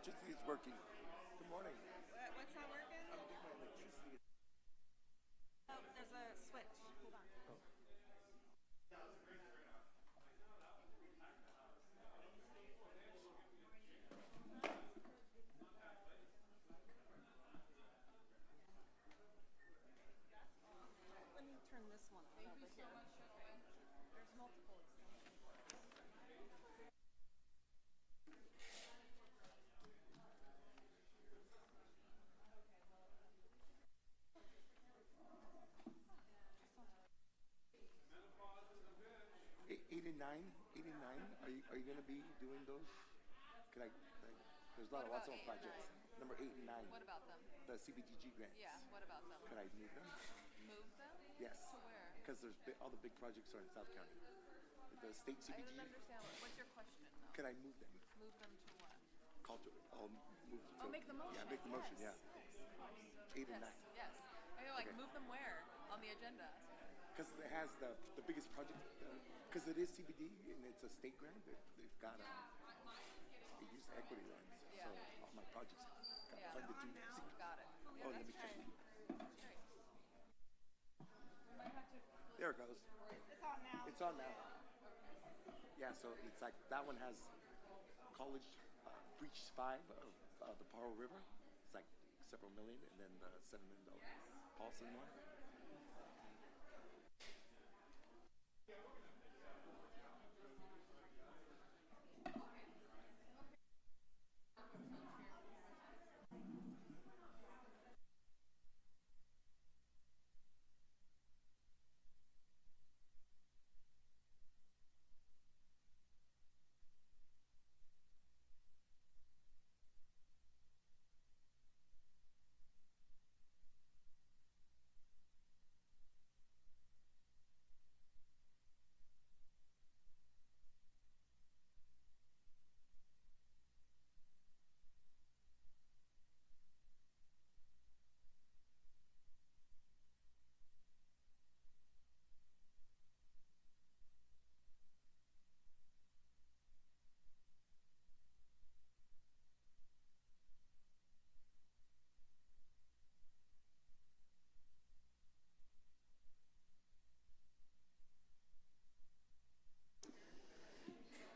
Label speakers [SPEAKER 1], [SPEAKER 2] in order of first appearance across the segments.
[SPEAKER 1] electricity is working. Good morning.
[SPEAKER 2] What's not working?
[SPEAKER 1] I don't think my electricity is.
[SPEAKER 2] Oh, there's a switch. Hold on. Let me turn this one on over here. There's multiple extensions.
[SPEAKER 1] 89, 89. Are you going to be doing those? Can I there's a lot
[SPEAKER 3] What
[SPEAKER 1] of
[SPEAKER 3] about
[SPEAKER 1] Watson
[SPEAKER 3] 8 and
[SPEAKER 1] projects.
[SPEAKER 3] 9?
[SPEAKER 1] Number 8 and 9.
[SPEAKER 3] What about them?
[SPEAKER 1] The CBGG grants.
[SPEAKER 3] Yeah, what about them?
[SPEAKER 1] Could I move them?
[SPEAKER 3] Move them?
[SPEAKER 1] Yes.
[SPEAKER 3] To where?
[SPEAKER 1] Because all the big projects are in South County. The state
[SPEAKER 3] I
[SPEAKER 1] CBG.
[SPEAKER 3] don't understand. What's your question, though?
[SPEAKER 1] Could I move them?
[SPEAKER 3] Move them to what?
[SPEAKER 1] I'll move to.
[SPEAKER 3] Oh, make the motion.
[SPEAKER 1] Yeah, make the motion.
[SPEAKER 3] Yes.
[SPEAKER 1] Yeah. 8 and 9.
[SPEAKER 3] Yes. I mean, like,
[SPEAKER 1] Okay.
[SPEAKER 3] move them where? On the agenda?
[SPEAKER 1] Because it has the biggest project. Because it is CBD and it's a state grant. They've got they use equity loans.
[SPEAKER 3] Yeah.
[SPEAKER 1] So all my projects got
[SPEAKER 3] Yeah.
[SPEAKER 1] funded
[SPEAKER 2] On
[SPEAKER 1] through.
[SPEAKER 2] now?
[SPEAKER 3] Got it.
[SPEAKER 1] Oh, let me check.
[SPEAKER 3] Great.
[SPEAKER 2] We might have to.
[SPEAKER 1] There it goes.
[SPEAKER 2] It's on now.
[SPEAKER 1] It's on now. Yeah, so it's like that one has college breach 5 of the Paro River. It's like several million, and then the $7 million Paulson one.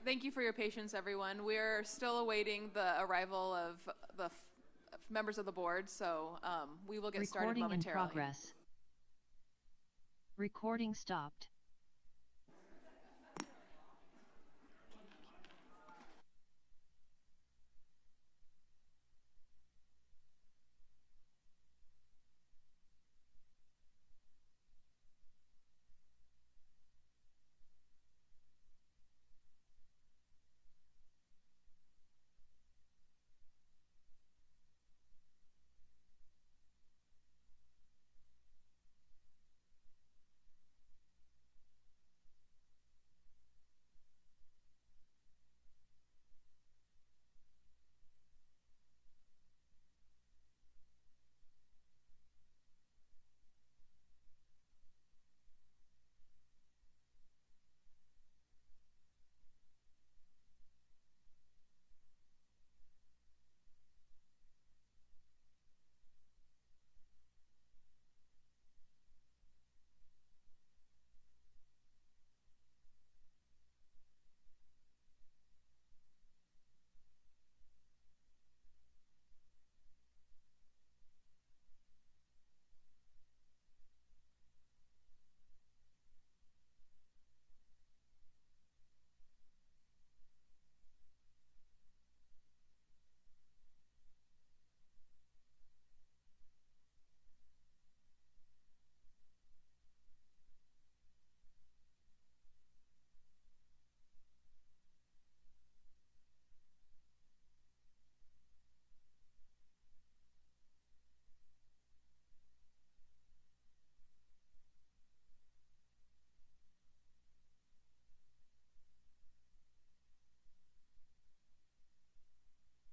[SPEAKER 3] Thank you for your patience, everyone. We're still awaiting the arrival of the members of the board, so we will get started
[SPEAKER 4] Recording in
[SPEAKER 3] momentarily.
[SPEAKER 4] progress. Recording stopped.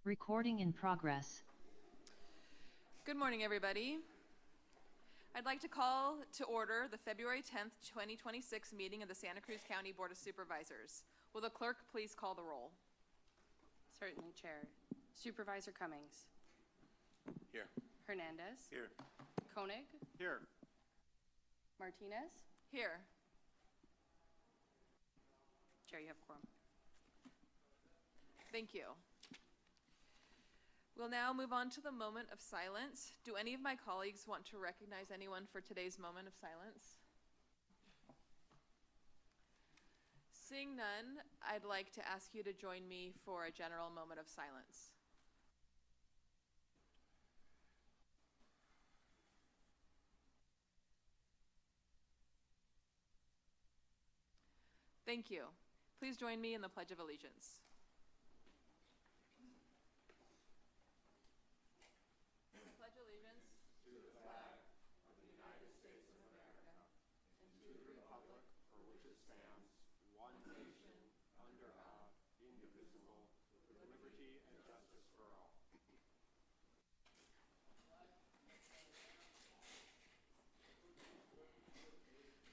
[SPEAKER 4] Recording in progress.
[SPEAKER 3] Good morning, everybody. I'd like to call to order the February 10th, 2026 meeting of the Santa Cruz County Board of Supervisors. Will the clerk please call the roll?
[SPEAKER 2] Certainly, Chair.
[SPEAKER 5] Supervisor Cummings.
[SPEAKER 1] Here.
[SPEAKER 5] Hernandez.
[SPEAKER 1] Here.
[SPEAKER 5] Koenig.
[SPEAKER 1] Here.
[SPEAKER 5] Martinez.
[SPEAKER 3] Here.
[SPEAKER 5] Chair, you have quorum.
[SPEAKER 3] Thank you. We'll now move on to the moment of silence. Do any of my colleagues want to recognize anyone for today's moment of silence? Seeing none, I'd like to ask you to join me for a general moment of silence. Thank you. Please join me in the Pledge of Allegiance. Pledge allegiance to the flag of the United States of America and to the republic for which it stands, one nation, under God, indivisible, with liberty and justice for all.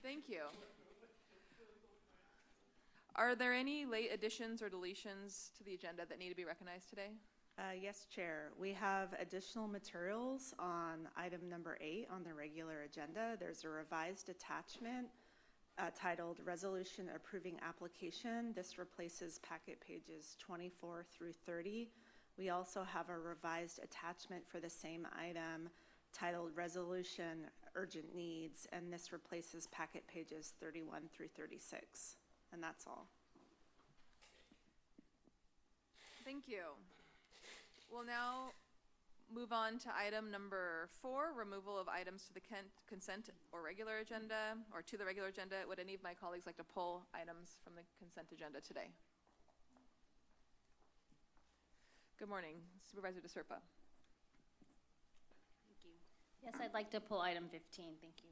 [SPEAKER 3] Thank you. Are there any late additions or deletions to the agenda that need to be recognized today?
[SPEAKER 6] Yes, Chair. We have additional materials on item number 8 on the regular agenda. There's a revised attachment titled Resolution Approving Application. This replaces packet pages 24 through 30. We also have a revised attachment for the same item titled Resolution Urgent Needs, and this replaces packet pages 31 through 36. And that's all.
[SPEAKER 3] Thank you. We'll now move on to item number 4, removal of items to the consent or regular agenda, or to the regular agenda. Would any of my colleagues like to pull items from the consent agenda today? Good morning, Supervisor DeSerpa.
[SPEAKER 7] Thank you. Yes, I'd like to pull item 15. Thank you.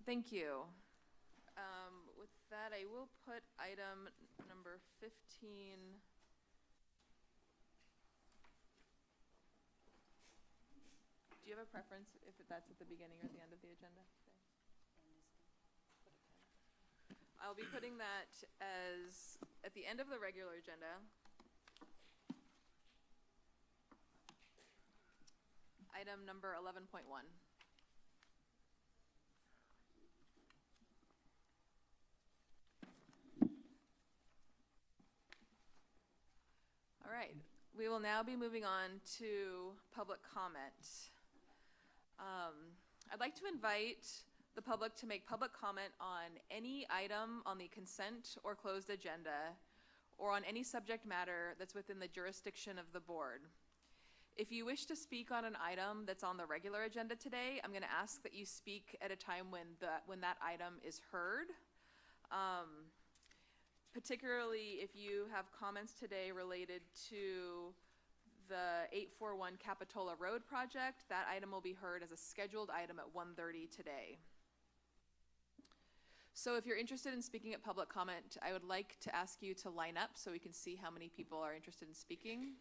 [SPEAKER 3] Thank you. With that, I will put item number 15. Do you have a preference if that's at the beginning or the end of the agenda today? I'll be putting that as at the end of the regular agenda. Item number 11.1. All right, we will now be moving on to public comment. I'd like to invite the public to make public comment on any item on the consent or closed agenda or on any subject matter that's within the jurisdiction of the board. If you wish to speak on an item that's on the regular agenda today, I'm going to ask that you speak at a time when that item is heard. Particularly if you have comments today related to the 841 Capitola Road project, that item will be heard as a scheduled item at 1:30 today. So if you're interested in speaking at public comment, I would like to ask you to line up so we can see how many people are interested in speaking.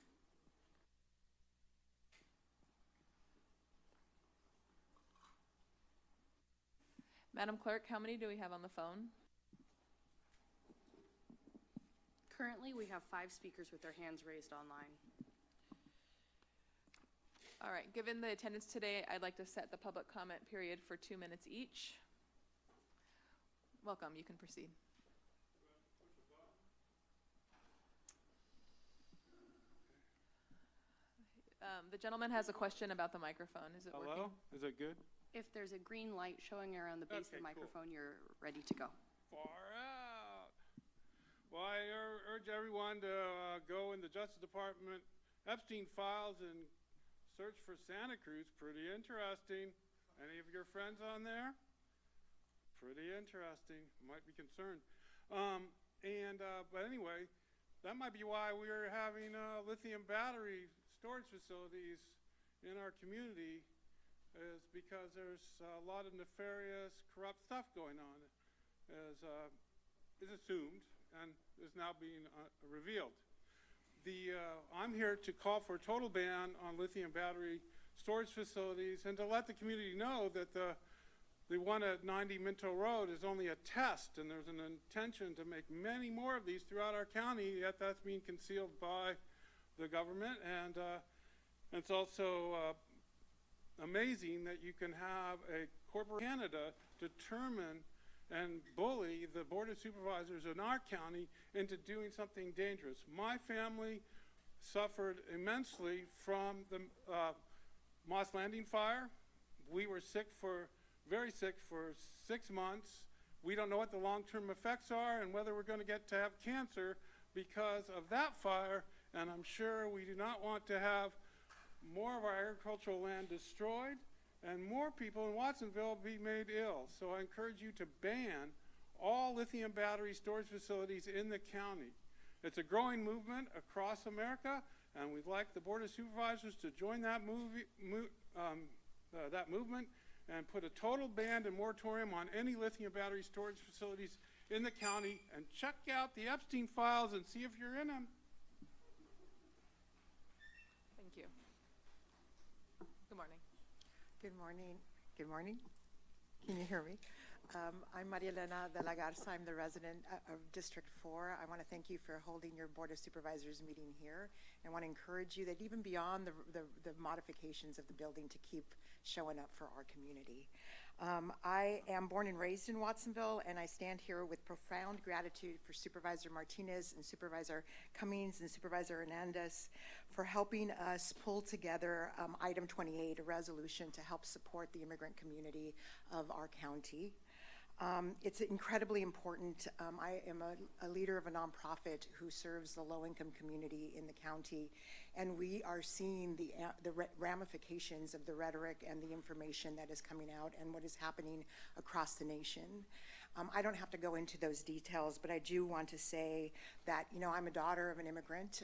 [SPEAKER 3] Madam Clerk, how many do we have on the phone?
[SPEAKER 5] Currently, we have 5 speakers with their hands raised online.
[SPEAKER 3] All right, given the attendance today, I'd like to set the public comment period for 2 minutes each. Welcome, you can proceed. The gentleman has a question about the microphone. Is it
[SPEAKER 8] Hello?
[SPEAKER 3] working?
[SPEAKER 8] Is it good?
[SPEAKER 5] If there's a green light showing around the base of
[SPEAKER 8] Okay,
[SPEAKER 5] the
[SPEAKER 8] cool.
[SPEAKER 5] microphone, you're ready to go.
[SPEAKER 8] Far out. Well, I urge everyone to go in the Justice Department Epstein files and search for Santa Cruz. Pretty interesting. Any of your friends on there? Pretty interesting. Might be concerned. But anyway, that might be why we're having lithium battery storage facilities in our community, is because there's a lot of nefarious, corrupt stuff going on, as is assumed and is now being revealed. I'm here to call for a total ban on lithium battery storage facilities and to let the community know that the the one at 90 Minto Road is only a test, and there's an intention to make many more of these throughout our county, yet that's being concealed by the government. And it's also amazing that you can have a corporate Canada determine and bully the Board of Supervisors in our county into doing something dangerous. My family suffered immensely from the Moss Landing fire. We were very sick for 6 months. We don't know what the long-term effects are and whether we're going to get to have cancer because of that fire, and I'm sure we do not want to have more of our agricultural land destroyed and more people in Watsonville be made ill. So I encourage you to ban all lithium battery storage facilities in the county. It's a growing movement across America, and we'd like the Board of Supervisors to join that movement and put a total ban and moratorium on any lithium battery storage facilities in the county, and check out the Epstein files and see if you're in them.
[SPEAKER 3] Thank you. Good morning.
[SPEAKER 9] Good morning. Good morning. Can you hear me? I'm Maria Elena de la Garza. I'm the resident of District 4. I want to thank you for holding your Board of Supervisors meeting here. I want to encourage you that even beyond the modifications of the building to keep showing up for our community. I am born and raised in Watsonville, and I stand here with profound gratitude for Supervisor Martinez and Supervisor Cummings and Supervisor Hernandez for helping us pull together item 28, a resolution to help support the immigrant community of our county. It's incredibly important. I am a leader of a nonprofit who serves the low-income community in the county, and we are seeing the ramifications of the rhetoric and the information that is coming out and what is happening across the nation. I don't have to go into those details, but I do want to say that, you know, I'm a daughter of an immigrant,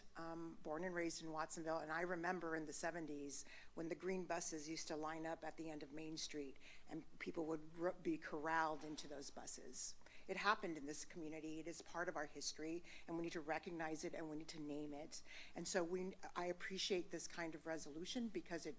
[SPEAKER 9] born and raised in Watsonville, and I remember in the 70s when the green buses used to line up at the end of Main Street and people would be corralled into those buses. It happened in this community. It is part of our history, and we need to recognize it and we need to name it. And so I appreciate this kind of resolution because it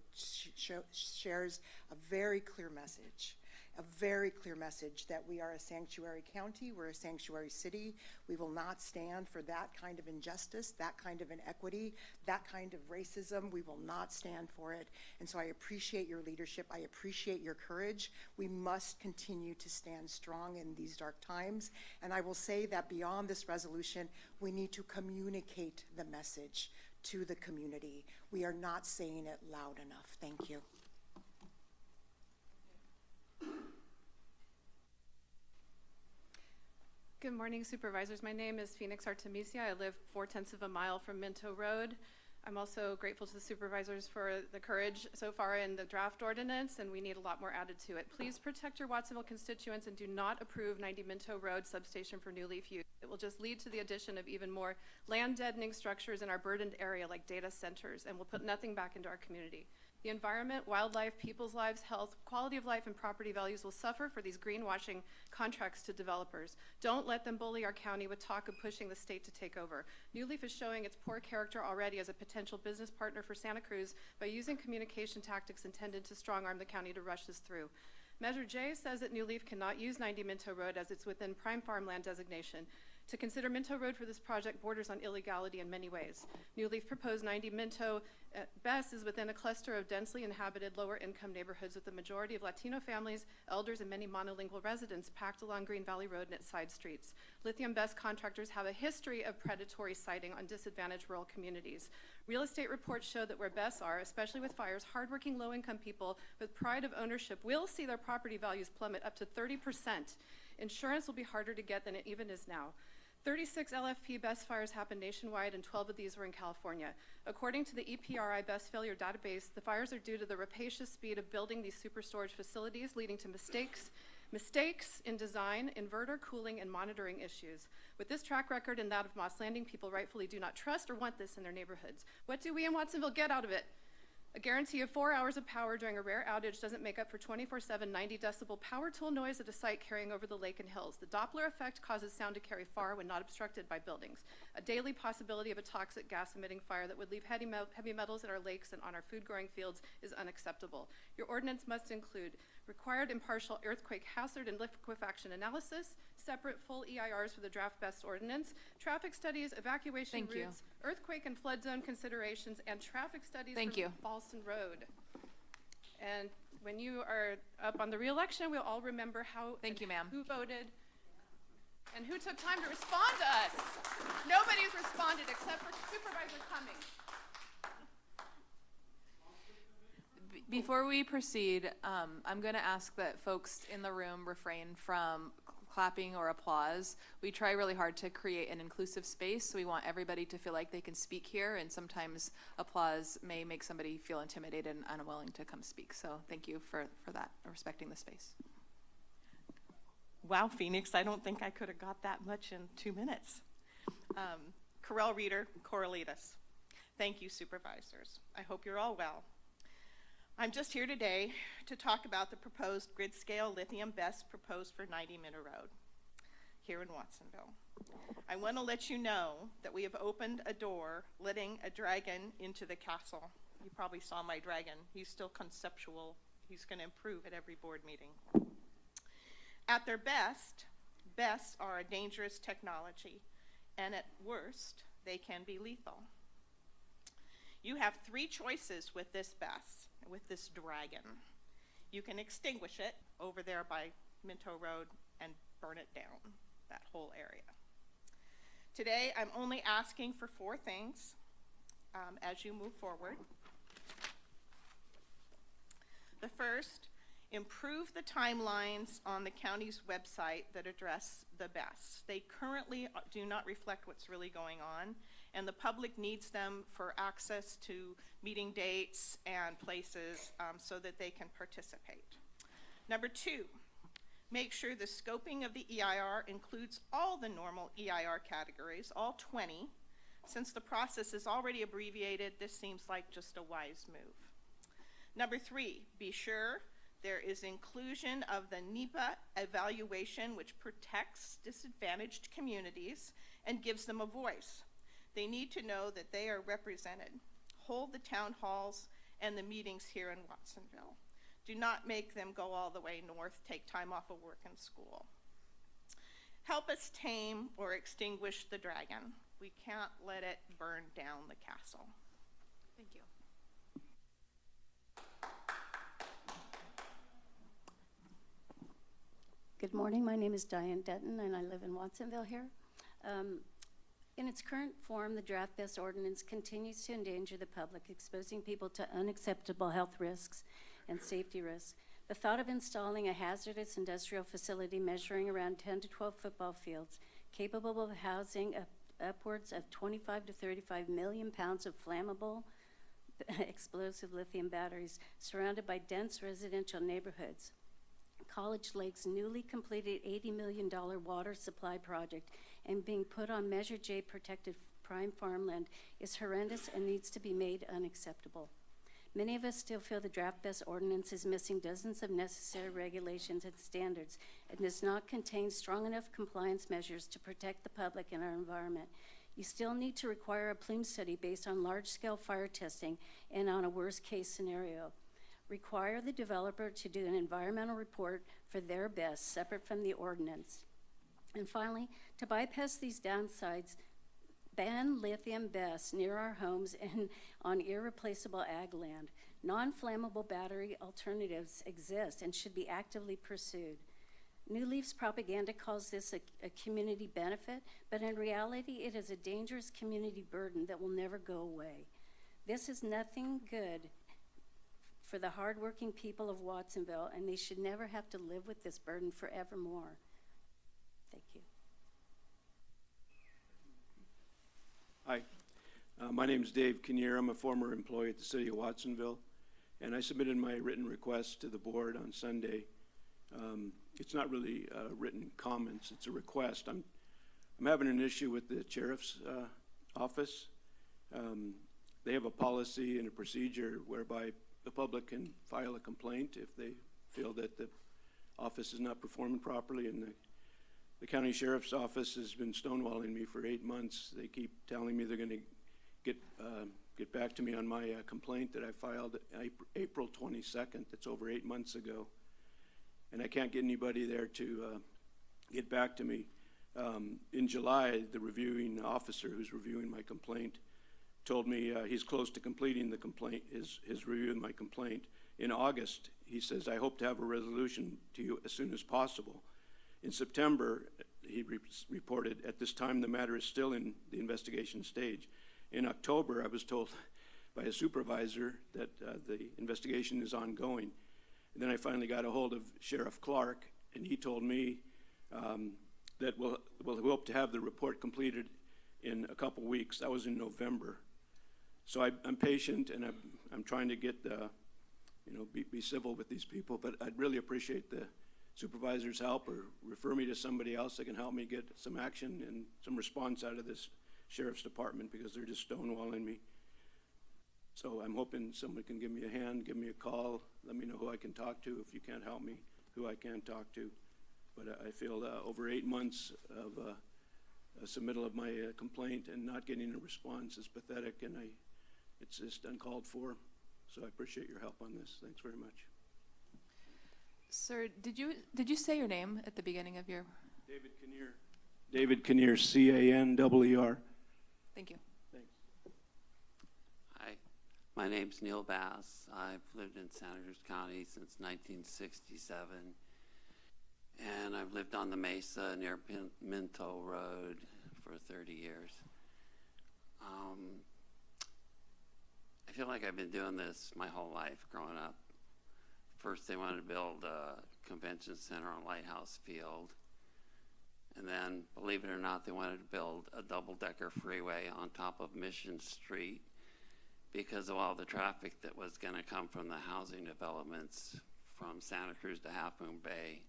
[SPEAKER 9] shares a very clear message. A very clear message that we are a sanctuary county, we're a sanctuary city. We will not stand for that kind of injustice, that kind of inequity, that kind of racism. We will not stand for it. And so I appreciate your leadership. I appreciate your courage. We must continue to stand strong in these dark times. And I will say that beyond this resolution, we need to communicate the message to the community. We are not saying it loud enough. Thank you.
[SPEAKER 5] Good morning, Supervisors. My name is Phoenix Artemisia. I live 4/10 of a mile from Minto Road. I'm also grateful to the Supervisors for the courage so far in the draft ordinance, and we need a lot more added to it. Please protect your Watsonville constituents and do not approve 90 Minto Road substation for New Leaf use. It will just lead to the addition of even more land-deadening structures in our burdened area like data centers, and will put nothing back into our community. The environment, wildlife, people's lives, health, quality of life, and property values will suffer for these greenwashing contracts to developers. Don't let them bully our county with talk of pushing the state to take over. New Leaf is showing its poor character already as a potential business partner for Santa Cruz by using communication tactics intended to strong-arm the county to rush this through. Measure J says that New Leaf cannot use 90 Minto Road as it's within prime farmland designation. To consider Minto Road for this project borders on illegality in many ways. New Leaf proposed 90 Minto at best is within a cluster of densely inhabited lower income neighborhoods with the majority of Latino families, elders, and many monolingual residents packed along Green Valley Road and its side streets. Lithium BESS contractors have a history of predatory siting on disadvantaged rural communities. Real estate reports show that where BESS are, especially with fires, hardworking low-income people with pride of ownership will see their property values plummet up to 30%. Insurance will be harder to get than it even is now. 36 LFP BESS fires happened nationwide, and 12 of these were in California. According to the EPRI BESS failure database, the fires are due to the rapacious speed of building these super storage facilities, leading to mistakes in design, inverter, cooling, and monitoring issues. With this track record and that of Moss Landing, people rightfully do not trust or want this in their neighborhoods. What do we in Watsonville get out of it? A guarantee of 4 hours of power during a rare outage doesn't make up for 24/7 90 decibel power tool noise at a site carrying over the lake and hills. The Doppler effect causes sound to carry far when not obstructed by buildings. A daily possibility of a toxic gas-emitting fire that would leave heavy metals in our lakes and on our food-growing fields is unacceptable. Your ordinance must include required impartial earthquake hazard and liquefaction analysis, separate full EIRs for the draft best ordinance, traffic studies, evacuation
[SPEAKER 3] Thank you.
[SPEAKER 5] routes, earthquake and flood zone considerations, and traffic studies
[SPEAKER 3] Thank
[SPEAKER 5] for
[SPEAKER 3] you.
[SPEAKER 5] Ballston Road. And when you are up on the reelection, we'll all remember how
[SPEAKER 3] Thank you, ma'am.
[SPEAKER 5] who voted and who took time to respond to us. Nobody's responded except for Supervisor Cummings.
[SPEAKER 3] Before we proceed, I'm going to ask that folks in the room refrain from clapping or applause. We try really hard to create an inclusive space, so we want everybody to feel like they can speak here, and sometimes applause may make somebody feel intimidated and unwilling to come speak. So thank you for that, respecting the space.
[SPEAKER 10] Wow, Phoenix, I don't think I could have got that much in 2 minutes. Corel Reader, Corralitas. Thank you, supervisors. I hope you're all well. I'm just here today to talk about the proposed grid scale lithium BESS proposed for 90 Minna Road here in Watsonville. I want to let you know that we have opened a door, letting a dragon into the castle. You probably saw my dragon. He's still conceptual. He's going to improve at every board meeting. At their best, BESS are a dangerous technology, and at worst, they can be lethal. You have 3 choices with this BESS, with this dragon. You can extinguish it over there by Minto Road and burn it down, that whole area. Today, I'm only asking for 4 things as you move forward. The first, improve the timelines on the county's website that address the BESS. They currently do not reflect what's really going on, and the public needs them for access to meeting dates and places so that they can participate. Number 2, make sure the scoping of the EIR includes all the normal EIR categories, all 20. Since the process is already abbreviated, this seems like just a wise move. Number 3, be sure there is inclusion of the NEPA evaluation, which protects disadvantaged communities and gives them a voice. They need to know that they are represented. Hold the town halls and the meetings here in Watsonville. Do not make them go all the way north, take time off of work and school. Help us tame or extinguish the dragon. We can't let it burn down the castle.
[SPEAKER 3] Thank you.
[SPEAKER 11] Good morning, my name is Diane Denton and I live in Watsonville here. In its current form, the draft BESS ordinance continues to endanger the public, exposing people to unacceptable health risks and safety risks. The thought of installing a hazardous industrial facility measuring around 10 to 12 football fields, capable of housing upwards of 25 to 35 million pounds of flammable explosive lithium batteries, surrounded by dense residential neighborhoods. College Lake's newly completed $80 million water supply project and being put on Measure J protected prime farmland is horrendous and needs to be made unacceptable. Many of us still feel the draft BESS ordinance is missing dozens of necessary regulations and standards and does not contain strong enough compliance measures to protect the public and our environment. You still need to require a plume study based on large-scale fire testing and on a worst-case scenario. Require the developer to do an environmental report for their BESS separate from the ordinance. And finally, to bypass these downsides, ban lithium BESS near our homes and on irreplaceable ag land. Non-flammable battery alternatives exist and should be actively pursued. New Leaf's propaganda calls this a community benefit, but in reality, it is a dangerous community burden that will never go away. This is nothing good for the hardworking people of Watsonville, and they should never have to live with this burden forevermore. Thank you.
[SPEAKER 12] Hi, my name is Dave Kinnear. I'm a former employee at the City of Watsonville, and I submitted my written request to the board on Sunday. It's not really written comments, it's a request. I'm having an issue with the sheriff's office. they have a policy and a procedure whereby the public can file a complaint if they feel that the office is not performing properly, and the county sheriff's office has been stonewalling me for 8 months. They keep telling me they're going to get back to me on my complaint that I filed April 22nd. That's over 8 months ago, and I can't get anybody there to get back to me. In July, the reviewing officer who's reviewing my complaint told me he's close to completing the complaint, his review of my complaint. In August, he says, I hope to have a resolution to you as soon as possible. In September, he reported, at this time, the matter is still in the investigation stage. In October, I was told by a supervisor that the investigation is ongoing. And then I finally got a hold of Sheriff Clark, and he told me that we'll hope to have the report completed in a couple weeks. That was in November. So I'm patient, and I'm trying to get be civil with these people, but I'd really appreciate the supervisor's help, or refer me to somebody else that can help me get some action and some response out of this sheriff's department, because they're just stonewalling me. So I'm hoping someone can give me a hand, give me a call, let me know who I can talk to. If you can't help me, who I can talk to. But I feel over 8 months of a submittal of my complaint and not getting a response is pathetic, and it's just uncalled for. So I appreciate your help on this. Thanks very much.
[SPEAKER 3] Sir, did you say your name at the beginning of your?
[SPEAKER 12] David Kinnear. David Kinnear, C-A-N-E-E-R.
[SPEAKER 3] Thank you.
[SPEAKER 12] Thanks.
[SPEAKER 13] Hi, my name's Neil Bass. I've lived in Santa Cruz County since 1967, and I've lived on the Mesa near Minto Road for 30 years. I feel like I've been doing this my whole life growing up. First, they wanted to build a convention center on Lighthouse Field. And then, believe it or not, they wanted to build a double-decker freeway on top of Mission Street because of all the traffic that was going to come from the housing developments from Santa Cruz to Half Moon Bay.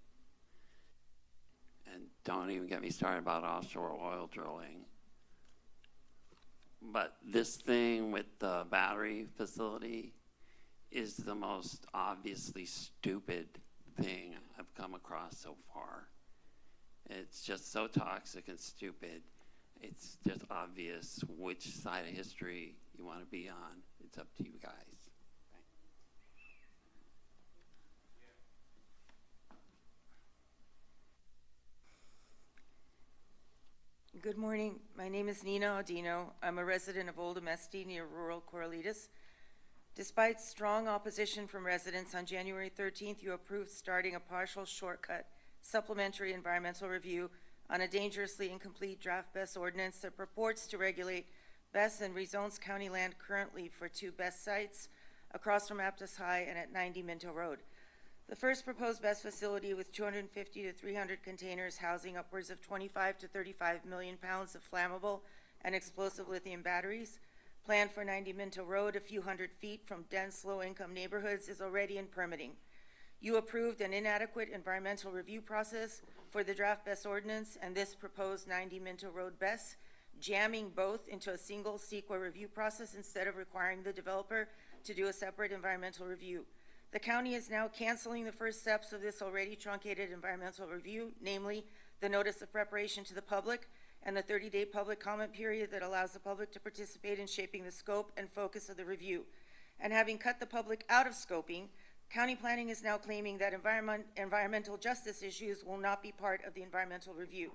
[SPEAKER 13] And don't even get me started about offshore oil drilling. But this thing with the battery facility is the most obviously stupid thing I've come across so far. It's just so toxic and stupid. It's just obvious which side of history you want to be on. It's up to you guys.
[SPEAKER 14] Good morning. My name is Nina Audino. I'm a resident of Old Amesti near rural Corralitos. Despite strong opposition from residents, on January 13th, you approved starting a partial shortcut supplementary environmental review on a dangerously incomplete draft BESS ordinance that purports to regulate BESS and rezones county land currently for 2 BESS sites across from Aptos High and at 90 Minto Road. The first proposed BESS facility with 250 to 300 containers housing upwards of 25 to 35 million pounds of flammable and explosive lithium batteries, planned for 90 Minto Road, a few hundred feet from dense low-income neighborhoods, is already in permitting. You approved an inadequate environmental review process for the draft BESS ordinance and this proposed 90 Minto Road BESS, jamming both into a single CEQA review process instead of requiring the developer to do a separate environmental review. The county is now canceling the first steps of this already truncated environmental review, namely the notice of preparation to the public and the 30-day public comment period that allows the public to participate in shaping the scope and focus of the review. And having cut the public out of scoping, county planning is now claiming that environmental justice issues will not be part of the environmental review.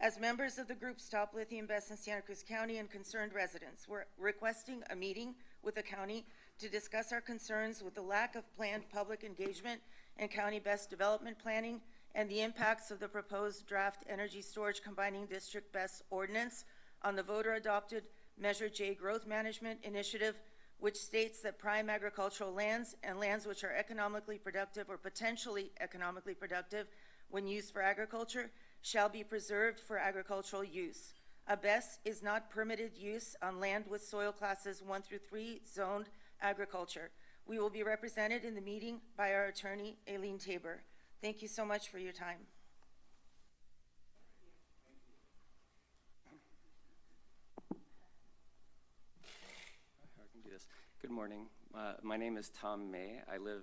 [SPEAKER 14] As members of the group Stop Lithium BESS in Santa Cruz County and concerned residents, we're requesting a meeting with the county to discuss our concerns with the lack of planned public engagement in county BESS development planning and the impacts of the proposed draft energy storage combining district BESS ordinance on the voter-adopted Measure J growth management initiative, which states that prime agricultural lands and lands which are economically productive or potentially economically productive when used for agriculture shall be preserved for agricultural use. A BESS is not permitted use on land with soil classes 1 through 3 zoned agriculture. We will be represented in the meeting by our attorney, Aileen Tabor. Thank you so much for your time.
[SPEAKER 15] Good morning. My name is Tom May. I live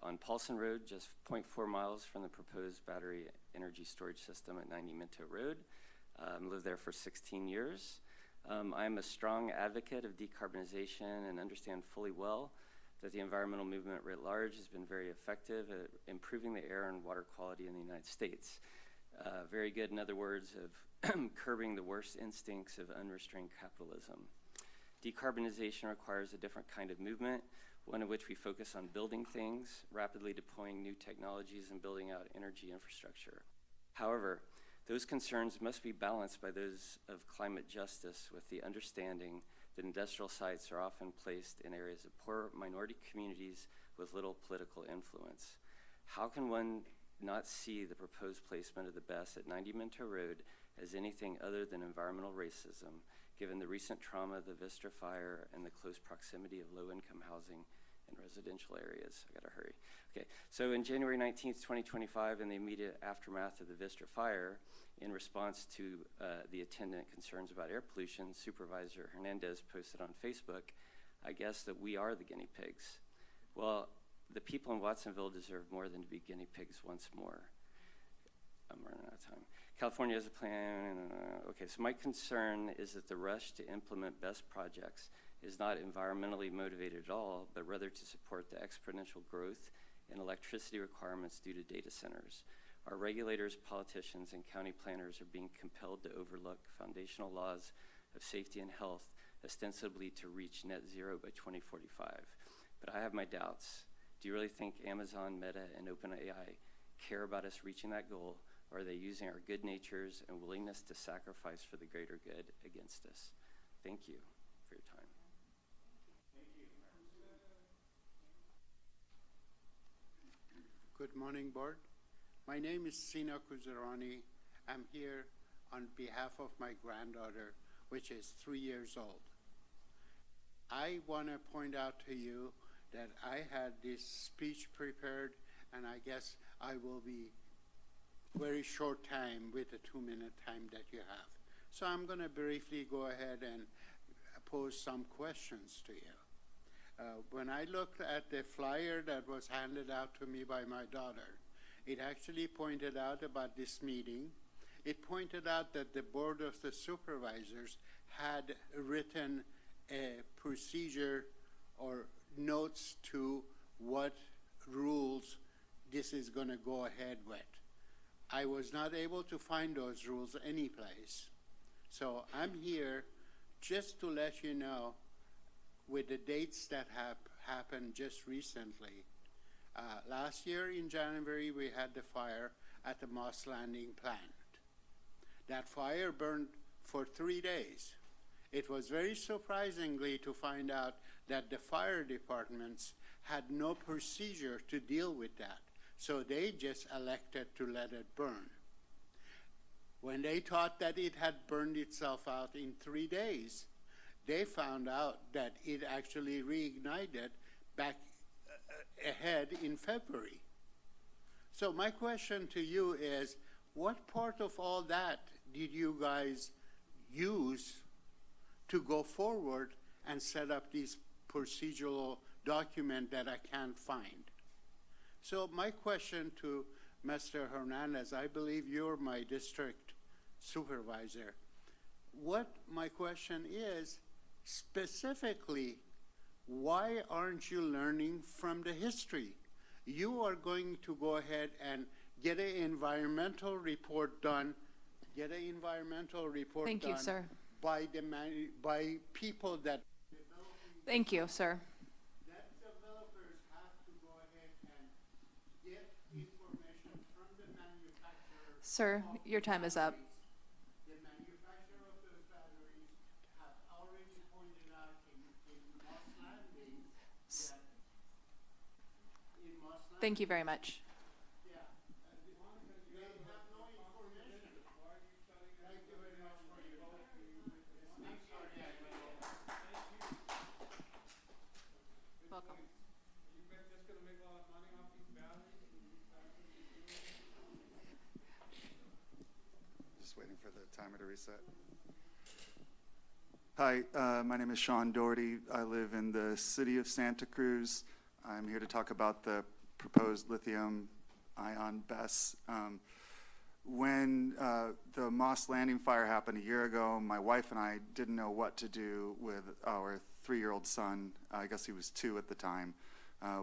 [SPEAKER 15] on Paulson Road, just 0.4 miles from the proposed battery energy storage system at 90 Minto Road. Lived there for 16 years. I'm a strong advocate of decarbonization and understand fully well that the environmental movement writ large has been very effective at improving the air and water quality in the United States. Very good, in other words, of curbing the worst instincts of unrestrained capitalism. Decarbonization requires a different kind of movement, one in which we focus on building things, rapidly deploying new technologies, and building out energy infrastructure. However, those concerns must be balanced by those of climate justice, with the understanding that industrial sites are often placed in areas of poor minority communities with little political influence. How can one not see the proposed placement of the BESS at 90 Minto Road as anything other than environmental racism, given the recent trauma of the Vista fire and the close proximity of low-income housing in residential areas? I gotta hurry. Okay, so in January 19th, 2025, in the immediate aftermath of the Vista fire, in response to the attendant concerns about air pollution, Supervisor Hernandez posted on Facebook, I guess that we are the guinea pigs. Well, the people in Watsonville deserve more than to be guinea pigs once more. I'm running out of time. California has a plan. Okay, so my concern is that the rush to implement BESS projects is not environmentally motivated at all, but rather to support the exponential growth in electricity requirements due to data centers. Our regulators, politicians, and county planners are being compelled to overlook foundational laws of safety and health, ostensibly to reach net zero by 2045. But I have my doubts. Do you really think Amazon, Meta, and OpenAI care about us reaching that goal, or are they using our good natures and willingness to sacrifice for the greater good against us? Thank you for your time.
[SPEAKER 16] Good morning, Board. My name is Sina Kuzarani. I'm here on behalf of my granddaughter, which is 3 years old. I want to point out to you that I had this speech prepared, and I guess I will be very short time with the 2-minute time that you have. So I'm going to briefly go ahead and pose some questions to you. When I looked at the flyer that was handed out to me by my daughter, it actually pointed out about this meeting. It pointed out that the Board of the Supervisors had written a procedure or notes to what rules this is going to go ahead with. I was not able to find those rules anyplace. So I'm here just to let you know, with the dates that have happened just recently. Last year in January, we had the fire at the Moss Landing plant. That fire burned for 3 days. It was very surprisingly to find out that the fire departments had no procedure to deal with that. So they just elected to let it burn. When they thought that it had burned itself out in 3 days, they found out that it actually reignited back ahead in February. So my question to you is, what part of all that did you guys use to go forward and set up this procedural document that I can't find? So my question to Mr. Hernandez, I believe you're my district supervisor. What my question is, specifically, why aren't you learning from the history? You are going to go ahead and get an environmental report done,
[SPEAKER 3] Thank you, sir.
[SPEAKER 16] by people that
[SPEAKER 3] Thank you, sir.
[SPEAKER 16] that developers have to go ahead and get information from the manufacturer.
[SPEAKER 3] Sir, your time is up.
[SPEAKER 16] The manufacturer of those batteries have already pointed out in Moss Landing that
[SPEAKER 3] Thank you very much.
[SPEAKER 16] they have no information. Thank you very much for your time. I'm sorry I went over.
[SPEAKER 3] Welcome.
[SPEAKER 8] You guys just gonna make a lot of money off these batteries?
[SPEAKER 17] Just waiting for the timer to reset. Hi, my name is Sean Doherty. I live in the city of Santa Cruz. I'm here to talk about the proposed lithium-ion BESS. When the Moss Landing fire happened a year ago, my wife and I didn't know what to do with our 3-year-old son. I guess he was 2 at the time.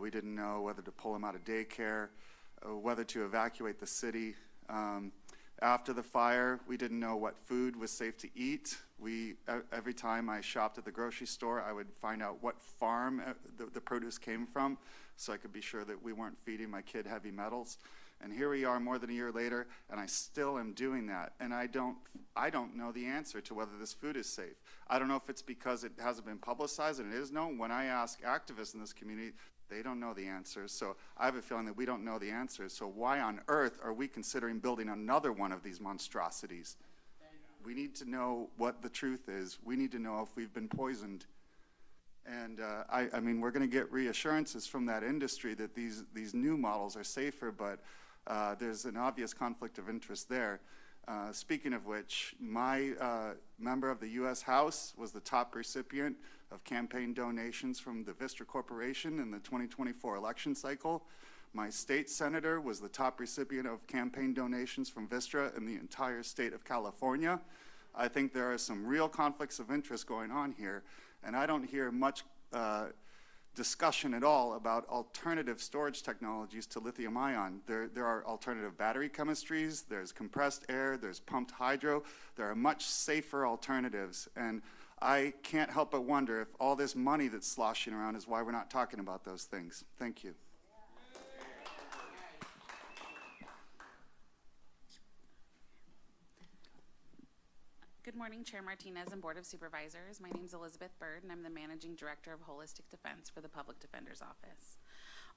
[SPEAKER 17] We didn't know whether to pull him out of daycare, whether to evacuate the city. After the fire, we didn't know what food was safe to eat. Every time I shopped at the grocery store, I would find out what farm the produce came from so I could be sure that we weren't feeding my kid heavy metals. And here we are more than a year later, and I still am doing that. And I don't know the answer to whether this food is safe. I don't know if it's because it hasn't been publicized and it is known. When I ask activists in this community, they don't know the answers. So I have a feeling that we don't know the answers. So why on earth are we considering building another one of these monstrosities? We need to know what the truth is. We need to know if we've been poisoned. And I mean, we're going to get reassurances from that industry that these new models are safer, but there's an obvious conflict of interest there. Speaking of which, my member of the U.S. House was the top recipient of campaign donations from the Vistra Corporation in the 2024 election cycle. My state senator was the top recipient of campaign donations from Vistra in the entire state of California. I think there are some real conflicts of interest going on here, and I don't hear much discussion at all about alternative storage technologies to lithium-ion. There are alternative battery chemistries, there's compressed air, there's pumped hydro. There are much safer alternatives, and I can't help but wonder if all this money that's sloshing around is why we're not talking about those things. Thank you.
[SPEAKER 18] Good morning, Chair Martinez and Board of Supervisors. My name is Elizabeth Bird, and I'm the Managing Director of Holistic Defense for the Public Defender's Office.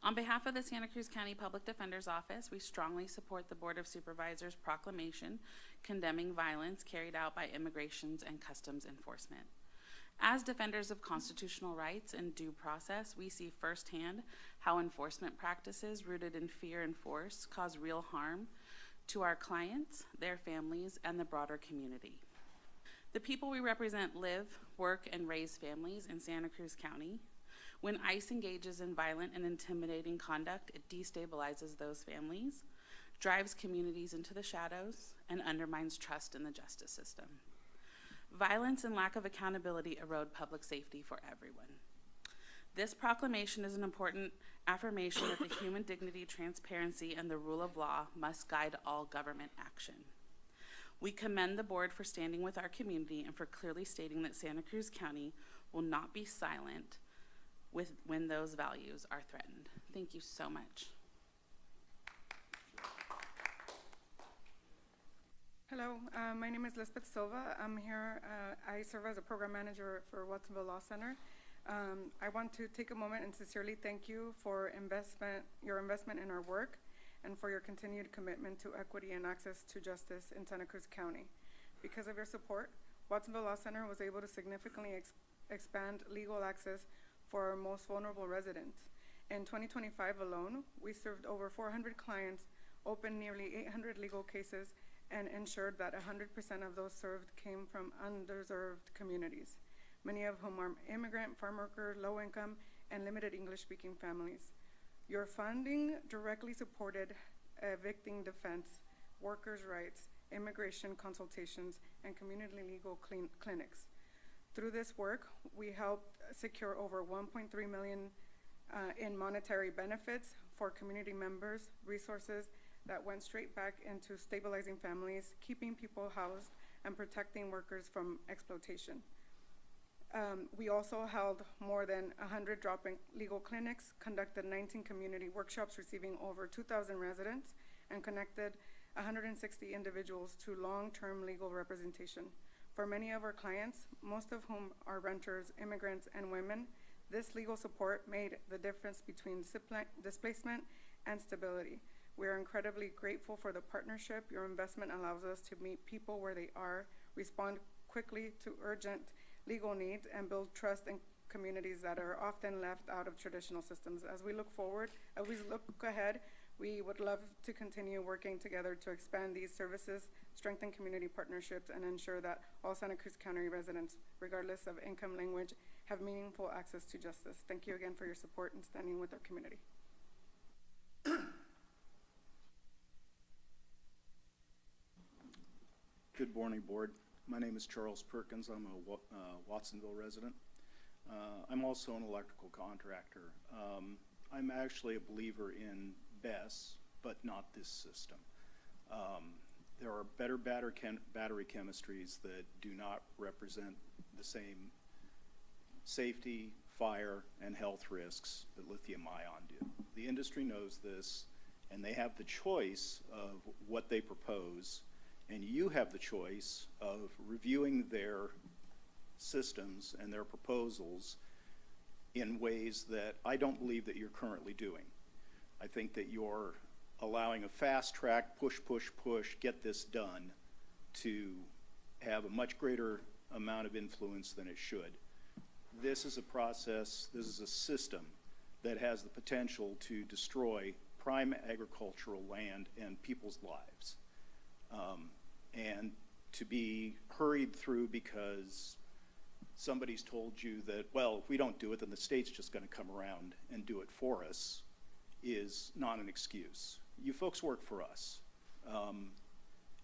[SPEAKER 18] On behalf of the Santa Cruz County Public Defender's Office, we strongly support the Board of Supervisors' proclamation condemning violence carried out by Immigrations and Customs Enforcement. As defenders of constitutional rights and due process, we see firsthand how enforcement practices rooted in fear and force cause real harm to our clients, their families, and the broader community. The people we represent live, work, and raise families in Santa Cruz County. When ICE engages in violent and intimidating conduct, it destabilizes those families, drives communities into the shadows, and undermines trust in the justice system. Violence and lack of accountability erode public safety for everyone. This proclamation is an important affirmation that the human dignity, transparency, and the rule of law must guide all government action. We commend the board for standing with our community and for clearly stating that Santa Cruz County will not be silent when those values are threatened. Thank you so much.
[SPEAKER 19] Hello, my name is Lisbeth Silva. I'm here, I serve as a program manager for Watsonville Law Center. I want to take a moment and sincerely thank you for your investment in our work and for your continued commitment to equity and access to justice in Santa Cruz County. Because of your support, Watsonville Law Center was able to significantly expand legal access for our most vulnerable residents. In 2025 alone, we served over 400 clients, opened nearly 800 legal cases, and ensured that 100% of those served came from underserved communities, many of whom are immigrant, farm worker, low income, and limited English-speaking families. Your funding directly supported evicting defense, workers' rights, immigration consultations, and community legal clinics. Through this work, we helped secure over $1.3 million in monetary benefits for community members, resources that went straight back into stabilizing families, keeping people housed, and protecting workers from exploitation. We also held more than 100 drop-in legal clinics, conducted 19 community workshops receiving over 2,000 residents, and connected 160 individuals to long-term legal representation. For many of our clients, most of whom are renters, immigrants, and women, this legal support made the difference between displacement and stability. We are incredibly grateful for the partnership. Your investment allows us to meet people where they are, respond quickly to urgent legal needs, and build trust in communities that are often left out of traditional systems. As we look ahead, we would love to continue working together to expand these services strengthen community partnerships, and ensure that all Santa Cruz County residents, regardless of income, language, have meaningful access to justice. Thank you again for your support and standing with our community.
[SPEAKER 20] Good morning, Board. My name is Charles Perkins. I'm a Watsonville resident. I'm also an electrical contractor. I'm actually a believer in BESS, but not this system. There are better battery chemistries that do not represent the same safety, fire, and health risks that lithium-ion do. The industry knows this, and they have the choice of what they propose, and you have the choice of reviewing their systems and their proposals in ways that I don't believe that you're currently doing. I think that you're allowing a fast track, push, push, push, get this done to have a much greater amount of influence than it should. This is a process, this is a system that has the potential to destroy prime agricultural land and people's lives. And to be hurried through because somebody's told you that, well, if we don't do it, then the state's just going to come around and do it for us is not an excuse. You folks work for us.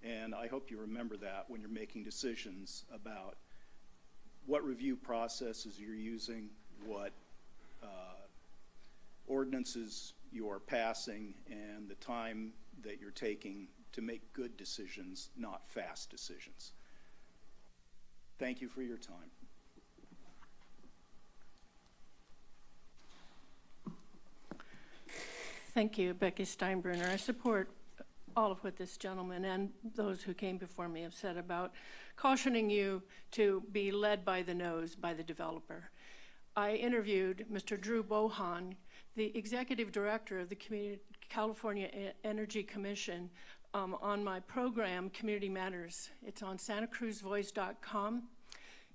[SPEAKER 20] And I hope you remember that when you're making decisions about what review processes you're using, what ordinances you're passing, and the time that you're taking to make good decisions, not fast decisions. Thank you for your time.
[SPEAKER 21] Thank you, Becky Steinbruner. I support all of what this gentleman and those who came before me have said about cautioning you to be led by the nose by the developer. I interviewed Mr. Drew Bohan, the executive director of the California Energy Commission, on my program, Community Matters. It's on santacruzvoice.com.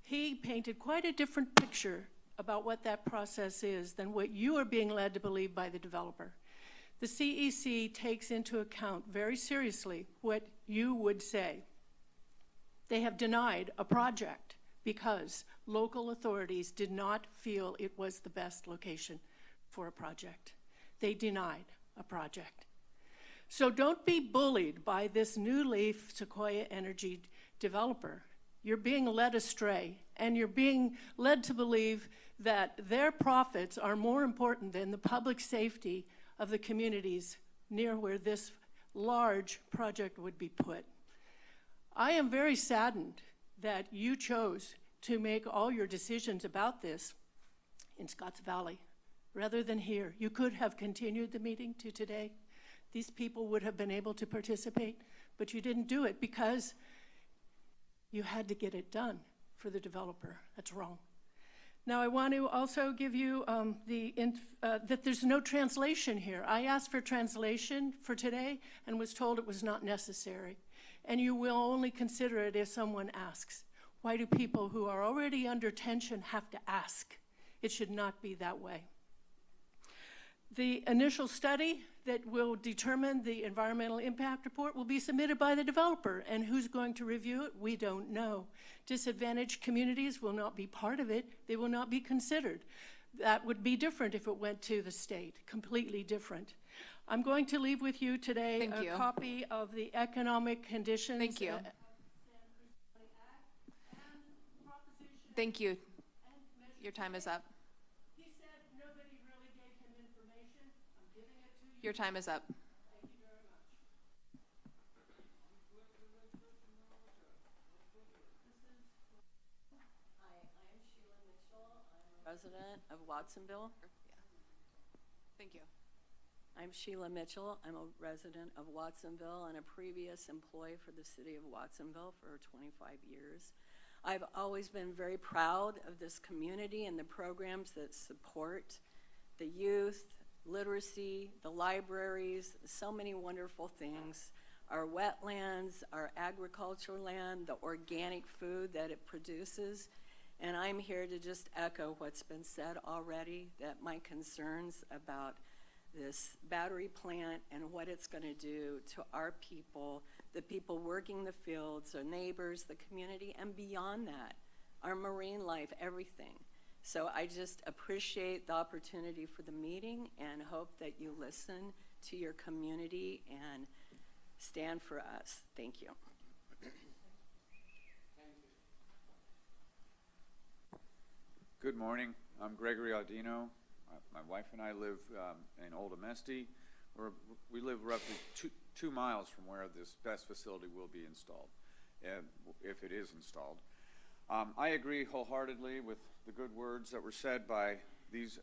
[SPEAKER 21] He painted quite a different picture about what that process is than what you are being led to believe by the developer. The CEC takes into account very seriously what you would say. They have denied a project because local authorities did not feel it was the best location for a project. They denied a project. So don't be bullied by this New Leaf Sequoia Energy developer. You're being led astray, and you're being led to believe that their profits are more important than the public safety of the communities near where this large project would be put. I am very saddened that you chose to make all your decisions about this in Scotts Valley rather than here. You could have continued the meeting to today. These people would have been able to participate, but you didn't do it because you had to get it done for the developer. That's wrong. Now, I want to also give you that there's no translation here. I asked for translation for today and was told it was not necessary. And you will only consider it if someone asks. Why do people who are already under tension have to ask? It should not be that way. The initial study that will determine the environmental impact report will be submitted by the developer, and who's going to review it, we don't know. Disadvantaged communities will not be part of it. They will not be considered. That would be different if it went to the state, completely different. I'm going to leave with you today a copy of the economic conditions.
[SPEAKER 3] Thank you. Thank you. Your time is up. Your time is up.
[SPEAKER 21] Thank you very much.
[SPEAKER 22] Hi, I'm Sheila Mitchell. I'm a resident of Watsonville.
[SPEAKER 3] Thank you.
[SPEAKER 22] I'm Sheila Mitchell. I'm a resident of Watsonville and a previous employee for the city of Watsonville for 25 years. I've always been very proud of this community and the programs that support the youth, literacy, the libraries, so many wonderful things. Our wetlands, our agricultural land, the organic food that it produces. And I'm here to just echo what's been said already, that my concerns about this battery plant and what it's going to do to our people, the people working the fields, our neighbors, the community, and beyond that, our marine life, everything. So I just appreciate the opportunity for the meeting and hope that you listen to your community and stand for us. Thank you.
[SPEAKER 2] Good morning. I'm Gregory Audino. My wife and I live in Old Amesti. We live roughly 2 miles from where this BESS facility will be installed, if it is installed. I agree wholeheartedly with the good words that were said by these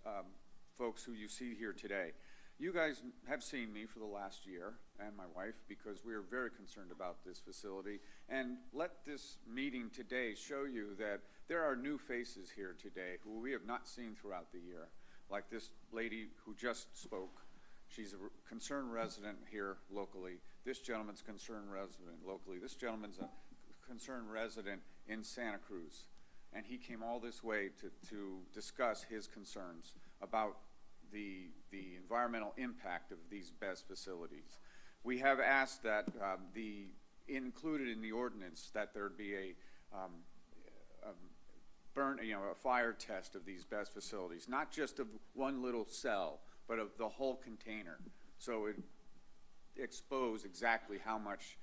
[SPEAKER 2] folks who you see here today. You guys have seen me for the last year, and my wife, because we are very concerned about this facility. And let this meeting today show you that there are new faces here today who we have not seen throughout the year, like this lady who just spoke. She's a concerned resident here locally. This gentleman's a concerned resident locally. This gentleman's a concerned resident in Santa Cruz. And he came all this way to discuss his concerns about the environmental impact of these BESS facilities. We have asked that included in the ordinance that there'd be a fire test of these BESS facilities, not just of one little cell, but of the whole container. So it expose exactly how much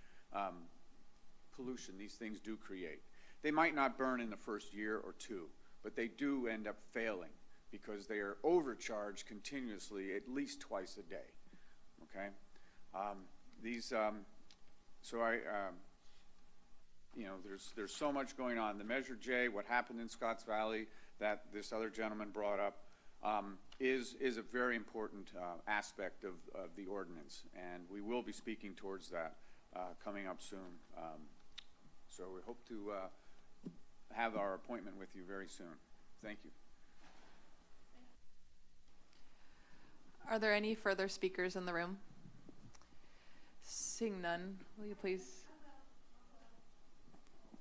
[SPEAKER 2] pollution these things do create. They might not burn in the first year or two, but they do end up failing because they are overcharged continuously at least twice a day, okay? There's so much going on. The Measure J, what happened in Scotts Valley that this other gentleman brought up, is a very important aspect of the ordinance, and we will be speaking towards that coming up soon. So we hope to have our appointment with you very soon. Thank you.
[SPEAKER 3] Are there any further speakers in the room? Seeing none, will you please?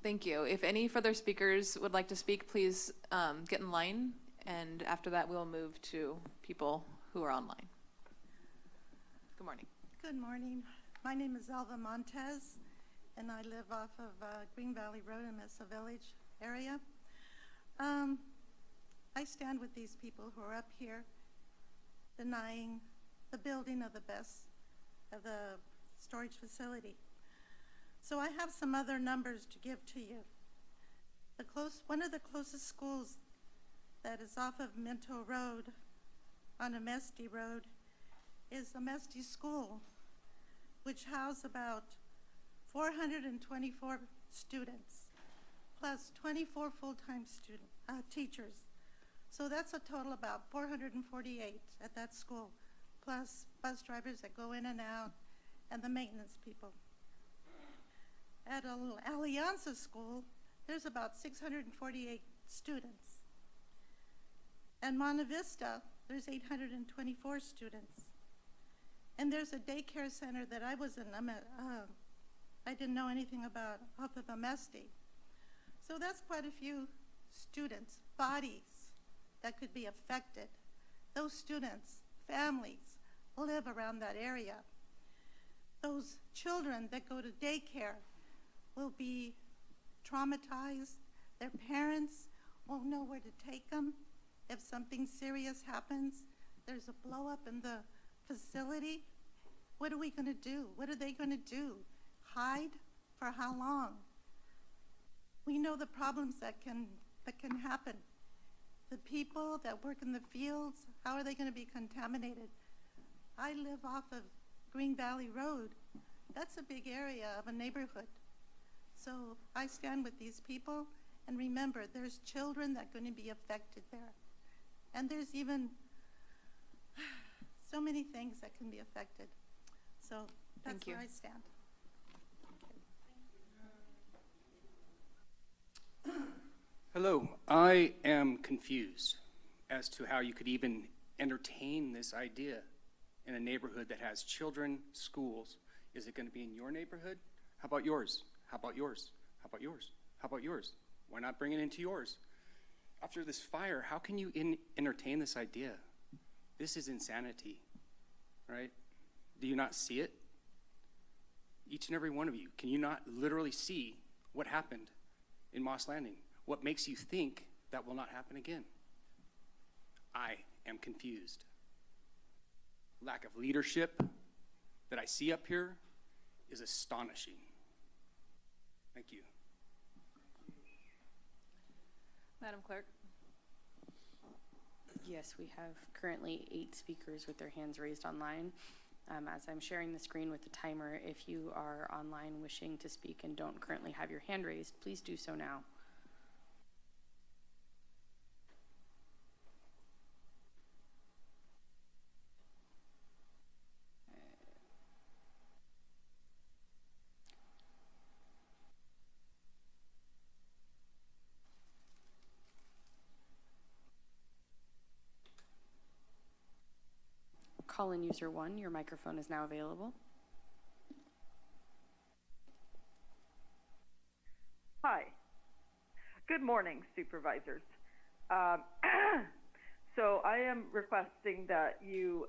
[SPEAKER 3] Thank you. If any further speakers would like to speak, please get in line, and after that we'll move to people who are online. Good morning.
[SPEAKER 4] Good morning. My name is Alva Montez, and I live off of Green Valley Road in Mesa Village area. I stand with these people who are up here denying the building of the BESS, of the storage facility. So I have some other numbers to give to you. One of the closest schools that is off of Minto Road on Amesti Road is Amesti School, which houses about 424 students, plus 24 full-time teachers. So that's a total about 448 at that school, plus bus drivers that go in and out, and the maintenance people. At Alianza School, there's about 648 students. At Monte Vista, there's 824 students. And there's a daycare center that I didn't know anything about, off of Amesti. So that's quite a few students, bodies that could be affected. Those students, families, live around that area. Those children that go to daycare will be traumatized. Their parents won't know where to take them. If something serious happens, there's a blow up in the facility. What are we going to do? What are they going to do? Hide? For how long? We know the problems that can happen. The people that work in the fields, how are they going to be contaminated? I live off of Green Valley Road. That's a big area of a neighborhood. So I stand with these people, and remember, there's children that are going to be affected there. And there's even so many things that can be affected. So that's where I stand.
[SPEAKER 23] Hello, I am confused as to how you could even entertain this idea in a neighborhood that has children, schools. Is it going to be in your neighborhood? How about yours? How about yours? How about yours? How about yours? Why not bring it into yours? After this fire, how can you entertain this idea? This is insanity, right? Do you not see it? each and every one of you, can you not literally see what happened in Moss Landing? What makes you think that will not happen again? I am confused. Lack of leadership that I see up here is astonishing. Thank you.
[SPEAKER 3] Madam Clerk?
[SPEAKER 1] Yes, we have currently 8 speakers with their hands raised online. As I'm sharing the screen with the timer, if you are online wishing to speak and don't currently have your hand raised, please do so now. Call-in user 1, your microphone is now available.
[SPEAKER 6] Hi. Good morning, supervisors. So I am requesting that you,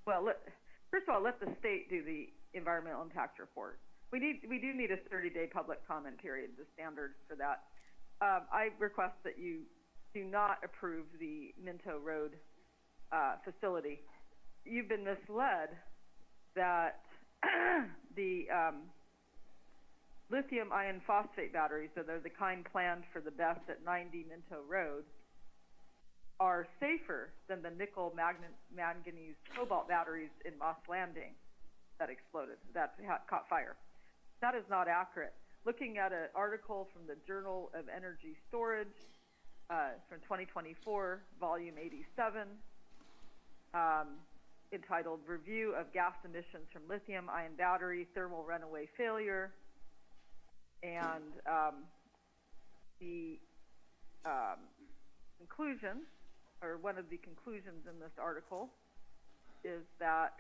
[SPEAKER 6] first of all, let the state do the environmental impact report. We do need a 30-day public comment period, the standard for that. I request that you do not approve the Minto Road facility. You've been misled that the lithium iron phosphate batteries, so they're the kind planned for the BESS at 90 Minto Road, are safer than the nickel manganese cobalt batteries in Moss Landing that exploded, that caught fire. That is not accurate. Looking at an article from the Journal of Energy Storage from 2024, volume 87, entitled Review of Gas Emissions from Lithium-Ion Battery Thermal Runaway Failure. And the conclusion, or one of the conclusions in this article, is that,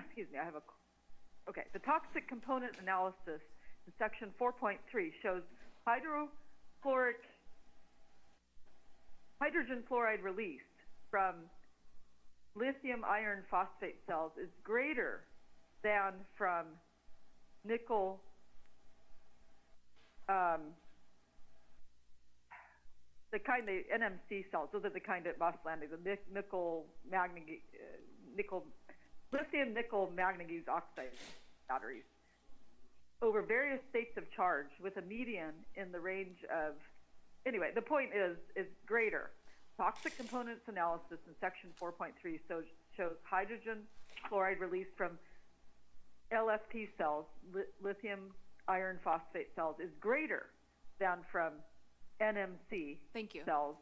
[SPEAKER 6] excuse me, the toxic component analysis in section 4.3 shows hydrogen fluoride released from lithium iron phosphate cells is greater than from nickel the kind of NMC cells. Those are the kind at Moss Landing, the lithium nickel manganese oxide batteries over various states of charge with a median in the range of, anyway, the point is greater. Toxic components analysis in section 4.3 shows hydrogen fluoride released from LFP cells, lithium iron phosphate cells, is greater than from NMC cells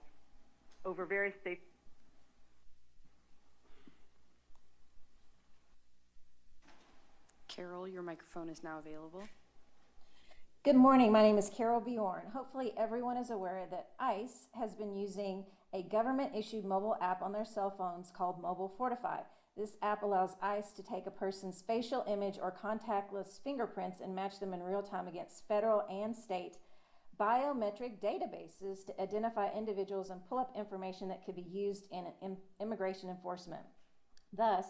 [SPEAKER 6] over various states.
[SPEAKER 1] Carol, your microphone is now available.
[SPEAKER 7] Good morning. My name is Carol Bjorn. Hopefully everyone is aware that ICE has been using a government-issued mobile app on their cell phones called Mobile Fortify. This app allows ICE to take a person's facial image or contactless fingerprints and match them in real time against federal and state biometric databases to identify individuals and pull up information that could be used in immigration enforcement. Thus,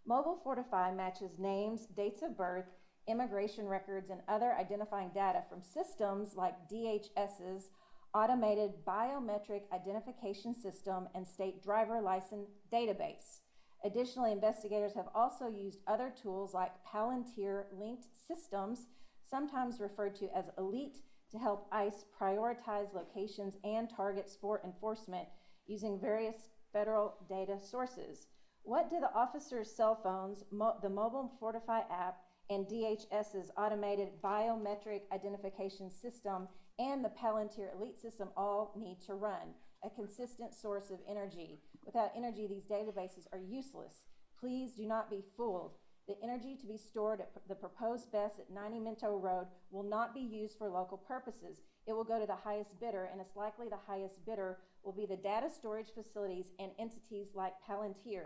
[SPEAKER 7] Mobile Fortify matches names, dates of birth, immigration records, and other identifying data from systems like DHS's Automated Biometric Identification System and State Driver License Database. Additionally, investigators have also used other tools like Palantir linked systems, sometimes referred to as ELITE, to help ICE prioritize locations and targets for enforcement using various federal data sources. What do the officers' cell phones, the Mobile Fortify app, and DHS's Automated Biometric Identification System and the Palantir Elite system all need to run? A consistent source of energy. Without energy, these databases are useless. Please do not be fooled. The energy to be stored at the proposed BESS at 90 Minto Road will not be used for local purposes. It will go to the highest bidder, and it's likely the highest bidder will be the data storage facilities and entities like Palantir.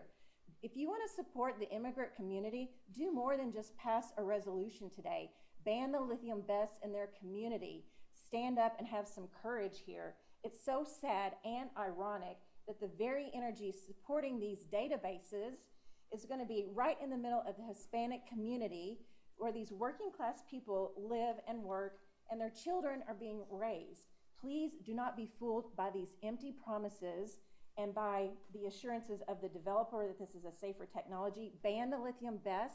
[SPEAKER 7] If you want to support the immigrant community, do more than just pass a resolution today. Ban the lithium BESS in their community. Stand up and have some courage here. It's so sad and ironic that the very energy supporting these databases is going to be right in the middle of the Hispanic community where these working class people live and work and their children are being raised. Please do not be fooled by these empty promises and by the assurances of the developer that this is a safer technology. Ban the lithium BESS.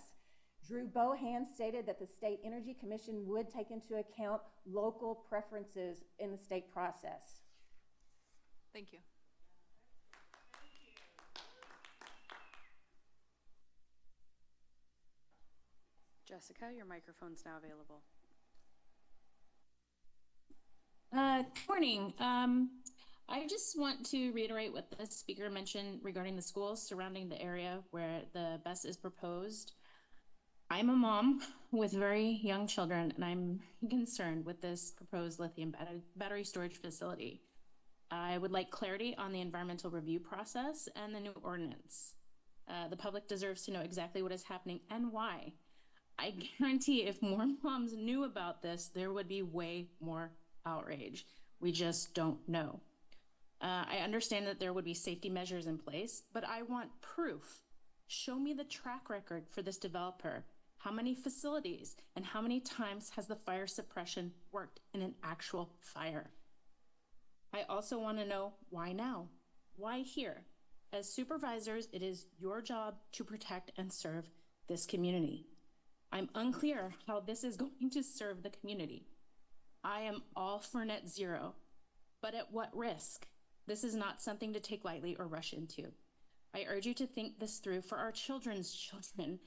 [SPEAKER 7] Drew Bohan stated that the State Energy Commission would take into account local preferences in the state process.
[SPEAKER 3] Thank you.
[SPEAKER 1] Jessica, your microphone's now available.
[SPEAKER 5] Good morning. I just want to reiterate what the speaker mentioned regarding the schools surrounding the area where the BESS is proposed. I'm a mom with very young children, and I'm concerned with this proposed lithium battery storage facility. I would like clarity on the environmental review process and the new ordinance. The public deserves to know exactly what is happening and why. I guarantee if more moms knew about this, there would be way more outrage. We just don't know. I understand that there would be safety measures in place, but I want proof. Show me the track record for this developer. How many facilities and how many times has the fire suppression worked in an actual fire? I also want to know why now? Why here? As supervisors, it is your job to protect and serve this community. I'm unclear how this is going to serve the community. I am all for net zero, but at what risk? This is not something to take lightly or rush into. I urge you to think this through for our children's children,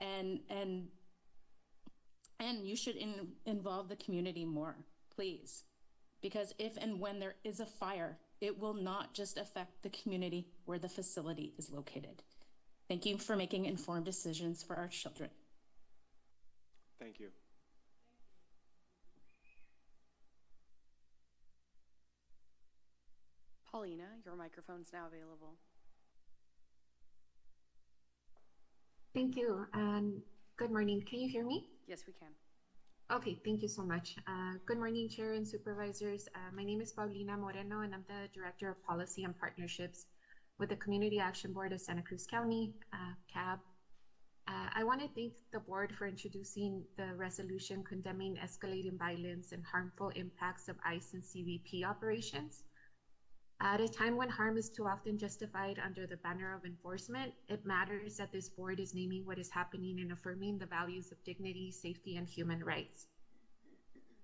[SPEAKER 5] and you should involve the community more, please. Because if and when there is a fire, it will not just affect the community where the facility is located. Thank you for making informed decisions for our children.
[SPEAKER 23] Thank you.
[SPEAKER 1] Paulina, your microphone's now available.
[SPEAKER 9] Thank you, and good morning. Can you hear me?
[SPEAKER 1] Yes, we can.
[SPEAKER 9] Okay, thank you so much. Good morning, Chair and Supervisors. My name is Paulina Moreno, and I'm the Director of Policy and Partnerships with the Community Action Board of Santa Cruz County, CAB. I want to thank the board for introducing the resolution condemning escalating violence and harmful impacts of ICE and CBP operations. At a time when harm is too often justified under the banner of enforcement, it matters that this board is naming what is happening and affirming the values of dignity, safety, and human rights.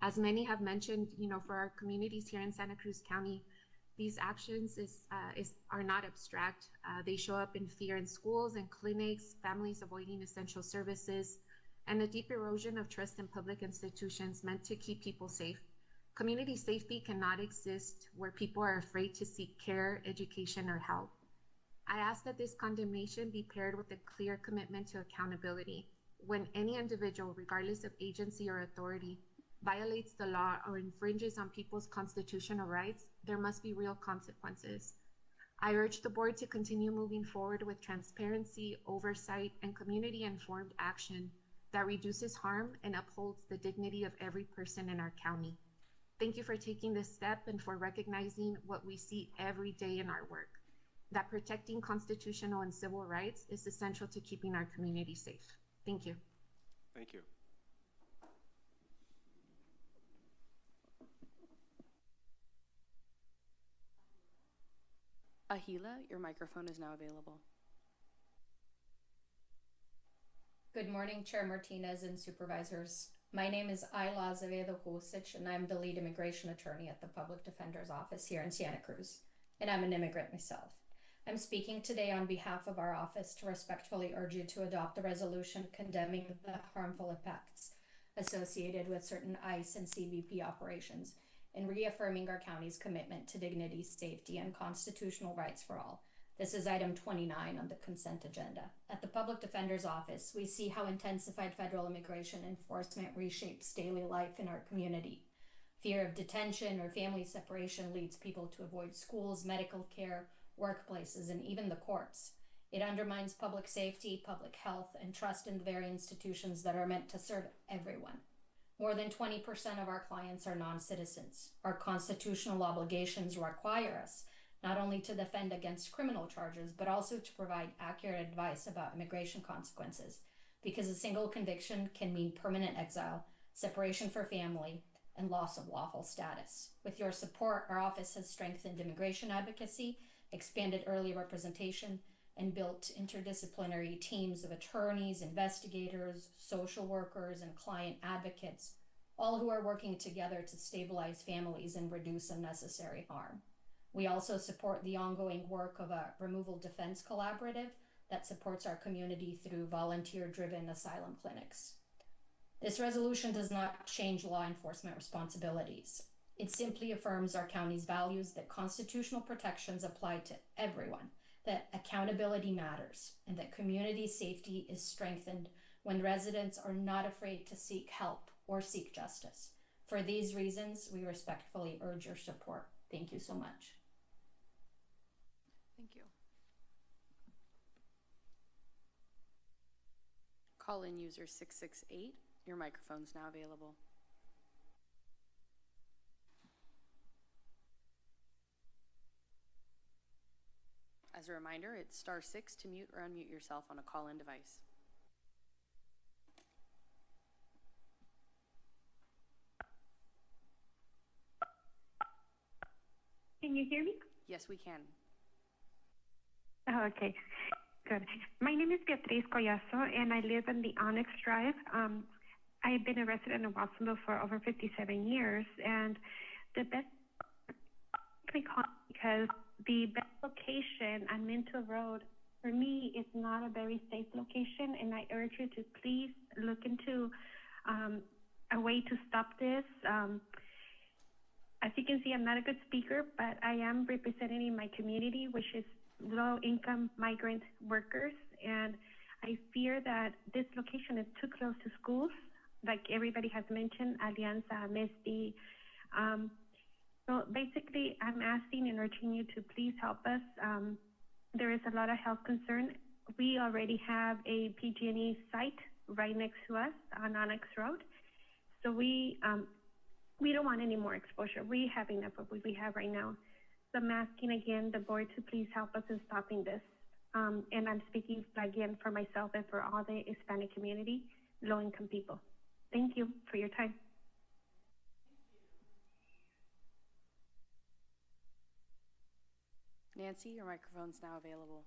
[SPEAKER 9] As many have mentioned, for our communities here in Santa Cruz County, these actions are not abstract. They show up in fear in schools and clinics, families avoiding essential services, and a deep erosion of trust in public institutions meant to keep people safe. Community safety cannot exist where people are afraid to seek care, education, or help. I ask that this condemnation be paired with a clear commitment to accountability. When any individual, regardless of agency or authority, violates the law or infringes on people's constitutional rights, there must be real consequences. I urge the board to continue moving forward with transparency, oversight, and community-informed action that reduces harm and upholds the dignity of every person in our county. Thank you for taking this step and for recognizing what we see every day in our work, that protecting constitutional and civil rights is essential to keeping our community safe. Thank you.
[SPEAKER 23] Thank you.
[SPEAKER 1] Ahila, your microphone is now available.
[SPEAKER 10] Good morning, Chair Martinez and Supervisors. My name is Ayla Azevedo Husic, and I'm the lead immigration attorney at the Public Defender's Office here in Santa Cruz, and I'm an immigrant myself. I'm speaking today on behalf of our office to respectfully urge you to adopt a resolution condemning the harmful effects associated with certain ICE and CBP operations and reaffirming our county's commitment to dignity, safety, and constitutional rights for all. This is item 29 on the consent agenda. At the Public Defender's Office, we see how intensified federal immigration enforcement reshapes daily life in our community. Fear of detention or family separation leads people to avoid schools, medical care, workplaces, and even the courts. It undermines public safety, public health, and trust in the very institutions that are meant to serve everyone. More than 20% of our clients are non-citizens. Our constitutional obligations require us not only to defend against criminal charges, but also to provide accurate advice about immigration consequences, because a single conviction can mean permanent exile, separation for family, and loss of lawful status. With your support, our office has strengthened immigration advocacy, expanded early representation, and built interdisciplinary teams of attorneys, investigators, social workers, and client advocates, all who are working together to stabilize families and reduce unnecessary harm. We also support the ongoing work of a removal defense collaborative that supports our community through volunteer-driven asylum clinics. This resolution does not change law enforcement responsibilities. It simply affirms our county's values that constitutional protections apply to everyone, that accountability matters, and that community safety is strengthened when residents are not afraid to seek help or seek justice. For these reasons, we respectfully urge your support. Thank you so much.
[SPEAKER 3] Thank you.
[SPEAKER 1] Call-in user 668, your microphone's now available. As a reminder, it's *6 to mute or unmute yourself on a call-in device.
[SPEAKER 11] Can you hear me?
[SPEAKER 1] Yes, we can.
[SPEAKER 11] Oh, okay, good. My name is Beatriz Collazo, and I live in the Onyx Drive. I have been a resident of Watsonville for over 57 years, and the best because the best location on Minto Road for me is not a very safe location, and I urge you to please look into a way to stop this. As you can see, I'm not a good speaker, but I am representing my community, which is low-income migrant workers, and I fear that this location is too close to schools, like everybody has mentioned, Alianza, Mesty. So basically, I'm asking and urging you to please help us. There is a lot of health concern. We already have a PG&E site right next to us on Onyx Road, so we don't want any more exposure. We have enough of what we have right now. So I'm asking again the board to please help us in stopping this. And I'm speaking again for myself and for all the Hispanic community, low-income people. Thank you for your time.
[SPEAKER 1] Nancy, your microphone's now available.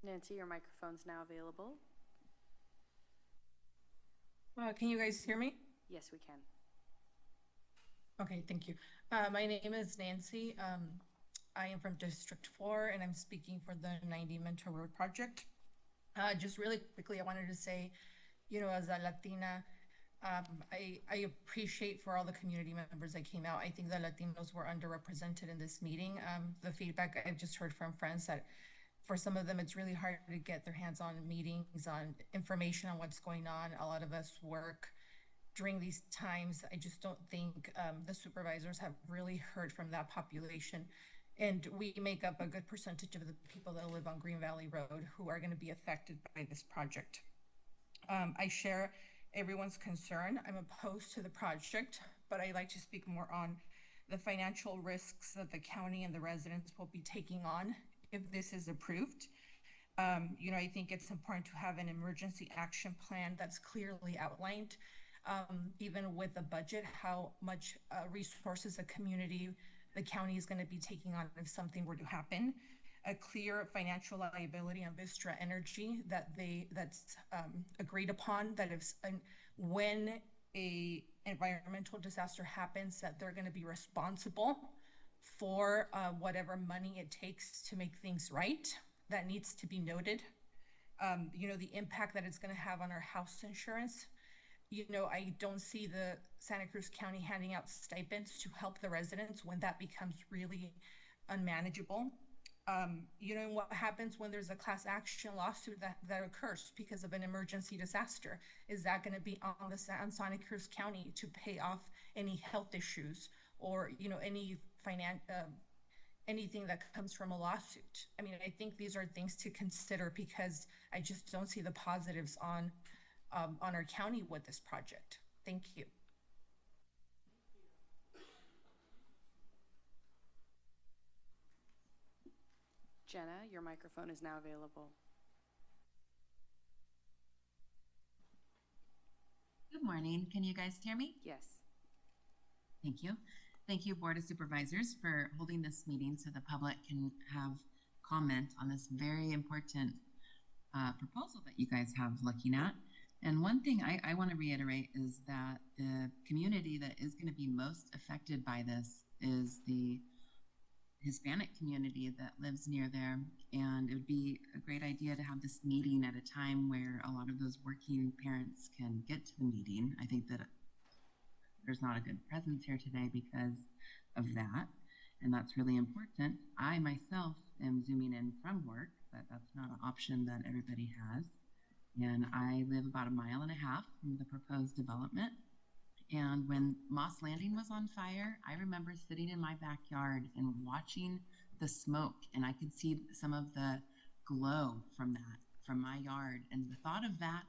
[SPEAKER 1] Nancy, your microphone's now available.
[SPEAKER 12] Can you guys hear me?
[SPEAKER 1] Yes, we can.
[SPEAKER 12] Okay, thank you. My name is Nancy. I am from District 4, and I'm speaking for the 90 Mentor Road Project. Just really quickly, I wanted to say, you know, as a Latina, I appreciate for all the community members that came out. I think the Latinos were underrepresented in this meeting. The feedback I've just heard from friends that for some of them, it's really hard to get their hands on meetings, on information on what's going on. A lot of us work during these times. I just don't think the supervisors have really heard from that population. And we make up a good percentage of the people that live on Green Valley Road who are going to be affected by this project. I share everyone's concern. I'm opposed to the project, but I like to speak more on the financial risks that the county and the residents will be taking on if this is approved. You know, I think it's important to have an emergency action plan that's clearly outlined, even with the budget, how much resources the county is going to be taking on if something were to happen. A clear financial liability on Vistra Energy that's agreed upon, that if when a environmental disaster happens, that they're going to be responsible for whatever money it takes to make things right. That needs to be noted. You know, the impact that it's going to have on our house insurance. You know, I don't see the Santa Cruz County handing out stipends to help the residents when that becomes really unmanageable. You know, what happens when there's a class action lawsuit that occurs because of an emergency disaster? Is that going to be on Santa Cruz County to pay off any health issues or, you know, any anything that comes from a lawsuit. I mean, I think these are things to consider because I just don't see the positives on our county with this project. Thank you.
[SPEAKER 1] Jenna, your microphone is now available.
[SPEAKER 13] Good morning. Can you guys hear me?
[SPEAKER 1] Yes.
[SPEAKER 13] Thank you. Thank you, Board of Supervisors, for holding this meeting so the public can have comment on this very important proposal that you guys have looking at. And one thing I want to reiterate is that the community that is going to be most affected by this is the Hispanic community that lives near there. And it would be a great idea to have this meeting at a time where a lot of those working parents can get to the meeting. I think that there's not a good presence here today because of that. And that's really important. I myself am zooming in from work, but that's not an option that everybody has. And I live about 1.5 miles from the proposed development. And when Moss Landing was on fire, I remember sitting in my backyard and watching the smoke, and I could see some of the glow from that, from my yard. And the thought of that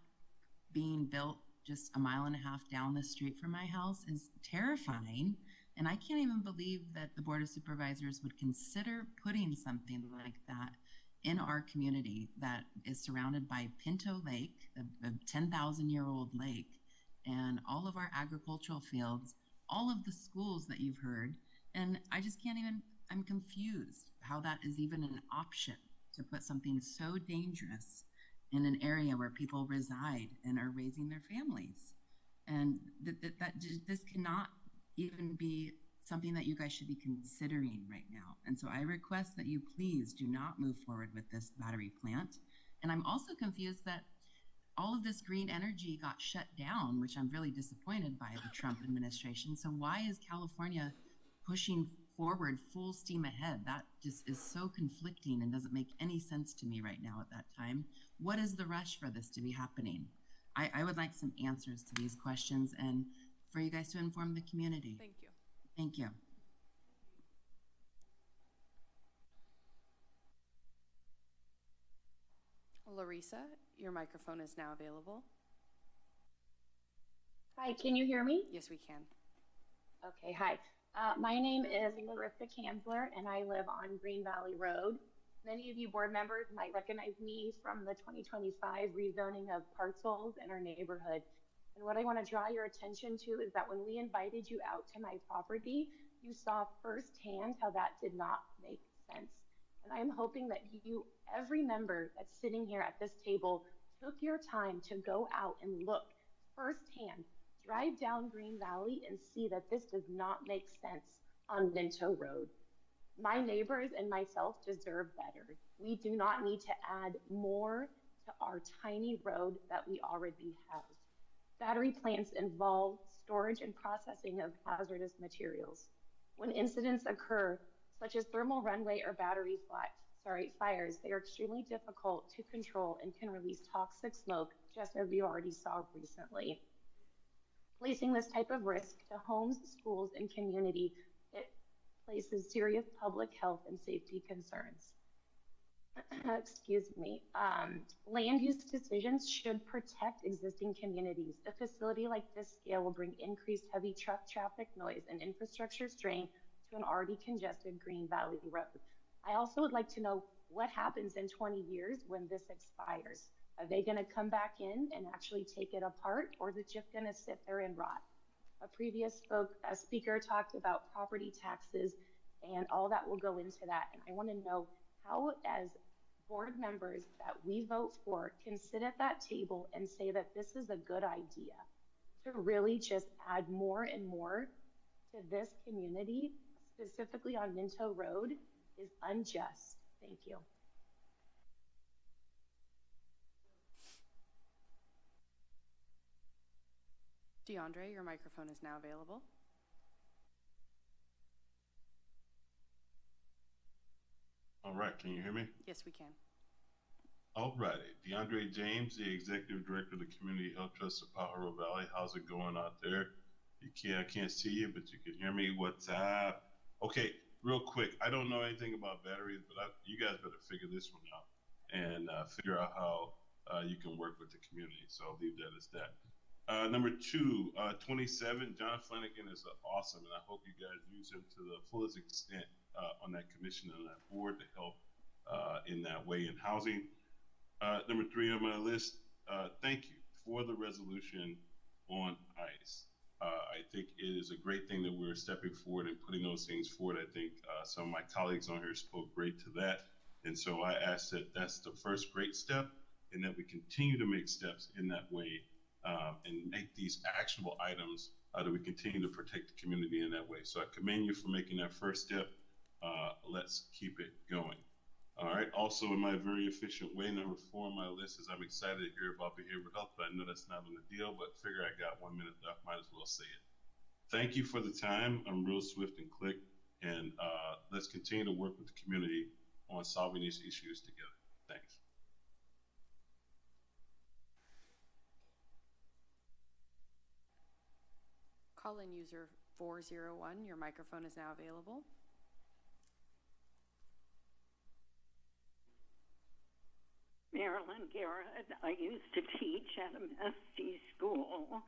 [SPEAKER 13] being built just 1.5 miles down the street from my house is terrifying. And I can't even believe that the Board of Supervisors would consider putting something like that in our community that is surrounded by Pinto Lake, a 10,000-year-old lake, and all of our agricultural fields, all of the schools that you've heard. And I just can't even, I'm confused how that is even an option to put something so dangerous in an area where people reside and are raising their families. And this cannot even be something that you guys should be considering right now. And so I request that you please do not move forward with this battery plant. And I'm also confused that all of this green energy got shut down, which I'm really disappointed by the Trump administration. So why is California pushing forward full steam ahead? That just is so conflicting and doesn't make any sense to me right now at that time. What is the rush for this to be happening? I would like some answers to these questions and for you guys to inform the community.
[SPEAKER 3] Thank you.
[SPEAKER 13] Thank you.
[SPEAKER 1] Larissa, your microphone is now available.
[SPEAKER 11] Hi, can you hear me?
[SPEAKER 1] Yes, we can.
[SPEAKER 11] Okay, hi. My name is Larissa Kanzler, and I live on Green Valley Road. Many of you board members might recognize me from the 2025 rezoning of parcels in our neighborhood. And what I want to draw your attention to is that when we invited you out to my property, you saw firsthand how that did not make sense. And I'm hoping that you, every member that's sitting here at this table, took your time to go out and look firsthand, drive down Green Valley and see that this does not make sense on Minto Road. My neighbors and myself deserve better. We do not need to add more to our tiny road that we already have. Battery plants involve storage and processing of hazardous materials. When incidents occur, such as thermal runaway or battery fires, they are extremely difficult to control and can release toxic smoke, just as we already saw recently. Placing this type of risk to homes, schools, and community, it places serious public health and safety concerns. Excuse me. Land use decisions should protect existing communities. A facility like this scale will bring increased heavy truck traffic noise and infrastructure strain to an already congested Green Valley Road. I also would like to know what happens in 20 years when this expires. Are they going to come back in and actually take it apart, or is it just going to sit there and rot? A previous speaker talked about property taxes and all that will go into that. And I want to know how, as board members that we vote for, can sit at that table and say that this is a good idea to really just add more and more to this community, specifically on Minto Road, is unjust. Thank you.
[SPEAKER 1] DeAndre, your microphone is now available.
[SPEAKER 14] All right, can you hear me?
[SPEAKER 1] Yes, we can.
[SPEAKER 14] All righty, DeAndre James, the Executive Director of the Community Health Trust of Pajaro Valley. How's it going out there? I can't see you, but you can hear me. What's up? Okay, real quick, I don't know anything about batteries, but you guys better figure this one out and figure out how you can work with the community. So I'll leave that as that. Number two, 27, John Flanagan is awesome, and I hope you guys use him to the fullest extent on that commission and that board to help in that way in housing. Number three on my list, thank you for the resolution on ICE. I think it is a great thing that we're stepping forward and putting those things forward. I think some of my colleagues on here spoke great to that. And so I ask that that's the first great step, and that we continue to make steps in that way and make these actionable items that we continue to protect the community in that way. So I commend you for making that first step. Let's keep it going. All right. Also, in my very efficient way, number 4 on my list is I'm excited to hear about behavioral health, but I know that's not on the deal, but figure I got 1 minute left, might as well say it. Thank you for the time. I'm real swift and quick, and let's continue to work with the community on solving these issues together. Thanks.
[SPEAKER 1] Call-in user 401, your microphone is now available.
[SPEAKER 8] Marilyn Garrett. I used to teach at a Mesty school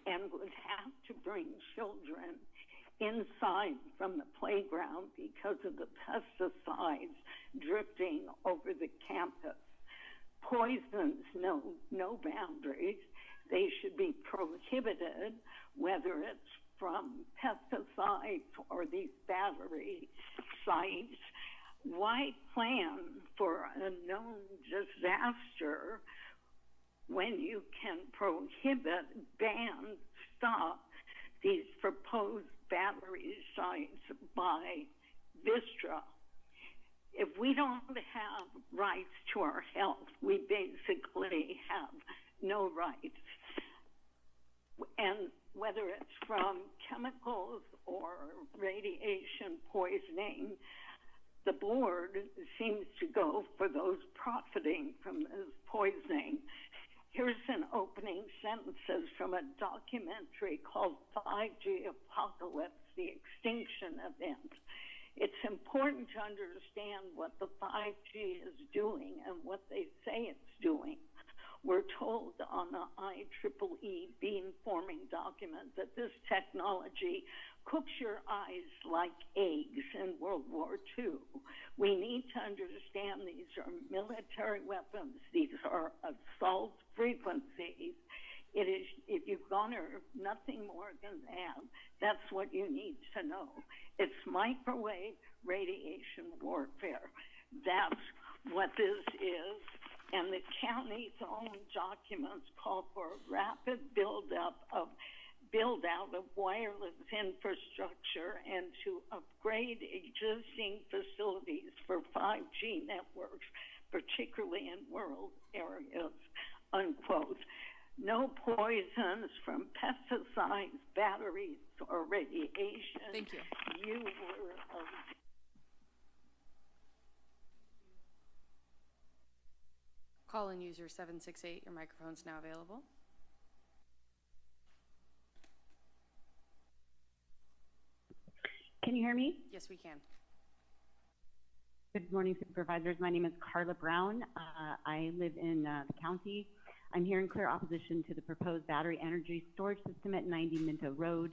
[SPEAKER 8] and would have to bring children inside from the playground because of the pesticides drifting over the campus. Poisons know no boundaries. They should be prohibited, whether it's from pesticides or these battery sites. Why plan for a known disaster when you can prohibit, ban, stop these proposed battery sites by Vistra? If we don't have rights to our health, we basically have no rights. And whether it's from chemicals or radiation poisoning, the board seems to go for those profiting from this poisoning. Here's an opening sentences from a documentary called 5G Apocalypse, the Extinction Event. It's important to understand what the 5G is doing and what they say it's doing. We're told on the IEEE beamforming document that this technology cooks your eyes like eggs in World War II. We need to understand these are military weapons. These are assault frequencies. It is, if you garner nothing more than that, that's what you need to know. It's microwave radiation warfare. That's what this is. And the county's own documents call for a rapid build-out of wireless infrastructure and to upgrade existing facilities for 5G networks, particularly in rural areas, unquote. No poisons from pesticides, batteries, or radiation.
[SPEAKER 3] Thank you.
[SPEAKER 8] You were
[SPEAKER 1] Call-in user 768, your microphone's now available.
[SPEAKER 15] Can you hear me?
[SPEAKER 1] Yes, we can.
[SPEAKER 15] Good morning, supervisors. My name is Carla Brown. I live in the county. I'm here in clear opposition to the proposed battery energy storage system at 90 Minto Road.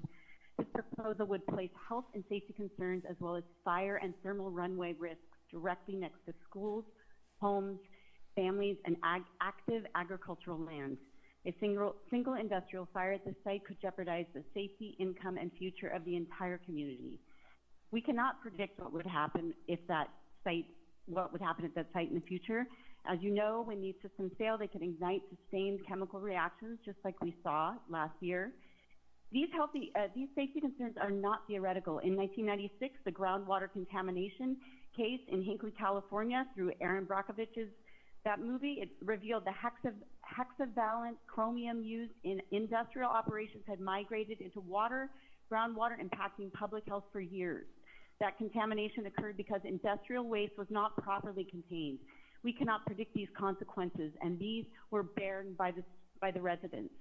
[SPEAKER 15] This proposal would place health and safety concerns as well as fire and thermal runway risks directly next to schools, homes, families, and active agricultural land. A single industrial fire at the site could jeopardize the safety, income, and future of the entire community. We cannot predict what would happen at that site in the future. As you know, when these systems fail, they can ignite sustained chemical reactions, just like we saw last year. These safety concerns are not theoretical. In 1996, the groundwater contamination case in Hinckley, California, through Aaron Brockovich's that movie, it revealed the hexavalent chromium used in industrial operations had migrated into groundwater, impacting public health for years. That contamination occurred because industrial waste was not properly contained. We cannot predict these consequences, and these were borne by the residents.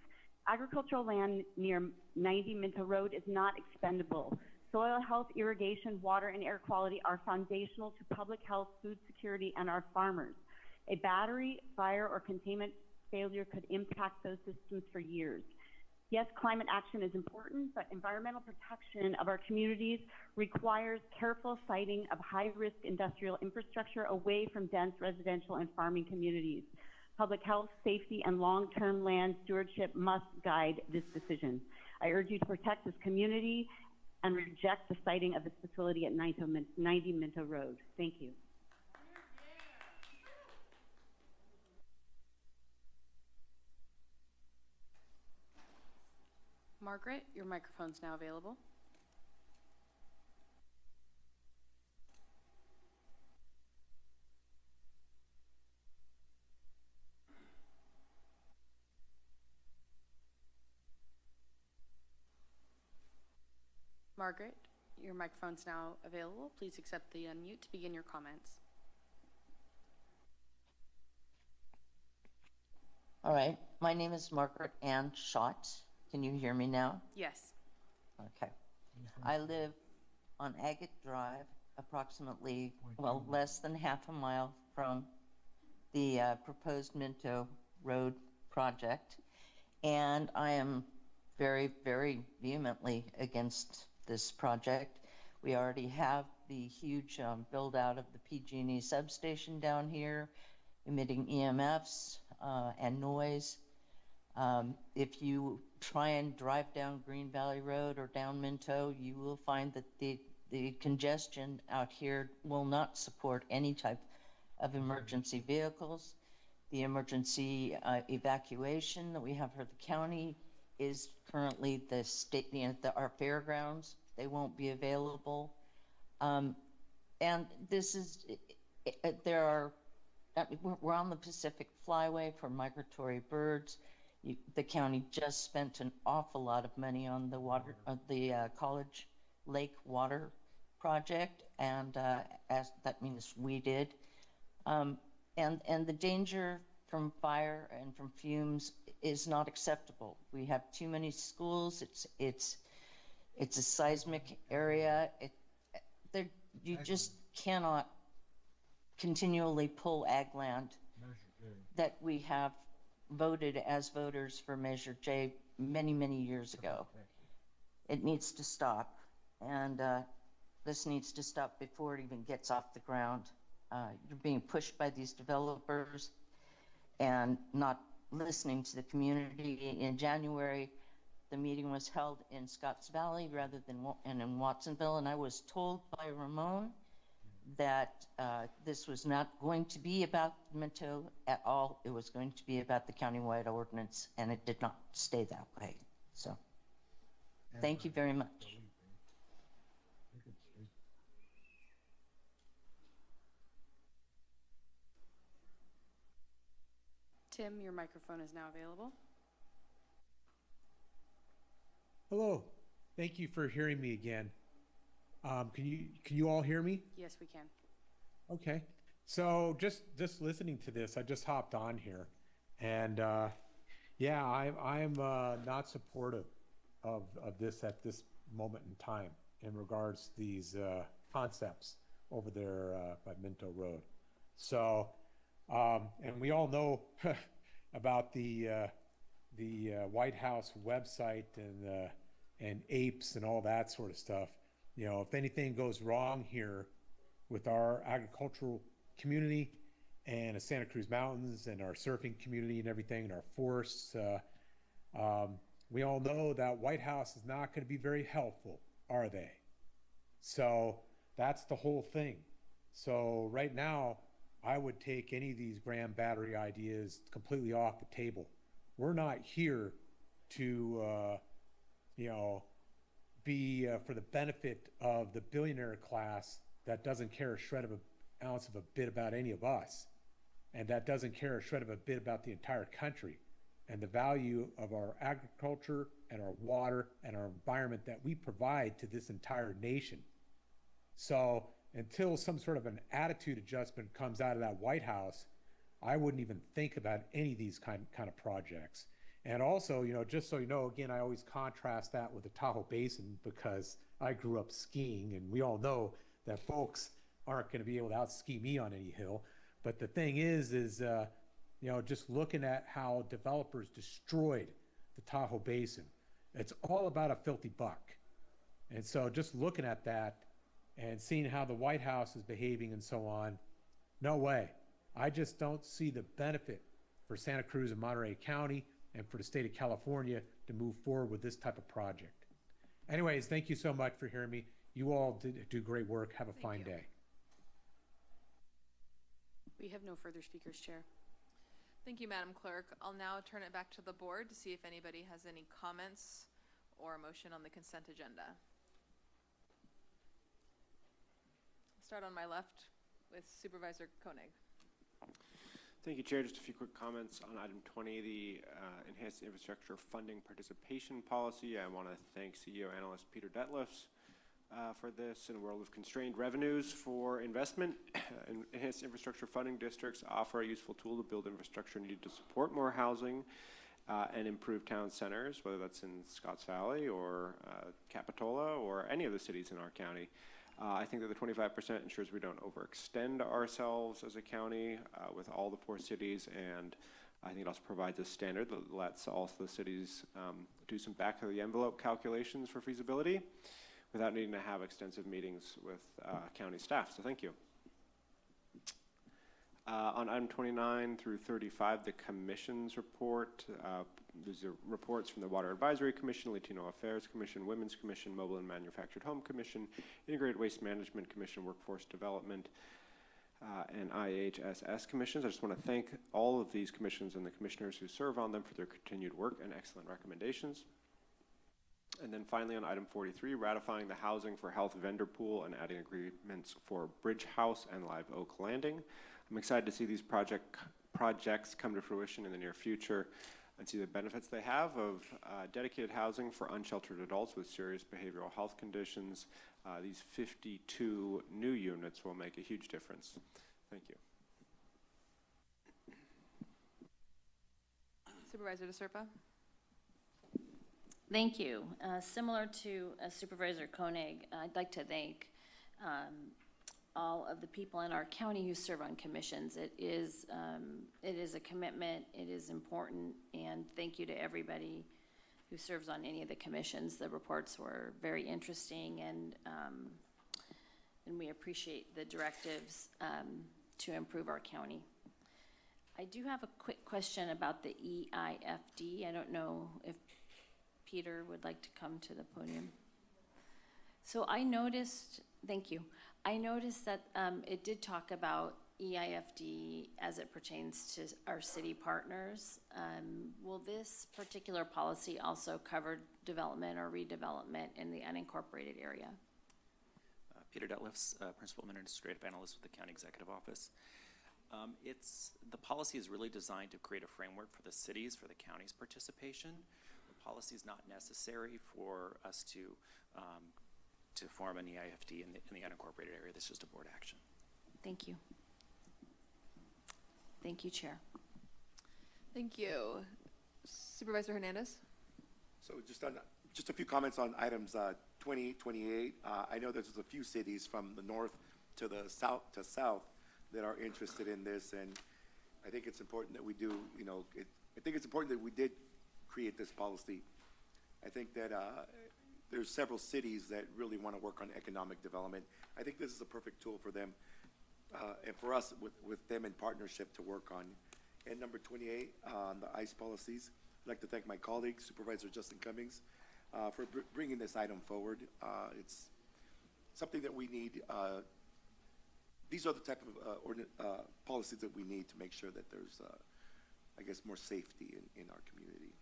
[SPEAKER 15] Agricultural land near 90 Minto Road is not expendable. Soil health, irrigation, water, and air quality are foundational to public health, food security, and our farmers. A battery, fire, or containment failure could impact those systems for years. Yes, climate action is important, but environmental protection of our communities requires careful siting of high-risk industrial infrastructure away from dense residential and farming communities. Public health, safety, and long-term land stewardship must guide this decision. I urge you to protect this community and reject the siting of this facility at 90 Minto Road. Thank you.
[SPEAKER 1] Margaret, your microphone's now available. Margaret, your microphone's now available. Please accept the unmute to begin your comments.
[SPEAKER 16] All right, my name is Margaret Ann Schott. Can you hear me now?
[SPEAKER 1] Yes.
[SPEAKER 16] Okay. I live on Agate Drive, approximately, well, less than half a mile from the proposed Minto Road project. And I am very, very vehemently against this project. We already have the huge build out of the PG&E substation down here, emitting EMFs and noise. If you try and drive down Green Valley Road or down Minto, you will find that the congestion out here will not support any type of emergency vehicles. The emergency evacuation that we have for the county is currently the state, our fairgrounds. They won't be available. And this is, we're on the Pacific Flyway for migratory birds. The county just spent an awful lot of money on the College Lake water project, and as that means we did. And the danger from fire and from fumes is not acceptable. We have too many schools. It's a seismic area. You just cannot continually pull ag land that we have voted as voters for Measure J many, many years ago. It needs to stop, and this needs to stop before it even gets off the ground. You're being pushed by these developers and not listening to the community. In January, the meeting was held in Scotts Valley rather than in Watsonville, and I was told by Ramon that this was not going to be about Minto at all. It was going to be about the countywide ordinance, and it did not stay that way. So, thank you very much.
[SPEAKER 1] Tim, your microphone is now available.
[SPEAKER 17] Hello, thank you for hearing me again. Can you all hear me?
[SPEAKER 1] Yes, we can.
[SPEAKER 17] Okay, so just listening to this, I just hopped on here, and yeah, I'm not supportive of this at this moment in time in regards to these concepts over there by Minto Road. So, and we all know about the White House website and apes and all that sort of stuff. You know, if anything goes wrong here with our agricultural community and the Santa Cruz Mountains and our surfing community and everything and our forests, we all know that White House is not going to be very helpful, are they? So that's the whole thing. So right now, I would take any of these grand battery ideas completely off the table. We're not here to, be for the benefit of the billionaire class that doesn't care a shred of an ounce of a bit about any of us, and that doesn't care a shred of a bit about the entire country and the value of our agriculture and our water and our environment that we provide to this entire nation. So until some sort of an attitude adjustment comes out of that White House, I wouldn't even think about any of these kind of projects. And also, just so you know, again, I always contrast that with the Tahoe Basin because I grew up skiing, and we all know that folks aren't going to be able to out-ski me on any hill. But the thing is just looking at how developers destroyed the Tahoe Basin, it's all about a filthy buck. And so just looking at that and seeing how the White House is behaving and so on, no way. I just don't see the benefit for Santa Cruz and Monterey County and for the state of California to move forward with this type of project. Anyways, thank you so much for hearing me. You all do great work. Have a fine day.
[SPEAKER 1] We have no further speakers, Chair.
[SPEAKER 3] Thank you, Madam Clerk. I'll now turn it back to the board to see if anybody has any comments or a motion on the consent agenda. I'll start on my left with Supervisor Koenig.
[SPEAKER 18] Thank you, Chair. Just a few quick comments on item 20, the Enhanced Infrastructure Funding Participation Policy. I want to thank CEO Analyst Peter Detlefs for this. In a world of constrained revenues for investment, enhanced infrastructure funding districts offer a useful tool to build infrastructure needed to support more housing and improve town centers, whether that's in Scotts Valley or Capitola or any of the cities in our county. I think that the 25% ensures we don't overextend ourselves as a county with all the 4 cities, and I think it also provides a standard that lets also the cities do some back-of-the-envelope calculations for feasibility without needing to have extensive meetings with county staff, so thank you. On item 29 through 35, the commission's report. These are reports from the Water Advisory Commission, Latino Affairs Commission, Women's Commission, Mobile and Manufactured Home Commission, Integrated Waste Management Commission, Workforce Development, and IHSS commissions. I just want to thank all of these commissions and the commissioners who serve on them for their continued work and excellent recommendations. And then finally on item 43, ratifying the Housing for Health vendor pool and adding agreements for Bridge House and Live Oak Landing. I'm excited to see these projects come to fruition in the near future and see the benefits they have of dedicated housing for unsheltered adults with serious behavioral health conditions. These 52 new units will make a huge difference. Thank you.
[SPEAKER 3] Supervisor DeSerpa.
[SPEAKER 19] Thank you. Similar to Supervisor Koenig, I'd like to thank all of the people in our county who serve on commissions. It is a commitment, it is important, and thank you to everybody who serves on any of the commissions. The reports were very interesting, and we appreciate the directives to improve our county. I do have a quick question about the EIFD. I don't know if Peter would like to come to the podium. So I noticed, thank you. I noticed that it did talk about EIFD as it pertains to our city partners. Will this particular policy also cover development or redevelopment in the unincorporated area?
[SPEAKER 20] Peter Detlefs, Principal Administrative Analyst with the County Executive Office. The policy is really designed to create a framework for the cities, for the county's participation. The policy is not necessary for us to form an EIFD in the unincorporated area. This is just a board action.
[SPEAKER 19] Thank you. Thank you, Chair.
[SPEAKER 3] Thank you. Supervisor Hernandez.
[SPEAKER 24] So just a few comments on items 20, 28. I know there's a few cities from the north to the south that are interested in this, and I think it's important that we do, I think it's important that we did create this policy. I think that there's several cities that really want to work on economic development. I think this is a perfect tool for them and for us with them in partnership to work on. And number 28, on the ICE policies, I'd like to thank my colleague, Supervisor Justin Cummings, for bringing this item forward. It's something that we need. These are the type of policies that we need to make sure that there's, I guess, more safety in our community.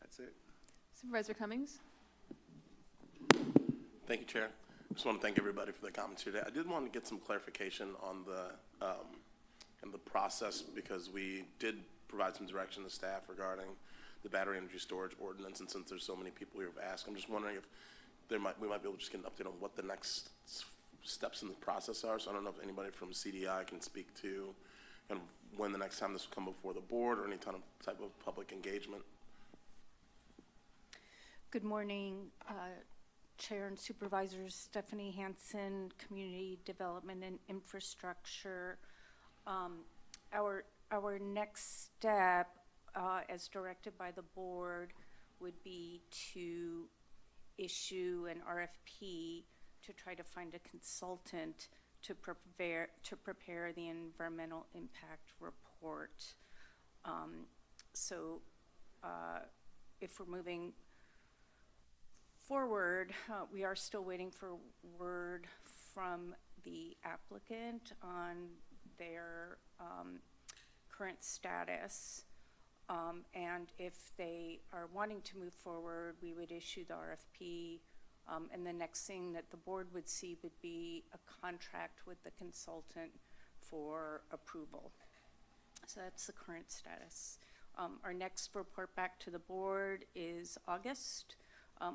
[SPEAKER 24] That's it.
[SPEAKER 3] Supervisor Cummings.
[SPEAKER 25] Thank you, Chair. I just want to thank everybody for the comments today. I did want to get some clarification on the process, because we did provide some direction to staff regarding the battery energy storage ordinance, and since there's so many people who have asked, I'm just wondering if we might be able to just get an update on what the next steps in the process are. So I don't know if anybody from CDI can speak to kind of when the next time this will come before the board or any type of public engagement.
[SPEAKER 2] Good morning, Chair and Supervisors. Stephanie Hansen, Community Development and Infrastructure. Our next step, as directed by the board, would be to issue an RFP to try to find a consultant to prepare the environmental impact report. If we're moving forward, we are still waiting for word from the applicant on their current status. And if they are wanting to move forward, we would issue the RFP. And the next thing that the board would see would be a contract with the consultant for approval. So that's the current status. Our next report back to the board is August.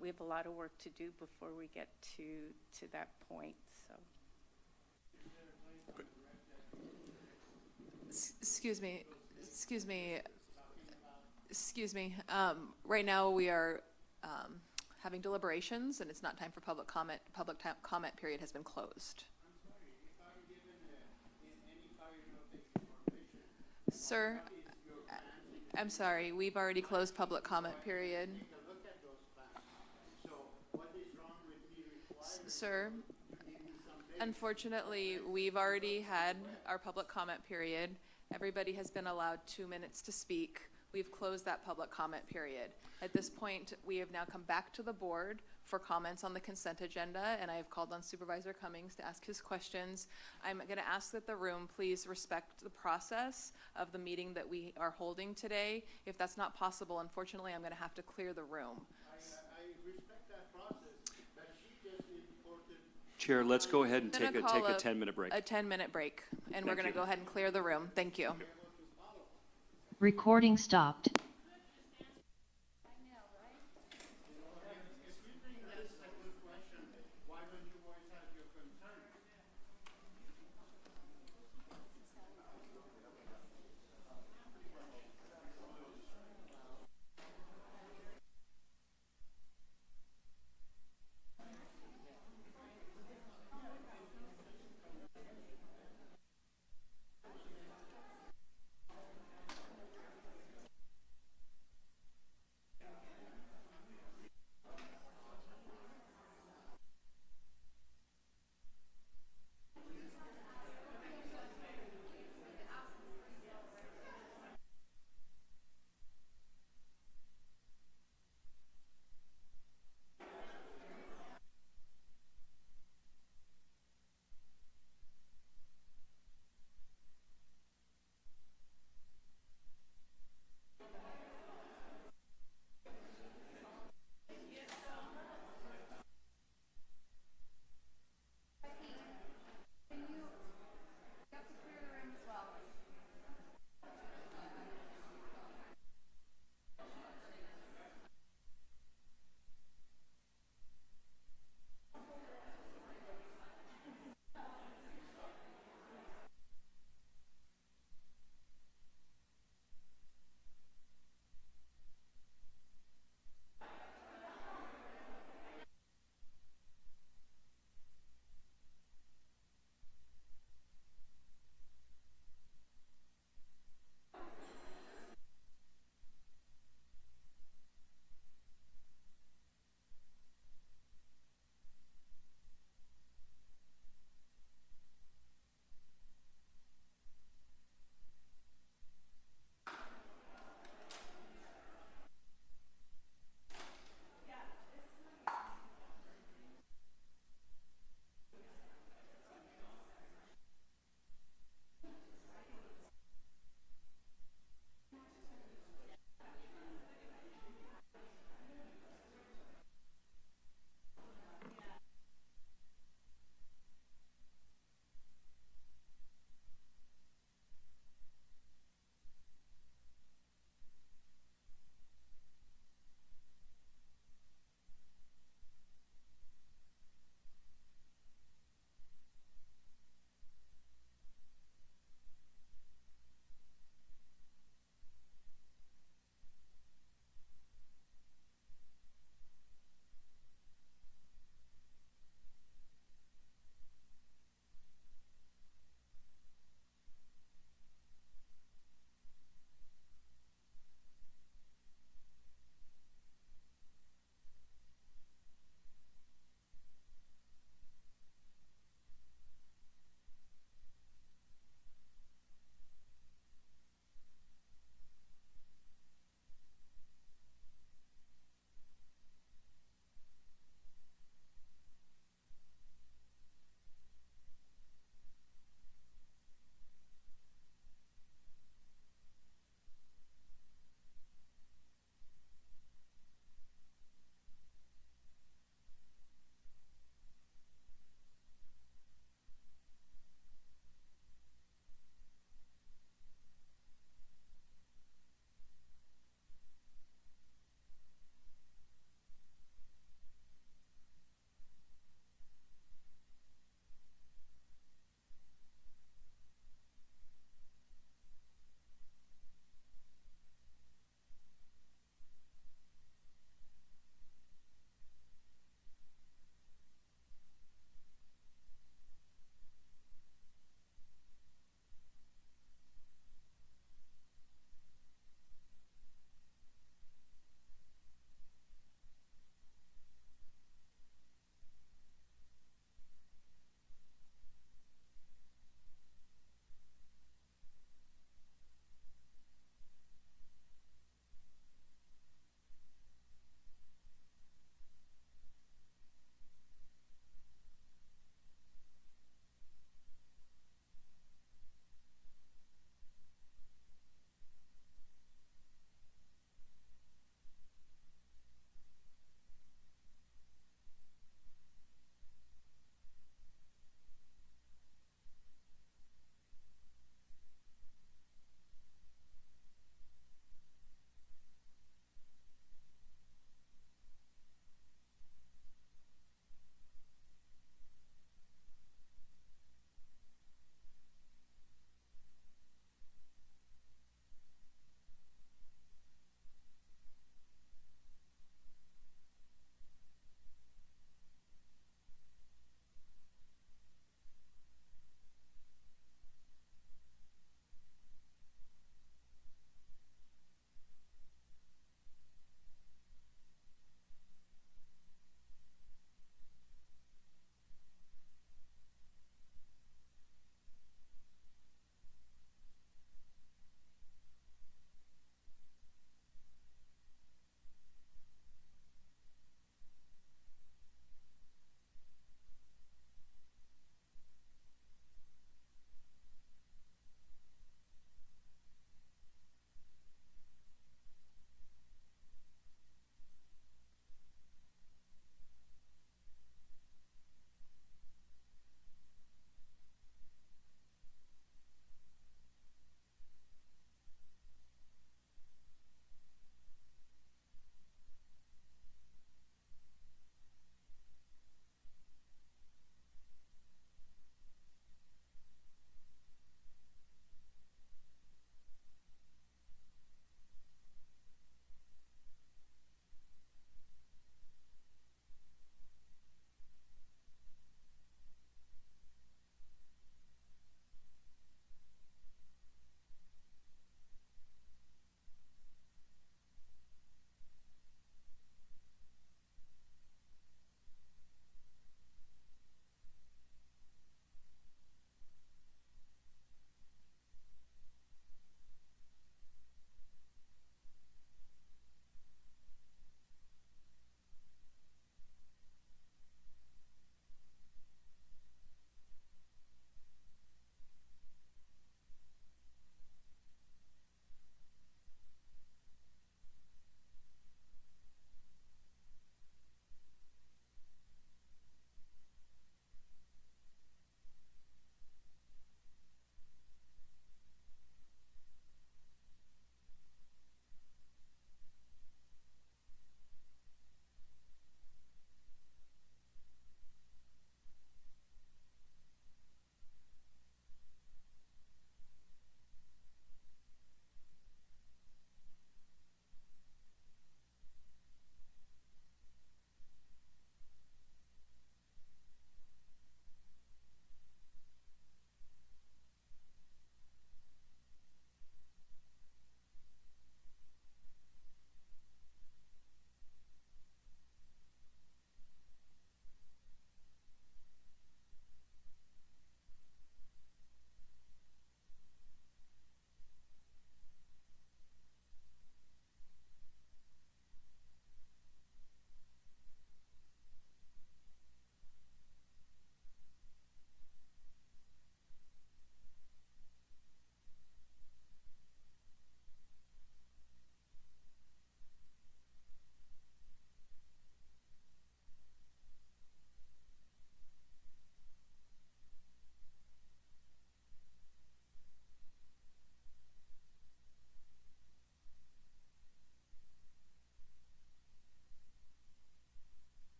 [SPEAKER 2] We have a lot of work to do before we get to that point. So.
[SPEAKER 3] Excuse me. Right now we are having deliberations, and it's not time for public comment. Comment period has been closed. Sir, I'm sorry. We've already closed public comment period. Sir, unfortunately, we've already had our public comment period. Everybody has been allowed 2 minutes to speak. We've closed that public comment period. At this point, we have now come back to the board for comments on the consent agenda, and I have called on Supervisor Cummings to ask his questions. I'm going to ask that the room please respect the process of the meeting that we are holding today. If that's not possible, unfortunately, I'm going to have to clear the room.
[SPEAKER 4] I respect that process, but she just reported.
[SPEAKER 6] Chair, let's go ahead and take a 10-minute break.
[SPEAKER 3] A 10-minute break, and we're
[SPEAKER 6] Thank
[SPEAKER 3] going to
[SPEAKER 6] you.
[SPEAKER 3] go ahead and clear the room. Thank you.
[SPEAKER 21] Recording stopped.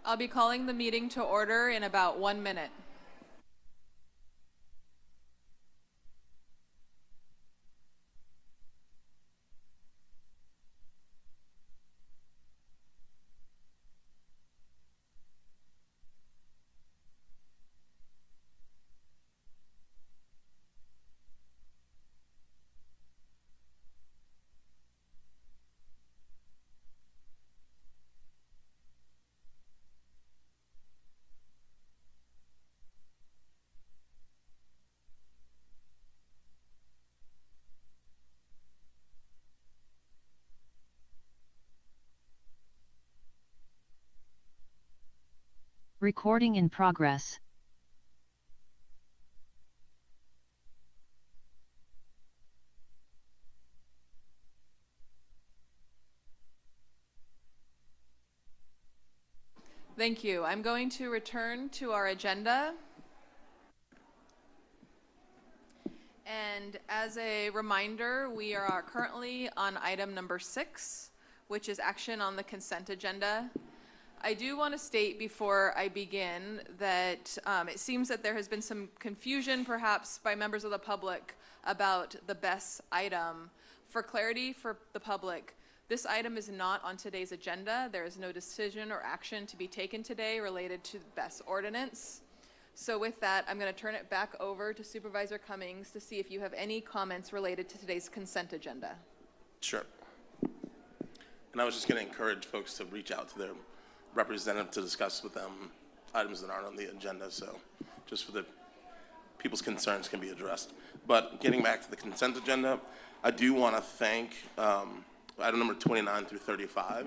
[SPEAKER 3] I'll be calling the meeting to order in about 1 minute.
[SPEAKER 5] Recording in progress.
[SPEAKER 3] Thank you. I'm going to return to our agenda. And as a reminder, we are currently on item number 6, which is action on the consent agenda. I do want to state before I begin that it seems that there has been some confusion perhaps by members of the public about the BES item. For clarity for the public, this item is not on today's agenda. There is no decision or action to be taken today related to the BES ordinance. So with that, I'm going to turn it back over to Supervisor Cummings to see if you have any comments related to today's consent agenda.
[SPEAKER 25] Sure. And I was just going to encourage folks to reach out to their representative to discuss with them items that aren't on the agenda, so just for the people's concerns can be addressed. But getting back to the consent agenda, I do want to thank item number 29 through 35.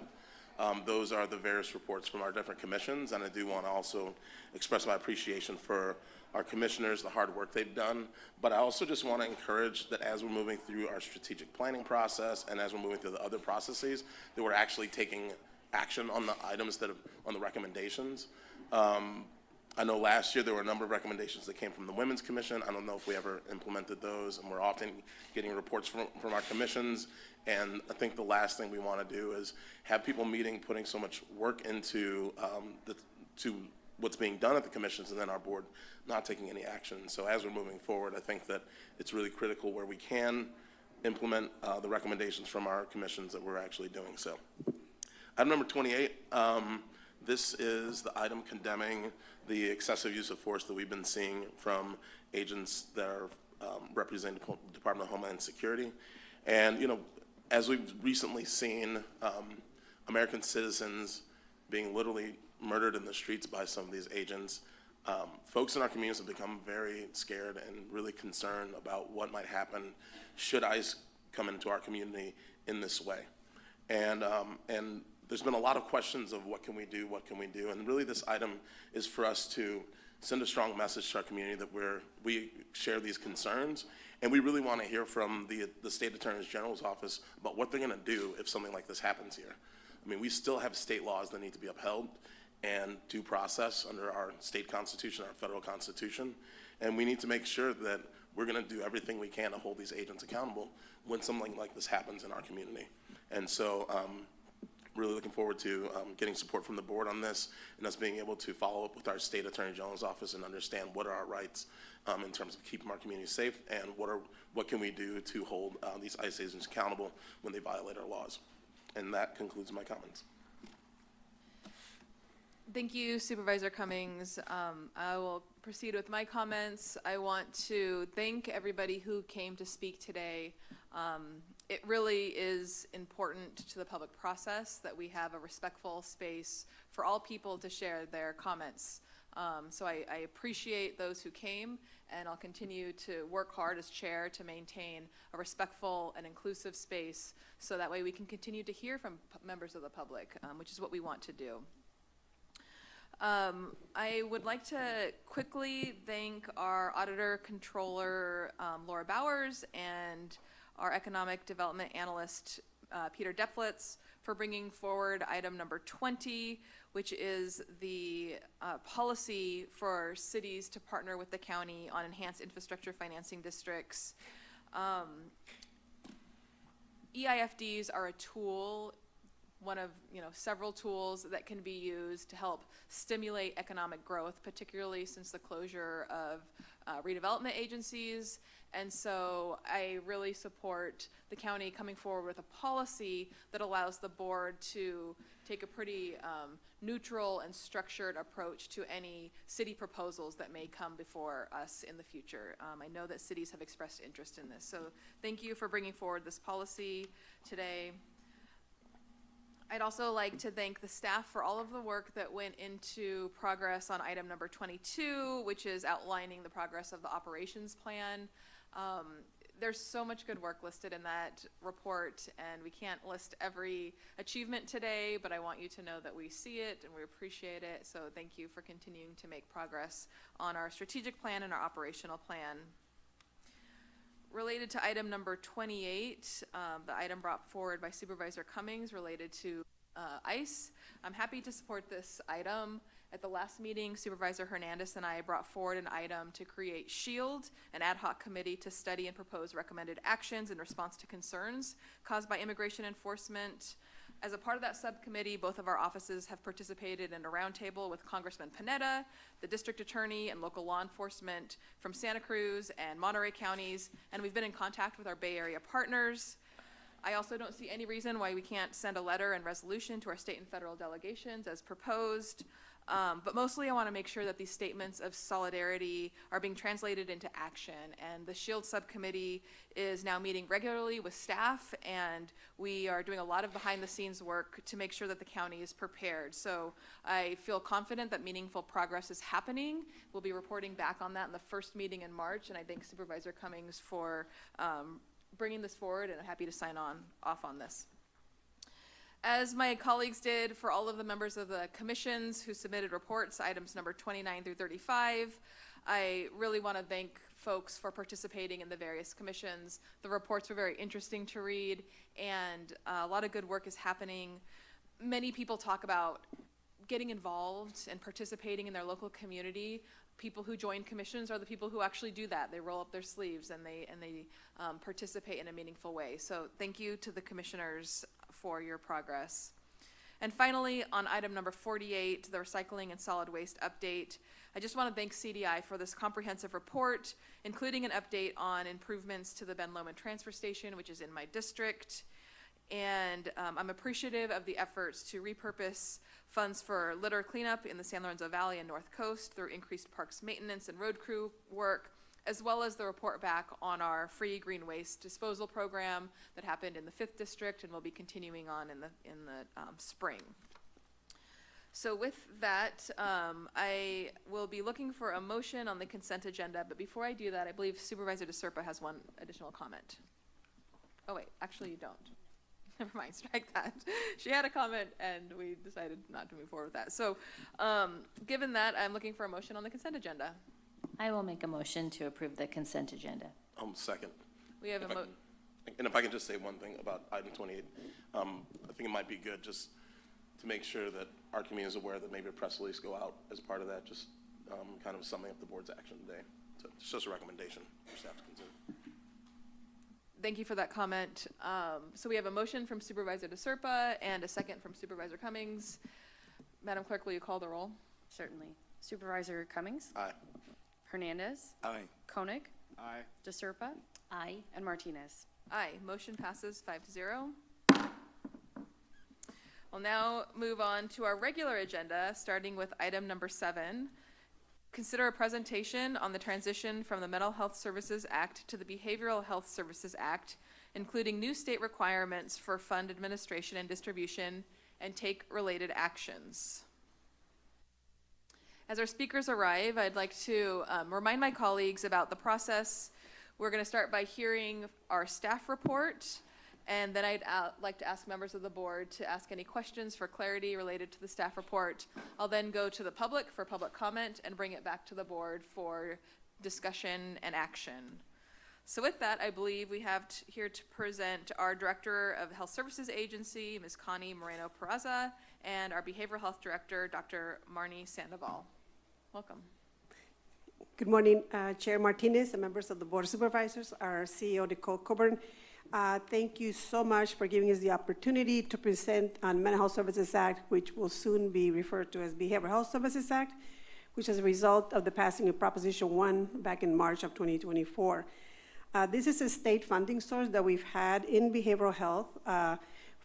[SPEAKER 25] Those are the various reports from our different commissions, and I do want to also express my appreciation for our commissioners, the hard work they've done. But I also just want to encourage that as we're moving through our strategic planning process and as we're moving through the other processes, that we're actually taking action on the items that have, on the recommendations. I know last year there were a number of recommendations that came from the Women's Commission. I don't know if we ever implemented those, and we're often getting reports from our commissions. And I think the last thing we want to do is have people meeting, putting so much work into to what's being done at the commissions, and then our board not taking any action. So as we're moving forward, I think that it's really critical where we can implement the recommendations from our commissions that we're actually doing so. Item number 28, this is the item condemning the excessive use of force that we've been seeing from agents that are representing the Department of Homeland Security. And, you know, as we've recently seen American citizens being literally murdered in the streets by some of these agents, folks in our communities have become very scared and really concerned about what might happen should ICE come into our community in this way. And there's been a lot of questions of what can we do, and really this item is for us to send a strong message to our community that we share these concerns, and we really want to hear from the State Attorney General's office about what they're going to do if something like this happens here. I mean, we still have state laws that need to be upheld and due process under our state constitution, our federal constitution, and we need to make sure that we're going to do everything we can to hold these agents accountable when something like this happens in our community. And so really looking forward to getting support from the board on this, and us being able to follow up with our State Attorney General's office and understand what are our rights in terms of keeping our community safe, and what can we do to hold these ICE agents accountable when they violate our laws. And that concludes my comments.
[SPEAKER 3] Thank you, Supervisor Cummings. I will proceed with my comments. I want to thank everybody who came to speak today. It really is important to the public process that we have a respectful space for all people to share their comments. So I appreciate those who came, and I'll continue to work hard as chair to maintain a respectful and inclusive space so that way we can continue to hear from members of the public, which is what we want to do. I would like to quickly thank our Auditor Controller, Laura Bowers, and our Economic Development Analyst, Peter Deplitz, for bringing forward item number 20, which is the policy for cities to partner with the county on enhanced infrastructure financing districts. EIFDs are a tool one of, several tools that can be used to help stimulate economic growth, particularly since the closure of redevelopment agencies. And so I really support the county coming forward with a policy that allows the board to take a pretty neutral and structured approach to any city proposals that may come before us in the future. I know that cities have expressed interest in this. So thank you for bringing forward this policy today. I'd also like to thank the staff for all of the work that went into progress on item number 22, which is outlining the progress of the operations plan. There's so much good work listed in that report, and we can't list every achievement today, but I want you to know that we see it and we appreciate it. So thank you for continuing to make progress on our strategic plan and our operational plan. Related to item number 28, the item brought forward by Supervisor Cummings related to ICE. I'm happy to support this item. At the last meeting, Supervisor Hernandez and I brought forward an item to create SHIELD, an ad hoc committee to study and propose recommended actions in response to concerns caused by immigration enforcement. As a part of that subcommittee, both of our offices have participated in a roundtable with Congressman Panetta, the district attorney, and local law enforcement from Santa Cruz and Monterey counties, and we've been in contact with our Bay Area partners. I also don't see any reason why we can't send a letter and resolution to our state and federal delegations as proposed. But mostly I want to make sure that these statements of solidarity are being translated into action. And the SHIELD subcommittee is now meeting regularly with staff, and we are doing a lot of behind the scenes work to make sure that the county is prepared. So I feel confident that meaningful progress is happening. We'll be reporting back on that in the first meeting in March, and I thank Supervisor Cummings for bringing this forward, and I'm happy to sign off on this. As my colleagues did for all of the members of the commissions who submitted reports, items number 29 through 35, I really want to thank folks for participating in the various commissions. The reports were very interesting to read, and a lot of good work is happening. Many people talk about getting involved and participating in their local community. People who join commissions are the people who actually do that. They roll up their sleeves and they participate in a meaningful way. So thank you to the commissioners for your progress. And finally, on item number 48, the recycling and solid waste update, I just want to thank CDI for this comprehensive report, including an update on improvements to the Ben Lomond transfer station, which is in my district. And I'm appreciative of the efforts to repurpose funds for litter cleanup in the San Lorenzo Valley and North Coast through increased parks maintenance and road crew work, as well as the report back on our free green waste disposal program that happened in the 5th District and will be continuing on in the spring. So with that, I will be looking for a motion on the consent agenda, but before I do that, I believe Supervisor DeSerpa has one additional comment. Oh wait, actually you don't. Never mind, strike that. She had a comment and we decided not to move forward with that. So given that, I'm looking for a motion on the consent agenda.
[SPEAKER 19] I will make a motion to approve the consent agenda.
[SPEAKER 25] Second.
[SPEAKER 3] We have
[SPEAKER 25] and if I can just say one thing about item 28, I think it might be good just to make sure that our community is aware that maybe a press release go out as part of that, just kind of summing up the board's action today. So it's just a recommendation for staff to consider.
[SPEAKER 3] Thank you for that comment. So we have a motion from Supervisor DeSerpa and a second from Supervisor Cummings. Madam Clerk, will you call the roll?
[SPEAKER 1] Certainly. Supervisor Cummings?
[SPEAKER 25] Aye.
[SPEAKER 1] Hernandez?
[SPEAKER 24] Aye.
[SPEAKER 1] Koenig?
[SPEAKER 18] Aye.
[SPEAKER 1] DeSerpa?
[SPEAKER 19] Aye.
[SPEAKER 1] And Martinez?
[SPEAKER 3] Aye. Motion passes 5-0. We'll now move on to our regular agenda, starting with item number 7. Consider a presentation on the transition from the Mental Health Services Act to the Behavioral Health Services Act, including new state requirements for fund administration and distribution, and take related actions. As our speakers arrive, I'd like to remind my colleagues about the process. We're going to start by hearing our staff report, and then I'd like to ask members of the board to ask any questions for clarity related to the staff report. I'll then go to the public for public comment and bring it back to the board for discussion and action. So with that, I believe we have here to present our Director of Health Services Agency, Ms. Connie Moreno-Peraza, and our Behavioral Health Director, Dr. Marnie Sandoval. Welcome.
[SPEAKER 7] Good morning, Chair Martinez and members of the Board of Supervisors, our CEO, Nicole Coburn. Thank you so much for giving us the opportunity to present on Mental Health Services Act, which will soon be referred to as Behavioral Health Services Act, which is a result of the passing of Proposition 1 back in March of 2024. This is a state funding source that we've had in behavioral health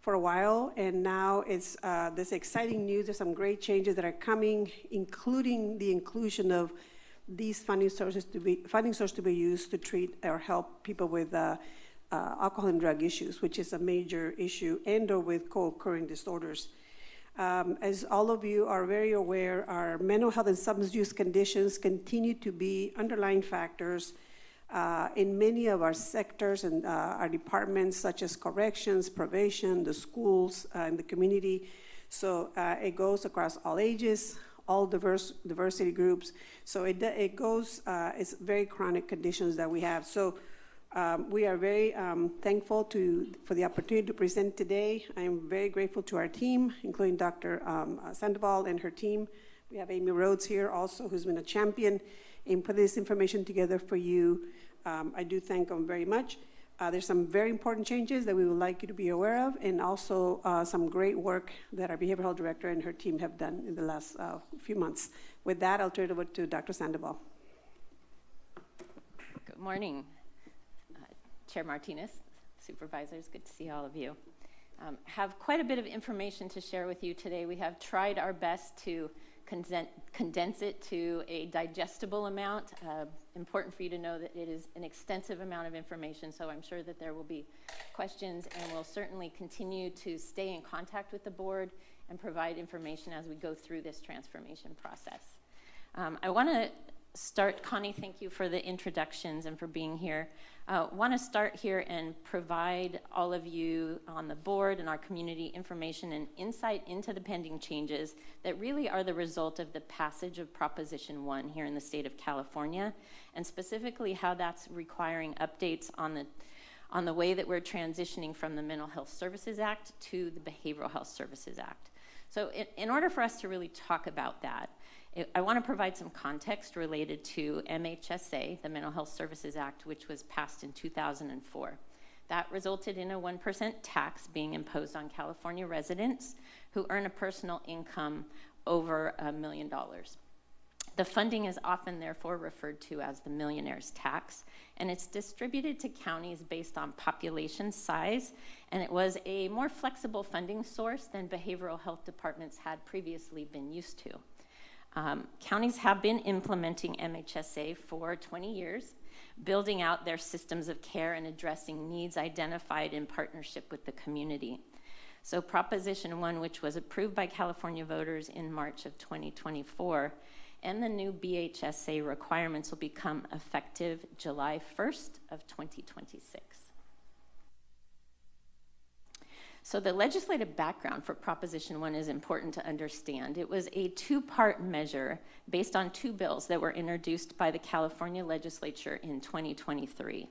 [SPEAKER 7] for a while, and now it's this exciting news. There's some great changes that are coming, including the inclusion of these funding sources to be used to treat or help people with alcohol and drug issues, which is a major issue, and/or with co-occurring disorders. As all of you are very aware, our mental health and substance use conditions continue to be underlying factors in many of our sectors and our departments, such as corrections, probation, the schools, and the community. So it goes across all ages, all diversity groups. So it goes, it's very chronic conditions that we have. So we are very thankful for the opportunity to present today. I am very grateful to our team, including Dr. Sandoval and her team. We have Amy Rhodes here also, who's been a champion in putting this information together for you. I do thank them very much. There's some very important changes that we would like you to be aware of, and also some great work that our behavioral health director and her team have done in the last few months. With that, I'll turn it over to Dr. Sandoval.
[SPEAKER 9] Good morning, Chair Martinez, supervisors, good to see all of you. Have quite a bit of information to share with you today. We have tried our best to condense it to a digestible amount. Important for you to know that it is an extensive amount of information, so I'm sure that there will be questions, and we'll certainly continue to stay in contact with the board and provide information as we go through this transformation process. I want to start, Connie, thank you for the introductions and for being here. Want to start here and provide all of you on the board and our community information and insight into the pending changes that really are the result of the passage of Proposition 1 here in the state of California, and specifically how that's requiring updates on the way that we're transitioning from the Mental Health Services Act to the Behavioral Health Services Act. So in order for us to really talk about that, I want to provide some context related to MHSA, the Mental Health Services Act, which was passed in 2004. That resulted in a 1% tax being imposed on California residents who earn a personal income over $1 million. The funding is often therefore referred to as the millionaire's tax, and it's distributed to counties based on population size, and it was a more flexible funding source than behavioral health departments had previously been used to. Counties have been implementing MHSA for 20 years, building out their systems of care and addressing needs identified in partnership with the community. So Proposition 1, which was approved by California voters in March of 2024, and the new BHSA requirements will become effective July 1st of 2026. So the legislative background for Proposition 1 is important to understand. It was a two-part measure based on two bills that were introduced by the California legislature in 2023.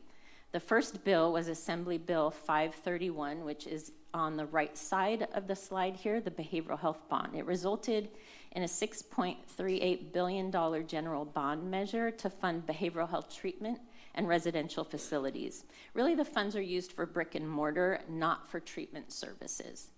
[SPEAKER 9] The first bill was Assembly Bill 531, which is on the right side of the slide here, the behavioral health bond. It resulted in a $6.38 billion general bond measure to fund behavioral health treatment and residential facilities. Really, the funds are used for brick and mortar, not for treatment services.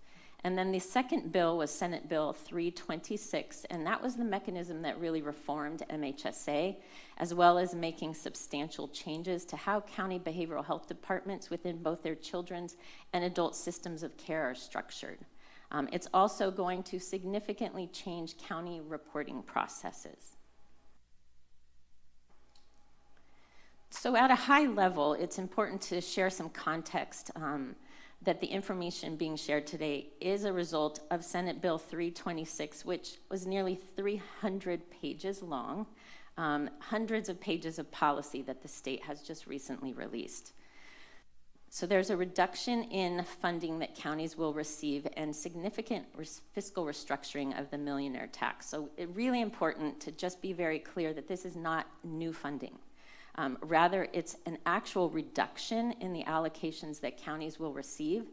[SPEAKER 9] And then the second bill was Senate Bill 326, and that was the mechanism that really reformed MHSA, as well as making substantial changes to how county behavioral health departments within both their children's and adult systems of care are structured. It's also going to significantly change county reporting processes. So at a high level, it's important to share some context that the information being shared today is a result of Senate Bill 326, which was nearly 300 pages long, hundreds of pages of policy that the state has just recently released. So there's a reduction in funding that counties will receive and significant fiscal restructuring of the millionaire tax. So it's really important to just be very clear that this is not new funding. Rather, it's an actual reduction in the allocations that counties will receive,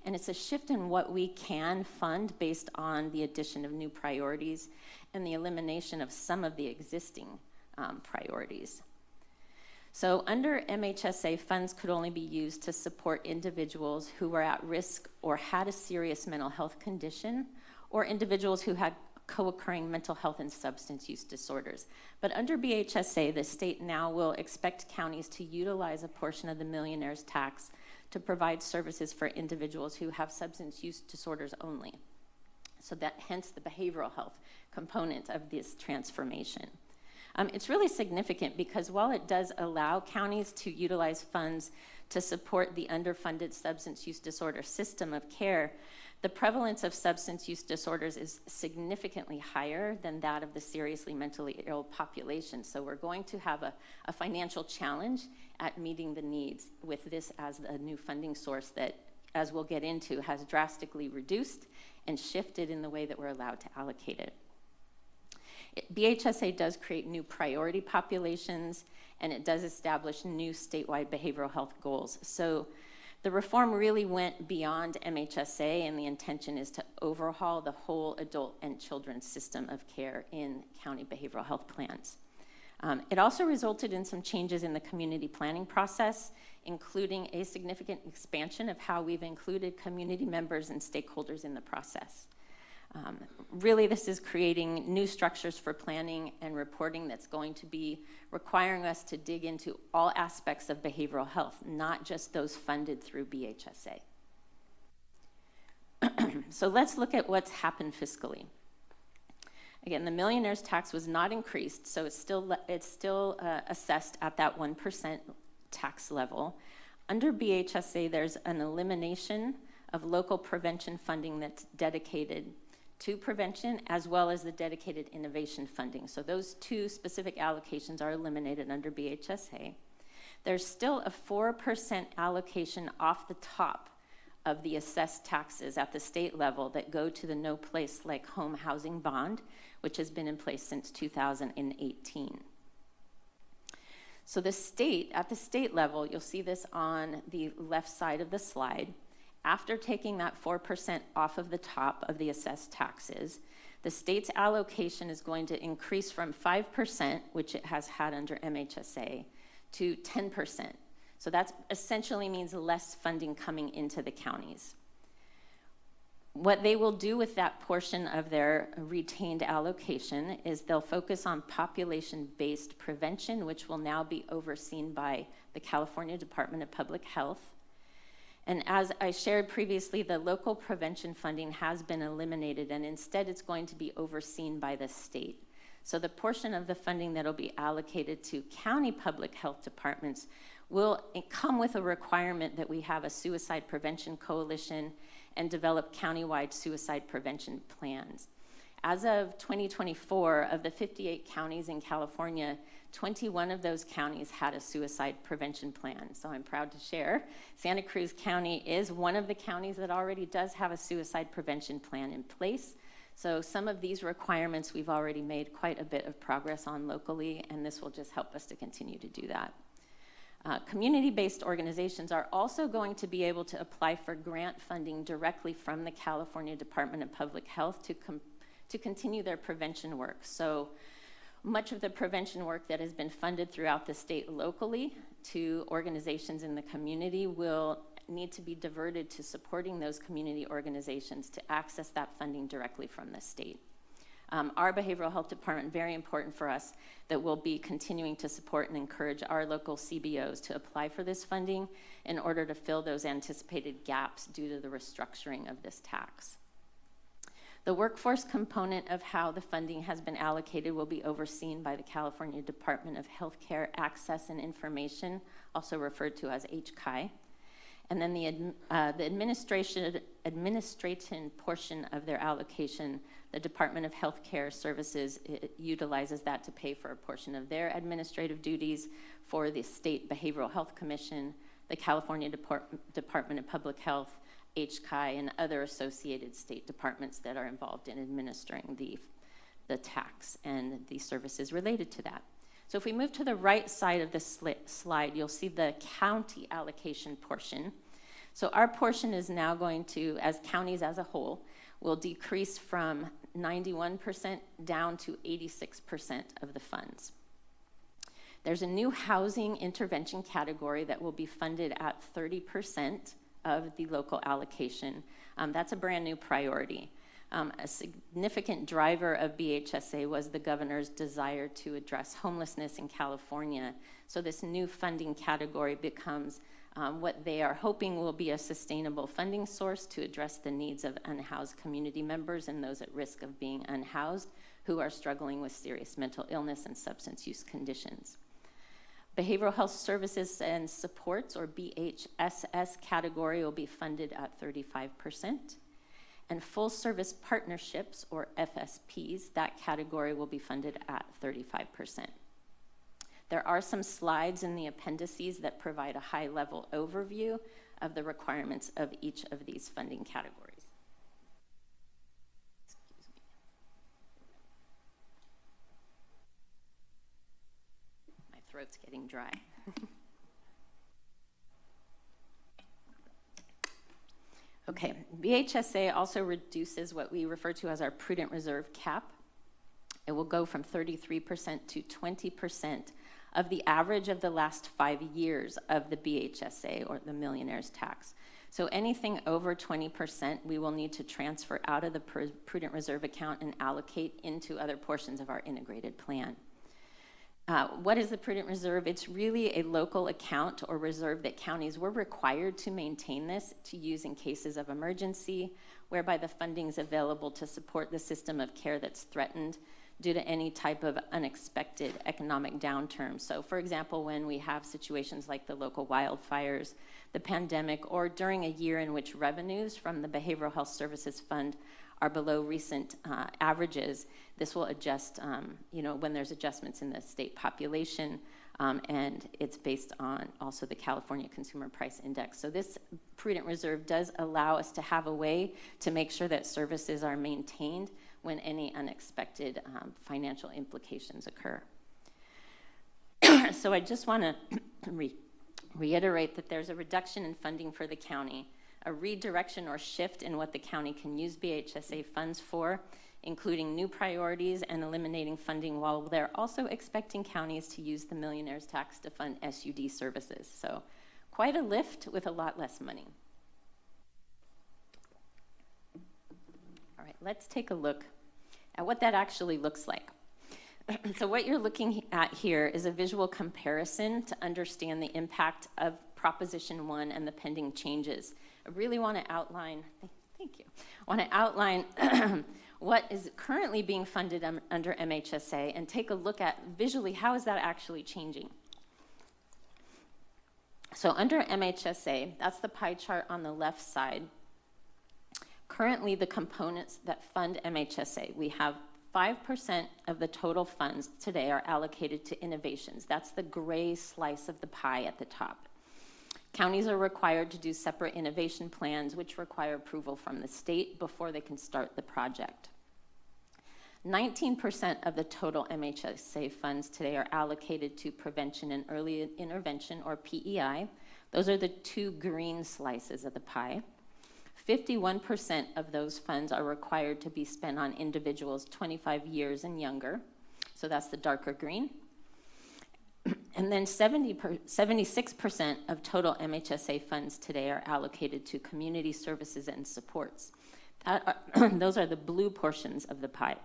[SPEAKER 9] and it's a shift in what we can fund based on the addition of new priorities and the elimination of some of the existing priorities. So under MHSA, funds could only be used to support individuals who were at risk or had a serious mental health condition, or individuals who had co-occurring mental health and substance use disorders. But under BHSA, the state now will expect counties to utilize a portion of the millionaire's tax to provide services for individuals who have substance use disorders only. So that hence the behavioral health component of this transformation. It's really significant because while it does allow counties to utilize funds to support the underfunded substance use disorder system of care, the prevalence of substance use disorders is significantly higher than that of the seriously mentally ill population. So we're going to have a financial challenge at meeting the needs with this as a new funding source that, as we'll get into, has drastically reduced and shifted in the way that we're allowed to allocate it. BHSA does create new priority populations, and it does establish new statewide behavioral health goals. So the reform really went beyond MHSA, and the intention is to overhaul the whole adult and children's system of care in county behavioral health plans. It also resulted in some changes in the community planning process, including a significant expansion of how we've included community members and stakeholders in the process. Really, this is creating new structures for planning and reporting that's going to be requiring us to dig into all aspects of behavioral health, not just those funded through BHSA. So let's look at what's happened fiscally. Again, the millionaire's tax was not increased, so it's still assessed at that 1% tax level. Under BHSA, there's an elimination of local prevention funding that's dedicated to prevention, as well as the dedicated innovation funding. So those two specific allocations are eliminated under BHSA. There's still a 4% allocation off the top of the assessed taxes at the state level that go to the No Place Like Home housing bond, which has been in place since 2018. So the state, at the state level, you'll see this on the left side of the slide. After taking that 4% off of the top of the assessed taxes, the state's allocation is going to increase from 5%, which it has had under MHSA, to 10%. So that essentially means less funding coming into the counties. What they will do with that portion of their retained allocation is they'll focus on population-based prevention, which will now be overseen by the California Department of Public Health. And as I shared previously, the local prevention funding has been eliminated, and instead it's going to be overseen by the state. So the portion of the funding that will be allocated to county public health departments will come with a requirement that we have a suicide prevention coalition and develop countywide suicide prevention plans. As of 2024, of the 58 counties in California, 21 of those counties had a suicide prevention plan. So I'm proud to share Santa Cruz County is one of the counties that already does have a suicide prevention plan in place. So some of these requirements we've already made quite a bit of progress on locally, and this will just help us to continue to do that. Community-based organizations are also going to be able to apply for grant funding directly from the California Department of Public Health to continue their prevention work. So much of the prevention work that has been funded throughout the state locally to organizations in the community will need to be diverted to supporting those community organizations to access that funding directly from the state. Our behavioral health department, very important for us, that will be continuing to support and encourage our local CBOs to apply for this funding in order to fill those anticipated gaps due to the restructuring of this tax. The workforce component of how the funding has been allocated will be overseen by the California Department of Healthcare Access and Information, also referred to as HCI. And then the administration portion of their allocation, the Department of Healthcare Services utilizes that to pay for a portion of their administrative duties for the State Behavioral Health Commission, the California Department of Public Health, HCI, and other associated state departments that are involved in administering the tax and the services related to that. So if we move to the right side of this slide, you'll see the county allocation portion. So our portion is now going to, as counties as a whole, will decrease from 91% down to 86% of the funds. There's a new housing intervention category that will be funded at 30% of the local allocation. That's a brand new priority. A significant driver of BHSA was the governor's desire to address homelessness in California. So this new funding category becomes what they are hoping will be a sustainable funding source to address the needs of unhoused community members and those at risk of being unhoused who are struggling with serious mental illness and substance use conditions. Behavioral Health Services and Supports, or BHSS category, will be funded at 35%. And Full Service Partnerships, or FSPs, that category will be funded at 35%. There are some slides in the appendices that provide a high-level overview of the requirements of each of these funding categories. Excuse me. My throat's getting dry. Okay, BHSA also reduces what we refer to as our prudent reserve cap. It will go from 33% to 20% of the average of the last 5 years of the BHSA, or the millionaire's tax. So anything over 20%, we will need to transfer out of the prudent reserve account and allocate into other portions of our integrated plan. What is the prudent reserve? It's really a local account or reserve that counties were required to maintain this to use in cases of emergency, whereby the funding is available to support the system of care that's threatened due to any type of unexpected economic downturn. So for example, when we have situations like the local wildfires, the pandemic, or during a year in which revenues from the Behavioral Health Services Fund are below recent averages, this will adjust, when there's adjustments in the state population, and it's based on also the California Consumer Price Index. So this prudent reserve does allow us to have a way to make sure that services are maintained when any unexpected financial implications occur. So I just want to reiterate that there's a reduction in funding for the county, a redirection or shift in what the county can use BHSA funds for, including new priorities and eliminating funding, while they're also expecting counties to use the millionaire's tax to fund SUD services. So quite a lift with a lot less money. All right, let's take a look at what that actually looks like. So what you're looking at here is a visual comparison to understand the impact of Proposition 1 and the pending changes. I really want to outline, thank you, what is currently being funded under MHSA and take a look at visually how is that actually changing. So under MHSA, that's the pie chart on the left side. Currently, the components that fund MHSA, we have 5% of the total funds today are allocated to innovations. That's the gray slice of the pie at the top. Counties are required to do separate innovation plans, which require approval from the state before they can start the project. 19% of the total MHSA funds today are allocated to prevention and early intervention, or PEI. Those are the two green slices of the pie. 51% of those funds are required to be spent on individuals 25 years and younger. So that's the darker green. And then 76% of total MHSA funds today are allocated to community services and supports. Those are the blue portions of the pie.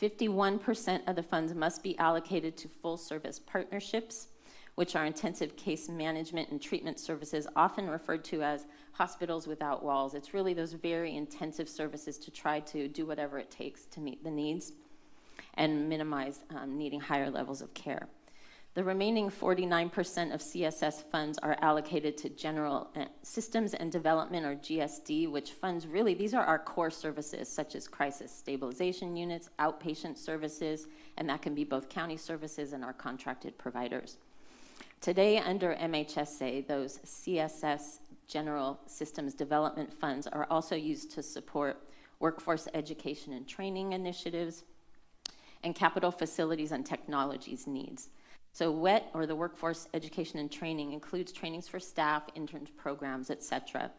[SPEAKER 9] 51% of the funds must be allocated to full service partnerships, which are intensive case management and treatment services, often referred to as hospitals without walls. It's really those very intensive services to try to do whatever it takes to meet the needs and minimize needing higher levels of care. The remaining 49% of CSS funds are allocated to general systems and development, or GSD, which funds really, these are our core services, such as crisis stabilization units, outpatient services, and that can be both county services and our contracted providers. Today, under MHSA, those CSS general systems development funds are also used to support workforce education and training initiatives and capital facilities and technologies needs. So WET, or the Workforce Education and Training, includes trainings for staff, interns programs, et cetera.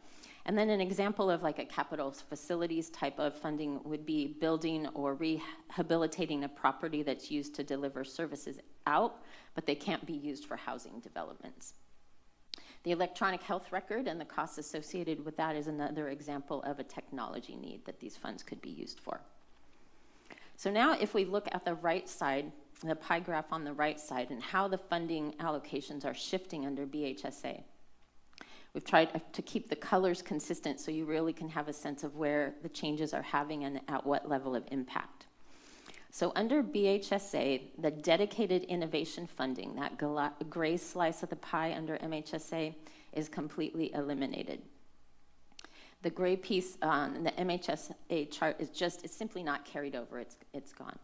[SPEAKER 9] And then an example of like a capital facilities type of funding would be building or rehabilitating a property that's used to deliver services out, but they can't be used for housing developments. The electronic health record and the costs associated with that is another example of a technology need that these funds could be used for. So now if we look at the right side, the pie graph on the right side, and how the funding allocations are shifting under BHSA. We've tried to keep the colors consistent so you really can have a sense of where the changes are having and at what level of impact. So under BHSA, the dedicated innovation funding, that gray slice of the pie under MHSA, is completely eliminated. The gray piece on the MHSA chart is it's simply not carried over, it's gone.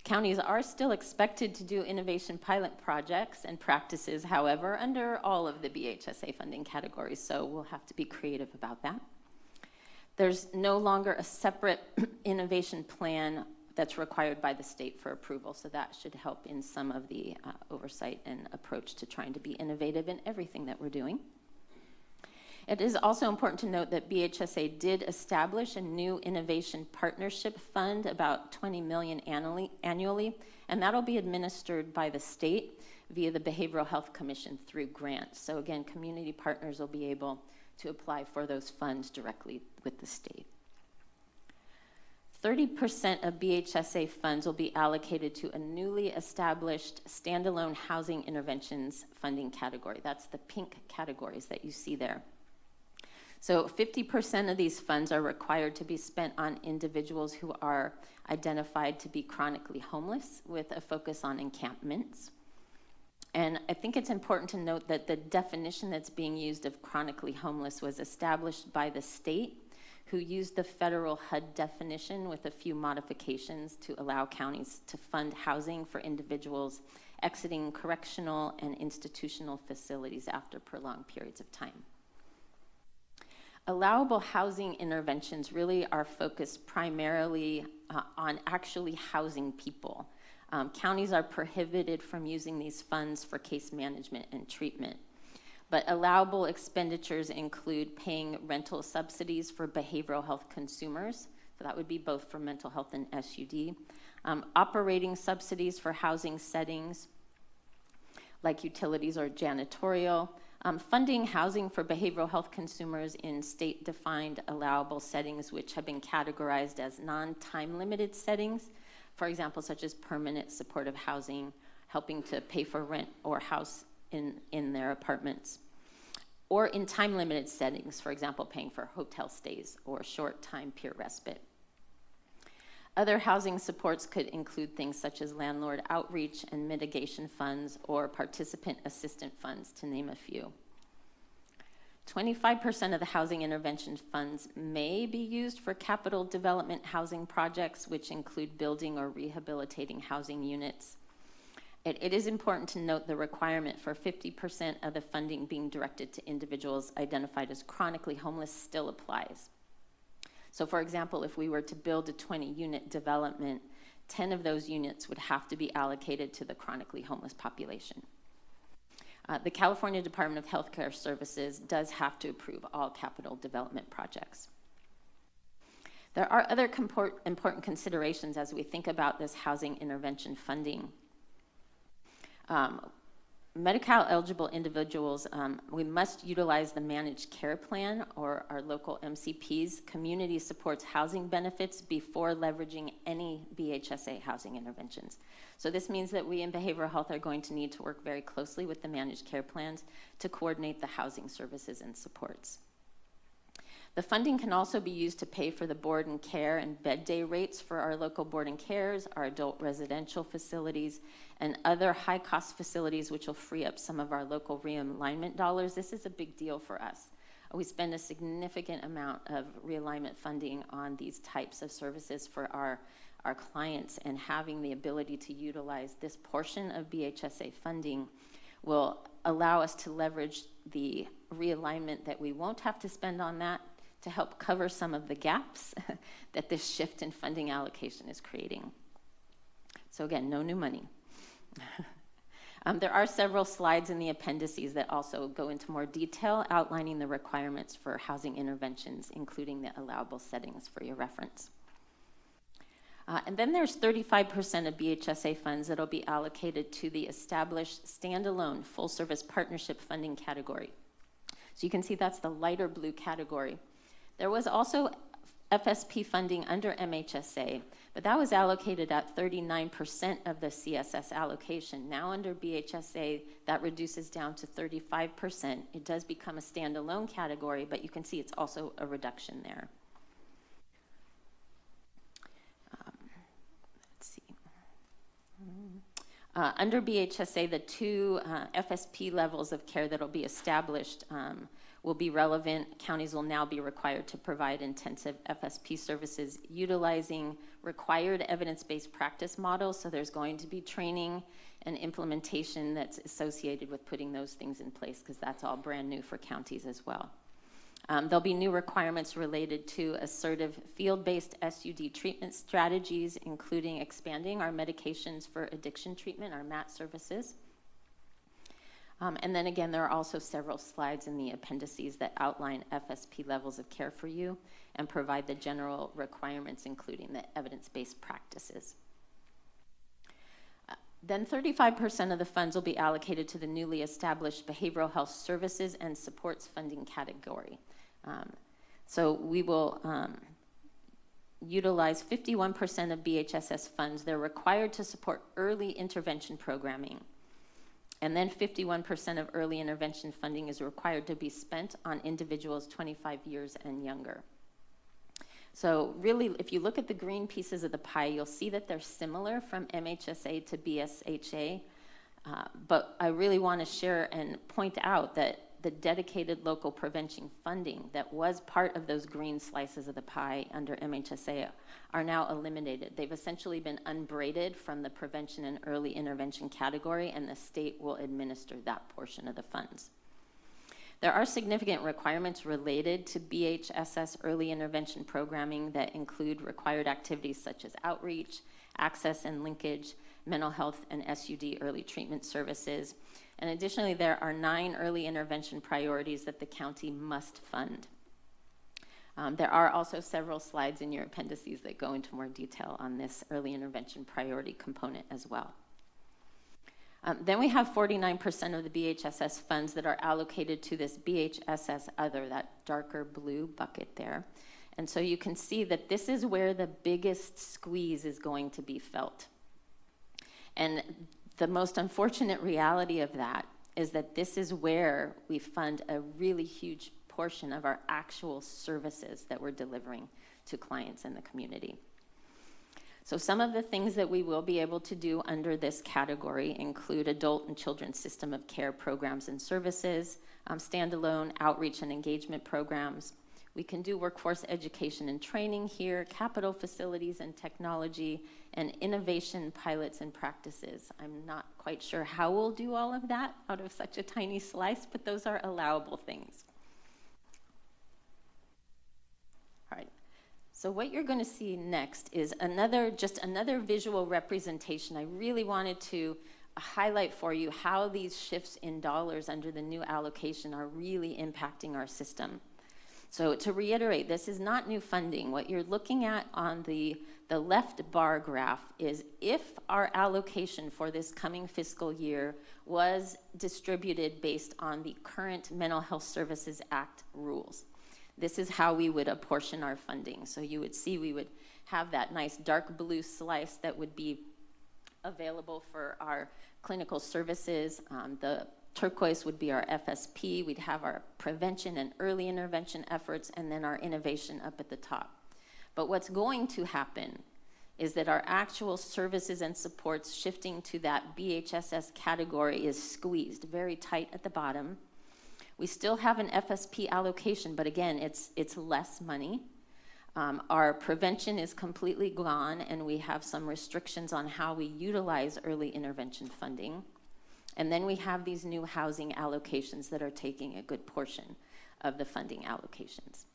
[SPEAKER 9] Counties are still expected to do innovation pilot projects and practices, however, under all of the BHSA funding categories, so we'll have to be creative about that. There's no longer a separate innovation plan that's required by the state for approval, so that should help in some of the oversight and approach to trying to be innovative in everything that we're doing. It is also important to note that BHSA did establish a new innovation partnership fund, about $20 million annually, and that'll be administered by the state via the Behavioral Health Commission through grants. So again, community partners will be able to apply for those funds directly with the state. 30% of BHSA funds will be allocated to a newly established standalone housing interventions funding category. That's the pink categories that you see there. So 50% of these funds are required to be spent on individuals who are identified to be chronically homeless, with a focus on encampments. And I think it's important to note that the definition that's being used of chronically homeless was established by the state, who used the federal HUD definition with a few modifications to allow counties to fund housing for individuals exiting correctional and institutional facilities after prolonged periods of time. Allowable housing interventions really are focused primarily on actually housing people. Counties are prohibited from using these funds for case management and treatment. But allowable expenditures include paying rental subsidies for behavioral health consumers, so that would be both for mental health and SUD, operating subsidies for housing settings like utilities or janitorial, funding housing for behavioral health consumers in state-defined allowable settings which have been categorized as non-time limited settings, for example, such as permanent supportive housing, helping to pay for rent or house in their apartments, or in time-limited settings, for example, paying for hotel stays or short-time peer respite. Other housing supports could include things such as landlord outreach and mitigation funds or participant assistance funds, to name a few. 25% of the housing intervention funds may be used for capital development housing projects, which include building or rehabilitating housing units. It is important to note the requirement for 50% of the funding being directed to individuals identified as chronically homeless still applies. So for example, if we were to build a 20-unit development, 10 of those units would have to be allocated to the chronically homeless population. The California Department of Healthcare Services does have to approve all capital development projects. There are other important considerations as we think about this housing intervention funding. Medi-Cal eligible individuals, we must utilize the managed care plan or our local MCP's community supports housing benefits before leveraging any BHSA housing interventions. So this means that we in behavioral health are going to need to work very closely with the managed care plans to coordinate the housing services and supports. The funding can also be used to pay for the board and care and bed day rates for our local board and cares, our adult residential facilities, and other high-cost facilities, which will free up some of our local realignment dollars. This is a big deal for us. We spend a significant amount of realignment funding on these types of services for our clients, and having the ability to utilize this portion of BHSA funding will allow us to leverage the realignment that we won't have to spend on that to help cover some of the gaps that this shift in funding allocation is creating. So again, no new money. There are several slides in the appendices that also go into more detail outlining the requirements for housing interventions, including the allowable settings for your reference. And then there's 35% of BHSA funds that will be allocated to the established standalone full service partnership funding category. So you can see that's the lighter blue category. There was also FSP funding under MHSA, but that was allocated at 39% of the CSS allocation. Now under BHSA, that reduces down to 35%. It does become a standalone category, but you can see it's also a reduction there. Let's see. Under BHSA, the two FSP levels of care that will be established will be relevant. Counties will now be required to provide intensive FSP services utilizing required evidence-based practice models. So there's going to be training and implementation that's associated with putting those things in place, because that's all brand new for counties as well. There'll be new requirements related to assertive field-based SUD treatment strategies, including expanding our medications for addiction treatment, our MAT services. And then again, there are also several slides in the appendices that outline FSP levels of care for you and provide the general requirements, including the evidence-based practices. Then 35% of the funds will be allocated to the newly established behavioral health services and supports funding category. So we will utilize 51% of BHSS funds. They're required to support early intervention programming. And then 51% of early intervention funding is required to be spent on individuals 25 years and younger. So really, if you look at the green pieces of the pie, you'll see that they're similar from MHSA to BSHA. But I really want to share and point out that the dedicated local prevention funding that was part of those green slices of the pie under MHSA are now eliminated. They've essentially been unbraided from the prevention and early intervention category, and the state will administer that portion of the funds. There are significant requirements related to BHSS early intervention programming that include required activities such as outreach, access and linkage, mental health and SUD early treatment services. And additionally, there are 9 early intervention priorities that the county must fund. There are also several slides in your appendices that go into more detail on this early intervention priority component as well. Then we have 49% of the BHSS funds that are allocated to this BHSS other, that darker blue bucket there. And so you can see that this is where the biggest squeeze is going to be felt. And the most unfortunate reality of that is that this is where we fund a really huge portion of our actual services that we're delivering to clients in the community. So some of the things that we will be able to do under this category include adult and children's system of care programs and services, standalone outreach and engagement programs. We can do workforce education and training here, capital facilities and technology, and innovation pilots and practices. I'm not quite sure how we'll do all of that out of such a tiny slice, but those are allowable things. All right. So what you're going to see next is just another visual representation. I really wanted to highlight for you how these shifts in dollars under the new allocation are really impacting our system. So to reiterate, this is not new funding. What you're looking at on the left bar graph is if our allocation for this coming fiscal year was distributed based on the current Mental Health Services Act rules. This is how we would apportion our funding. So you would see we would have that nice dark blue slice that would be available for our clinical services. The turquoise would be our FSP. We'd have our prevention and early intervention efforts, and then our innovation up at the top. But what's going to happen is that our actual services and supports shifting to that BHSS category is squeezed very tight at the bottom. We still have an FSP allocation, but again, it's less money. Our prevention is completely gone, and we have some restrictions on how we utilize early intervention funding. And then we have these new housing allocations that are taking a good portion of the funding allocations.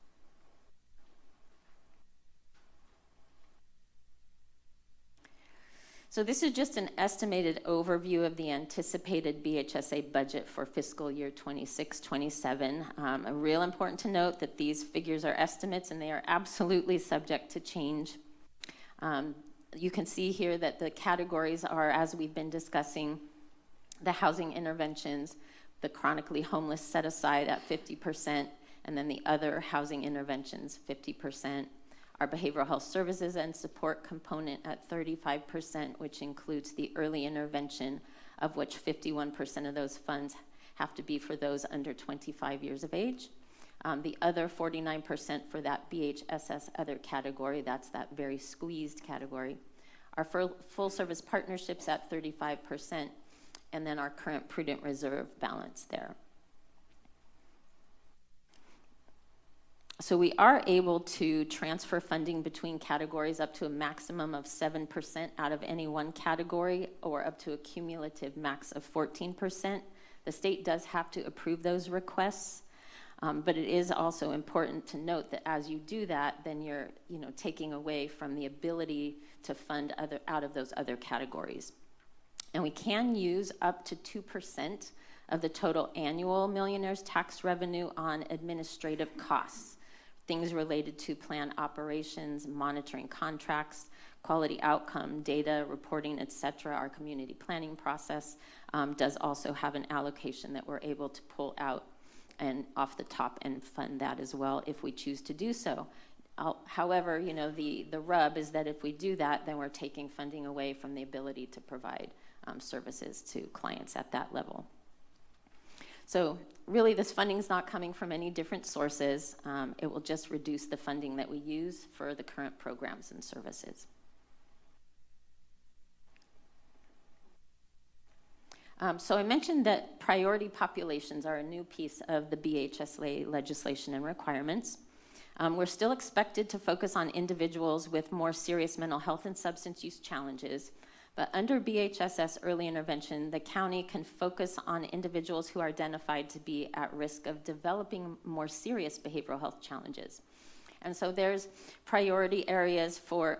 [SPEAKER 9] So this is just an estimated overview of the anticipated BHSA budget for fiscal year 26-27. Real important to note that these figures are estimates and they are absolutely subject to change. You can see here that the categories are, as we've been discussing, the housing interventions, the chronically homeless set aside at 50%, and then the other housing interventions, 50%. Our behavioral health services and support component at 35%, which includes the early intervention, of which 51% of those funds have to be for those under 25 years of age. The other 49% for that BHSS other category, that's that very squeezed category. Our full service partnerships at 35%, and then our current prudent reserve balance there. So we are able to transfer funding between categories up to a maximum of 7% out of any one category, or up to a cumulative max of 14%. The state does have to approve those requests, but it is also important to note that as you do that, then you're taking away from the ability to fund out of those other categories. And we can use up to 2% of the total annual millionaire's tax revenue on administrative costs. Things related to plan operations, monitoring contracts, quality outcome, data, reporting, etc. Our community planning process does also have an allocation that we're able to pull out and off the top and fund that as well if we choose to do so. However, the rub is that if we do that, then we're taking funding away from the ability to provide services to clients at that level. So really, this funding is not coming from any different sources. It will just reduce the funding that we use for the current programs and services. So I mentioned that priority populations are a new piece of the BHSA legislation and requirements. We're still expected to focus on individuals with more serious mental health and substance use challenges. But under BHSS early intervention, the county can focus on individuals who are identified to be at risk of developing more serious behavioral health challenges. And so there's priority areas for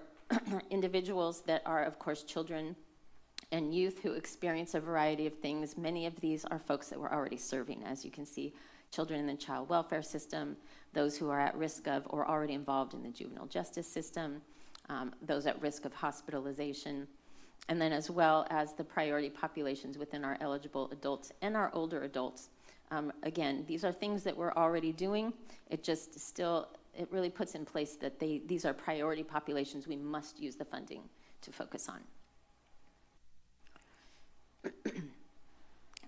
[SPEAKER 9] individuals that are, of course, children and youth who experience a variety of things. Many of these are folks that we're already serving. As you can see, children in the child welfare system, those who are at risk of or already involved in the juvenile justice system, those at risk of hospitalization, and then as well as the priority populations within our eligible adults and our older adults. Again, these are things that we're already doing. It just still, it really puts in place that these are priority populations we must use the funding to focus on.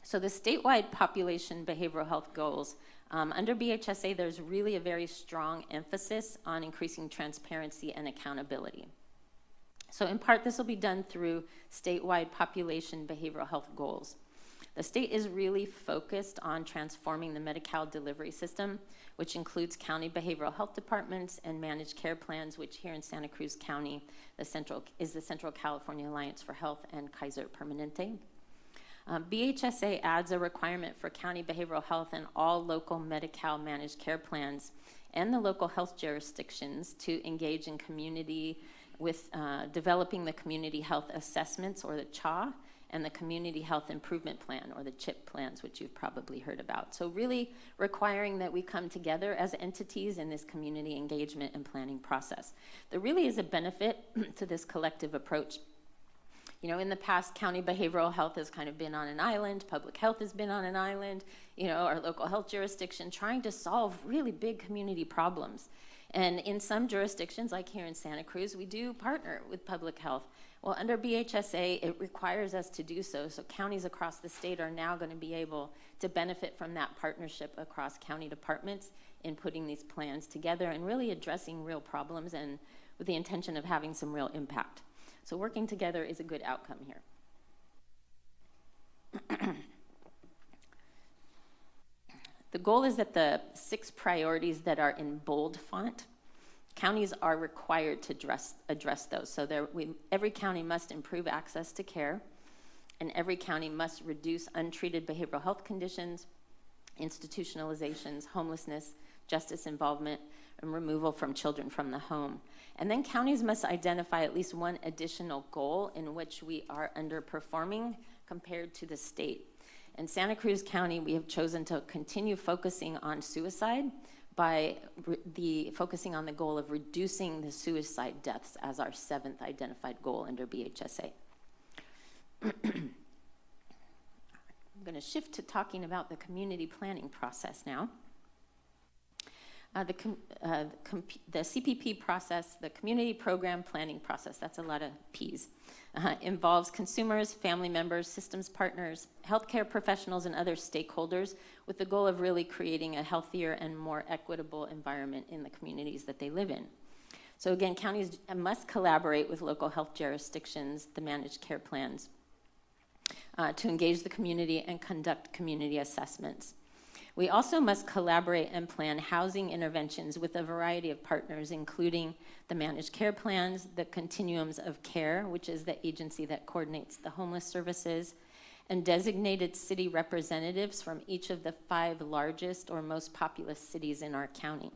[SPEAKER 9] So the statewide population behavioral health goals, under BHSA, there's really a very strong emphasis on increasing transparency and accountability. So in part, this will be done through statewide population behavioral health goals. The state is really focused on transforming the Medi-Cal delivery system, which includes county behavioral health departments and managed care plans, which here in Santa Cruz County is the Central California Alliance for Health and Kaiser Permanente. BHSA adds a requirement for county behavioral health and all local Medi-Cal managed care plans and the local health jurisdictions to engage in community with developing the community health assessments, or the CHA, and the community health improvement plan, or the CHIP plans, which you've probably heard about. So really requiring that we come together as entities in this community engagement and planning process. There really is a benefit to this collective approach. In the past, county behavioral health has kind of been on an island, public health has been on an island, our local health jurisdiction, trying to solve really big community problems. And in some jurisdictions, like here in Santa Cruz, we do partner with public health. Well, under BHSA, it requires us to do so. So counties across the state are now going to be able to benefit from that partnership across county departments in putting these plans together and really addressing real problems, and with the intention of having some real impact. So working together is a good outcome here. The goal is that the 6 priorities that are in bold font, counties are required to address those. So every county must improve access to care, and every county must reduce untreated behavioral health conditions, institutionalizations, homelessness, justice involvement, and removal from children from the home. And then counties must identify at least one additional goal in which we are underperforming compared to the state. In Santa Cruz County, we have chosen to continue focusing on suicide by focusing on the goal of reducing the suicide deaths as our 7th identified goal under BHSA. I'm going to shift to talking about the community planning process now. The CPP process, the community program planning process, that's a lot of P's, involves consumers, family members, systems partners, healthcare professionals, and other stakeholders with the goal of really creating a healthier and more equitable environment in the communities that they live in. So again, counties must collaborate with local health jurisdictions, the managed care plans, to engage the community and conduct community assessments. We also must collaborate and plan housing interventions with a variety of partners, including the managed care plans, the continuums of care, which is the agency that coordinates the homeless services, and designated city representatives from each of the 5 largest or most populous cities in our county.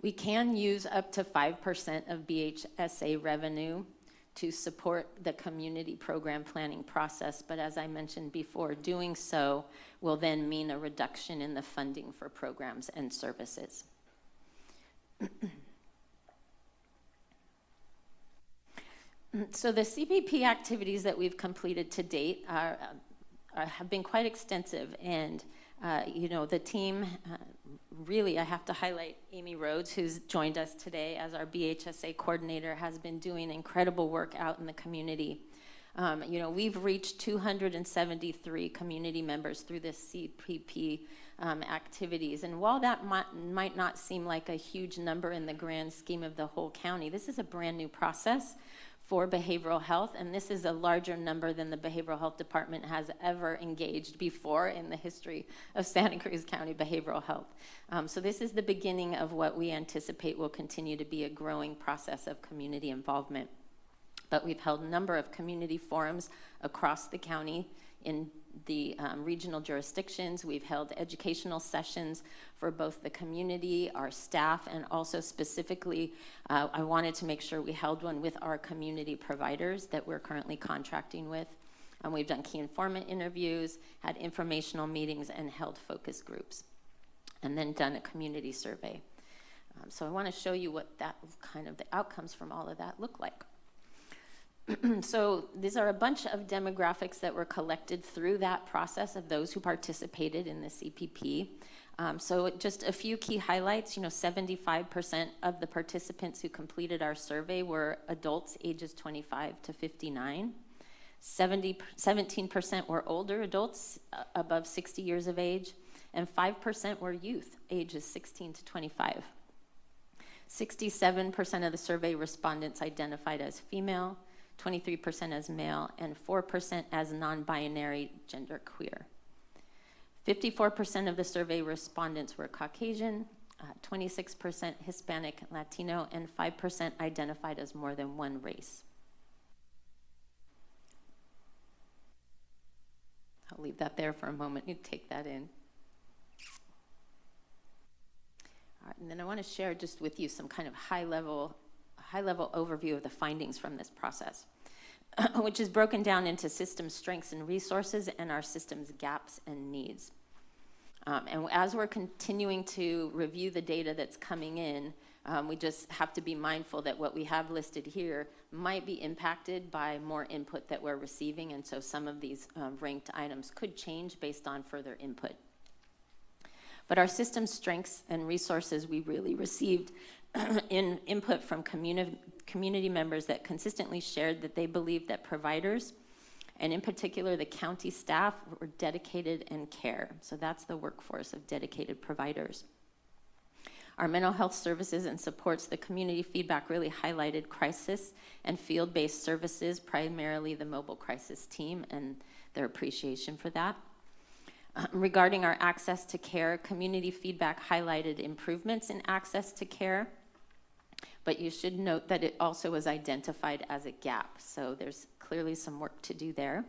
[SPEAKER 9] We can use up to 5% of BHSA revenue to support the community program planning process, but as I mentioned before, doing so will then mean a reduction in the funding for programs and services. So the CPP activities that we've completed to date have been quite extensive, and the team, really, I have to highlight Amy Rhodes, who's joined us today as our BHSA coordinator, has been doing incredible work out in the community. We've reached 273 community members through the CPP activities. And while that might not seem like a huge number in the grand scheme of the whole county, this is a brand new process for behavioral health, and this is a larger number than the Behavioral Health Department has ever engaged before in the history of Santa Cruz County behavioral health. So this is the beginning of what we anticipate will continue to be a growing process of community involvement. But we've held a number of community forums across the county in the regional jurisdictions. We've held educational sessions for both the community, our staff, and also specifically, I wanted to make sure we held one with our community providers that we're currently contracting with. We've done key informant interviews, had informational meetings, and held focus groups, and then done a community survey. So I want to show you what that kind of the outcomes from all of that look like. So these are a bunch of demographics that were collected through that process of those who participated in the CPP. So just a few key highlights, 75% of the participants who completed our survey were adults ages 25 to 59. 17% were older adults above 60 years of age, and 5% were youth ages 16 to 25. 67% of the survey respondents identified as female, 23% as male, and 4% as non-binary genderqueer. 54% of the survey respondents were Caucasian, 26% Hispanic Latino, and 5% identified as more than one race. I'll leave that there for a moment. You take that in. All right, and then I want to share just with you some kind of high-level overview of the findings from this process, which is broken down into system strengths and resources and our system's gaps and needs. And as we're continuing to review the data that's coming in, we just have to be mindful that what we have listed here might be impacted by more input that we're receiving, and so some of these ranked items could change based on further input. But our system strengths and resources, we really received in input from community members that consistently shared that they believed that providers, and in particular the county staff, were dedicated and care. So that's the workforce of dedicated providers. Our mental health services and supports, the community feedback really highlighted crisis and field-based services, primarily the mobile crisis team, and their appreciation for that. Regarding our access to care, community feedback highlighted improvements in access to care, but you should note that it also was identified as a gap, so there's clearly some work to do there.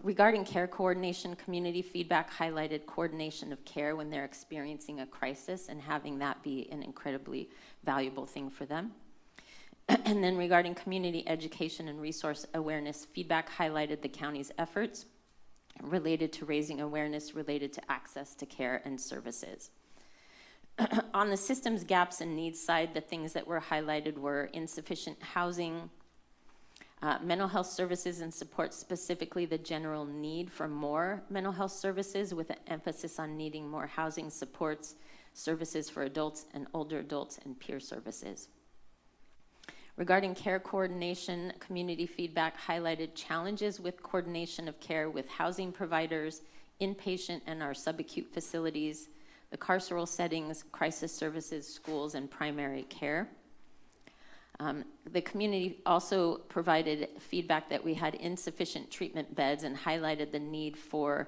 [SPEAKER 9] Regarding care coordination, community feedback highlighted coordination of care when they're experiencing a crisis and having that be an incredibly valuable thing for them. And then regarding community education and resource awareness, feedback highlighted the county's efforts related to raising awareness related to access to care and services. On the systems gaps and needs side, the things that were highlighted were insufficient housing, mental health services and support, specifically the general need for more mental health services with an emphasis on needing more housing supports, services for adults and older adults, and peer services. Regarding care coordination, community feedback highlighted challenges with coordination of care with housing providers, inpatient and our subacute facilities, the carceral settings, crisis services, schools, and primary care. The community also provided feedback that we had insufficient treatment beds and highlighted the need for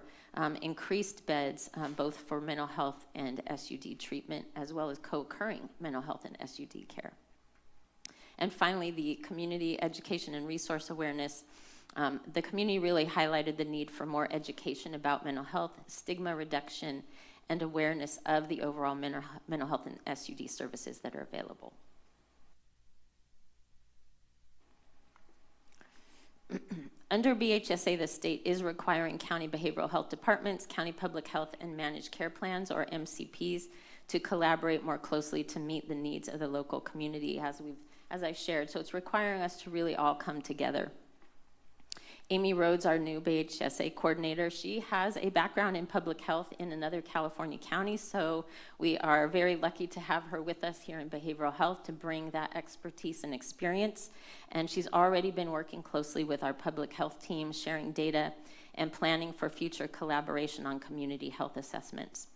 [SPEAKER 9] increased beds, both for mental health and SUD treatment, as well as co-occurring mental health and SUD care. And finally, the community education and resource awareness. The community really highlighted the need for more education about mental health, stigma reduction, and awareness of the overall mental health and SUD services that are available. Under BHSA, the state is requiring county behavioral health departments, county public health and managed care plans, or MCPs, to collaborate more closely to meet the needs of the local community, as I shared. So it's requiring us to really all come together. Amy Rhodes, our new BHSA coordinator, she has a background in public health in another California county, so we are very lucky to have her with us here in behavioral health to bring that expertise and experience. And she's already been working closely with our public health team, sharing data and planning for future collaboration on community health assessments.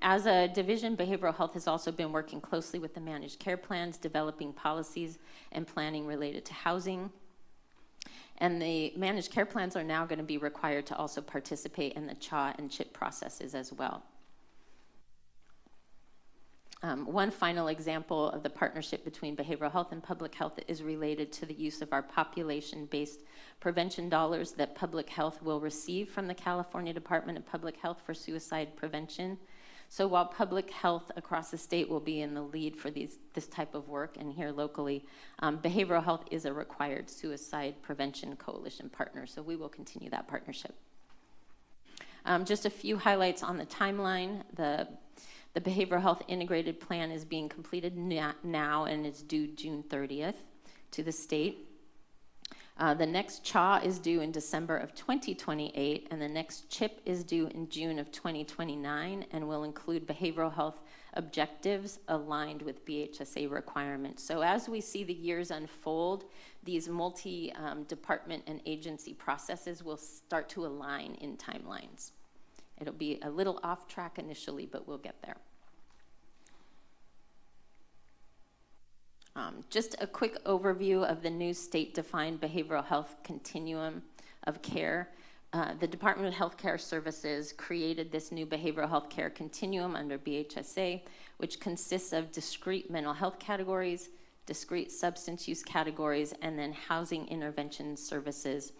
[SPEAKER 9] As a division, behavioral health has also been working closely with the managed care plans, developing policies and planning related to housing. And the managed care plans are now going to be required to also participate in the CHA and CHIP processes as well. One final example of the partnership between behavioral health and public health is related to the use of our population-based prevention dollars that public health will receive from the California Department of Public Health for suicide prevention. So while public health across the state will be in the lead for this type of work, and here locally, behavioral health is a required suicide prevention coalition partner, so we will continue that partnership. Just a few highlights on the timeline. The behavioral health integrated plan is being completed now, and it's due June 30th to the state. The next CHA is due in December of 2028, and the next CHIP is due in June of 2029, and will include behavioral health objectives aligned with BHSA requirements. So as we see the years unfold, these multi-department and agency processes will start to align in timelines. It'll be a little off track initially, but we'll get there. Just a quick overview of the new state-defined behavioral health continuum of care. The Department of Health Care Services created this new behavioral health care continuum under BHSA, which consists of discrete mental health categories, discrete substance use categories, and then housing intervention services,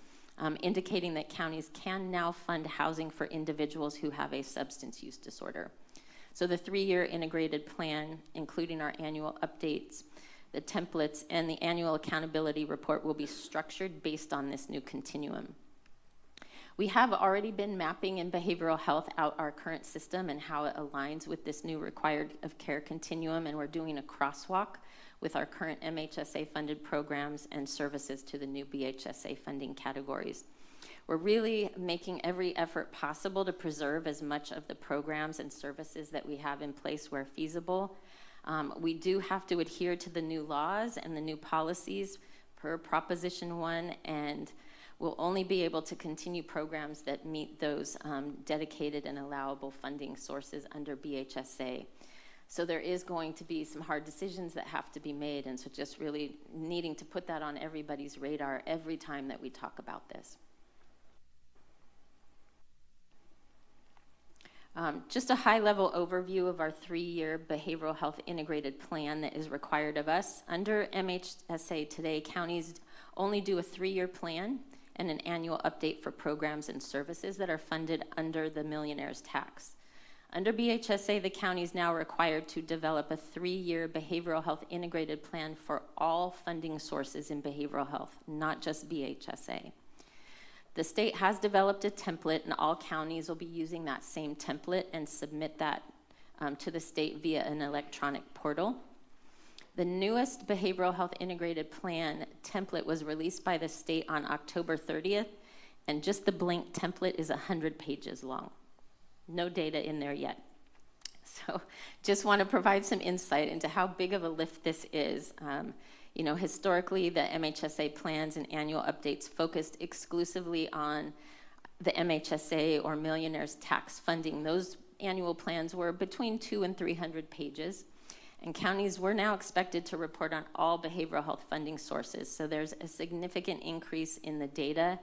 [SPEAKER 9] indicating that counties can now fund housing for individuals who have a substance use disorder. So the 3-year integrated plan, including our annual updates, the templates, and the annual accountability report will be structured based on this new continuum. We have already been mapping in behavioral health out our current system and how it aligns with this new required of care continuum, and we're doing a crosswalk with our current MHSA funded programs and services to the new BHSA funding categories. We're really making every effort possible to preserve as much of the programs and services that we have in place where feasible. We do have to adhere to the new laws and the new policies per Proposition 1, and we'll only be able to continue programs that meet those dedicated and allowable funding sources under BHSA. So there is going to be some hard decisions that have to be made, and so just really needing to put that on everybody's radar every time that we talk about this. Just a high-level overview of our 3-year behavioral health integrated plan that is required of us. Under MHSA today, counties only do a 3-year plan, and an annual update for programs and services that are funded under the millionaire's tax. Under BHSA, the county is now required to develop a 3-year behavioral health integrated plan for all funding sources in behavioral health, not just BHSA. The state has developed a template, and all counties will be using that same template and submit that to the state via an electronic portal. The newest behavioral health integrated plan template was released by the state on October 30th, and just the blank template is 100 pages long. No data in there yet. So just want to provide some insight into how big of a lift this is. You know, historically, the MHSA plans and annual updates focused exclusively on the MHSA or millionaire's tax funding. Those annual plans were between 200 and 300 pages. And counties were now expected to report on all behavioral health funding sources. So there's a significant increase in the data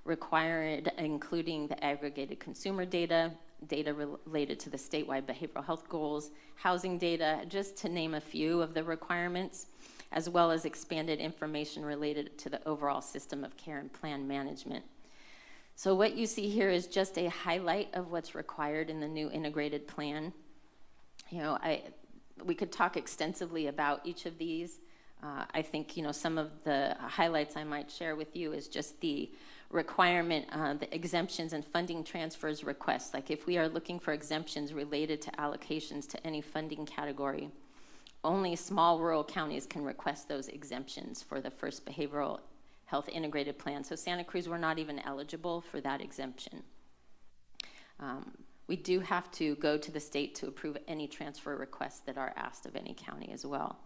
[SPEAKER 9] required, including the aggregated consumer data, data related to the statewide behavioral health goals, housing data, just to name a few of the requirements, as well as expanded information related to the overall system of care and plan management. So what you see here is just a highlight of what's required in the new integrated plan. You know, we could talk extensively about each of these. I think, you know, some of the highlights I might share with you is just the requirement, the exemptions and funding transfers requests. Like if we are looking for exemptions related to allocations to any funding category, only small rural counties can request those exemptions for the first behavioral health integrated plan. So Santa Cruz, we're not even eligible for that exemption. We do have to go to the state to approve any transfer requests that are asked of any county as well.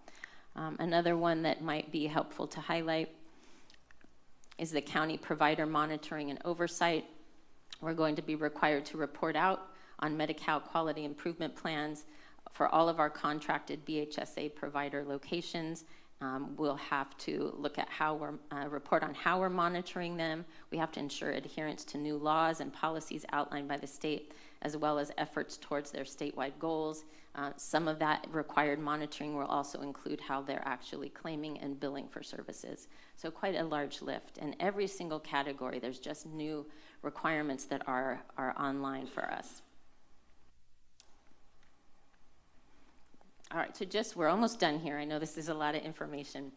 [SPEAKER 9] Another one that might be helpful to highlight is the county provider monitoring and oversight. We're going to be required to report out on Medi-Cal quality improvement plans for all of our contracted BHSA provider locations. We'll have to look at how we're, report on how we're monitoring them. We have to ensure adherence to new laws and policies outlined by the state, as well as efforts towards their statewide goals. Some of that required monitoring will also include how they're actually claiming and billing for services. So quite a large lift. And every single category, there's just new requirements that are online for us. All right, so we're almost done here. I know this is a lot of information.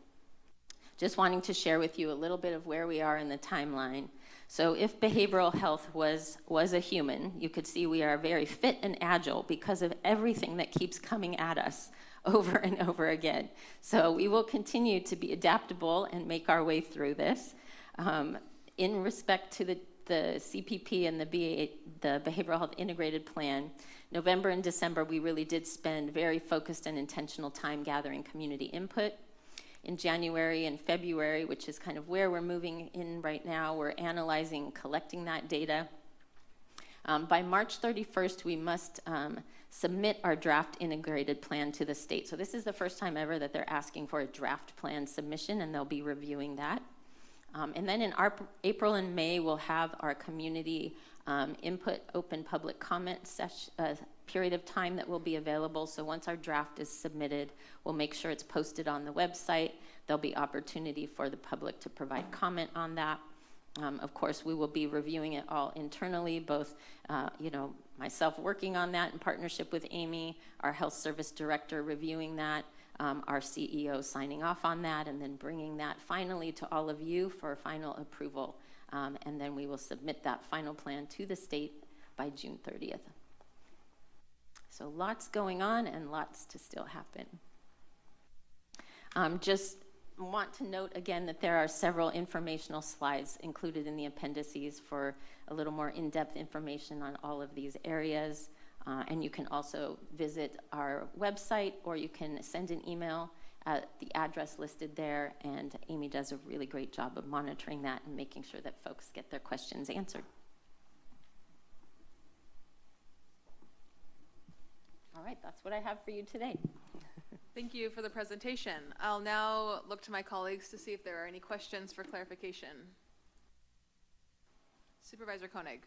[SPEAKER 9] Just wanting to share with you a little bit of where we are in the timeline. So if behavioral health was a human, you could see we are very fit and agile because of everything that keeps coming at us over and over again. So we will continue to be adaptable and make our way through this. In respect to the CPP and the Behavioral Health Integrated Plan, November and December, we really did spend very focused and intentional time gathering community input. In January and February, which is kind of where we're moving in right now, we're analyzing, collecting that data. By March 31st, we must submit our draft integrated plan to the state. So this is the first time ever that they're asking for a draft plan submission, and they'll be reviewing that. And then in April and May, we'll have our community input open public comment period of time that will be available. So once our draft is submitted, we'll make sure it's posted on the website. There'll be opportunity for the public to provide comment on that. Of course, we will be reviewing it all internally, both myself working on that in partnership with Amy, our health service director reviewing that, our CEO signing off on that, and then bringing that finally to all of you for final approval. And then we will submit that final plan to the state by June 30th. So lots going on and lots to still happen. Just want to note again that there are several informational slides included in the appendices for a little more in-depth information on all of these areas. And you can also visit our website, or you can send an email at the address listed there, and Amy does a really great job of monitoring that and making sure that folks get their questions answered. All right, that's what I have for you today.
[SPEAKER 3] Thank you for the presentation. I'll now look to my colleagues to see if there are any questions for clarification. Supervisor Koenig.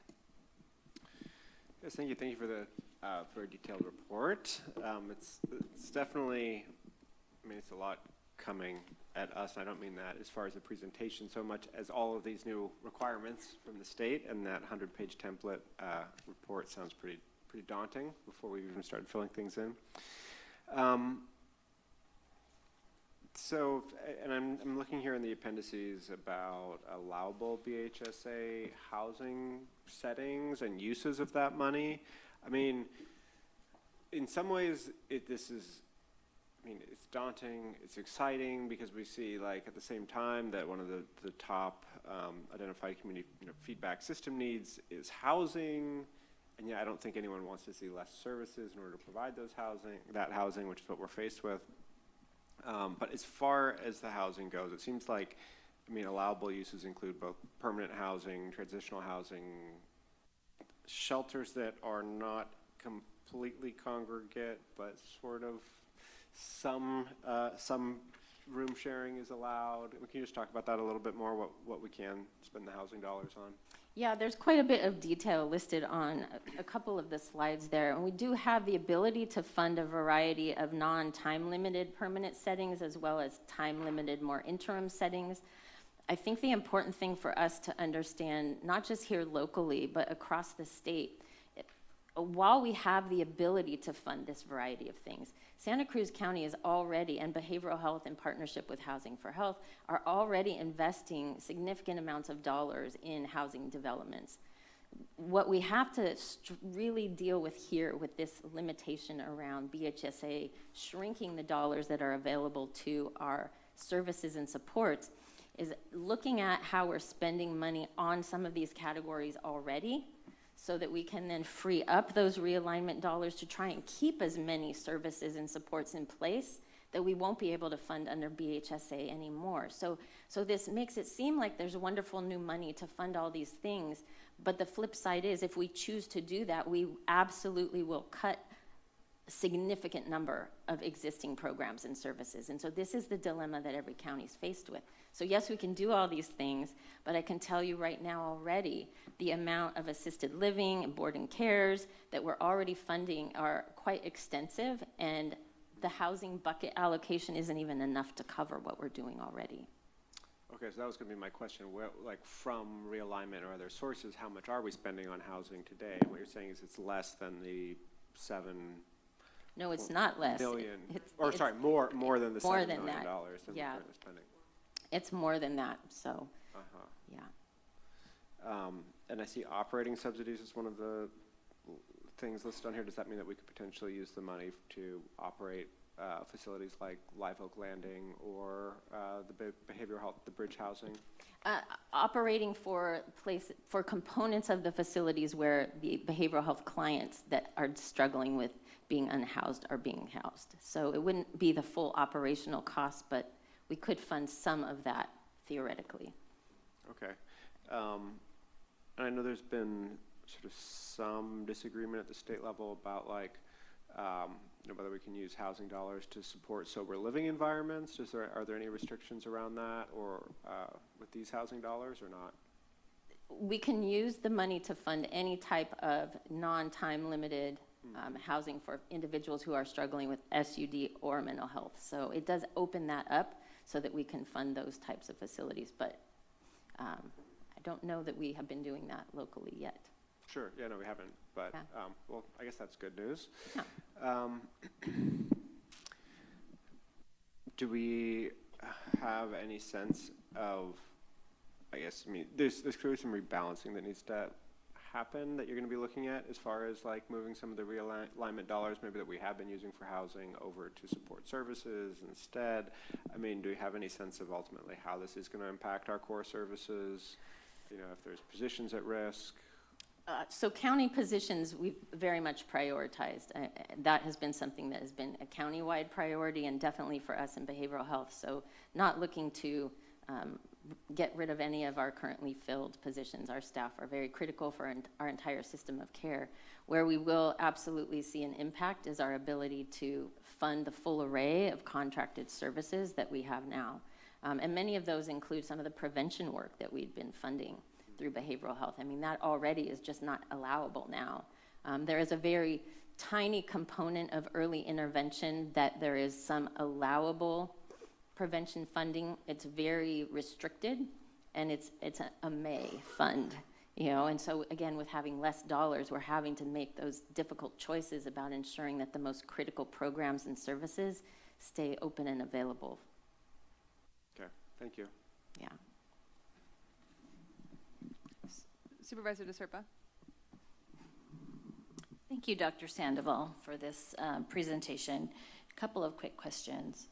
[SPEAKER 18] Yes, thank you. Thank you for a detailed report. It's definitely, I mean, it's a lot coming at us, and I don't mean that as far as the presentation so much as all of these new requirements from the state, and that 100-page template report sounds pretty daunting before we even started filling things in. So, and I'm looking here in the appendices about allowable BHSA housing settings and uses of that money. I mean, in some ways, it's daunting, it's exciting, because we see, like, at the same time that one of the top identified community feedback system needs is housing, and yet I don't think anyone wants to see less services in order to provide that housing, which is what we're faced with. But as far as the housing goes, it seems like, allowable uses include both permanent housing, transitional housing, shelters that are not completely congregate, but sort of some room sharing is allowed. Can you just talk about that a little bit more, what we can spend the housing dollars on?
[SPEAKER 9] Yeah, there's quite a bit of detail listed on a couple of the slides there. And we do have the ability to fund a variety of non-time limited permanent settings, as well as time limited more interim settings. I think the important thing for us to understand, not just here locally, but across the state, while we have the ability to fund this variety of things, Santa Cruz County is already, and behavioral health in partnership with Housing for Health, are already investing significant amounts of dollars in housing developments. What we have to really deal with here with this limitation around BHSA shrinking the dollars that are available to our services and supports is looking at how we're spending money on some of these categories already, so that we can then free up those realignment dollars to try and keep as many services and supports in place that we won't be able to fund under BHSA anymore. So this makes it seem like there's wonderful new money to fund all these things, but the flip side is, if we choose to do that, we absolutely will cut a significant number of existing programs and services. And so this is the dilemma that every county is faced with. So yes, we can do all these things, but I can tell you right now already, the amount of assisted living and board and cares that we're already funding are quite extensive, and the housing bucket allocation isn't even enough to cover what we're doing already.
[SPEAKER 18] Okay, so that was going to be my question. Like, from realignment or other sources, how much are we spending on housing today? And what you're saying is it's less than the
[SPEAKER 9] No, it's not less.
[SPEAKER 18] Billion, more than the $7 million that we're
[SPEAKER 9] yeah.
[SPEAKER 18] currently spending.
[SPEAKER 9] It's more than that, so, yeah.
[SPEAKER 18] And I see operating subsidies as one of the things listed on here. Does that mean that we could potentially use the money to operate facilities like Live Oak Landing or the behavioral health, the bridge housing?
[SPEAKER 9] Operating for components of the facilities where the behavioral health clients that are struggling with being unhoused are being housed. So it wouldn't be the full operational cost, but we could fund some of that theoretically.
[SPEAKER 18] Okay. And I know there's been sort of some disagreement at the state level about, like, whether we can use housing dollars to support sober living environments. Are there any restrictions around that, or with these housing dollars, or not?
[SPEAKER 9] We can use the money to fund any type of non-time limited housing for individuals who are struggling with SUD or mental health. So it does open that up so that we can fund those types of facilities. But I don't know that we have been doing that locally yet.
[SPEAKER 18] Sure. Yeah, no, we haven't. But,
[SPEAKER 9] yeah.
[SPEAKER 18] Well, I guess that's good news.
[SPEAKER 9] Yeah.
[SPEAKER 18] Do we have any sense of, there's clearly some rebalancing that needs to happen that you're going to be looking at as far as, like, moving some of the realignment dollars maybe that we have been using for housing over to support services instead. Do we have any sense of ultimately how this is going to impact our core services? If there's positions at risk?
[SPEAKER 9] So county positions, we've very much prioritized. That has been something that has been a county-wide priority, and definitely for us in behavioral health. So not looking to get rid of any of our currently filled positions. Our staff are very critical for our entire system of care. Where we will absolutely see an impact is our ability to fund the full array of contracted services that we have now. And many of those include some of the prevention work that we've been funding through behavioral health. That already is just not allowable now. There is a very tiny component of early intervention that there is some allowable prevention funding, it's very restricted, and it's a May fund, you know, and so again, with having less dollars, we're having to make those difficult choices about ensuring that the most critical programs and services stay open and available.
[SPEAKER 18] Okay, thank you.
[SPEAKER 9] Yeah.
[SPEAKER 3] Supervisor DeSerpa.
[SPEAKER 19] Thank you, Dr. Sandoval, for this presentation. A couple of quick questions.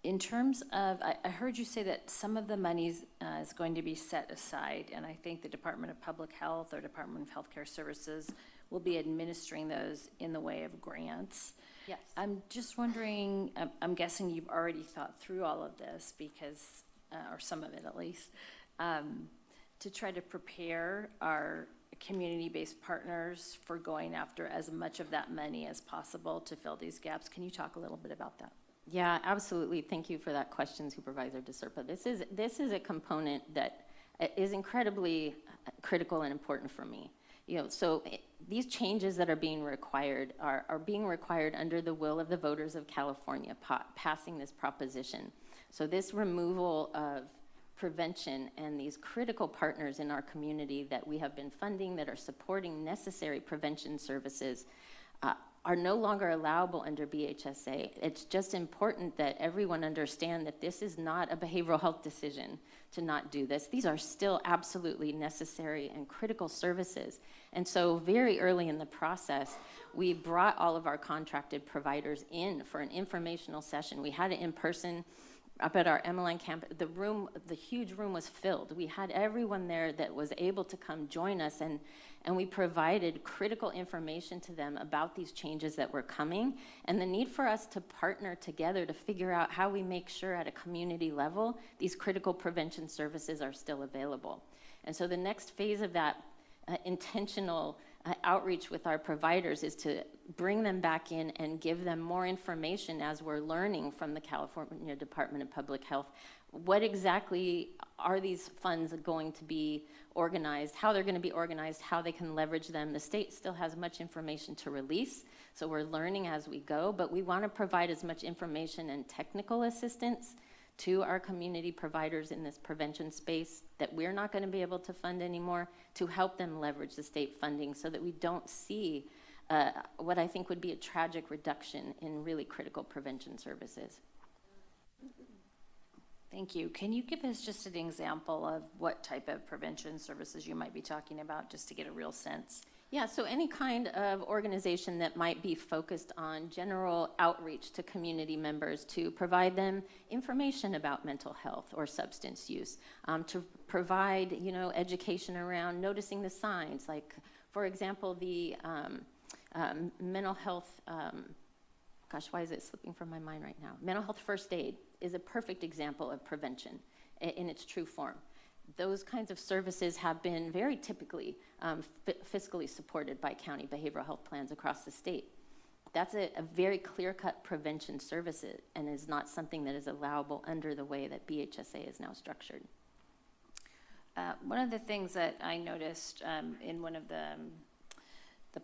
[SPEAKER 19] In terms of, I heard you say that some of the money is going to be set aside, and I think the Department of Public Health or Department of Healthcare Services will be administering those in the way of grants.
[SPEAKER 9] Yes.
[SPEAKER 19] I'm just wondering, I'm guessing you've already thought through all of this because, or some of it at least, to try to prepare our community-based partners for going after as much of that money as possible to fill these gaps. Can you talk a little bit about that?
[SPEAKER 9] Yeah, absolutely. Thank you for that question, Supervisor DeSerpa. This is a component that is incredibly critical and important for me. You know, so these changes that are being required are being required under the will of the voters of California passing this proposition. So this removal of prevention and these critical partners in our community that we have been funding that are supporting necessary prevention services are no longer allowable under BHSA. It's just important that everyone understand that this is not a behavioral health decision to not do this. These are still absolutely necessary and critical services. And so very early in the process, we brought all of our contracted providers in for an informational session. We had it in person up at our MLN campus. The huge room was filled. We had everyone there that was able to come join us, and we provided critical information to them about these changes that were coming and the need for us to partner together to figure out how we make sure at a community level these critical prevention services are still available. And so the next phase of that intentional outreach with our providers is to bring them back in and give them more information as we're learning from the California Department of Public Health. What exactly are these funds going to be organized, how they're going to be organized, how they can leverage them. The state still has much information to release, so we're learning as we go, but we want to provide as much information and technical assistance to our community providers in this prevention space that we're not going to be able to fund anymore to help them leverage the state funding so that we don't see what I think would be a tragic reduction in really critical prevention services.
[SPEAKER 19] Thank you. Can you give us just an example of what type of prevention services you might be talking about, just to get a real sense?
[SPEAKER 9] Yeah, so any kind of organization that might be focused on general outreach to community members to provide them information about mental health or substance use, to provide, you know, education around noticing the signs, like, for example, the mental health, gosh, why is it slipping from my mind right now? Mental health first aid is a perfect example of prevention in its true form. Those kinds of services have been very typically fiscally supported by county behavioral health plans across the state. That's a very clear-cut prevention service and is not something that is allowable under the way that BHSA is now structured.
[SPEAKER 19] One of the things that I noticed in one of the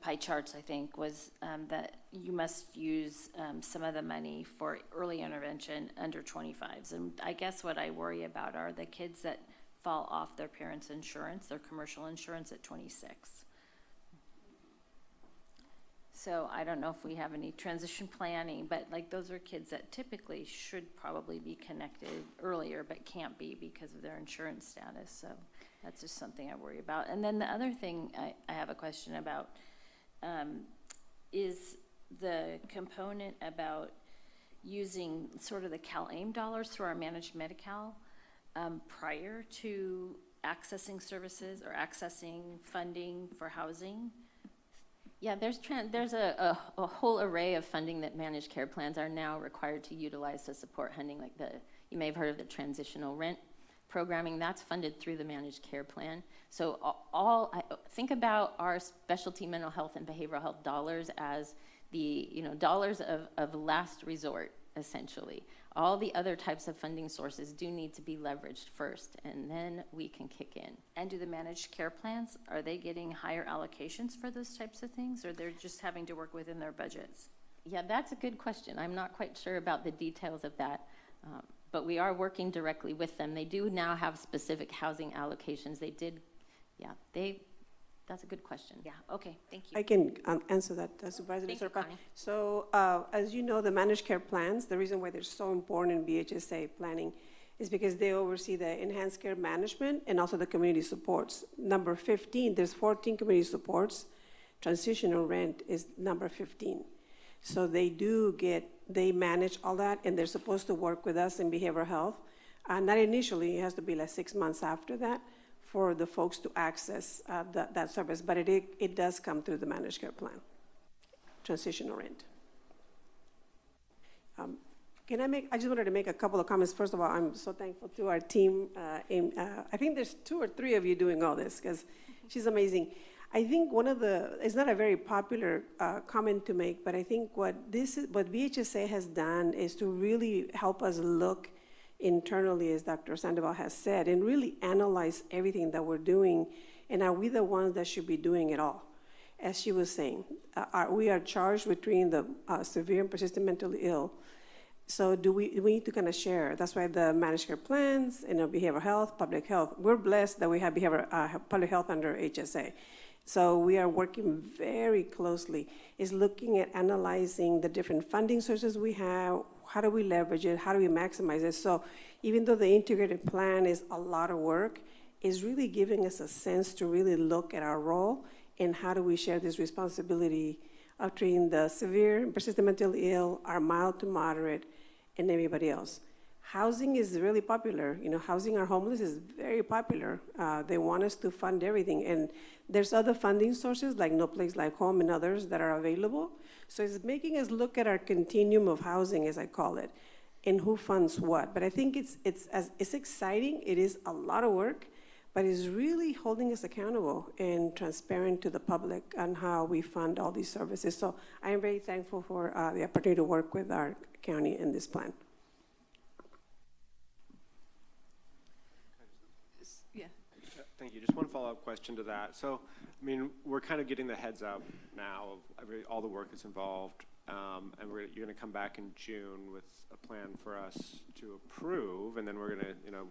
[SPEAKER 19] pie charts, I think, was that you must use some of the money for early intervention under 25s. And I guess what I worry about are the kids that fall off their parents' insurance, their commercial insurance at 26. So I don't know if we have any transition planning, but like those are kids that typically should probably be connected earlier, but can't be because of their insurance status. So that's just something I worry about. And then the other thing I have a question about is the component about using sort of the CalAIM dollars through our managed Medi-Cal prior to accessing services or accessing funding for housing.
[SPEAKER 9] Yeah, there's a whole array of funding that managed care plans are now required to utilize to support funding, like you may have heard of the transitional rent programming. That's funded through the managed care plan. So think about our specialty mental health and behavioral health dollars as the dollars of last resort, essentially. All the other types of funding sources do need to be leveraged first, and then we can kick in.
[SPEAKER 19] And do the managed care plans, are they getting higher allocations for those types of things, or they're just having to work within their budgets?
[SPEAKER 9] Yeah, that's a good question. I'm not quite sure about the details of that, but we are working directly with them. They do now have specific housing allocations. They did, that's a good question.
[SPEAKER 19] Yeah, okay, thank you.
[SPEAKER 7] I can answer that, Supervisor
[SPEAKER 19] Thank you,
[SPEAKER 7] Serpa.
[SPEAKER 19] Connie.
[SPEAKER 7] So, as you know, the managed care plans, the reason why they're so important in BHSA planning is because they oversee the enhanced care management and also the community supports. Number 15, there's 14 community supports. Transitional rent is number 15. So they manage all that, and they're supposed to work with us in behavioral health. Not initially, it has to be like 6 months after that for the folks to access that service, but it does come through the managed care plan, transitional rent. I just wanted to make a couple of comments. First of all, I'm so thankful to our team. I think there's 2 or 3 of you doing all this, because she's amazing. I think it's not a very popular comment to make, but I think what BHSA has done is to really help us look internally, as Dr. Sandoval has said, and really analyze everything that we're doing, and are we the ones that should be doing it all? As she was saying, we are charged with treating the severe and persistent mentally ill. So we need to kind of share. That's why the managed care plans, behavioral health, public health. We're blessed that we have public health under HSA. So we are working very closely, is looking at analyzing the different funding sources we have, how do we leverage it, how do we maximize it. So even though the integrated plan is a lot of work, it's really giving us a sense to really look at our role and how do we share this responsibility of treating the severe and persistent mentally ill, our mild to moderate, and everybody else. Housing is really popular. Housing our homeless is very popular. They want us to fund everything. And there's other funding sources like No Place Like Home and others that are available. So it's making us look at our continuum of housing, as I call it, and who funds what. But I think it's exciting. It is a lot of work, but it's really holding us accountable and transparent to the public on how we fund all these services. So I am very thankful for the opportunity to work with our county in this plan.
[SPEAKER 18] Thank you. Just one follow-up question to that. So, we're kind of getting the heads up now of all the work that's involved, and you're going to come back in June with a plan for us to approve, and then we're going to,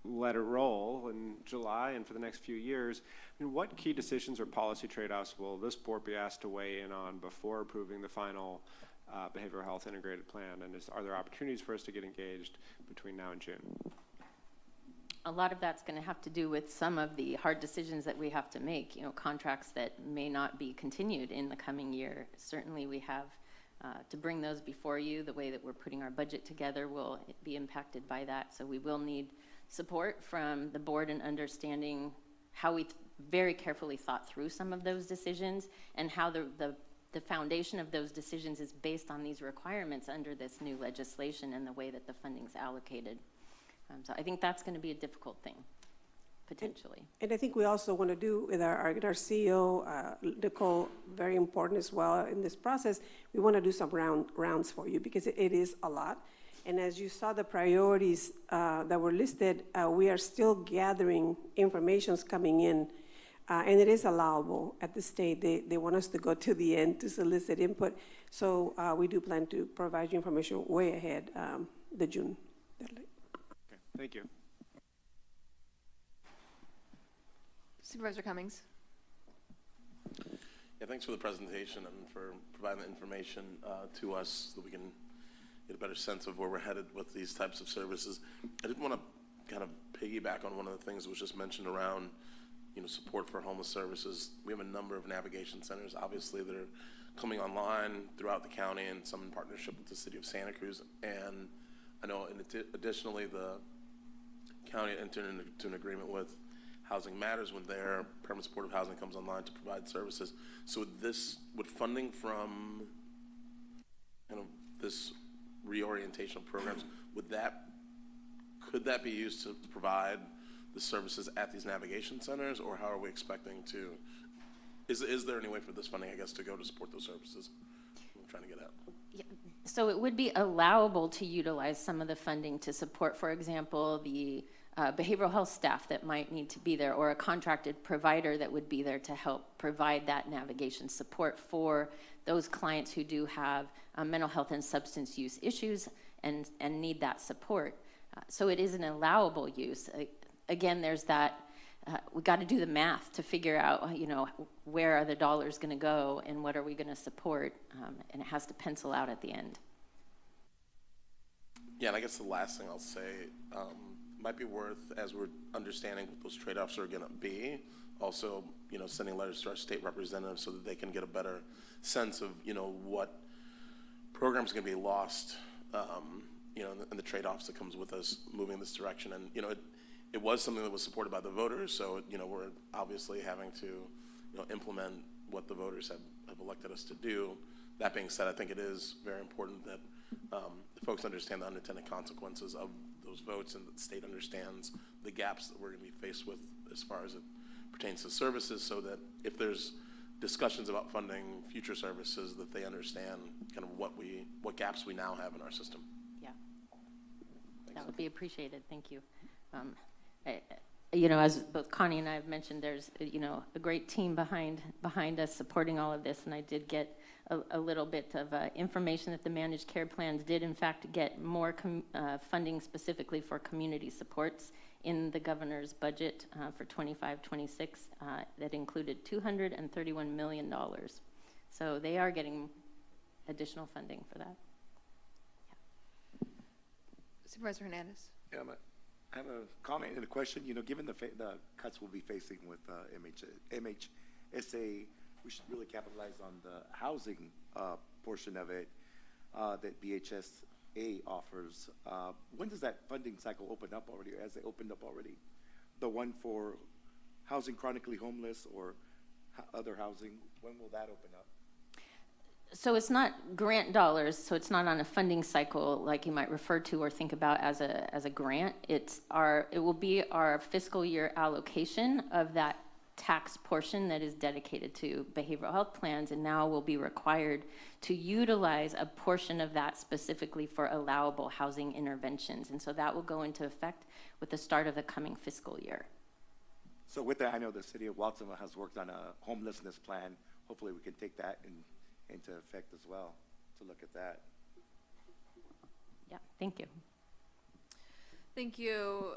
[SPEAKER 18] let it roll in July and for the next few years. What key decisions or policy trade-offs will this board be asked to weigh in on before approving the final behavioral health integrated plan? And are there opportunities for us to get engaged between now and June?
[SPEAKER 9] A lot of that's going to have to do with some of the hard decisions that we have to make, contracts that may not be continued in the coming year. Certainly we have to bring those before you. The way that we're putting our budget together will be impacted by that. So we will need support from the board in understanding how we very carefully thought through some of those decisions and how the foundation of those decisions is based on these requirements under this new legislation and the way that the funding's allocated. So I think that's going to be a difficult thing, potentially.
[SPEAKER 7] And I think we also want to do with our CEO, Nicole, very important as well in this process, we want to do some rounds for you because it is a lot. And as you saw the priorities that were listed, we are still gathering information's coming in, and it is allowable at the state. They want us to go to the end to solicit input. So we do plan to provide you information way ahead the June deadline.
[SPEAKER 18] Thank you.
[SPEAKER 3] Supervisor Cummings.
[SPEAKER 25] Yeah, thanks for the presentation and for providing the information to us so that we can get a better sense of where we're headed with these types of services. I did want to kind of piggyback on one of the things that was just mentioned around, support for homeless services. We have a number of navigation centers, obviously, that are coming online throughout the county and some in partnership with the city of Santa Cruz. And I know additionally the county entered into an agreement with Housing Matters when their permanent supportive housing comes online to provide services. So would funding from kind of this reorientation of programs, could that be used to provide the services at these navigation centers, or how are we expecting to, is there any way for this funding, I guess, to go to support those services? I'm trying to get at.
[SPEAKER 9] Yeah. So it would be allowable to utilize some of the funding to support, for example, the behavioral health staff that might need to be there, or a contracted provider that would be there to help provide that navigation support for those clients who do have mental health and substance use issues and need that support. So it is an allowable use. Again, there's that, we got to do the math to figure out, you know, where are the dollars going to go and what are we going to support, and it has to pencil out at the end.
[SPEAKER 25] Yeah, and I guess the last thing I'll say, might be worth, as we're understanding what those trade-offs are going to be, also, you know, sending letters to our state representatives so that they can get a better sense of, you know, what programs are going to be lost, you know, and the trade-offs that comes with us moving this direction. And, you know, it was something that was supported by the voters, so, you know, we're obviously having to, you know, implement what the voters have elected us to do. That being said, I think it is very important that folks understand the unintended consequences of those votes, and the state understands the gaps that we're going to be faced with as far as it pertains to services, so that if there's discussions about funding future services, that they understand kind of what gaps we now have in our system.
[SPEAKER 9] Yeah, that would be appreciated. Thank you. You know, as both Connie and I have mentioned, there's, you know, a great team behind us supporting all of this, and I did get a little bit of information that the managed care plans did in fact get more funding specifically for community supports in the governor's budget for 25-26 that included $231 million. So they are getting additional funding for that.
[SPEAKER 3] Yeah. Supervisor Hernandez.
[SPEAKER 24] Yeah, I have a comment and a question. You know, given the cuts we'll be facing with MHSA, we should really capitalize on the housing portion of it that BHSA offers. When does that funding cycle open up already, or has it opened up already? The one for housing chronically homeless or other housing, when will that open up?
[SPEAKER 9] So it's not grant dollars, so it's not on a funding cycle like you might refer to or think about as a grant. It will be our fiscal year allocation of that tax portion that is dedicated to behavioral health plans, and now will be required to utilize a portion of that specifically for allowable housing interventions. And so that will go into effect with the start of the coming fiscal year.
[SPEAKER 24] So with that, I know the city of Watsonville has worked on a homelessness plan. Hopefully we can take that into effect as well, to look at that.
[SPEAKER 9] Yeah, thank you.
[SPEAKER 3] Thank you,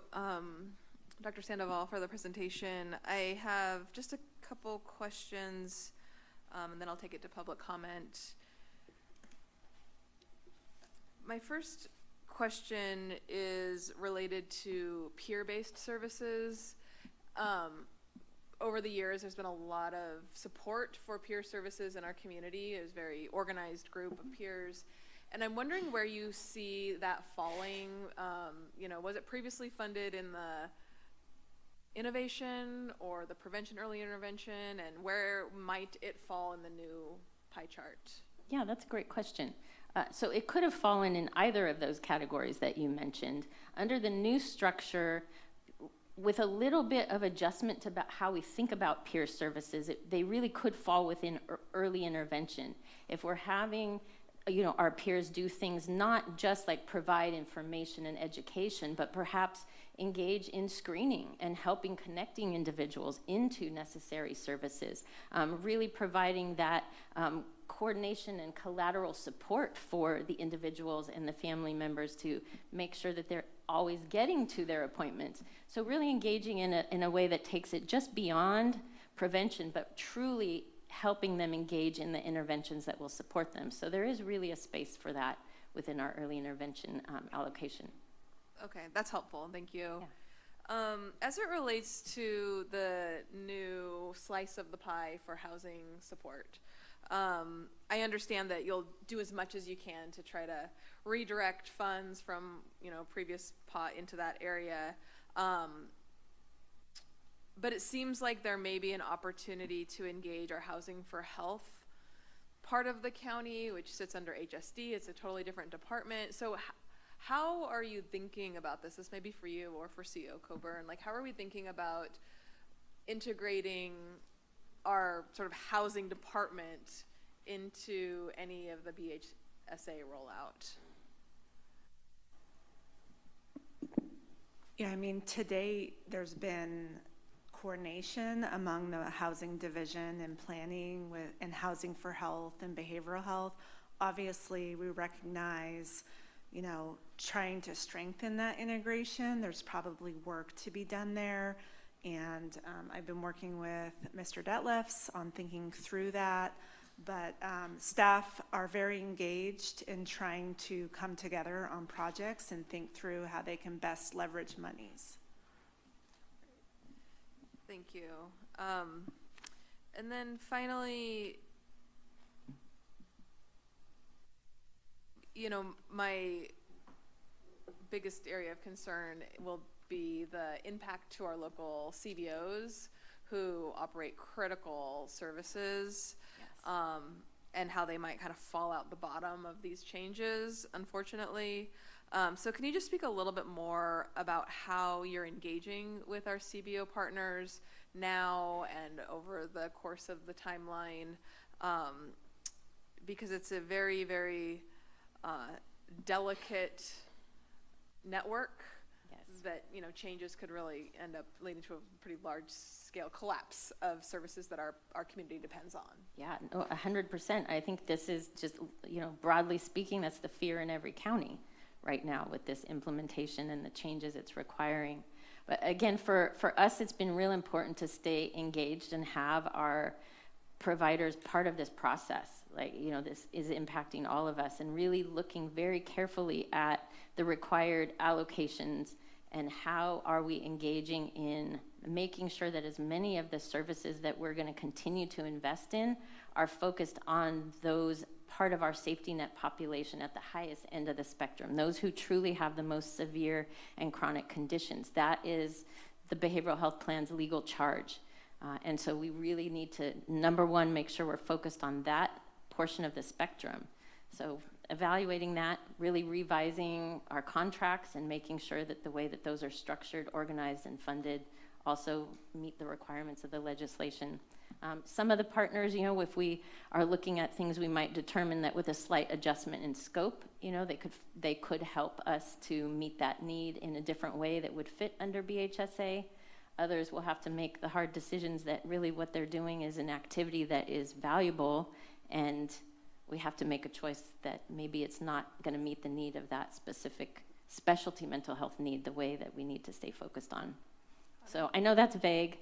[SPEAKER 3] Dr. Sandoval, for the presentation. I have just a couple questions, and then I'll take it to public comment. My first question is related to peer-based services. Over the years, there's been a lot of support for peer services in our community. It was a very organized group of peers. And I'm wondering where you see that falling. You know, was it previously funded in the innovation or the prevention early intervention, and where might it fall in the new pie chart?
[SPEAKER 9] Yeah, that's a great question. So it could have fallen in either of those categories that you mentioned. Under the new structure, with a little bit of adjustment to how we think about peer services, they really could fall within early intervention. If we're having, you know, our peers do things not just like provide information and education, but perhaps engage in screening and helping connecting individuals into necessary services, really providing that coordination and collateral support for the individuals and the family members to make sure that they're always getting to their appointments. So really engaging in a way that takes it just beyond prevention, but truly helping them engage in the interventions that will support them. So there is really a space for that within our early intervention allocation.
[SPEAKER 3] Okay, that's helpful. Thank you.
[SPEAKER 9] Yeah.
[SPEAKER 3] As it relates to the new slice of the pie for housing support, I understand that you'll do as much as you can to try to redirect funds from, you know, previous pot into that area. But it seems like there may be an opportunity to engage our Housing for Health part of the county, which sits under HSD. It's a totally different department. So how are you thinking about this? This may be for you or for CO Coburn. Like, how are we thinking about integrating our sort of housing department into any of the BHSA rollout?
[SPEAKER 10] Yeah, I mean, today there's been coordination among the housing division and planning with, and housing for health and behavioral health. Obviously, we recognize, you know, trying to strengthen that integration. There's probably work to be done there. And I've been working with Mr. Detlefs on thinking through that. But staff are very engaged in trying to come together on projects and think through how they can best leverage monies.
[SPEAKER 3] Thank you. And then finally, you know, my biggest area of concern will be the impact to our local CBOs who operate critical services. Yes. And how they might kind of fall out the bottom of these changes, unfortunately. So can you just speak a little bit more about how you're engaging with our CBO partners now and over the course of the timeline? Because it's a very, very delicate network. Yes. That, you know, changes could really end up leading to a pretty large scale collapse of services that our community depends on.
[SPEAKER 9] Yeah, no, 100%. I think this is just, you know, broadly speaking, that's the fear in every county right now with this implementation and the changes it's requiring. But again, for us, it's been real important to stay engaged and have our providers part of this process. Like, you know, this is impacting all of us, and really looking very carefully at the required allocations and how are we engaging in making sure that as many of the services that we're going to continue to invest in are focused on those part of our safety net population at the highest end of the spectrum, those who truly have the most severe and chronic conditions. That is the behavioral health plan's legal charge. And so we really need to, number one, make sure we're focused on that portion of the spectrum. So evaluating that, really revising our contracts and making sure that the way that those are structured, organized, and funded also meet the requirements of the legislation. Some of the partners, you know, if we are looking at things, we might determine that with a slight adjustment in scope, you know, they could help us to meet that need in a different way that would fit under BHSA. Others will have to make the hard decisions that really what they're doing is an activity that is valuable, and we have to make a choice that maybe it's not going to meet the need of that specific specialty mental health need the way that we need to stay focused on. So I know that's vague,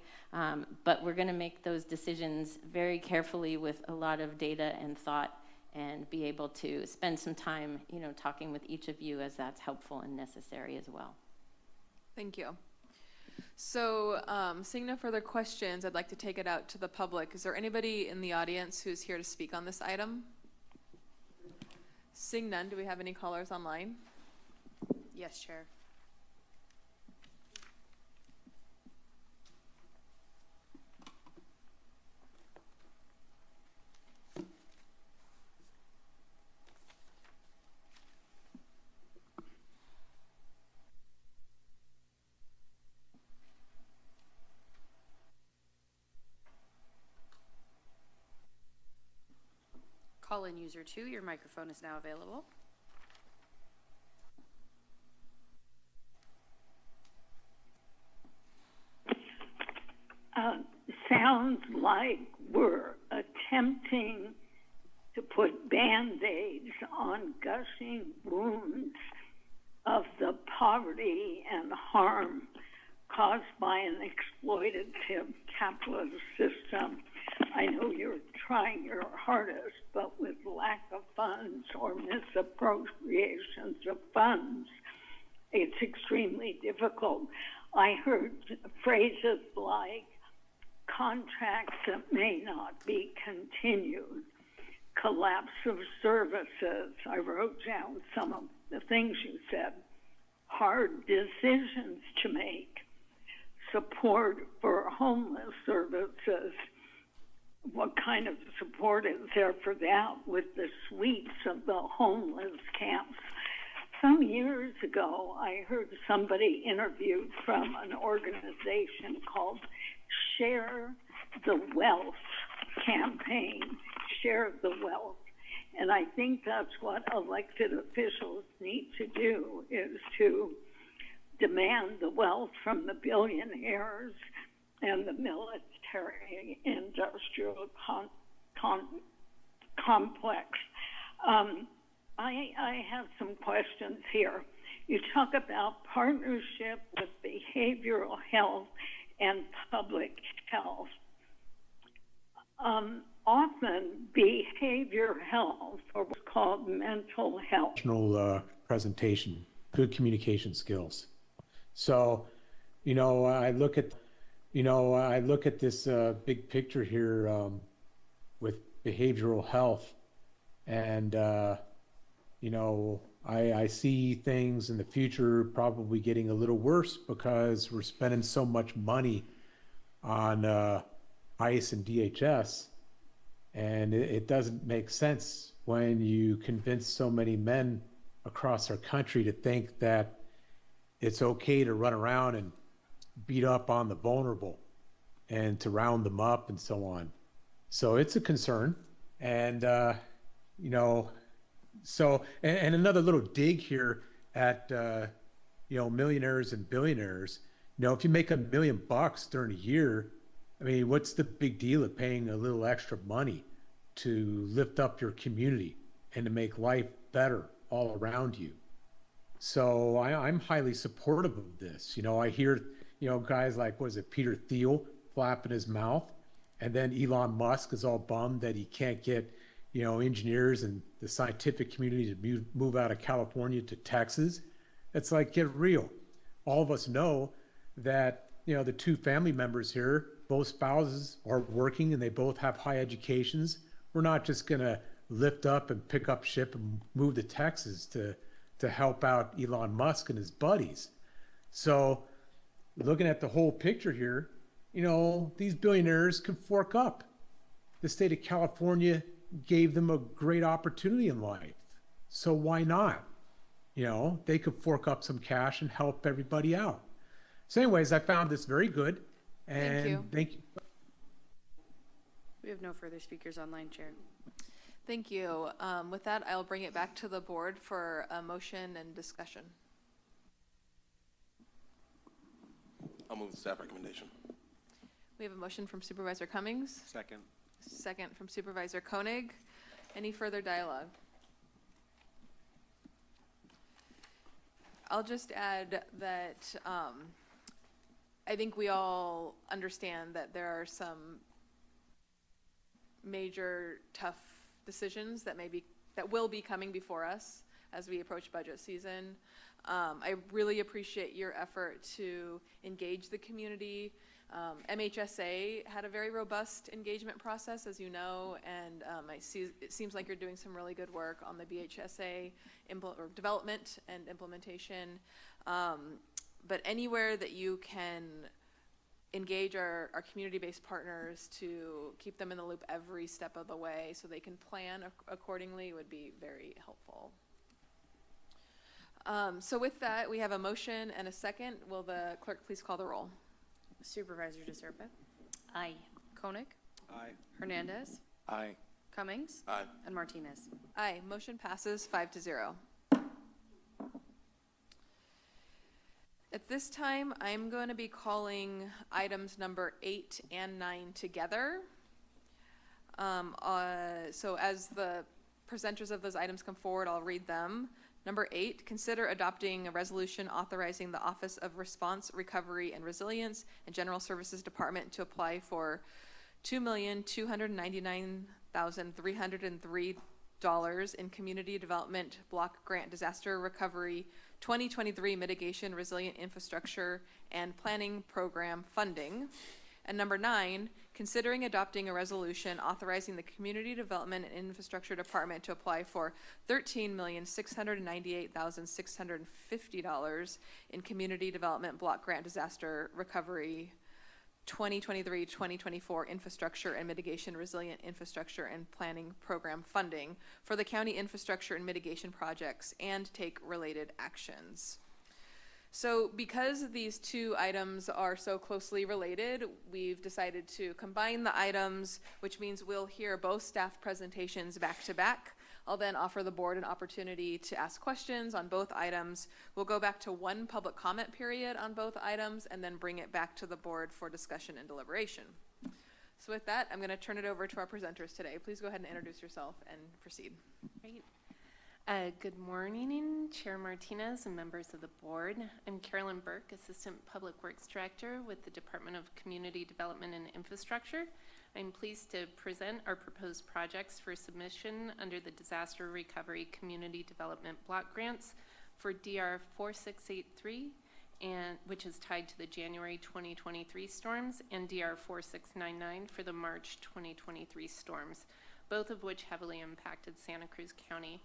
[SPEAKER 9] but we're going to make those decisions very carefully with a lot of data and thought, and be able to spend some time, you know, talking with each of you as that's helpful and necessary as well.
[SPEAKER 3] Thank you. So seeing no further questions, I'd like to take it out to the public. Is there anybody in the audience who's here to speak on this item? Seeing none, do we have any callers online?
[SPEAKER 1] Yes, Chair. Call-in user 2, your microphone is now available.
[SPEAKER 8] Sounds like we're attempting to put Band-Aids on gushing wounds of the poverty and harm caused by an exploitative capitalist system. I know you're trying your hardest, but with lack of funds or misappropriations of funds, it's extremely difficult. I heard phrases like contracts that may not be continued, collapse of services. I wrote down some of the things you said. Hard decisions to make, support for homeless services. What kind of support is there for that with the sweeps of the homeless camps? Some years ago, I heard somebody interviewed from an organization called Share the Wealth campaign, Share the Wealth. And I think that's what elected officials need to do, is to demand the wealth from the billionaires and the military industrial complex. I have some questions here. You talk about partnership with behavioral health and public health. Often behavior health, or what's called mental health.
[SPEAKER 17] Presentation, good communication skills. So, I look at this big picture here with behavioral health, and I see things in the future probably getting a little worse because we're spending so much money on ICE and DHS, and it doesn't make sense when you convince so many men across our country to think that it's okay to run around and beat up on the vulnerable and to round them up and so on. So it's a concern. And, so another little dig here at, millionaires and billionaires. If you make $1 million during a year, I mean, what's the big deal of paying a little extra money to lift up your community and to make life better all around you? So I'm highly supportive of this. I hear, guys like, what is it, Peter Thiel flapping his mouth, and then Elon Musk is all bummed that he can't get, engineers and the scientific community to move out of California to Texas. It's like, get real. All of us know that, the two family members here, both spouses are working and they both have high educations. We're not just going to lift up and pick up ship and move to Texas to help out Elon Musk and his buddies. So looking at the whole picture here, these billionaires can fork up. The state of California gave them a great opportunity in life. So why not? They could fork up some cash and help everybody out. So anyways, I found this very good. And thank you.
[SPEAKER 1] We have no further speakers online, Chair.
[SPEAKER 3] Thank you. With that, I'll bring it back to the board for a motion and discussion.
[SPEAKER 25] I'll move the staff recommendation.
[SPEAKER 3] We have a motion from Supervisor Cummings.
[SPEAKER 6] Second.
[SPEAKER 3] Second from Supervisor Koenig. Any further dialogue? I'll just add that I think we all understand that there are some major tough decisions that will be coming before us as we approach budget season. I really appreciate your effort to engage the community. MHSA had a very robust engagement process, as you know, and it seems like you're doing some really good work on the BHSA development and implementation. But anywhere that you can engage our community-based partners to keep them in the loop every step of the way so they can plan accordingly would be very helpful. So with that, we have a motion and a second. Will the clerk please call the roll?
[SPEAKER 1] Supervisor DeSerpa?
[SPEAKER 19] Aye.
[SPEAKER 1] Koenig?
[SPEAKER 6] Aye.
[SPEAKER 1] Hernandez?
[SPEAKER 24] Aye.
[SPEAKER 1] Cummings?
[SPEAKER 25] Aye.
[SPEAKER 1] And Martinez?
[SPEAKER 3] Aye. Motion passes 5-0. At this time, I'm going to be calling items number 8 and 9 together. So as the presenters of those items come forward, I'll read them. Number 8, consider adopting a resolution authorizing the Office of Response, Recovery, and Resilience and General Services Department to apply for $2,299,303 in Community Development Block Grant Disaster Recovery 2023 Mitigation Resilient Infrastructure and Planning Program funding. And number 9, considering adopting a resolution authorizing the Community Development and Infrastructure Department to apply for $13,698,650 in Community Development Block Grant Disaster Recovery 2023-2024 Infrastructure and Mitigation Resilient Infrastructure and Planning Program funding for the county infrastructure and mitigation projects and take related actions. So because these two items are so closely related, we've decided to combine the items, which means we'll hear both staff presentations back to back. I'll then offer the board an opportunity to ask questions on both items. We'll go back to one public comment period on both items and then bring it back to the board for discussion and deliberation. So with that, I'm going to turn it over to our presenters today. Please go ahead and introduce yourself and proceed.
[SPEAKER 12] Great. Good morning, Chair Martinez and members of the board. I'm Carolyn Burke, Assistant Public Works Director with the Department of Community Development and Infrastructure. I'm pleased to present our proposed projects for submission under the Disaster Recovery Community Development Block Grants for DR 4683, which is tied to the January 2023 storms, and DR 4699 for the March 2023 storms, both of which heavily impacted Santa Cruz County.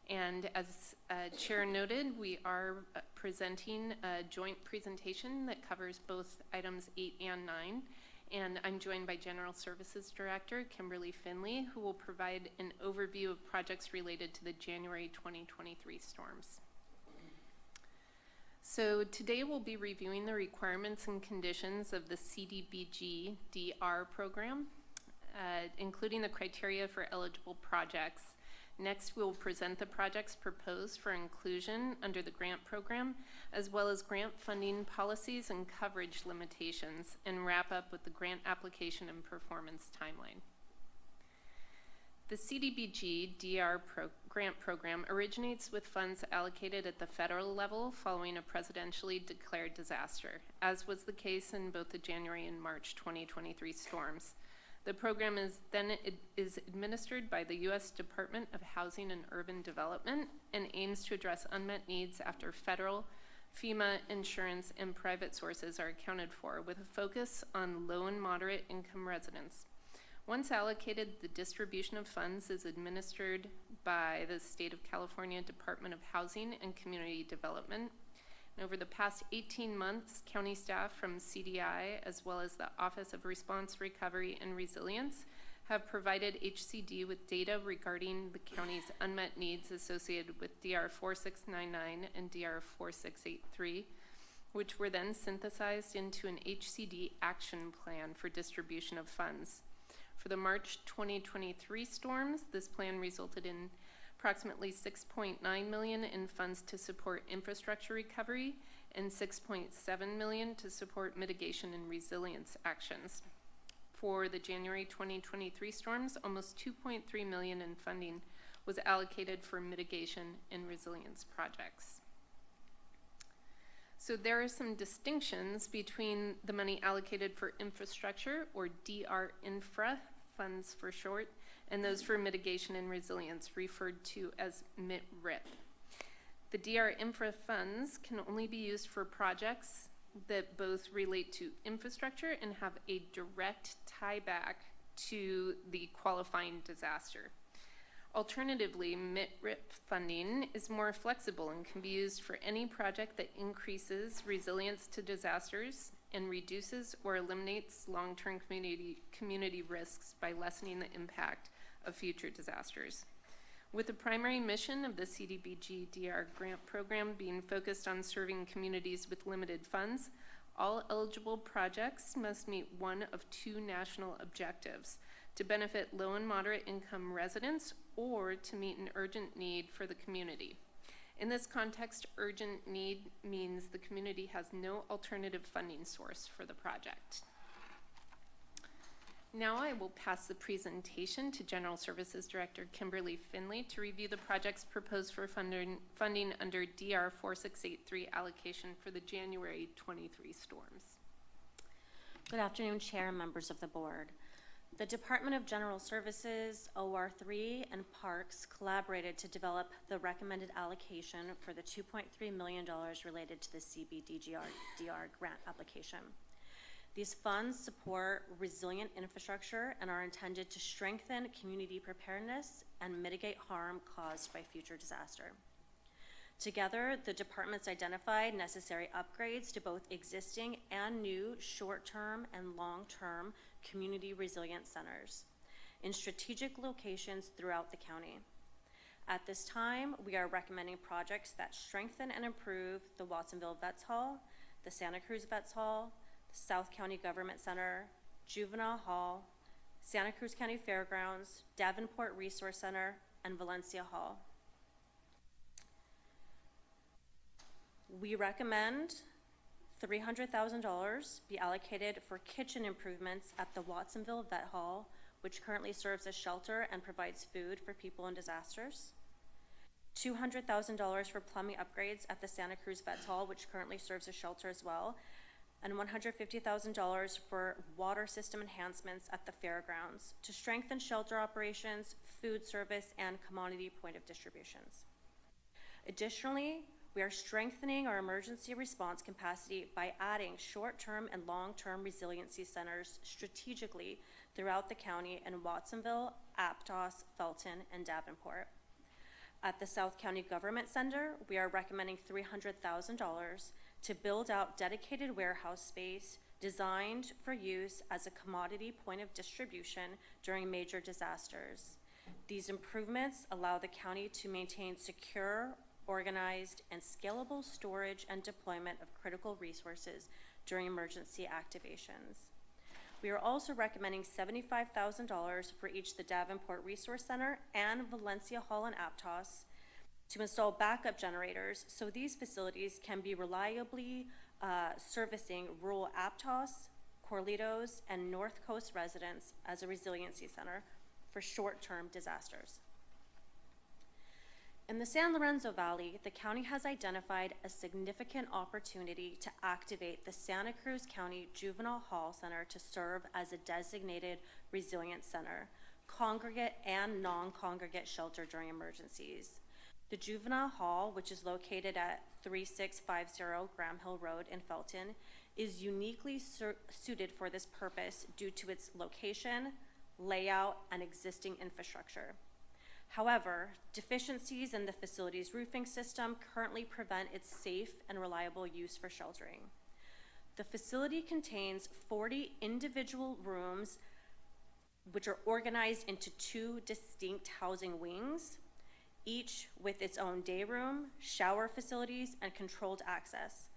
[SPEAKER 12] And as Chair noted, we are presenting a joint presentation that covers both items 8 and 9. And I'm joined by General Services Director Kimberly Finley, who will provide an overview of projects related to the January 2023 storms. So today we'll be reviewing the requirements and conditions of the CDBG DR program, including the criteria for eligible projects. Next, we'll present the projects proposed for inclusion under the grant program, as well as grant funding policies and coverage limitations, and wrap up with the grant application and performance timeline. The CDBG DR grant program originates with funds allocated at the federal level following a presidentially declared disaster, as was the case in both the January and March 2023 storms. The program is administered by the U.S. Department of Housing and Urban Development and aims to address unmet needs after federal, FEMA, insurance, and private sources are accounted for, with a focus on low and moderate income residents. Once allocated, the distribution of funds is administered by the State of California Department of Housing and Community Development. And over the past 18 months, county staff from CDI, as well as the Office of Response, Recovery, and Resilience, have provided HCD with data regarding the county's unmet needs associated with DR 4699 and DR 4683, which were then synthesized into an HCD action plan for distribution of funds. For the March 2023 storms, this plan resulted in approximately $6.9 million in funds to support infrastructure recovery and $6.7 million to support mitigation and resilience actions. For the January 2023 storms, almost $2.3 million in funding was allocated for mitigation and resilience projects. So there are some distinctions between the money allocated for infrastructure, or DR Infra funds for short, and those for mitigation and resilience, referred to as MIT-RIP. The DR Infra funds can only be used for projects that both relate to infrastructure and have a direct tie back to the qualifying disaster. Alternatively, MIT-RIP funding is more flexible and can be used for any project that increases resilience to disasters and reduces or eliminates long-term community risks by lessening the impact of future disasters. With the primary mission of the CDBG DR grant program being focused on serving communities with limited funds, all eligible projects must meet one of two national objectives: to benefit low and moderate income residents or to meet an urgent need for the community. In this context, urgent need means the community has no alternative funding source for the project. Now I will pass the presentation to General Services Director Kimberly Finley to review the projects proposed for funding under DR 4683 allocation for the January 23 storms.
[SPEAKER 13] Good afternoon, Chair and members of the board. The Department of General Services, OR3, and Parks collaborated to develop the recommended allocation for the $2.3 million related to the CBDGR grant application. These funds support resilient infrastructure and are intended to strengthen community preparedness and mitigate harm caused by future disaster. Together, the departments identified necessary upgrades to both existing and new short-term and long-term community resilience centers in strategic locations throughout the county. At this time, we are recommending projects that strengthen and improve the Watsonville Vets Hall, the Santa Cruz Vets Hall, South County Government Center, Juvenile Hall, Santa Cruz County Fairgrounds, Davenport Resource Center, and Valencia Hall. We recommend $300,000 be allocated for kitchen improvements at the Watsonville Vet Hall, which currently serves as shelter and provides food for people in disasters. $200,000 for plumbing upgrades at the Santa Cruz Vets Hall, which currently serves as shelter as well, and $150,000 for water system enhancements at the fairgrounds to strengthen shelter operations, food service, and commodity point of distributions. Additionally, we are strengthening our emergency response capacity by adding short-term and long-term resiliency centers strategically throughout the county in Watsonville, Aptos, Felton, and Davenport. At the South County Government Center, we are recommending $300,000 to build out dedicated warehouse space designed for use as a commodity point of distribution during major disasters. These improvements allow the county to maintain secure, organized, and scalable storage and deployment of critical resources during emergency activations. We are also recommending $75,000 for each the Davenport Resource Center and Valencia Hall and Aptos to install backup generators so these facilities can be reliably servicing rural Aptos, Corlitos, and North Coast residents as a resiliency center for short-term disasters. In the San Lorenzo Valley, the county has identified a significant opportunity to activate the Santa Cruz County Juvenile Hall Center to serve as a designated resilience center, congregate and non-congregate shelter during emergencies. The Juvenile Hall, which is located at 3650 Graham Hill Road in Felton, is uniquely suited for this purpose due to its location, layout, and existing infrastructure. However, deficiencies in the facility's roofing system currently prevent its safe and reliable use for sheltering. The facility contains 40 individual rooms, which are organized into 2 distinct housing wings, each with its own day room, shower facilities, and controlled access.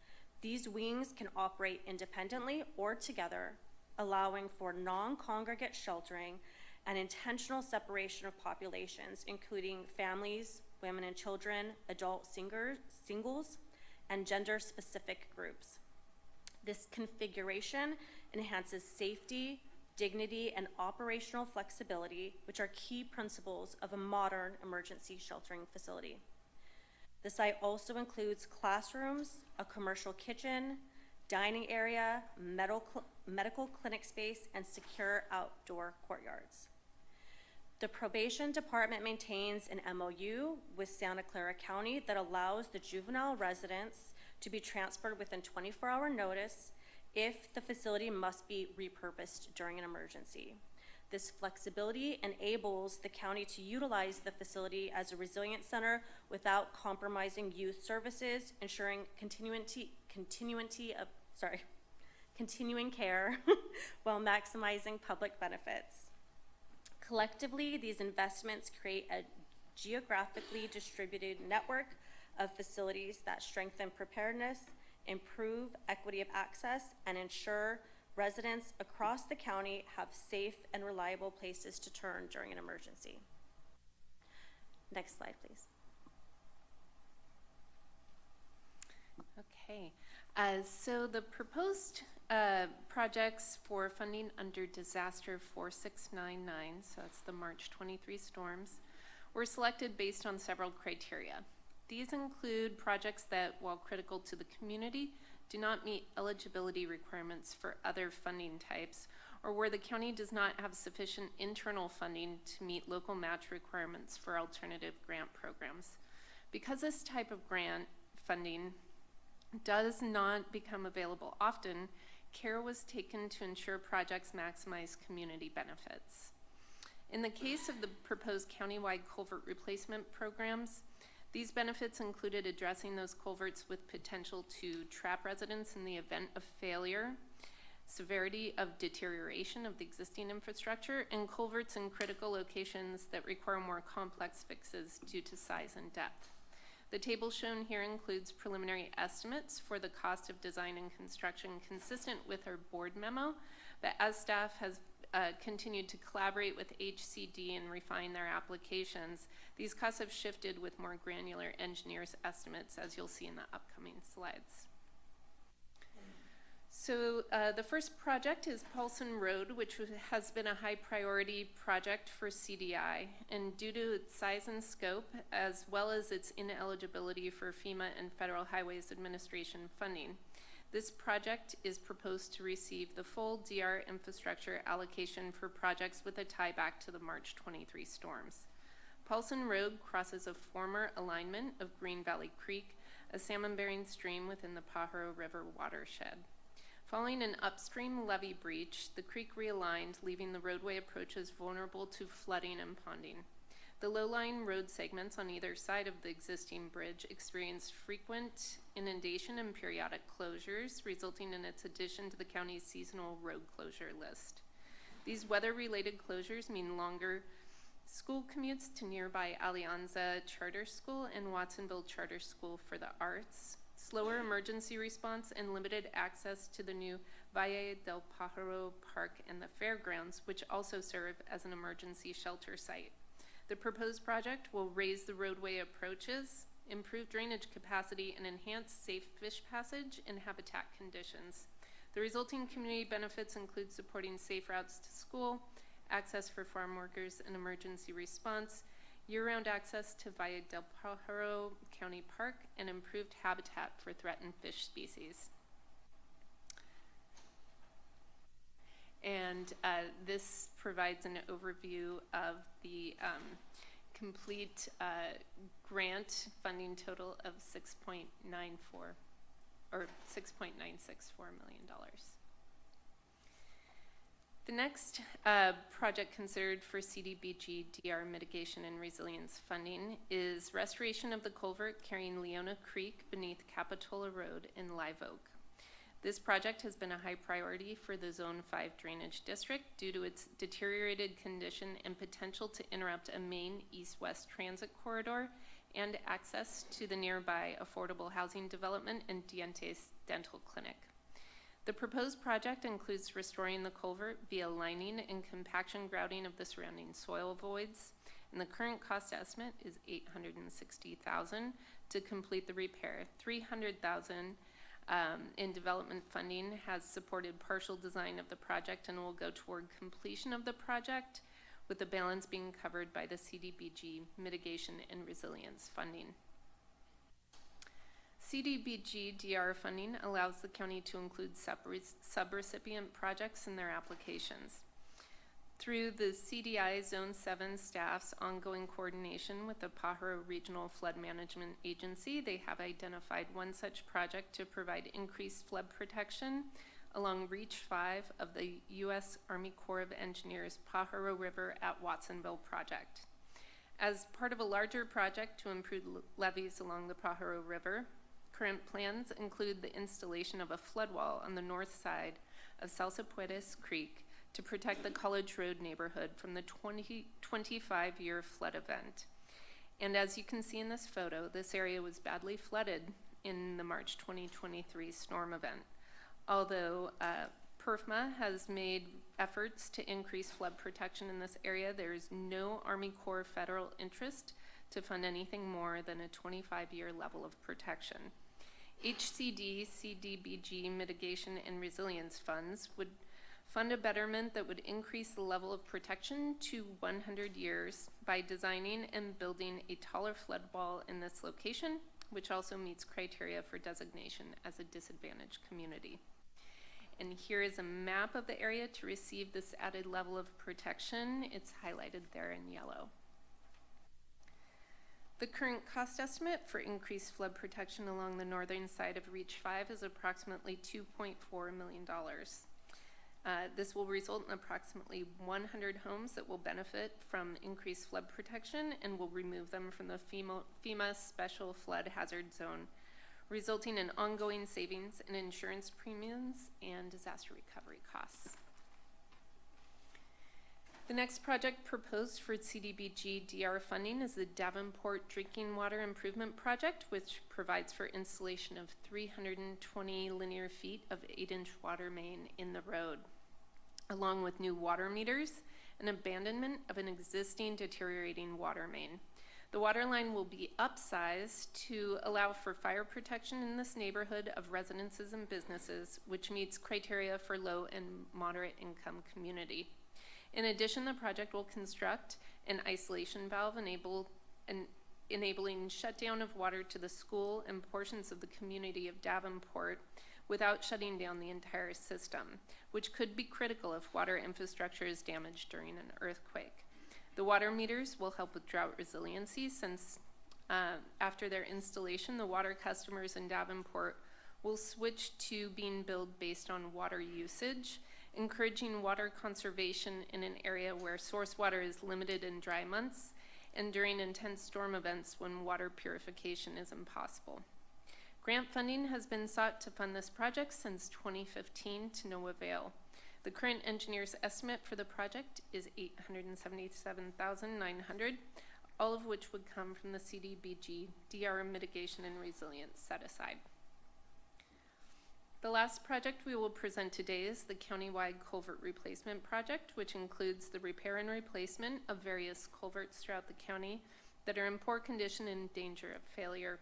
[SPEAKER 13] These wings can operate independently or together, allowing for non-congregate sheltering and intentional separation of populations, including families, women and children, adult singles, and gender-specific groups. This configuration enhances safety, dignity, and operational flexibility, which are key principles of a modern emergency sheltering facility. The site also includes classrooms, a commercial kitchen, dining area, medical clinic space, and secure outdoor courtyards. The probation department maintains an MOU with Santa Clara County that allows the juvenile residents to be transferred within 24-hour notice if the facility must be repurposed during an emergency. This flexibility enables the county to utilize the facility as a resilient center without compromising youth services, ensuring continuing care while maximizing public benefits. Collectively, these investments create a geographically distributed network of facilities that strengthen preparedness, improve equity of access, and ensure residents across the county have safe and reliable places to turn during an emergency. Next slide, please.
[SPEAKER 12] Okay, so the proposed projects for funding under Disaster 4699, so that's the March 23 storms, were selected based on several criteria. These include projects that, while critical to the community, do not meet eligibility requirements for other funding types, or where the county does not have sufficient internal funding to meet local match requirements for alternative grant programs. Because this type of grant funding does not become available often, care was taken to ensure projects maximize community benefits. In the case of the proposed countywide culvert replacement programs, these benefits included addressing those culverts with potential to trap residents in the event of failure, severity of deterioration of the existing infrastructure, and culverts in critical locations that require more complex fixes due to size and depth. The table shown here includes preliminary estimates for the cost of design and construction consistent with our board memo, but as staff has continued to collaborate with HCD and refine their applications, these costs have shifted with more granular engineers' estimates, as you'll see in the upcoming slides. So the first project is Paulson Road, which has been a high priority project for CDI, and due to its size and scope, as well as its ineligibility for FEMA and Federal Highways Administration funding, this project is proposed to receive the full DR infrastructure allocation for projects with a tie back to the March 23 storms. Paulson Road crosses a former alignment of Green Valley Creek, a salmon-bearing stream within the Pajaro River watershed. Following an upstream levee breach, the creek realigned, leaving the roadway approaches vulnerable to flooding and ponding. The low-lying road segments on either side of the existing bridge experienced frequent inundation and periodic closures, resulting in its addition to the county's seasonal road closure list. These weather-related closures mean longer school commutes to nearby Alianza Charter School and Watsonville Charter School for the Arts, slower emergency response, and limited access to the new Valle del Pajaro Park and the fairgrounds, which also serve as an emergency shelter site. The proposed project will raise the roadway approaches, improve drainage capacity, and enhance safe fish passage and habitat conditions. The resulting community benefits include supporting safe routes to school, access for farm workers and emergency response, year-round access to Valle del Pajaro County Park, and improved habitat for threatened fish species. And this provides an overview of the complete grant funding total of $6.964 million. The next project considered for CDBG DR mitigation and resilience funding is restoration of the culvert carrying Leona Creek beneath Capitola Road in Live Oak. This project has been a high priority for the Zone 5 drainage district due to its deteriorated condition and potential to interrupt a main east-west transit corridor and access to the nearby affordable housing development and Dientes Dental Clinic. The proposed project includes restoring the culvert via lining and compaction grouting of the surrounding soil voids, and the current cost estimate is $860,000 to complete the repair. $300,000 in development funding has supported partial design of the project and will go toward completion of the project, with the balance being covered by the CDBG mitigation and resilience funding. CDBG DR funding allows the county to include subrecipient projects in their applications. Through the CDI Zone 7 staff's ongoing coordination with the Pajaro Regional Flood Management Agency, they have identified one such project to provide increased flood protection along Reach 5 of the U.S. Army Corps of Engineers Pajaro River at Watsonville project. As part of a larger project to improve levees along the Pajaro River, current plans include the installation of a flood wall on the north side of Salsapuedes Creek to protect the College Road neighborhood from the 25-year flood event. And as you can see in this photo, this area was badly flooded in the March 2023 storm event. Although PERFMA has made efforts to increase flood protection in this area, there is no Army Corps federal interest to fund anything more than a 25-year level of protection. HCD, CDBG mitigation and resilience funds would fund a betterment that would increase the level of protection to 100 years by designing and building a taller flood wall in this location, which also meets criteria for designation as a disadvantaged community. And here is a map of the area to receive this added level of protection. It's highlighted there in yellow. The current cost estimate for increased flood protection along the northern side of Reach 5 is approximately $2.4 million. This will result in approximately 100 homes that will benefit from increased flood protection and will remove them from the FEMA Special Flood Hazard Zone, resulting in ongoing savings in insurance premiums and disaster recovery costs. The next project proposed for CDBG DR funding is the Davenport Drinking Water Improvement Project, which provides for installation of 320 linear feet of 8-inch water main in the road. along with new water meters and abandonment of an existing deteriorating water main. The water line will be upsized to allow for fire protection in this neighborhood of residences and businesses, which meets criteria for low and moderate income community. In addition, the project will construct an isolation valve enabling shutdown of water to the school and portions of the community of Davenport without shutting down the entire system, which could be critical if water infrastructure is damaged during an earthquake. The water meters will help with drought resiliency since after their installation, the water customers in Davenport will switch to being billed based on water usage, encouraging water conservation in an area where source water is limited in dry months and during intense storm events when water purification is impossible. Grant funding has been sought to fund this project since 2015 to no avail. The current engineer's estimate for the project is $877,900, all of which would come from the CDBG DR Mitigation and Resilience set aside. The last project we will present today is the countywide culvert replacement project, which includes the repair and replacement of various culverts throughout the county that are in poor condition and in danger of failure.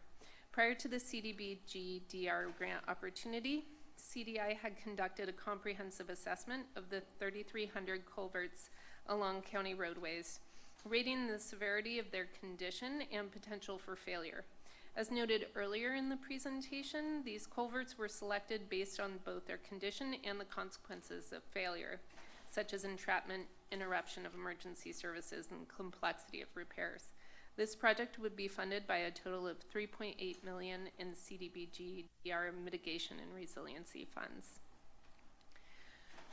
[SPEAKER 12] Prior to the CDBG DR grant opportunity, CDI had conducted a comprehensive assessment of the 3,300 culverts along county roadways, rating the severity of their condition and potential for failure. As noted earlier in the presentation, these culverts were selected based on both their condition and the consequences of failure, such as entrapment, interruption of emergency services, and complexity of repairs. This project would be funded by a total of $3.8 million in CDBG DR mitigation and resiliency funds.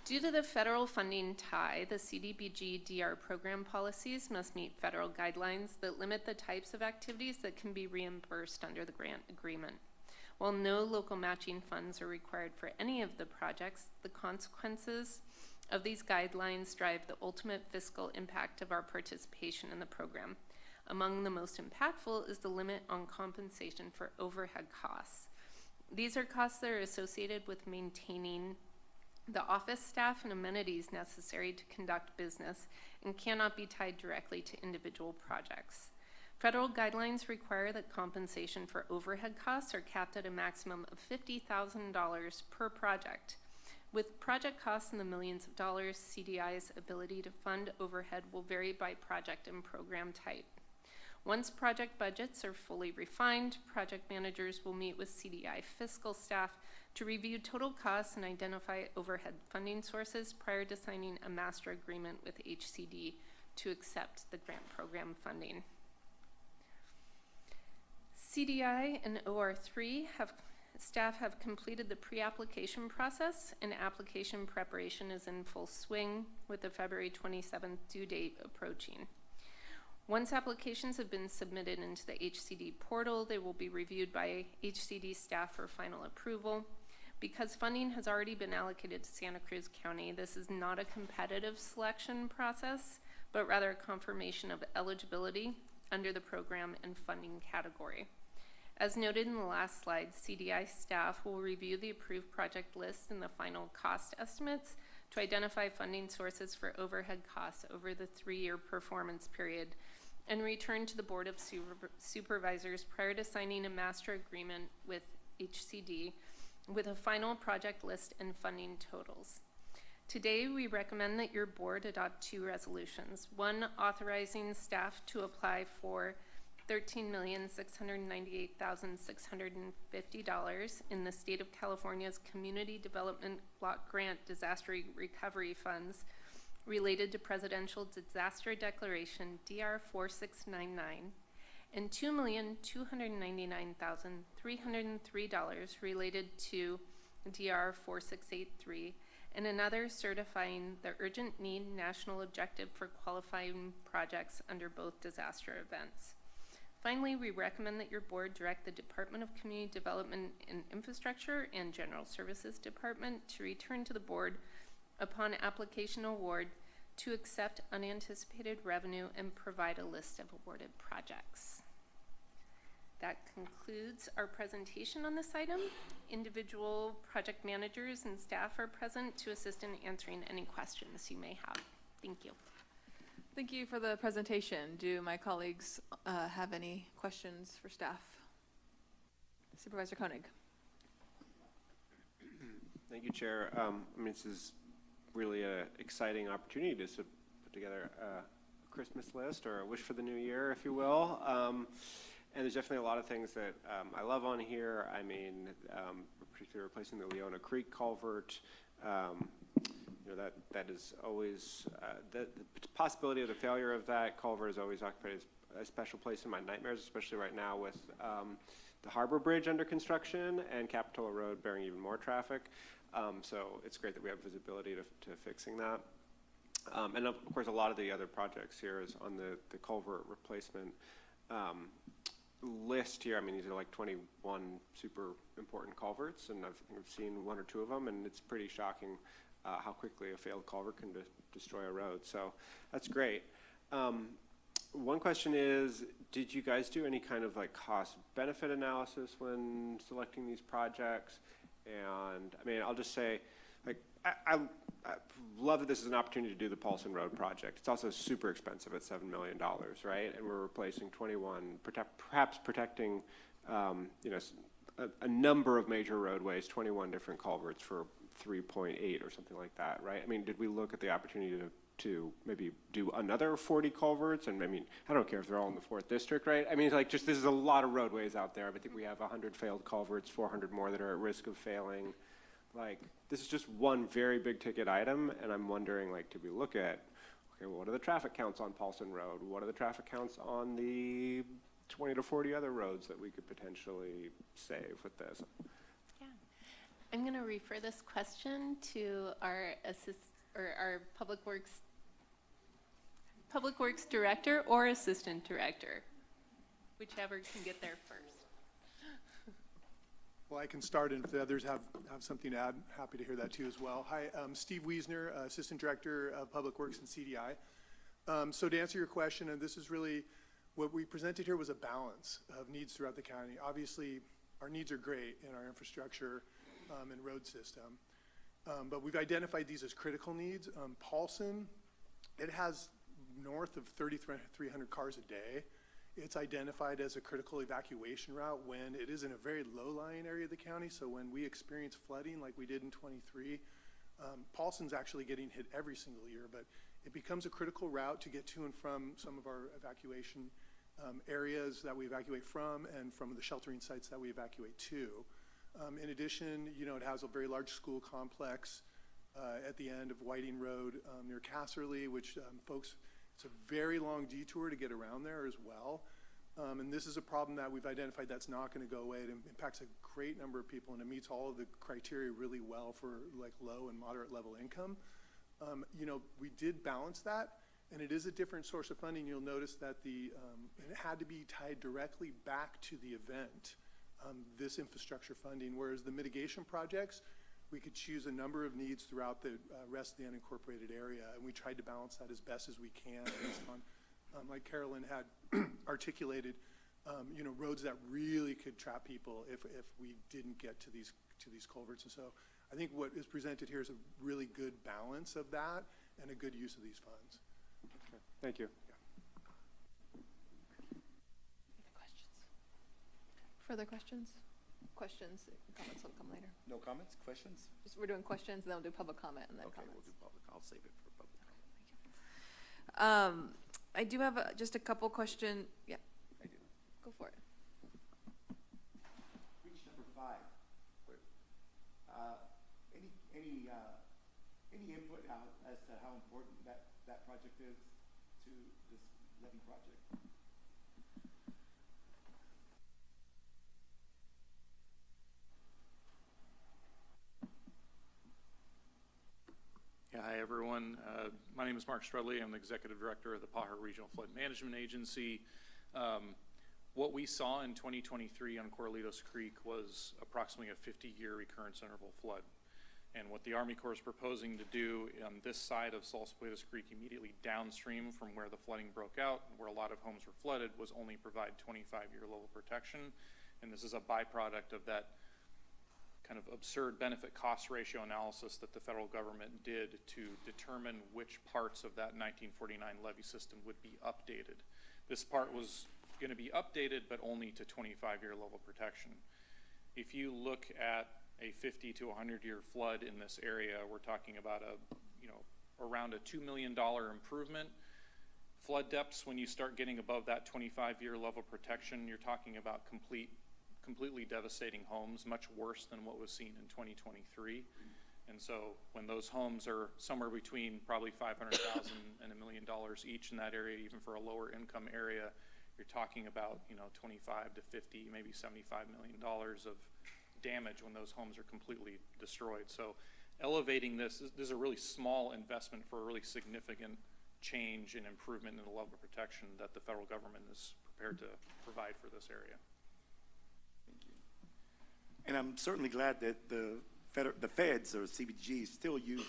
[SPEAKER 12] Due to the federal funding tie, the CDBG DR program policies must meet federal guidelines that limit the types of activities that can be reimbursed under the grant agreement. While no local matching funds are required for any of the projects, the consequences of these guidelines drive the ultimate fiscal impact of our participation in the program. Among the most impactful is the limit on compensation for overhead costs. These are costs that are associated with maintaining the office staff and amenities necessary to conduct business and cannot be tied directly to individual projects. Federal guidelines require that compensation for overhead costs are capped at a maximum of $50,000 per project. With project costs in the millions of dollars, CDI's ability to fund overhead will vary by project and program type. Once project budgets are fully refined, project managers will meet with CDI fiscal staff to review total costs and identify overhead funding sources prior to signing a master agreement with HCD to accept the grant program funding. CDI and OR3 staff have completed the pre-application process, and application preparation is in full swing with the February 27th due date approaching. Once applications have been submitted into the HCD portal, they will be reviewed by HCD staff for final approval. Because funding has already been allocated to Santa Cruz County, this is not a competitive selection process, but rather a confirmation of eligibility under the program and funding category. As noted in the last slide, CDI staff will review the approved project list and the final cost estimates to identify funding sources for overhead costs over the 3-year performance period and return to the Board of Supervisors prior to signing a master agreement with HCD with a final project list and funding totals. Today, we recommend that your board adopt 2 resolutions. One, authorizing staff to apply for $13,698,650 in the State of California's Community Development Block Grant Disaster Recovery Funds related to Presidential Disaster Declaration DR 4699, and $2,299,303 related to DR 4683, and another certifying the urgent need national objective for qualifying projects under both disaster events. Finally, we recommend that your board direct the Department of Community Development and Infrastructure and General Services Department to return to the board upon application award to accept unanticipated revenue and provide a list of awarded projects. That concludes our presentation on this item. Individual project managers and staff are present to assist in answering any questions you may have. Thank you.
[SPEAKER 3] Thank you for the presentation. Do my colleagues have any questions for staff? Supervisor Koenig.
[SPEAKER 18] Thank you, Chair. I mean, this is really an exciting opportunity to put together a Christmas list or a wish for the new year, if you will. And there's definitely a lot of things that I love on here. I mean, particularly replacing the Leona Creek culvert. You know, that is always, the possibility of the failure of that culvert has always occupied a special place in my nightmares, especially right now with the Harbor Bridge under construction and Capitola Road bearing even more traffic. So it's great that we have visibility to fixing that. And of course, a lot of the other projects here is on the culvert replacement list here. I mean, these are like 21 super important culverts, and I've seen one or two of them, and it's pretty shocking how quickly a failed culvert can destroy a road. So that's great. One question is, did you guys do any kind of like cost benefit analysis when selecting these projects? And I mean, I'll just say, like, I love that this is an opportunity to do the Paulson Road project. It's also super expensive at $7 million, right? And we're replacing 21, perhaps protecting, you know, a number of major roadways, 21 different culverts for 3.8 or something like that, right? I mean, did we look at the opportunity to maybe do another 40 culverts? And I mean, I don't care if they're all in the 4th district, right? I mean, it's like just, this is a lot of roadways out there. I think we have 100 failed culverts, 400 more that are at risk of failing. Like, this is just one very big ticket item, and I'm wondering, like, did we look at, okay, well, what are the traffic counts on Paulson Road? What are the traffic counts on the 20 to 40 other roads that we could potentially save with this?
[SPEAKER 12] Yeah, I'm going to refer this question to our our Public Works Director or Assistant Director, whichever can get there first.
[SPEAKER 11] Well, I can start, and if the others have something to add, happy to hear that too as well. Hi, I'm Steve Wiesner, Assistant Director of Public Works and CDI. So to answer your question, and this is really, what we presented here was a balance of needs throughout the county. Obviously, our needs are great in our infrastructure and road system, but we've identified these as critical needs. Paulson, it has north of 3,300 cars a day. It's identified as a critical evacuation route when it is in a very low-lying area of the county. So when we experience flooding like we did in 23, Paulson's actually getting hit every single year, but it becomes a critical route to get to and from some of our evacuation areas that we evacuate from and from the sheltering sites that we evacuate to. In addition, you know, it has a very large school complex at the end of Whiting Road near Casserly, which folks, it's a very long detour to get around there as well. And this is a problem that we've identified that's not going to go away. It impacts a great number of people, and it meets all of the criteria really well for like low and moderate level income. You know, we did balance that, and it is a different source of funding. You'll notice that it had to be tied directly back to the event, this infrastructure funding, whereas the mitigation projects, we could choose a number of needs throughout the rest of the unincorporated area, and we tried to balance that as best as we can based on, like Carolyn had articulated, you know, roads that really could trap people if we didn't get to these culverts. And so I think what is presented here is a really good balance of that and a good use of these funds.
[SPEAKER 18] Okay. Thank you.
[SPEAKER 3] Further questions? Questions, comments will come later.
[SPEAKER 24] No comments, questions?
[SPEAKER 3] Just, we're doing questions, and then we'll do public comment, and then
[SPEAKER 24] okay,
[SPEAKER 3] comments.
[SPEAKER 24] We'll do public. I'll save it for public comment.
[SPEAKER 3] I do have just a couple questions. Yeah.
[SPEAKER 24] I do.
[SPEAKER 3] Go for it.
[SPEAKER 24] Reach number 5. Any input as to how important that project is to this levy project?
[SPEAKER 14] Yeah, hi everyone. My name is Mark Strudley. I'm the Executive Director of the Pajaro Regional Flood Management Agency. What we saw in 2023 on Corralitos Creek was approximately a 50-year recurrence interval flood. And what the Army Corps is proposing to do on this side of Salsapaletas Creek, immediately downstream from where the flooding broke out, where a lot of homes were flooded, was only provide 25-year level protection. And this is a byproduct of that kind of absurd benefit cost ratio analysis that the federal government did to determine which parts of that 1949 levee system would be updated. This part was going to be updated, but only to 25-year level protection. If you look at a 50 to 100-year flood in this area, we're talking about around a $2 million improvement. Flood depths, when you start getting above that 25-year level protection, you're talking about completely devastating homes, much worse than what was seen in 2023. And so when those homes are somewhere between probably $500,000 and $1 million each in that area, even for a lower income area, you're talking about 25 to 50, maybe $75 million of damage when those homes are completely destroyed. So elevating this is a really small investment for a really significant change and improvement in the level of protection that the federal government is prepared to provide for this area.
[SPEAKER 24] Thank you. And I'm certainly glad that the feds or CBG still use,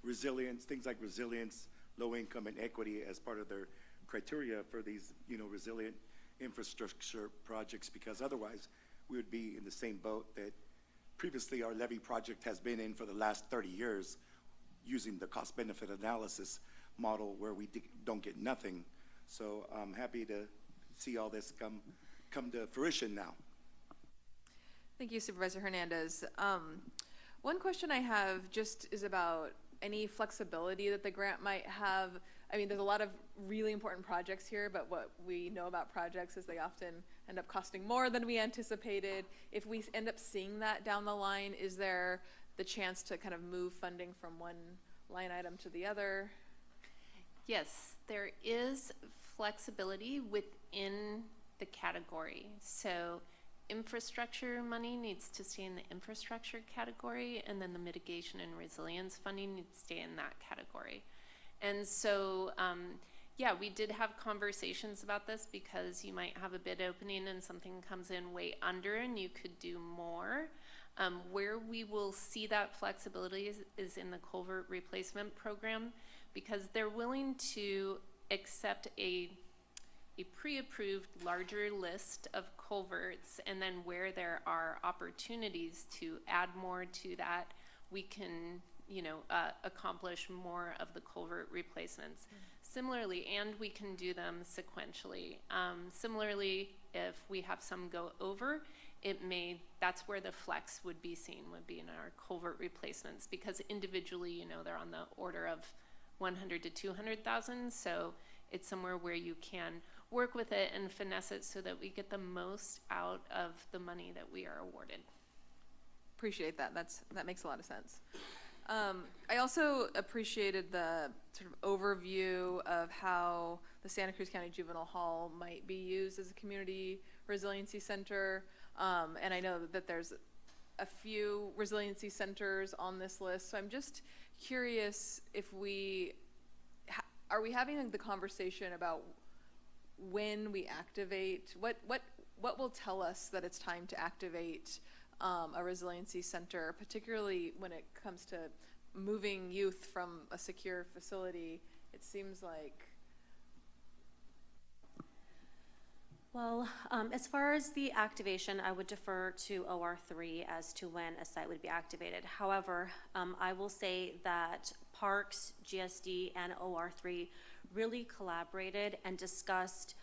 [SPEAKER 24] resilience, things like resilience, low income, and equity as part of their criteria for these, resilient infrastructure projects, because otherwise we would be in the same boat that previously our levee project has been in for the last 30 years, using the cost-benefit analysis model where we don't get nothing. So I'm happy to see all this come to fruition now.
[SPEAKER 3] Thank you, Supervisor Hernandez. One question I have just is about any flexibility that the grant might have. I mean, there's a lot of really important projects here, but what we know about projects is they often end up costing more than we anticipated. If we end up seeing that down the line, is there the chance to kind of move funding from one line item to the other?
[SPEAKER 12] Yes, there is flexibility within the category. So infrastructure money needs to stay in the infrastructure category, and then the mitigation and resilience funding needs to stay in that category. And so, yeah, we did have conversations about this because you might have a bid opening and something comes in way under and you could do more. Where we will see that flexibility is in the culvert replacement program, because they're willing to accept a pre-approved larger list of culverts, and then where there are opportunities to add more to that, we can accomplish more of the culvert replacements. Similarly, and we can do them sequentially. Similarly, if we have some go over, that's where the flex would be seen, would be in our culvert replacements, because individually, they're on the order of 100 to 200,000. So it's somewhere where you can work with it and finesse it so that we get the most out of the money that we are awarded.
[SPEAKER 3] Appreciate that. That makes a lot of sense. I also appreciated the sort of overview of how the Santa Cruz County Juvenile Hall might be used as a community resiliency center. And I know that there's a few resiliency centers on this list. So I'm just curious if are we having the conversation about when we activate, what will tell us that it's time to activate a resiliency center, particularly when it comes to moving youth from a secure facility? It seems like.
[SPEAKER 13] Well, as far as the activation, I would defer to OR3 as to when a site would be activated. However, I will say that Parks, GSD, and OR3 really collaborated and discussed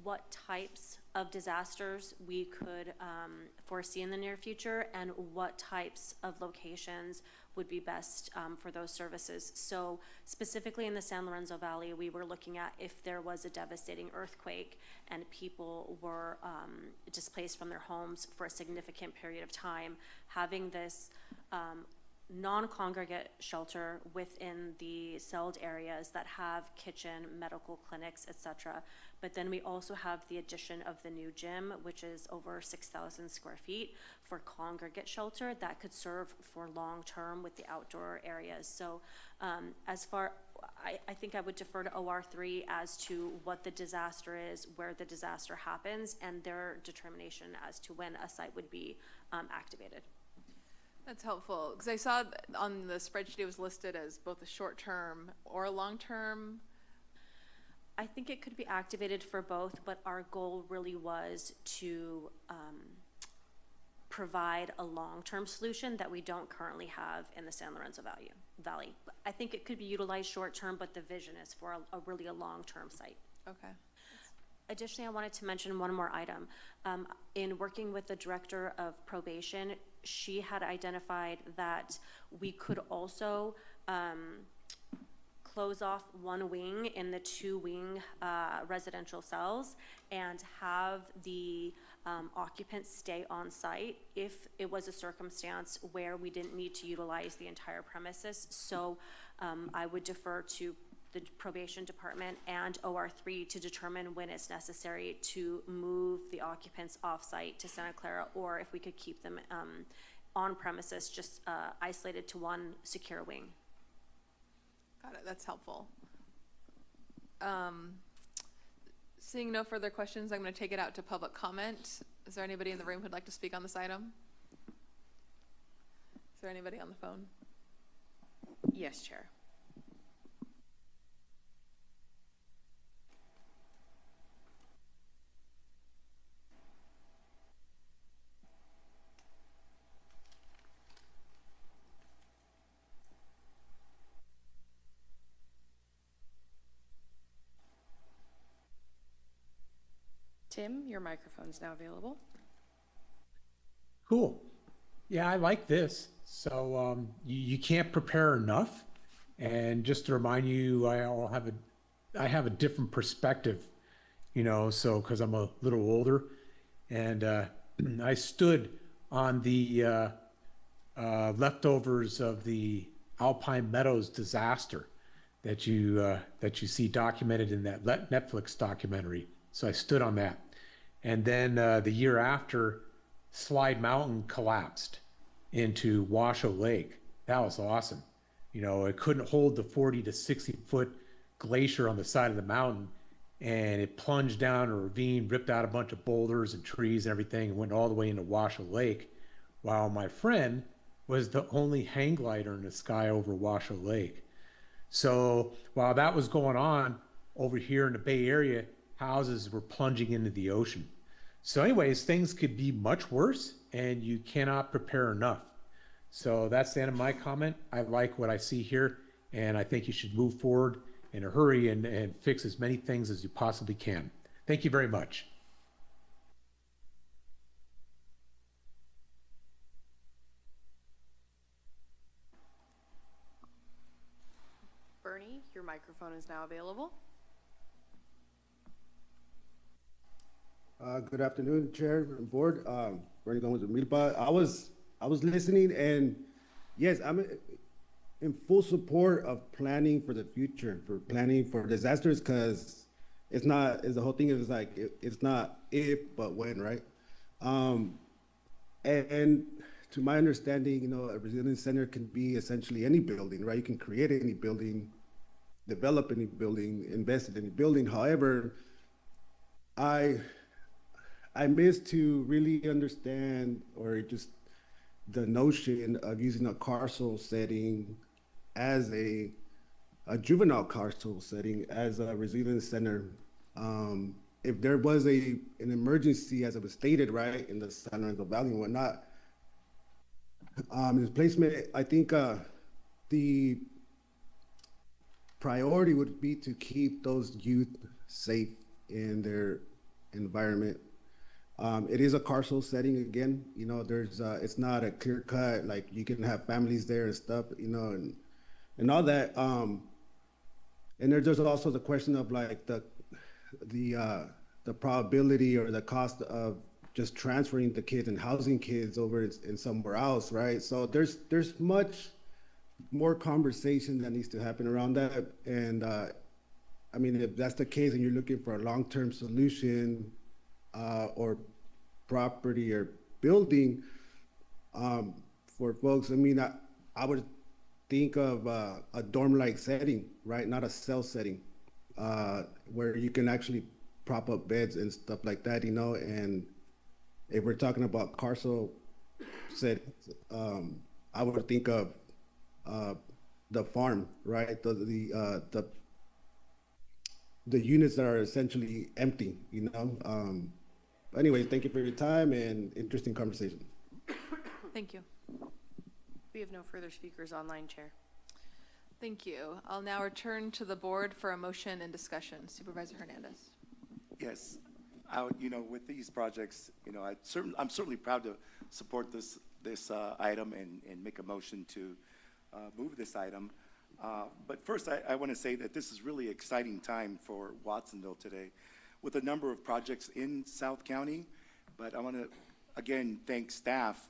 [SPEAKER 13] what types of disasters we could foresee in the near future and what types of locations would be best for those services. So specifically in the San Lorenzo Valley, we were looking at if there was a devastating earthquake and people were displaced from their homes for a significant period of time, having this non-congregate shelter within the celled areas that have kitchen, medical clinics, etc. But then we also have the addition of the new gym, which is over 6,000 square feet for congregate shelter that could serve for long-term with the outdoor areas. So I think I would defer to OR3 as to what the disaster is, where the disaster happens, and their determination as to when a site would be activated.
[SPEAKER 3] That's helpful, because I saw on the spreadsheet it was listed as both a short-term or a long-term.
[SPEAKER 13] I think it could be activated for both, but our goal really was to provide a long-term solution that we don't currently have in the San Lorenzo Valley. I think it could be utilized short-term, but the vision is for a really a long-term site.
[SPEAKER 3] Okay.
[SPEAKER 13] Additionally, I wanted to mention one more item. In working with the director of probation, she had identified that we could also close off one wing in the two wing residential cells and have the occupants stay on site if it was a circumstance where we didn't need to utilize the entire premises. So I would defer to the probation department and OR3 to determine when it's necessary to move the occupants off-site to Santa Clara, or if we could keep them on premises, just isolated to one secure wing.
[SPEAKER 3] Got it, that's helpful. Seeing no further questions, I'm going to take it out to public comment. Is there anybody in the room who'd like to speak on this item? Is there anybody on the phone?
[SPEAKER 1] Yes, Chair. Tim, your microphone's now available.
[SPEAKER 17] Cool. Yeah, I like this. So you can't prepare enough. And just to remind you, I have a different perspective, you know, so because I'm a little older, and I stood on the leftovers of the Alpine Meadows disaster that you see documented in that Netflix documentary. So I stood on that. And then the year after, Slide Mountain collapsed into Washoe Lake. That was awesome. You know, it couldn't hold the 40 to 60 foot glacier on the side of the mountain, and it plunged down a ravine, ripped out a bunch of boulders and trees and everything, and went all the way into Washoe Lake, while my friend was the only hang glider in the sky over Washoe Lake. So while that was going on over here in the Bay Area, houses were plunging into the ocean. So anyways, things could be much worse, and you cannot prepare enough. So that's the end of my comment. I like what I see here, and I think you should move forward in a hurry and fix as many things as you possibly can. Thank you very much.
[SPEAKER 1] Bernie, your microphone is now available.
[SPEAKER 4] Good afternoon, Chair and Board. Bernie Gomez with Milpa. I was listening, and yes, I'm in full support of planning for the future, for planning for disasters, because it's not, the whole thing is like, it's not if, but when, right? And to my understanding, you know, a resilience center can be essentially any building, right? You can create any building, develop any building, invest in any building. However, I miss to really understand, or just the notion of using a carceral setting as a juvenile carceral setting as a resilience center. If there was an emergency, as it was stated, right, in the San Lorenzo Valley and whatnot, placement, I think the priority would be to keep those youth safe in their environment. It is a carceral setting again, you know, there's, it's not a clear cut, like you can have families there and stuff, you know, and all that. And there's also the question of like the probability or the cost of just transferring the kids and housing kids over in somewhere else, right? So there's much more conversation that needs to happen around that. And I mean, if that's the case and you're looking for a long-term solution, or property or building for folks, I mean, I would think of a dorm-like setting, right? Not a cell setting, where you can actually prop up beds and stuff like that, you know. And if we're talking about carceral settings, I would think of the farm, right? The units that are essentially empty, you know? Anyways, thank you for your time and interesting conversation.
[SPEAKER 3] Thank you.
[SPEAKER 1] We have no further speakers online, Chair.
[SPEAKER 3] Thank you. I'll now return to the board for a motion and discussion. Supervisor Hernandez.
[SPEAKER 24] Yes, with these projects, I'm certainly proud to support this item and make a motion to move this item. But first, I want to say that this is really exciting time for Watsonville today, with a number of projects in South County. But I want to again thank staff,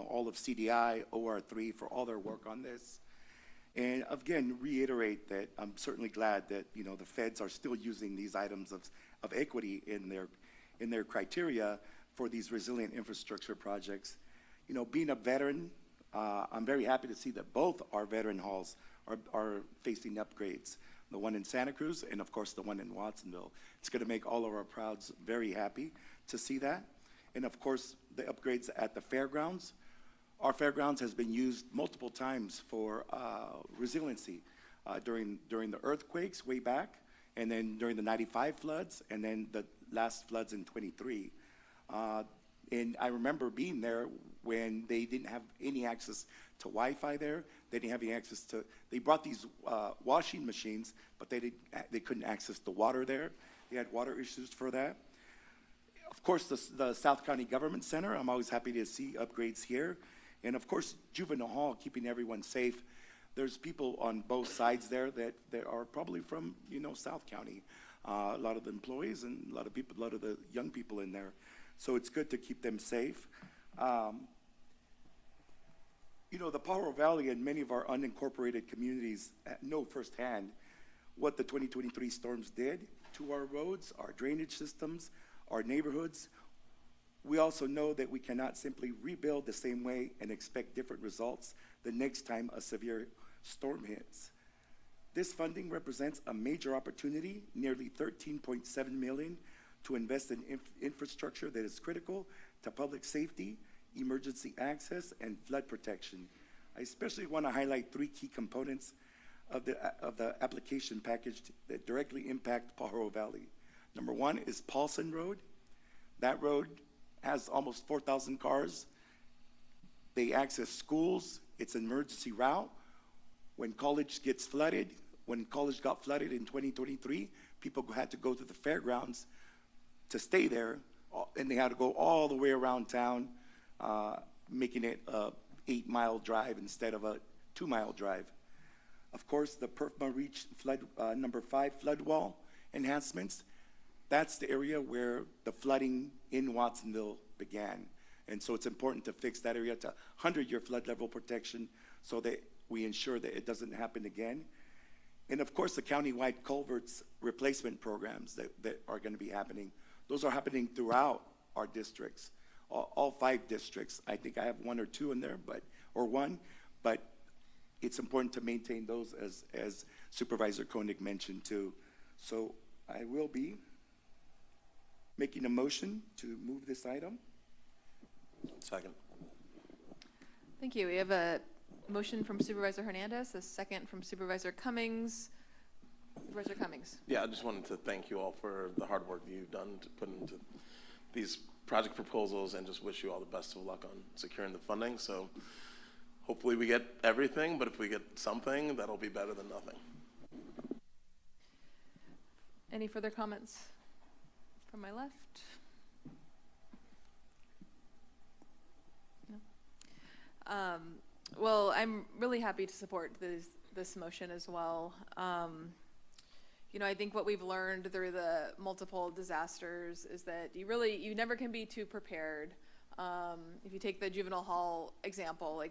[SPEAKER 24] all of CDI, OR3 for all their work on this. And again, reiterate that I'm certainly glad that, the feds are still using these items of equity in their criteria for these resilient infrastructure projects. Being a veteran, I'm very happy to see that both our veteran halls are facing upgrades. The one in Santa Cruz and of course the one in Watsonville. It's going to make all of our Prouds very happy to see that. And of course, the upgrades at the fairgrounds. Our fairgrounds has been used multiple times for resiliency during the earthquakes way back, and then during the 95 floods, and then the last floods in 23. And I remember being there when they didn't have any access to Wi-Fi there. They didn't have any access to, they brought these washing machines, but they couldn't access the water there. They had water issues for that. Of course, the South County Government Center, I'm always happy to see upgrades here. And of course, Juvenile Hall, keeping everyone safe. There's people on both sides there that are probably from, South County. A lot of the employees and a lot of the young people in there. So it's good to keep them safe. The Pajaro Valley and many of our unincorporated communities know firsthand what the 2023 storms did to our roads, our drainage systems, our neighborhoods. We also know that we cannot simply rebuild the same way and expect different results the next time a severe storm hits. This funding represents a major opportunity, nearly $13.7 million, to invest in infrastructure that is critical to public safety, emergency access, and flood protection. I especially want to highlight three key components of the application package that directly impact Pajaro Valley. Number one is Paulson Road. That road has almost 4,000 cars. They access schools. It's an emergency route. When college got flooded in 2023, people had to go to the fairgrounds to stay there, and they had to go all the way around town, making it a 8-mile drive instead of a 2-mile drive. Of course, the Perfma Reach number 5 flood wall enhancements. That's the area where the flooding in Watsonville began. And so it's important to fix that area to 100-year flood level protection so that we ensure that it doesn't happen again. And of course, the countywide culverts replacement programs that are going to be happening. Those are happening throughout our districts, all 5 districts. I think I have 1 or 2 in there, but it's important to maintain those as Supervisor Koenig mentioned too. So I will be making a motion to move this item.
[SPEAKER 25] Second.
[SPEAKER 3] Thank you. We have a motion from Supervisor Hernandez, a second from Supervisor Cummings. Supervisor Cummings.
[SPEAKER 25] Yeah, I just wanted to thank you all for the hard work that you've done to put into these project proposals and just wish you all the best of luck on securing the funding. So hopefully we get everything, but if we get something, that'll be better than nothing.
[SPEAKER 3] Any further comments from my left? No. Well, I'm really happy to support this motion as well. I think what we've learned through the multiple disasters is that you never can be too prepared. If you take the Juvenile Hall example,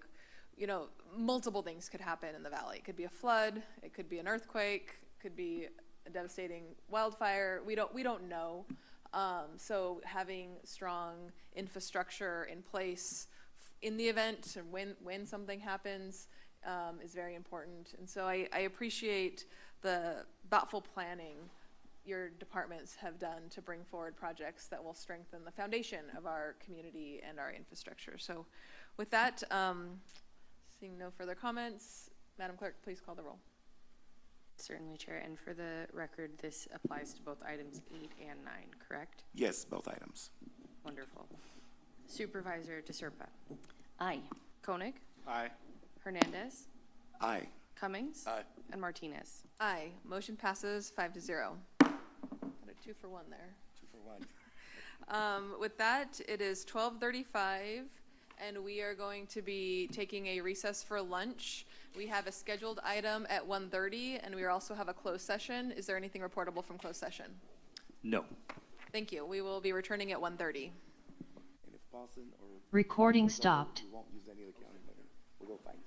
[SPEAKER 3] multiple things could happen in the valley. It could be a flood, it could be an earthquake, it could be a devastating wildfire. We don't know. So having strong infrastructure in place in the event and when something happens is very important. And so I appreciate the thoughtful planning your departments have done to bring forward projects that will strengthen the foundation of our community and our infrastructure. So with that, Seeing no further comments, Madam Clerk, please call the roll.
[SPEAKER 1] Certainly, Chair. And for the record, this applies to both items 8 and 9, correct?
[SPEAKER 24] Yes, both items.
[SPEAKER 1] Wonderful. Supervisor DeSerpa.
[SPEAKER 9] Aye.
[SPEAKER 1] Koenig.
[SPEAKER 18] Aye.
[SPEAKER 1] Hernandez.
[SPEAKER 24] Aye.
[SPEAKER 1] Cummings.
[SPEAKER 25] Aye.
[SPEAKER 1] And Martinez.
[SPEAKER 3] Aye. Motion passes 5-0. Got a 2 for 1 there.
[SPEAKER 24] 2 for 1.
[SPEAKER 3] With that, it is 12:35, and we are going to be taking a recess for lunch. We have a scheduled item at 1:30, and we also have a closed session. Is there anything reportable from closed session?
[SPEAKER 6] No.
[SPEAKER 3] Thank you. We will be returning at 1:30.
[SPEAKER 24] And if Boston or
[SPEAKER 5] Recording stopped.
[SPEAKER 24] we won't use any of the county money, we'll go find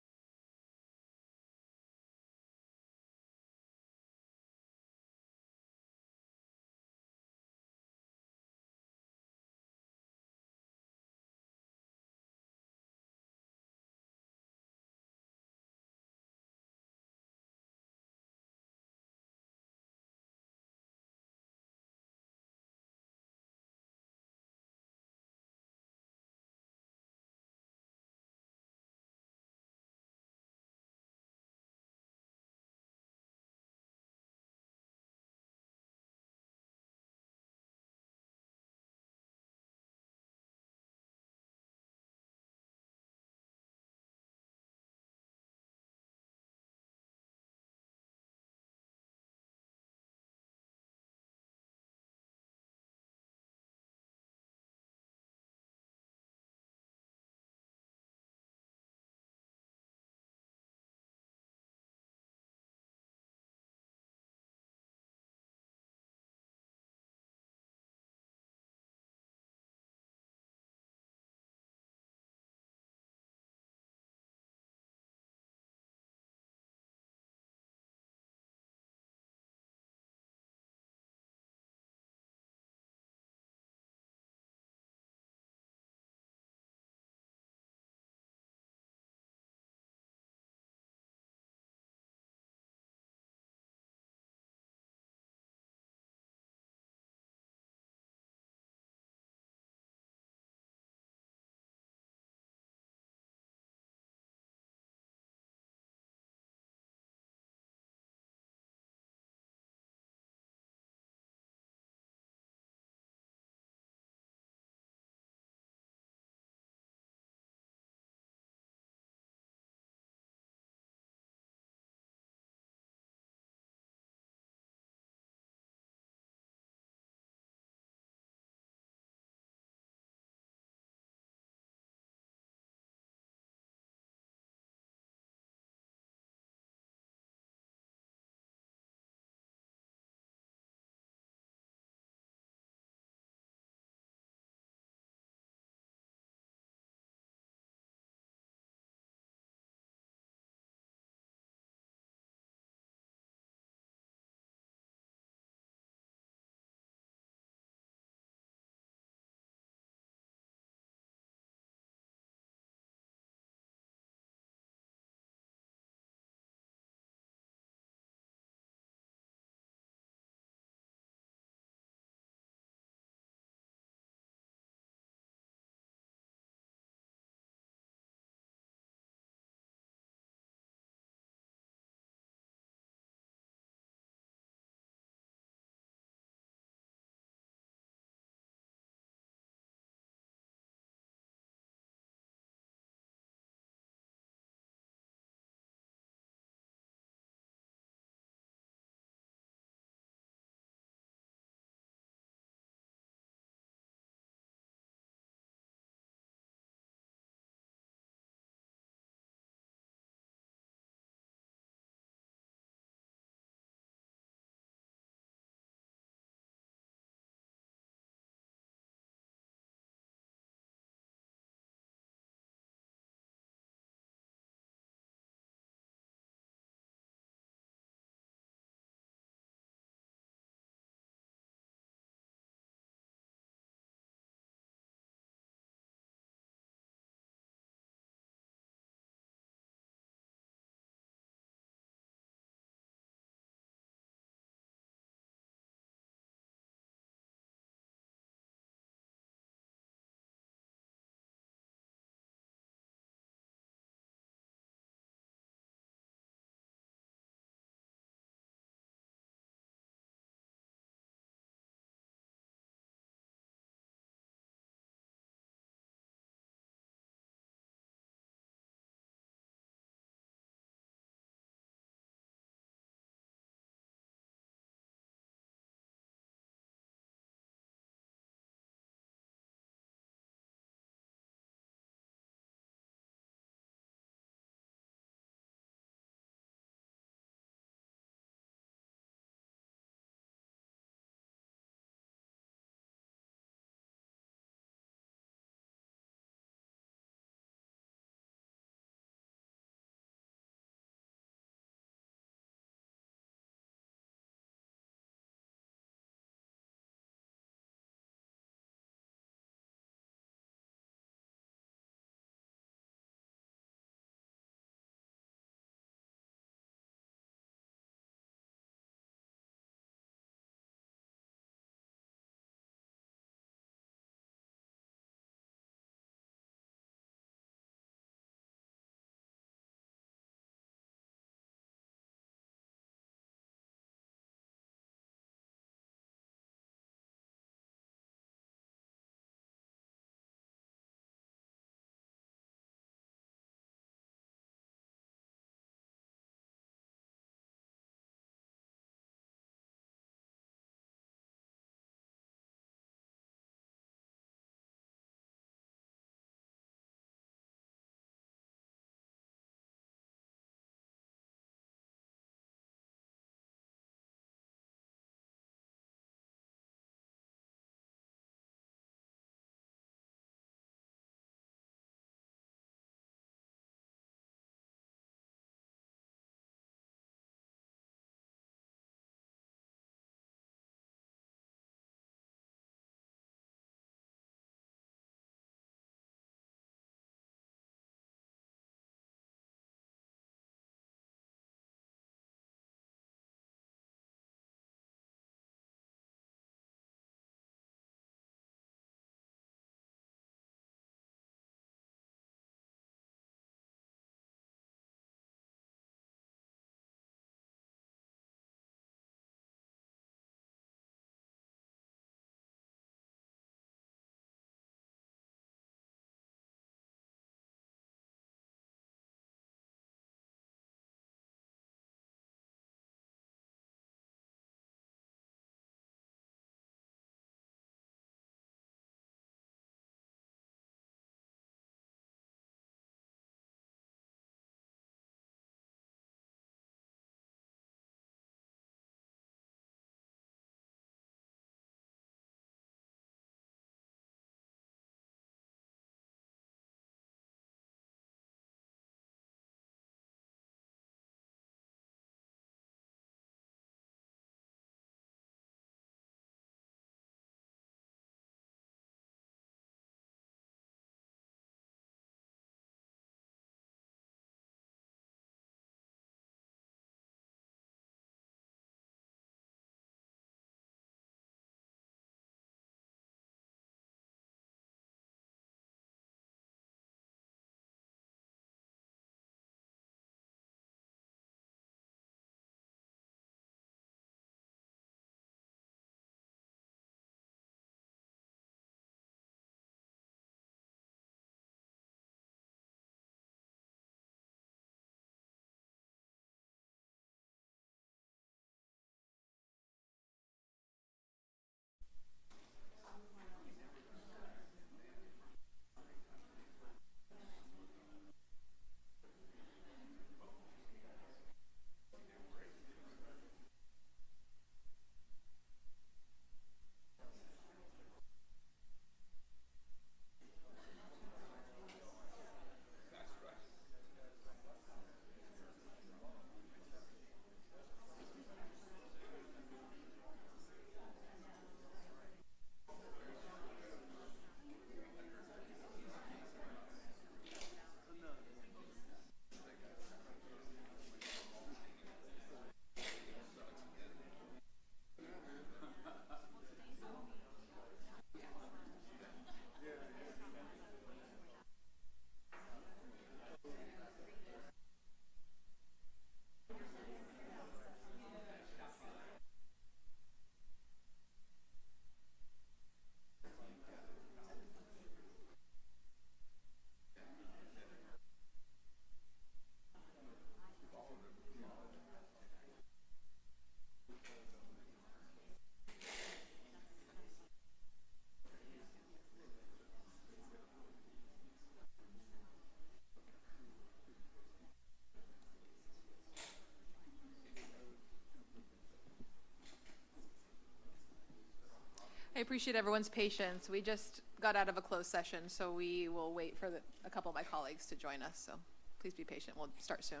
[SPEAKER 3] appreciate everyone's patience. We just got out of a closed session, so we will wait for a couple of my colleagues to join us. So please be patient. We'll start soon.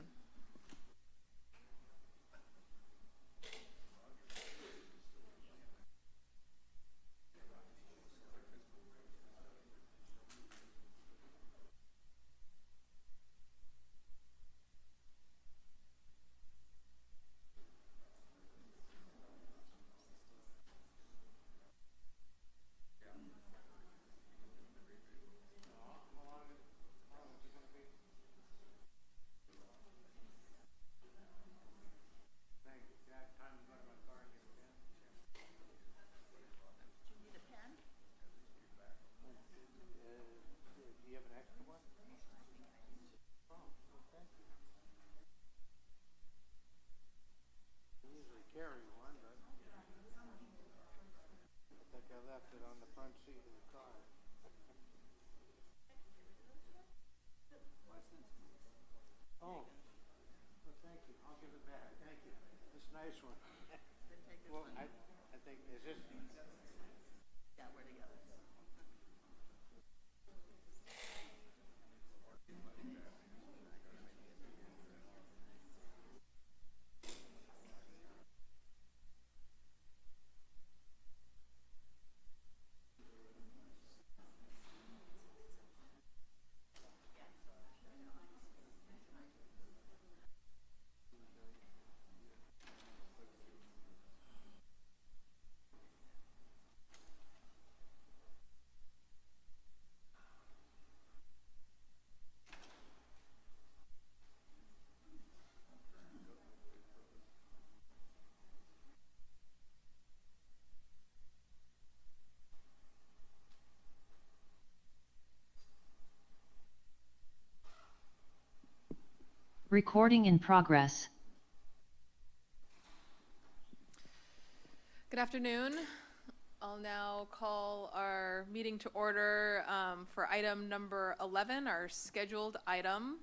[SPEAKER 15] Carry one, but I think I left it on the front seat of the car. Oh, well, thank you. I'll give it back. Thank you. It's a nice one. Well, I think, is this? Yeah, we're together.
[SPEAKER 5] Recording in progress.
[SPEAKER 3] Good afternoon. I'll now call our meeting to order for item number 11, our scheduled item.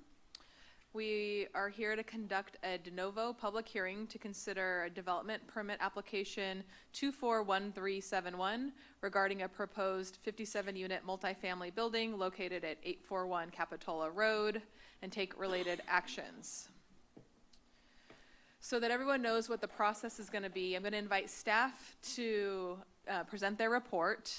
[SPEAKER 3] We are here to conduct a de novo public hearing to consider a development permit application 241371 regarding a proposed 57-unit multifamily building located at 841 Capitola Road and take related actions. So that everyone knows what the process is going to be, I'm going to invite staff to present their report.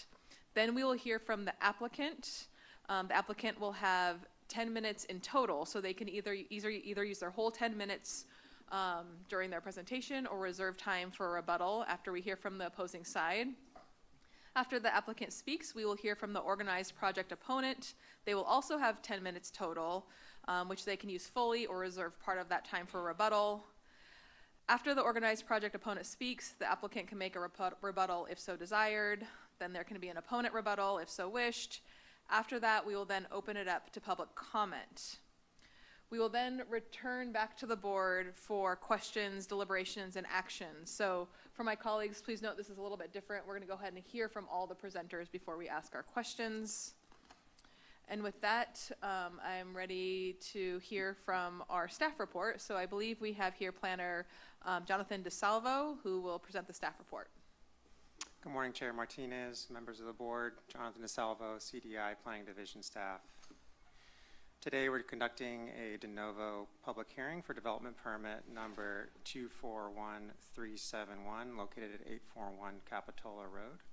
[SPEAKER 3] Then we will hear from the applicant. The applicant will have 10 minutes in total, so they can either use their whole 10 minutes during their presentation or reserve time for a rebuttal after we hear from the opposing side. After the applicant speaks, we will hear from the organized project opponent. They will also have 10 minutes total, which they can use fully or reserve part of that time for rebuttal. After the organized project opponent speaks, the applicant can make a rebuttal if so desired. Then there can be an opponent rebuttal if so wished. After that, we will then open it up to public comment. We will then return back to the board for questions, deliberations, and actions. So for my colleagues, please note this is a little bit different. We're going to go ahead and hear from all the presenters before we ask our questions. And with that, I'm ready to hear from our staff report. So I believe we have here planner Jonathan DeSalvo, who will present the staff report.
[SPEAKER 16] Good morning, Chair Martinez, members of the board, Jonathan DeSalvo, CDI Planning Division staff. Today we're conducting a de novo public hearing for development permit number 241371 located at 841 Capitola Road.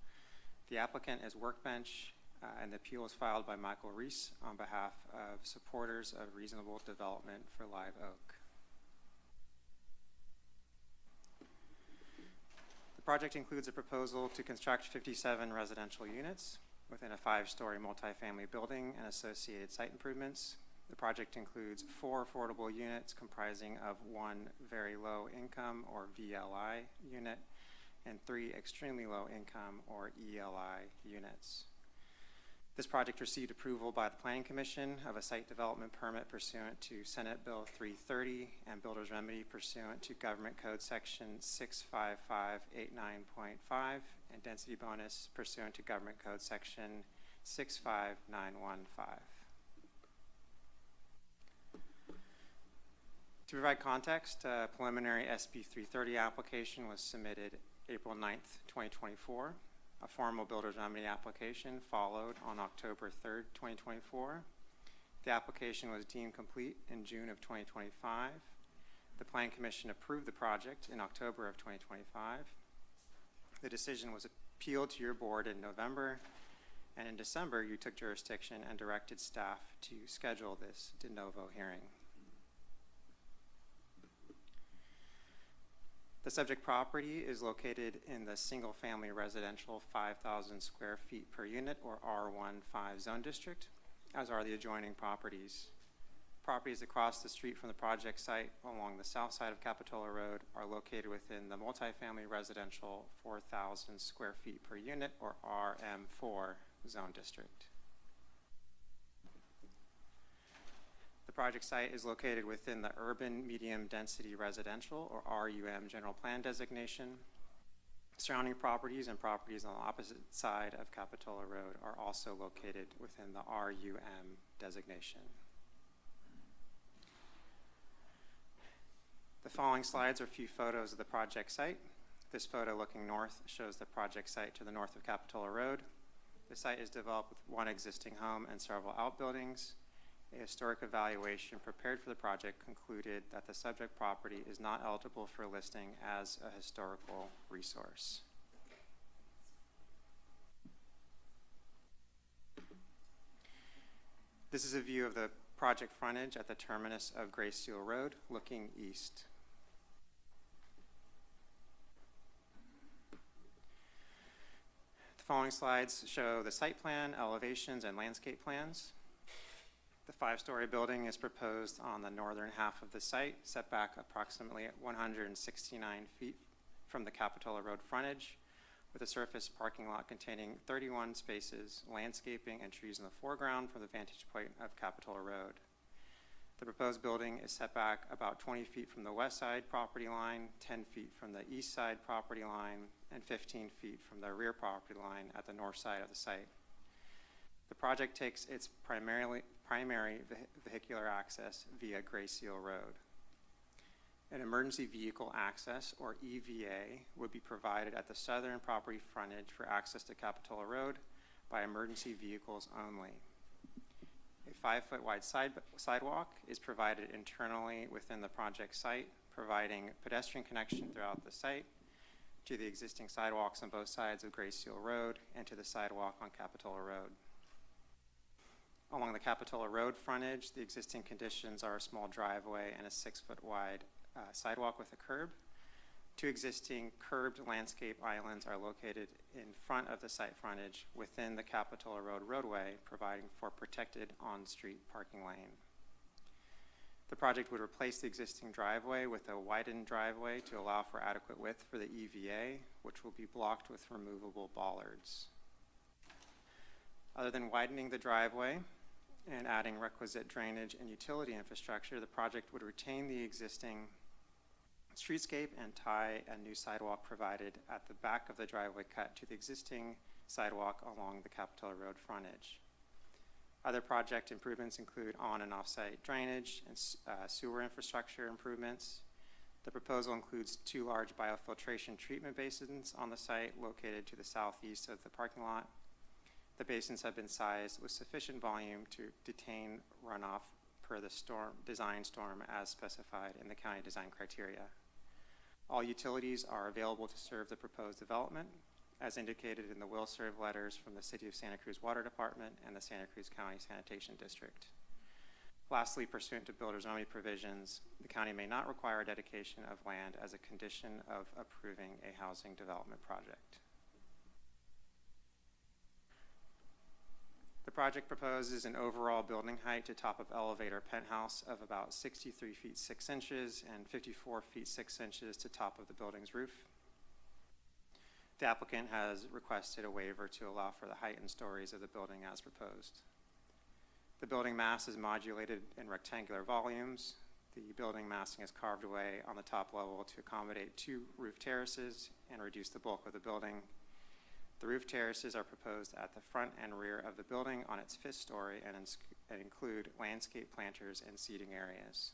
[SPEAKER 16] The applicant is Workbench and the appeal was filed by Michael Reese on behalf of supporters of reasonable development for Live Oak. The project includes a proposal to construct 57 residential units within a 5-story multifamily building and associated site improvements. The project includes 4 affordable units comprising of 1 very low income or VLI unit and 3 extremely low income or ELI units. This project received approval by the Planning Commission of a site development permit pursuant to Senate Bill 330 and Builder's Remedy pursuant to Government Code Section 65589.5 and Density Bonus pursuant to Government Code Section 65915. To provide context, a preliminary SB 330 application was submitted April 9th, 2024. A formal builder's remedy application followed on October 3rd, 2024. The application was deemed complete in June of 2025. The Plan Commission approved the project in October of 2025. The decision was appealed to your board in November, and in December, you took jurisdiction and directed staff to schedule this de novo hearing. The subject property is located in the single-family residential 5,000 square feet per unit, or R15 zone district, as are the adjoining properties. Properties across the street from the project site along the south side of Capitola Road are located within the multifamily residential 4,000 square feet per unit, or RM4 zone district. The project site is located within the urban medium density residential, or RUM general plan designation. Surrounding properties and properties on the opposite side of Capitola Road are also located within the RUM designation. The following slides are a few photos of the project site. This photo looking north shows the project site to the north of Capitola Road. The site is developed with one existing home and several outbuildings. A historic evaluation prepared for the project concluded that the subject property is not eligible for listing as a historical resource. This is a view of the project frontage at the terminus of Gray Seal Road, looking east. The following slides show the site plan, elevations, and landscape plans. The 5-story building is proposed on the northern half of the site, set back approximately 169 feet from the Capitola Road frontage, with a surface parking lot containing 31 spaces, landscaping, and trees in the foreground from the vantage point of Capitola Road. The proposed building is set back about 20 feet from the west side property line, 10 feet from the east side property line, and 15 feet from the rear property line at the north side of the site. The project takes its primary vehicular access via Gray Seal Road. An emergency vehicle access, or EVA, would be provided at the southern property frontage for access to Capitola Road by emergency vehicles only. A 5-foot wide sidewalk is provided internally within the project site, providing pedestrian connection throughout the site to the existing sidewalks on both sides of Gray Seal Road and to the sidewalk on Capitola Road. Along the Capitola Road frontage, the existing conditions are a small driveway and a 6-foot wide sidewalk with a curb. 2 existing curbed landscape islands are located in front of the site frontage within the Capitola Road roadway, providing for protected on-street parking lane. The project would replace the existing driveway with a widened driveway to allow for adequate width for the EVA, which will be blocked with removable bollards. Other than widening the driveway and adding requisite drainage and utility infrastructure, the project would retain the existing streetscape and tie a new sidewalk provided at the back of the driveway cut to the existing sidewalk along the Capitola Road frontage. Other project improvements include on and off-site drainage and sewer infrastructure improvements. The proposal includes 2 large biofiltration treatment basins on the site located to the southeast of the parking lot. The basins have been sized with sufficient volume to detain runoff per the design storm as specified in the county design criteria. All utilities are available to serve the proposed development, as indicated in the will serve letters from the City of Santa Cruz Water Department and the Santa Cruz County Sanitation District. Lastly, pursuant to builder's remedy provisions, the county may not require a dedication of land as a condition of approving a housing development project. The project proposes an overall building height to top of elevator penthouse of about 63 feet 6 inches and 54 feet 6 inches to top of the building's roof. The applicant has requested a waiver to allow for the height and stories of the building as proposed. The building mass is modulated in rectangular volumes. The building massing is carved away on the top level to accommodate 2 roof terraces and reduce the bulk of the building. The roof terraces are proposed at the front and rear of the building on its 5th story and include landscape planters and seating areas.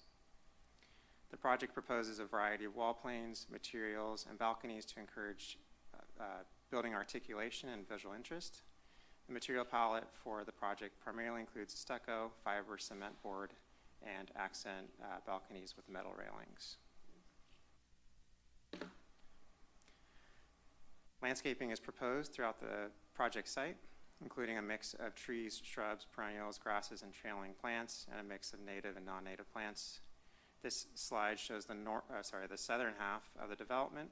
[SPEAKER 16] The project proposes a variety of wall planes, materials, and balconies to encourage building articulation and visual interest. The material palette for the project primarily includes stucco, fiber, cement board, and accent balconies with metal railings. Landscaping is proposed throughout the project site, including a mix of trees, shrubs, perennials, grasses, and trailing plants, and a mix of native and non-native plants. This slide shows the southern half of the development,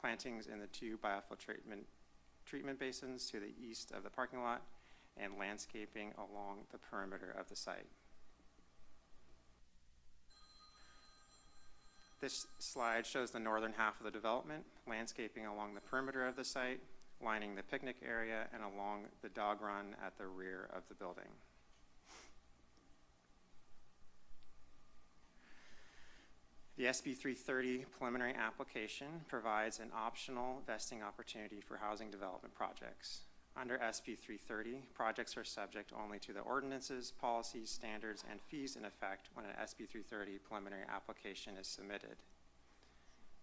[SPEAKER 16] plantings in the 2 biofuel treatment basins to the east of the parking lot, and landscaping along the perimeter of the site. This slide shows the northern half of the development, landscaping along the perimeter of the site, lining the picnic area, and along the dog run at the rear of the building. The SB 330 preliminary application provides an optional vesting opportunity for housing development projects. Under SB 330, projects are subject only to the ordinances, policies, standards, and fees in effect when an SB 330 preliminary application is submitted.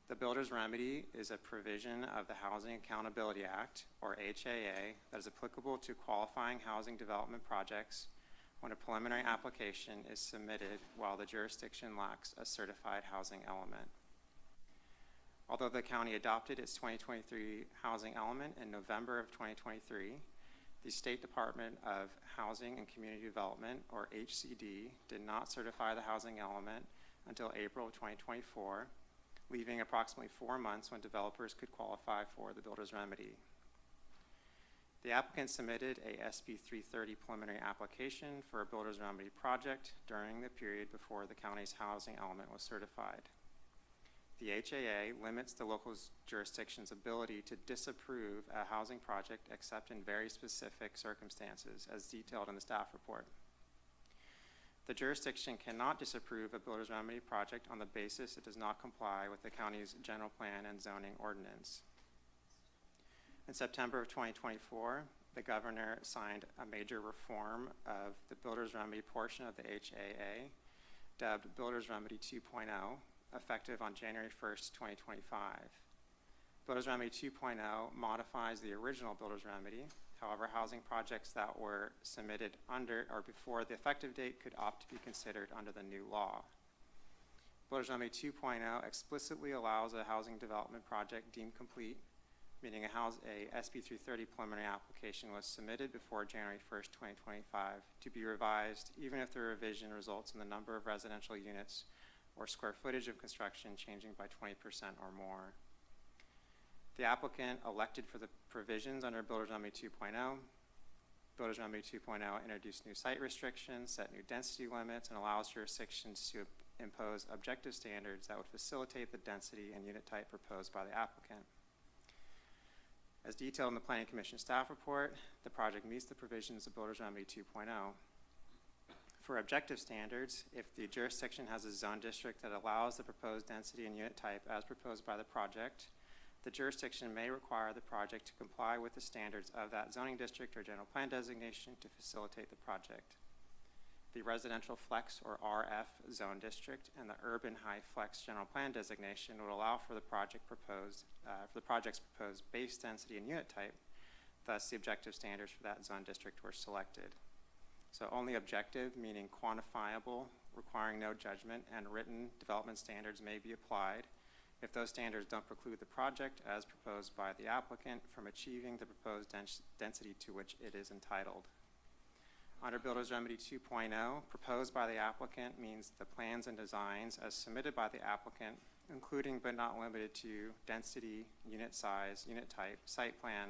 [SPEAKER 16] The Builder's Remedy is a provision of the Housing Accountability Act, or HAA, that is applicable to qualifying housing development projects when a preliminary application is submitted while the jurisdiction lacks a certified housing element. Although the county adopted its 2023 housing element in November of 2023, the State Department of Housing and Community Development, or HCD, did not certify the housing element until April of 2024, leaving approximately 4 months when developers could qualify for the Builder's Remedy. The applicant submitted a SB 330 preliminary application for a Builder's Remedy project during the period before the county's housing element was certified. The HAA limits the local jurisdiction's ability to disapprove a housing project except in very specific circumstances, as detailed in the staff report. The jurisdiction cannot disapprove a Builder's Remedy project on the basis it does not comply with the county's general plan and zoning ordinance. In September of 2024, the governor signed a major reform of the Builder's Remedy portion of the HAA, dubbed Builder's Remedy 2.0, effective on January 1st, 2025. Builder's Remedy 2.0 modifies the original Builder's Remedy. However, housing projects that were submitted under or before the effective date could opt to be considered under the new law. Builder's Remedy 2.0 explicitly allows a housing development project deemed complete, meaning a SB 330 preliminary application was submitted before January 1st, 2025, to be revised even if the revision results in the number of residential units or square footage of construction changing by 20% or more. The applicant elected for the provisions under Builder's Remedy 2.0. Builder's Remedy 2.0 introduced new site restrictions, set new density limits, and allows jurisdictions to impose objective standards that would facilitate the density and unit type proposed by the applicant. As detailed in the Planning Commission staff report, the project meets the provisions of Builder's Remedy 2.0. For objective standards, if the jurisdiction has a zone district that allows the proposed density and unit type as proposed by the project, the jurisdiction may require the project to comply with the standards of that zoning district or general plan designation to facilitate the project. The residential flex or RF zone district and the urban high flex general plan designation would allow for the project's proposed base density and unit type. Thus, the objective standards for that zone district were selected. So only objective, meaning quantifiable, requiring no judgment, and written development standards may be applied if those standards don't preclude the project as proposed by the applicant from achieving the proposed density to which it is entitled. Under Builder's Remedy 2.0, proposed by the applicant means the plans and designs as submitted by the applicant, including but not limited to density, unit size, unit type, site plan,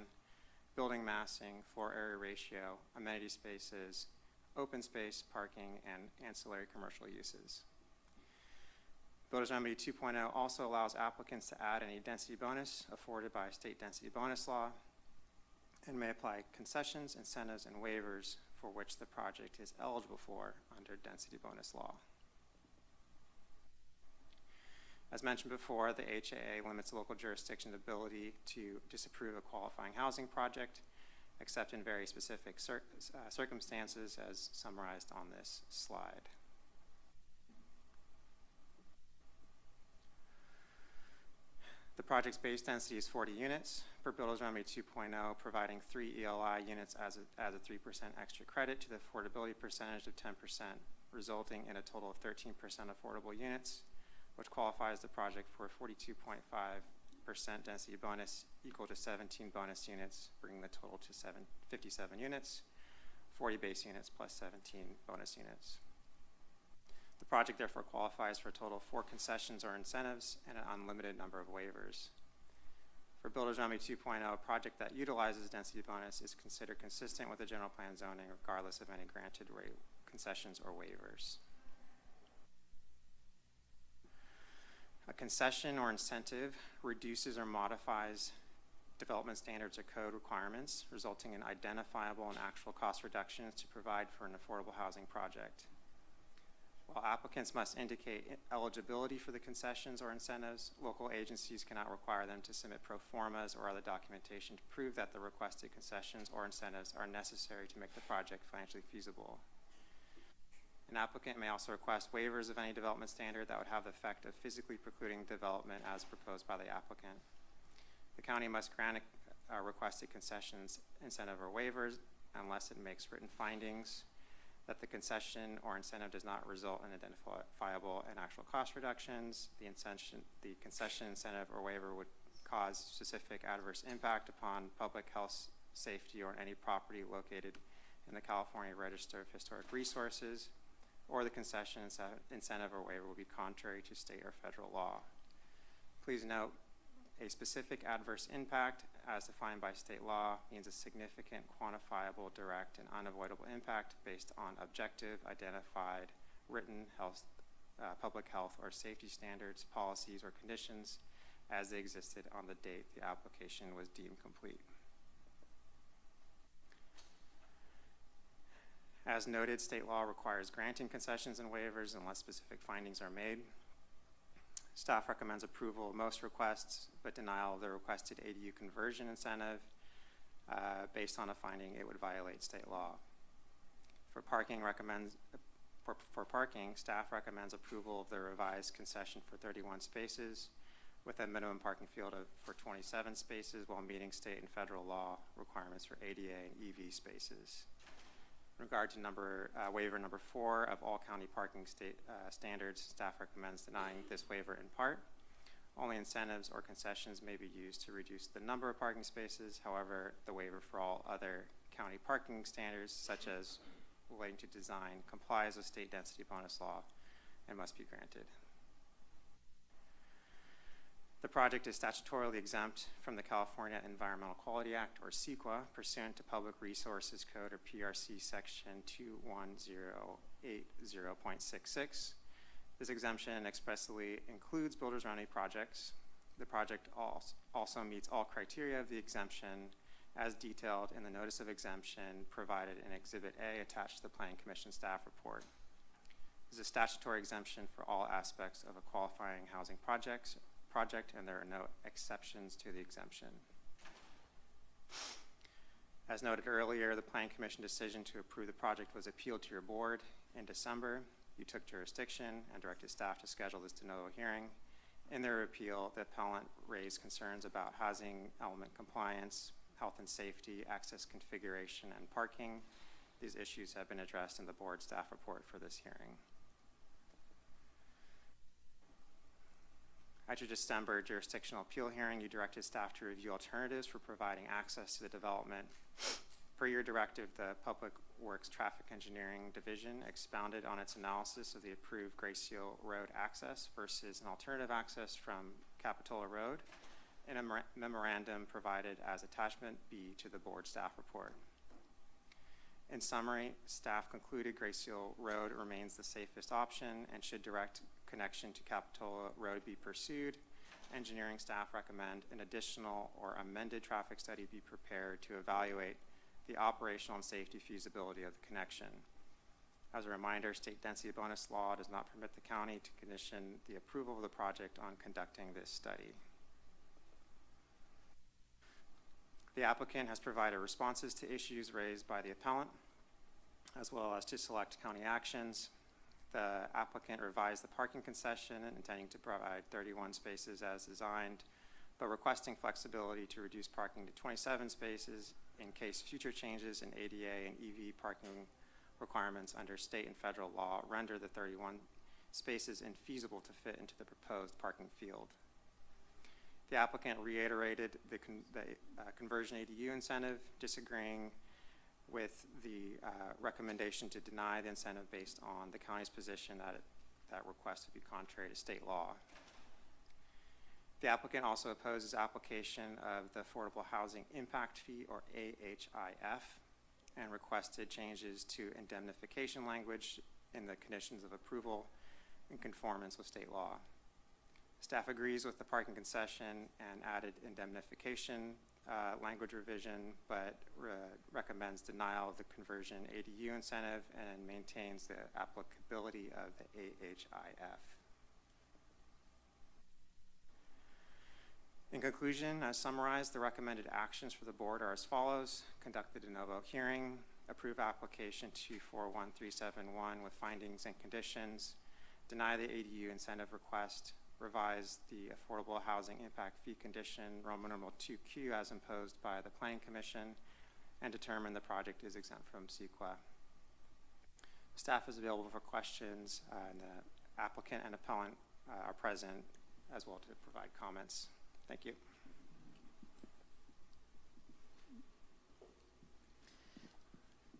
[SPEAKER 16] building massing, floor area ratio, amenity spaces, open space, parking, and ancillary commercial uses. Builder's Remedy 2.0 also allows applicants to add any density bonus afforded by state density bonus law and may apply concessions, incentives, and waivers for which the project is eligible for under density bonus law. As mentioned before, the HAA limits local jurisdiction's ability to disapprove a qualifying housing project, except in very specific circumstances as summarized on this slide. The project's base density is 40 units. For Builders Remedy 2.0, providing 3 ELI units as a 3% extra credit to the affordability percentage of 10%, resulting in a total of 13% affordable units, which qualifies the project for a 42.5% density bonus equal to 17 bonus units, bringing the total to 57 units, 40 base units plus 17 bonus units. The project therefore qualifies for a total of 4 concessions or incentives and an unlimited number of waivers. For Builders Remedy 2.0, a project that utilizes density bonus is considered consistent with the general plan zoning regardless of any granted rate concessions or waivers. A concession or incentive reduces or modifies development standards or code requirements, resulting in identifiable and actual cost reductions to provide for an affordable housing project. While applicants must indicate eligibility for the concessions or incentives, local agencies cannot require them to submit pro formas or other documentation to prove that the requested concessions or incentives are necessary to make the project financially feasible. An applicant may also request waivers of any development standard that would have the effect of physically precluding development as proposed by the applicant. The county must grant requested concessions, incentive, or waivers unless it makes written findings that the concession or incentive does not result in identifiable and actual cost reductions. The concession, incentive, or waiver would cause specific adverse impact upon public health, safety, or any property located in the California Register of Historic Resources, or the concession, incentive, or waiver will be contrary to state or federal law. Please note, a specific adverse impact, as defined by state law, means a significant, quantifiable, direct, and unavoidable impact based on objective, identified, written health, public health or safety standards, policies, or conditions as they existed on the date the application was deemed complete. As noted, state law requires granting concessions and waivers unless specific findings are made. Staff recommends approval of most requests, but denial of the requested ADU conversion incentive based on a finding it would violate state law. For parking, staff recommends approval of the revised concession for 31 spaces with a minimum parking field for 27 spaces while meeting state and federal law requirements for ADA and EV spaces. In regard to waiver number 4 of all county parking standards, staff recommends denying this waiver in part. Only incentives or concessions may be used to reduce the number of parking spaces. However, the waiver for all other county parking standards, such as relating to design, complies with state density bonus law and must be granted. The project is statutorily exempt from the California Environmental Quality Act, or CEQA, pursuant to Public Resources Code, or PRC, Section 21080.66. This exemption expressly includes builders remedy projects. The project also meets all criteria of the exemption as detailed in the Notice of Exemption provided in Exhibit A attached to the Planning Commission staff report. This is a statutory exemption for all aspects of a qualifying housing project, and there are no exceptions to the exemption. As noted earlier, the Planning Commission decision to approve the project was appealed to your board in December. You took jurisdiction and directed staff to schedule this de novo hearing. In their appeal, the appellant raised concerns about housing element compliance, health and safety, access configuration, and parking. These issues have been addressed in the board staff report for this hearing. At your December jurisdictional appeal hearing, you directed staff to review alternatives for providing access to the development. Per your directive, the Public Works Traffic Engineering Division expounded on its analysis of the approved Grace Seal Road access versus an alternative access from Capitola Road in a memorandum provided as attachment B to the board staff report. In summary, staff concluded Grace Seal Road remains the safest option and should direct connection to Capitola Road be pursued. Engineering staff recommend an additional or amended traffic study be prepared to evaluate the operational and safety feasibility of the connection. As a reminder, state density bonus law does not permit the county to condition the approval of the project on conducting this study. The applicant has provided responses to issues raised by the appellant, as well as to select county actions. The applicant revised the parking concession, intending to provide 31 spaces as designed, but requesting flexibility to reduce parking to 27 spaces in case future changes in ADA and EV parking requirements under state and federal law render the 31 spaces infeasible to fit into the proposed parking field. The applicant reiterated the conversion ADU incentive, disagreeing with the recommendation to deny the incentive based on the county's position that that request would be contrary to state law. The applicant also opposes application of the Affordable Housing Impact Fee, or AHIF, and requested changes to indemnification language in the conditions of approval in conformance with state law. Staff agrees with the parking concession and added indemnification language revision, but recommends denial of the conversion ADU incentive and maintains the applicability of the AHIF. In conclusion, as summarized, the recommended actions for the board are as follows: conduct the de novo hearing, approve application 241371 with findings and conditions, deny the ADU incentive request, revise the Affordable Housing Impact Fee condition, Roman numeral 2Q, as imposed by the Planning Commission, and determine the project is exempt from CEQA. Staff is available for questions, and the applicant and appellant are present as well to provide comments. Thank you.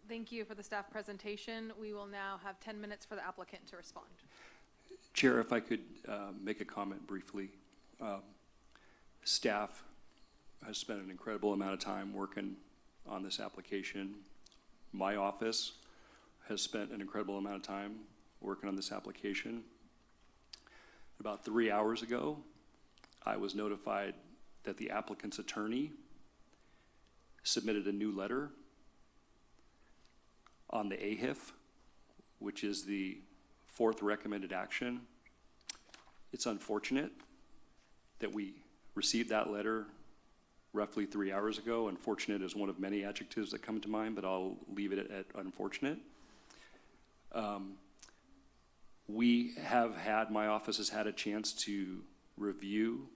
[SPEAKER 3] Thank you for the staff presentation. We will now have 10 minutes for the applicant to respond.
[SPEAKER 6] Chair, if I could make a comment briefly. Staff has spent an incredible amount of time working on this application. My office has spent an incredible amount of time working on this application. About 3 hours ago, I was notified that the applicant's attorney submitted a new letter on the AHIF, which is the fourth recommended action. It's unfortunate that we received that letter roughly 3 hours ago. Unfortunate is one of many adjectives that come to mind, but I'll leave it at unfortunate. My office has had a chance to review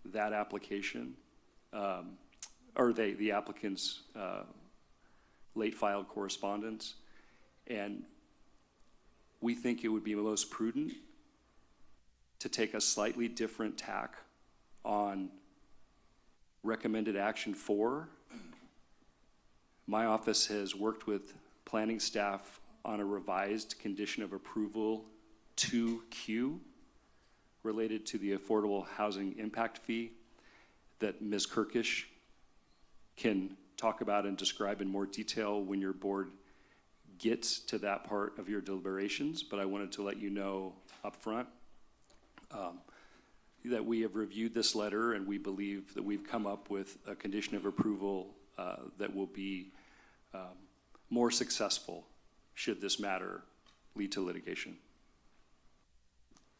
[SPEAKER 6] that application, or the applicant's late filed correspondence, and we think it would be most prudent to take a slightly different tack on recommended action 4. My office has worked with planning staff on a revised condition of approval 2Q related to the Affordable Housing Impact Fee that Ms. Kirkish can talk about and describe in more detail when your board gets to that part of your deliberations, but I wanted to let you know up front that we have reviewed this letter and we believe that we've come up with a condition of approval that will be more successful should this matter lead to litigation.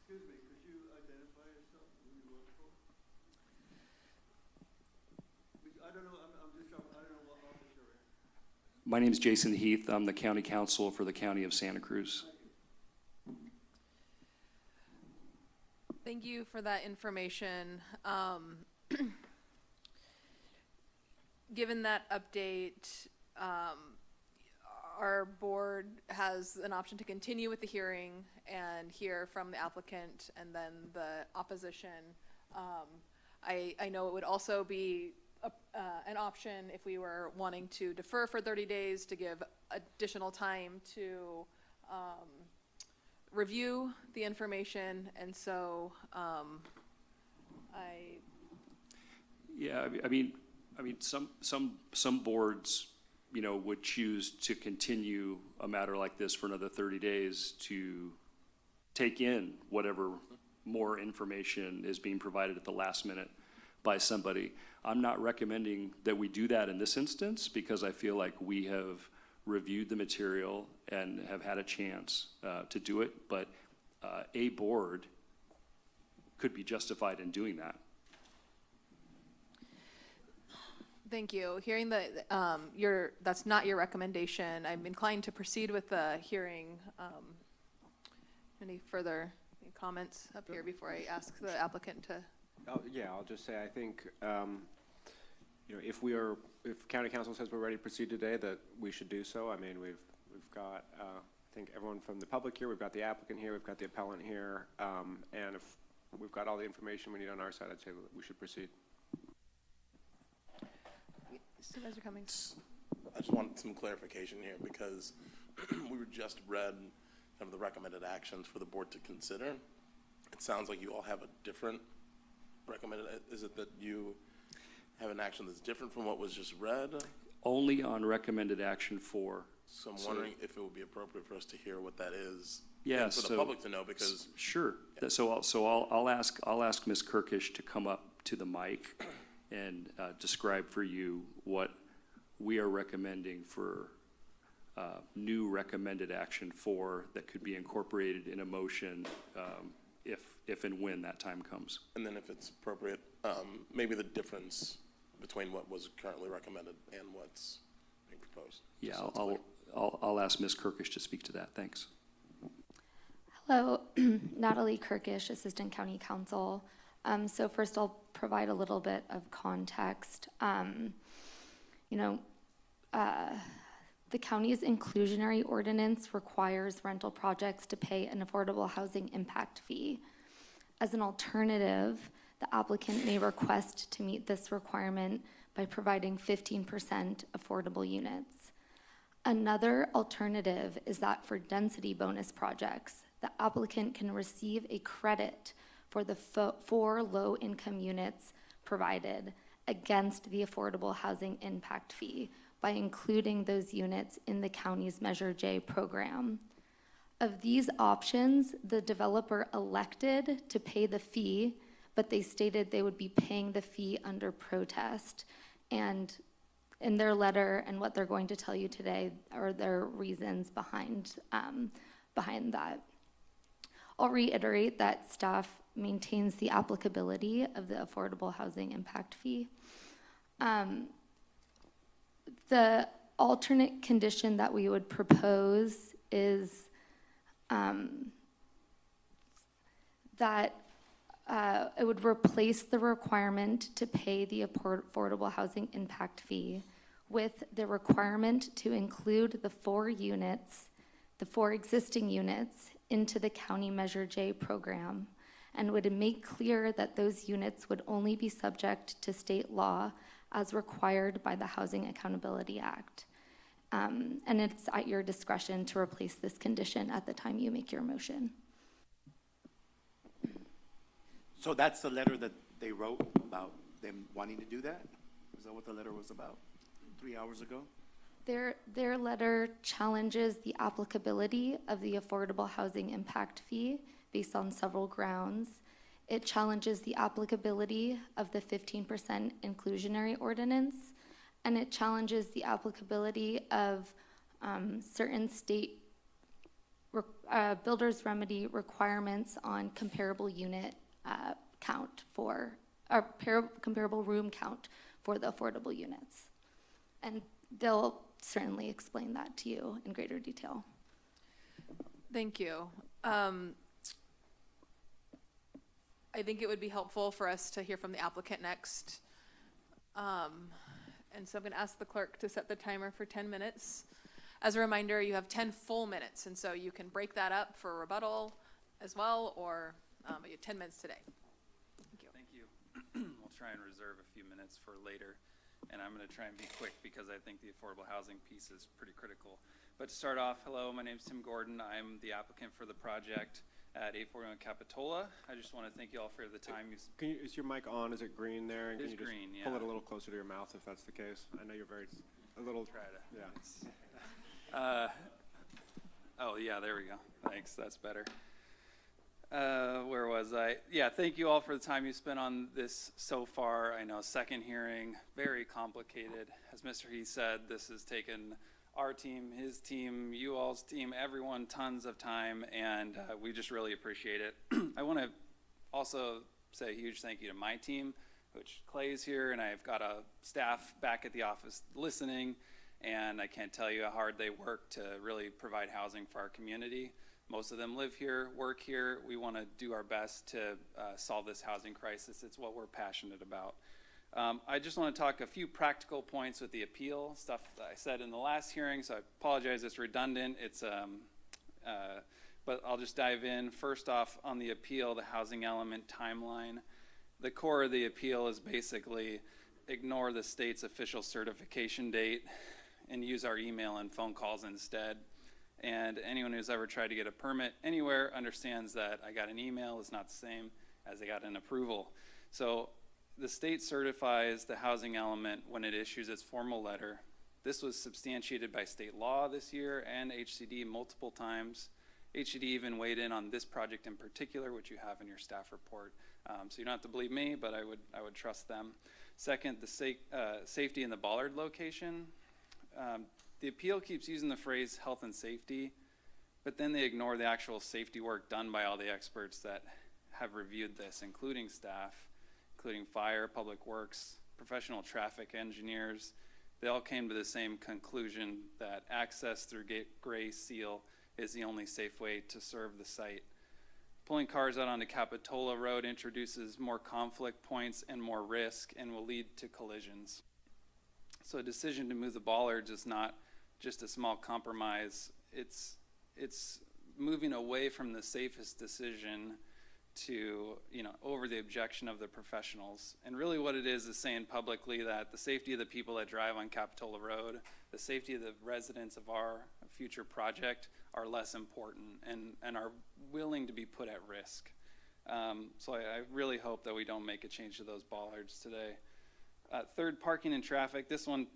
[SPEAKER 2] Excuse me, could you identify yourself, who you work for? I don't know, I don't know what office you're in.
[SPEAKER 6] My name is Jason Heath. I'm the county counsel for the county of Santa Cruz.
[SPEAKER 3] Thank you for that information. Given that update, our board has an option to continue with the hearing and hear from the applicant and then the opposition. I know it would also be an option if we were wanting to defer for 30 days to give additional time to review the information, and so
[SPEAKER 6] Yeah, I mean, some boards, would choose to continue a matter like this for another 30 days to take in whatever more information is being provided at the last minute by somebody. I'm not recommending that we do that in this instance because I feel like we have reviewed the material and have had a chance to do it, but a board could be justified in doing that.
[SPEAKER 3] Thank you. Hearing that that's not your recommendation, I'm inclined to proceed with the hearing. Any further comments up here before I ask the applicant to
[SPEAKER 18] Yeah, I'll just say, I think, you know, if county council says we're ready to proceed today, that we should do so. I mean, we've got, I think everyone from the public here, we've got the applicant here, we've got the appellant here, and if we've got all the information we need on our side, I'd say we should proceed.
[SPEAKER 3] Supervisor Cummings.
[SPEAKER 25] I just want some clarification here because we were just read some of the recommended actions for the board to consider. It sounds like you all have a different recommended. Is it that you have an action that's different from what was just read?
[SPEAKER 6] Only on recommended action 4.
[SPEAKER 25] So I'm wondering if it would be appropriate for us to hear what that is.
[SPEAKER 6] Yeah,
[SPEAKER 25] and for the public to know, because
[SPEAKER 6] sure. Yeah. So I'll ask Ms. Kirkish to come up to the mic and describe for you what we are recommending for new recommended action 4 that could be incorporated in a motion if and when that time comes.
[SPEAKER 25] And then if it's appropriate, maybe the difference between what was currently recommended and what's being proposed.
[SPEAKER 6] Yeah, I'll ask Ms. Kirkish to speak to that. Thanks.
[SPEAKER 7] Hello, Natalie Kirkish, Assistant County Counsel. So first I'll provide a little bit of context. The county's inclusionary ordinance requires rental projects to pay an affordable housing impact fee. As an alternative, the applicant may request to meet this requirement by providing 15% affordable units. Another alternative is that for density bonus projects, the applicant can receive a credit for the 4 low-income units provided against the affordable housing impact fee by including those units in the county's Measure J program. Of these options, the developer elected to pay the fee, but they stated they would be paying the fee under protest. And in their letter and what they're going to tell you today are their reasons behind that. I'll reiterate that staff maintains the applicability of the affordable housing impact fee. The alternate condition that we would propose is that it would replace the requirement to pay the affordable housing impact fee with the requirement to include the 4 existing units into the county Measure J program, and would make clear that those units would only be subject to state law as required by the Housing Accountability Act. And it's at your discretion to replace this condition at the time you make your motion.
[SPEAKER 24] So that's the letter that they wrote about them wanting to do that? Is that what the letter was about 3 hours ago?
[SPEAKER 7] Their letter challenges the applicability of the affordable housing impact fee based on several grounds. It challenges the applicability of the 15% inclusionary ordinance, and it challenges the applicability of certain state builder's remedy requirements on comparable unit count for, or comparable room count for the affordable units. And they'll certainly explain that to you in greater detail.
[SPEAKER 3] Thank you. I think it would be helpful for us to hear from the applicant next. And so I'm going to ask the clerk to set the timer for 10 minutes. As a reminder, you have 10 full minutes, and so you can break that up for rebuttal as well, or you have 10 minutes today. Thank you.
[SPEAKER 20] Thank you. We'll try and reserve a few minutes for later, and I'm going to try and be quick because I think the affordable housing piece is pretty critical. But to start off, hello, my name's Tim Gordon. I'm the applicant for the project at 841 Capitola. I just want to thank you all for the time.
[SPEAKER 18] Is your mic on? Is it green there? And
[SPEAKER 20] It
[SPEAKER 18] can
[SPEAKER 20] is
[SPEAKER 18] you just
[SPEAKER 20] green, yeah.
[SPEAKER 18] pull it a little closer to your mouth if that's the case? I know you're a little.
[SPEAKER 20] Try to.
[SPEAKER 18] Yeah.
[SPEAKER 20] Oh, yeah, there we go. Thanks, that's better. Where was I? Yeah, thank you all for the time you spent on this so far. I know second hearing, very complicated. As Mr. He said, this has taken our team, his team, you all's team, everyone, tons of time, and we just really appreciate it. I want to also say a huge thank you to my team, which Clay's here, and I've got a staff back at the office listening, and I can't tell you how hard they work to really provide housing for our community. Most of them live here, work here. We want to do our best to solve this housing crisis. It's what we're passionate about. I just want to talk a few practical points with the appeal, stuff that I said in the last hearing, so I apologize it's redundant. But I'll just dive in. First off, on the appeal, the housing element timeline. The core of the appeal is basically ignore the state's official certification date and use our email and phone calls instead. And anyone who's ever tried to get a permit anywhere understands that I got an email is not the same as I got an approval. So the state certifies the housing element when it issues its formal letter. This was substantiated by state law this year and HCD multiple times. HCD even weighed in on this project in particular, which you have in your staff report. So you don't have to believe me, but I would trust them. Second, the safety in the bollard location. The appeal keeps using the phrase health and safety, but then they ignore the actual safety work done by all the experts that have reviewed this, including staff, including fire, public works, professional traffic engineers. They all came to the same conclusion that access through gray seal is the only safe way to serve the site. Pulling cars out onto Capitola Road introduces more conflict points and more risk and will lead to collisions. So a decision to move the bollards is not just a small compromise. It's moving away from the safest decision to, over the objection of the professionals. And really what it is saying publicly that the safety of the people that drive on Capitola Road, the safety of the residents of our future project are less important and are willing to be put at risk. So I really hope that we don't make a change to those bollards today. Third, parking and traffic. This one,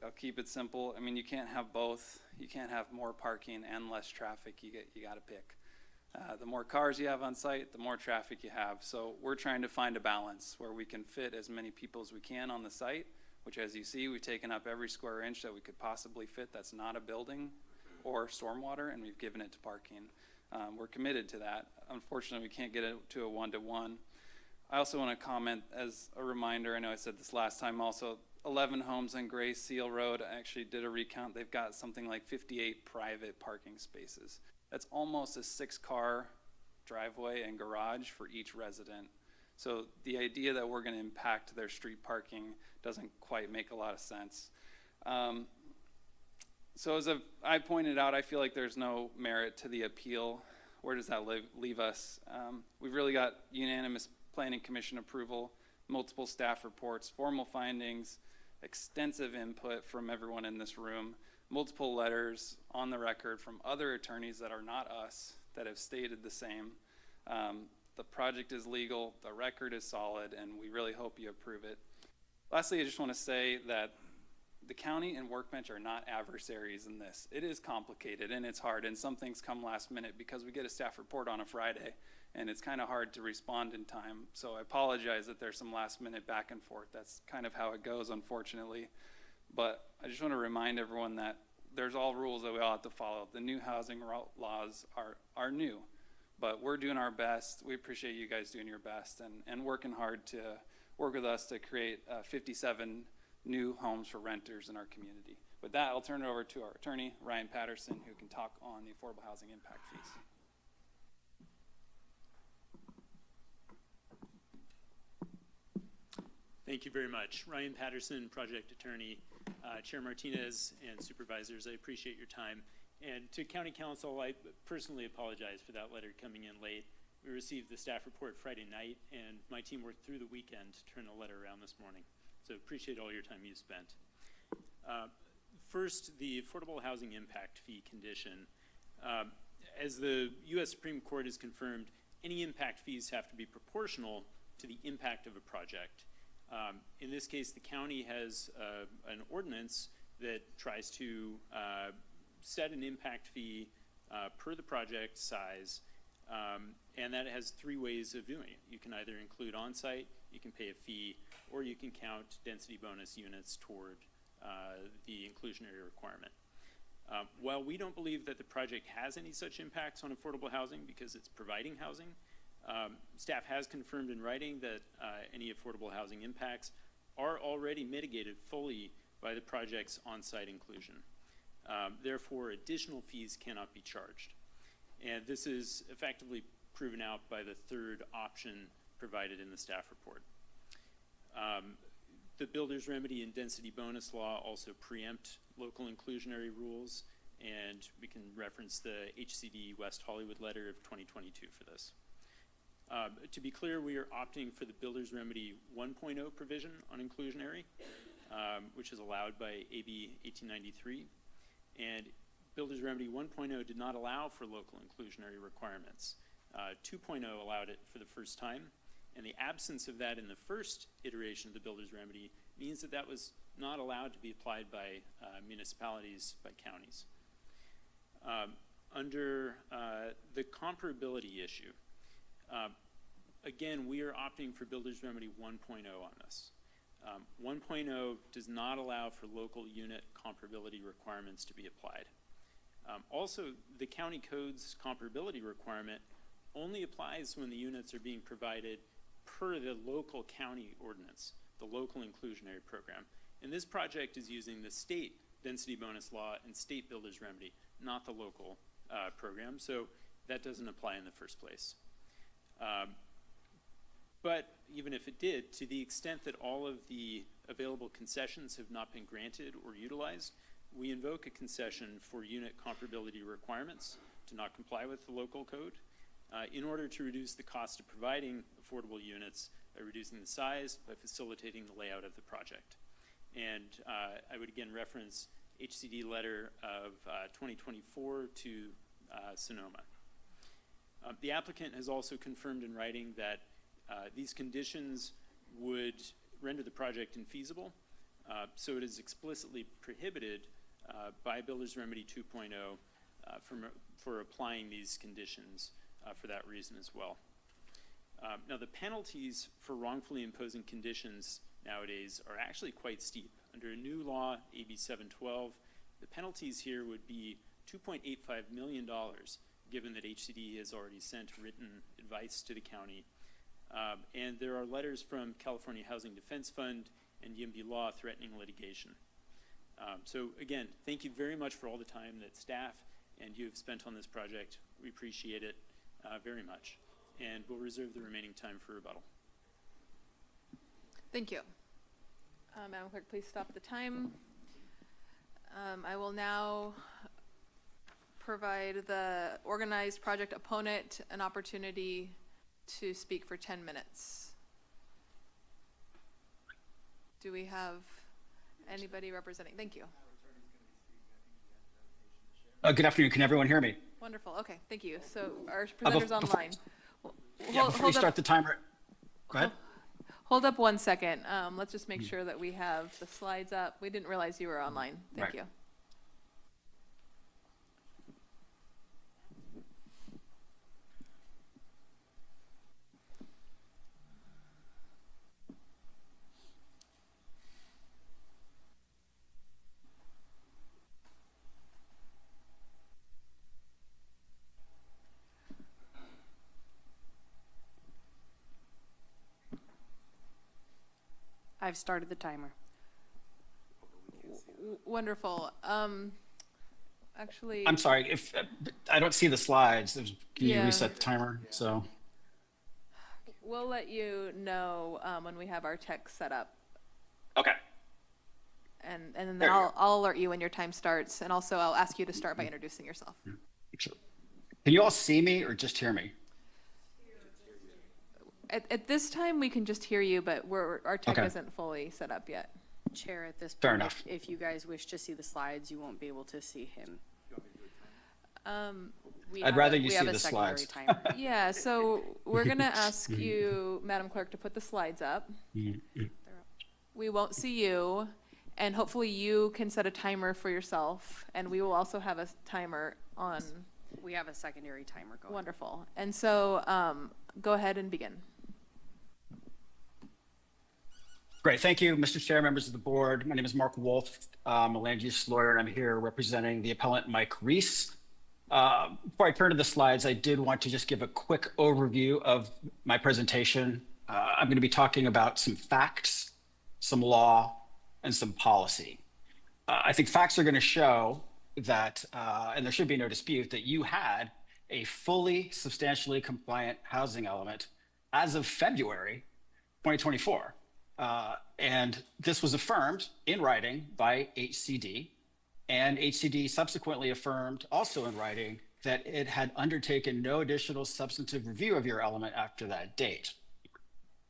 [SPEAKER 20] I'll keep it simple. I mean, you can't have both. You can't have more parking and less traffic. You got to pick. The more cars you have on site, the more traffic you have. So we're trying to find a balance where we can fit as many people as we can on the site, which, as you see, we've taken up every square inch that we could possibly fit that's not a building or stormwater, and we've given it to parking. We're committed to that. Unfortunately, we can't get it to a one-to-one. I also want to comment as a reminder, I know I said this last time also, 11 homes on Gray Seal Road, I actually did a recount. They've got something like 58 private parking spaces. That's almost a 6-car driveway and garage for each resident. So the idea that we're going to impact their street parking doesn't quite make a lot of sense. So as I pointed out, I feel like there's no merit to the appeal. Where does that leave us? We've really got unanimous Planning Commission approval, multiple staff reports, formal findings, extensive input from everyone in this room, multiple letters on the record from other attorneys that are not us that have stated the same. The project is legal, the record is solid, and we really hope you approve it. Lastly, I just want to say that the county and Workbench are not adversaries in this. It is complicated and it's hard, and some things come last minute because we get a staff report on a Friday and it's kind of hard to respond in time. So I apologize that there's some last minute back and forth. That's kind of how it goes, unfortunately. But I just want to remind everyone that there's all rules that we all have to follow. The new housing laws are new, but we're doing our best. We appreciate you guys doing your best and working hard to work with us to create 57 new homes for renters in our community. With that, I'll turn it over to our attorney, Ryan Patterson, who can talk on the affordable housing impact fees.
[SPEAKER 8] Thank you very much. Ryan Patterson, project attorney, Chair Martinez and supervisors, I appreciate your time. And to County Council, I personally apologize for that letter coming in late. We received the staff report Friday night, and my team worked through the weekend to turn the letter around this morning. So appreciate all your time you spent. First, the affordable housing impact fee condition. As the U.S. Supreme Court has confirmed, any impact fees have to be proportional to the impact of a project. In this case, the county has an ordinance that tries to set an impact fee per the project size, and that has 3 ways of doing it. You can either include on-site, you can pay a fee, or you can count density bonus units toward the inclusionary requirement. While we don't believe that the project has any such impacts on affordable housing because it's providing housing, staff has confirmed in writing that any affordable housing impacts are already mitigated fully by the project's on-site inclusion. Therefore, additional fees cannot be charged. And this is effectively proven out by the third option provided in the staff report. The builder's remedy and density bonus law also preempt local inclusionary rules, and we can reference the HCD West Hollywood letter of 2022 for this. To be clear, we are opting for the builder's remedy 1.0 provision on inclusionary, which is allowed by AB 1893. And builder's remedy 1.0 did not allow for local inclusionary requirements. 2.0 allowed it for the first time. And the absence of that in the first iteration of the builder's remedy means that that was not allowed to be applied by municipalities, by counties. Under the comparability issue, again, we are opting for builder's remedy 1.0 on this. 1.0 does not allow for local unit comparability requirements to be applied. Also, the county code's comparability requirement only applies when the units are being provided per the local county ordinance, the local inclusionary program. And this project is using the state density bonus law and state builder's remedy, not the local program, so that doesn't apply in the first place. But even if it did, to the extent that all of the available concessions have not been granted or utilized, we invoke a concession for unit comparability requirements to not comply with the local code in order to reduce the cost of providing affordable units by reducing the size, by facilitating the layout of the project. And I would again reference HCD letter of 2024 to Sonoma. The applicant has also confirmed in writing that these conditions would render the project infeasible, so it is explicitly prohibited by Builder's Remedy 2.0 for applying these conditions for that reason as well. Now, the penalties for wrongfully imposing conditions nowadays are actually quite steep. Under a new law, AB 712, the penalties here would be $2.85 million, given that HCD has already sent written advice to the county. And there are letters from California Housing Defense Fund and YIMBY Law threatening litigation. So again, thank you very much for all the time that staff and you have spent on this project. We appreciate it very much. And we'll reserve the remaining time for rebuttal.
[SPEAKER 3] Thank you. Madam Clerk, please stop the time. I will now provide the organized project opponent an opportunity to speak for 10 minutes. Do we have anybody representing? Thank you.
[SPEAKER 10] Good afternoon. Can everyone hear me?
[SPEAKER 3] Wonderful. Okay, thank you. So our presenters online.
[SPEAKER 10] Before we start the timer, go ahead.
[SPEAKER 3] Hold up 1 second. Let's just make sure that we have the slides up. We didn't realize you were online. Thank you.
[SPEAKER 1] I've started the timer.
[SPEAKER 3] Wonderful. Actually,
[SPEAKER 10] I'm sorry, if I don't see the slides, can you
[SPEAKER 3] Yeah.
[SPEAKER 10] reset the timer? So
[SPEAKER 3] we'll let you know when we have our tech set up.
[SPEAKER 10] okay.
[SPEAKER 3] And then
[SPEAKER 10] There you
[SPEAKER 3] I'll alert you when your time starts. And also I'll ask you to start by introducing yourself.
[SPEAKER 10] Sure. Can you all see me or just hear me?
[SPEAKER 3] At this time, we can just hear you, but our tech
[SPEAKER 10] Okay.
[SPEAKER 3] isn't fully set up yet.
[SPEAKER 1] Chair, at this
[SPEAKER 10] Fair
[SPEAKER 1] point,
[SPEAKER 10] enough.
[SPEAKER 1] if you guys wish to see the slides, you won't be able to see him.
[SPEAKER 10] I'd rather you
[SPEAKER 1] we
[SPEAKER 10] see
[SPEAKER 1] have a
[SPEAKER 10] the
[SPEAKER 1] secondary
[SPEAKER 10] slides.
[SPEAKER 1] timer.
[SPEAKER 3] Yeah, so we're going to ask you, Madam Clerk, to put the slides up. We won't see you, and hopefully you can set a timer for yourself, and we will also have a timer on.
[SPEAKER 1] We have a secondary timer going.
[SPEAKER 3] Wonderful. And so go ahead and begin.
[SPEAKER 10] Great, thank you, Mr. Chair, members of the board. My name is Mark Wolf. I'm a land use lawyer, and I'm here representing the appellant Mike Reese. Before I turn to the slides, I did want to just give a quick overview of my presentation. I'm going to be talking about some facts, some law, and some policy. I think facts are going to show that, and there should be no dispute, that you had a fully substantially compliant housing element as of February 2024. And this was affirmed in writing by HCD, and HCD subsequently affirmed also in writing that it had undertaken no additional substantive review of your element after that date.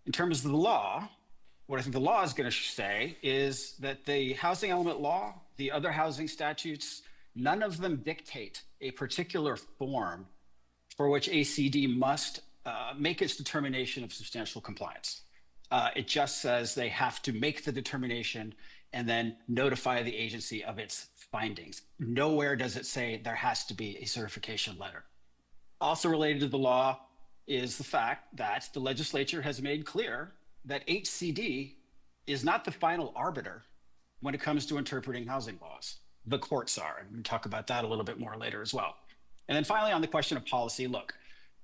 [SPEAKER 10] In terms of the law, what I think the law is going to say is that the housing element law, the other housing statutes, none of them dictate a particular form for which ACD must make its determination of substantial compliance. It just says they have to make the determination and then notify the agency of its findings. Nowhere does it say there has to be a certification letter. Also related to the law is the fact that the legislature has made clear that HCD is not the final arbiter when it comes to interpreting housing laws. The courts are, and we'll talk about that a little bit more later as well. And then finally, on the question of policy, look,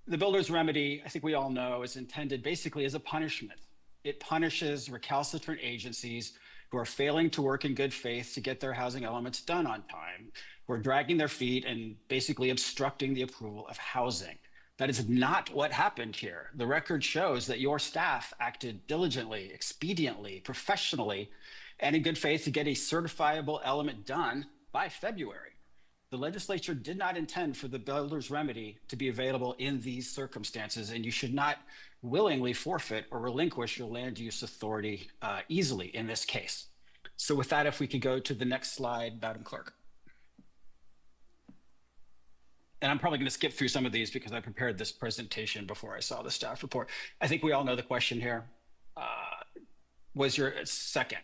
[SPEAKER 10] the builder's remedy, I think we all know, is intended basically as a punishment. It punishes recalcitrant agencies who are failing to work in good faith to get their housing elements done on time, who are dragging their feet and basically obstructing the approval of housing. That is not what happened here. The record shows that your staff acted diligently, expediently, professionally, and in good faith to get a certifiable element done by February. The legislature did not intend for the builder's remedy to be available in these circumstances, and you should not willingly forfeit or relinquish your land use authority easily in this case. So with that, if we could go to the next slide, Madam Clerk. And I'm probably going to skip through some of these because I prepared this presentation before I saw the staff report. I think we all know the question here. Was your second,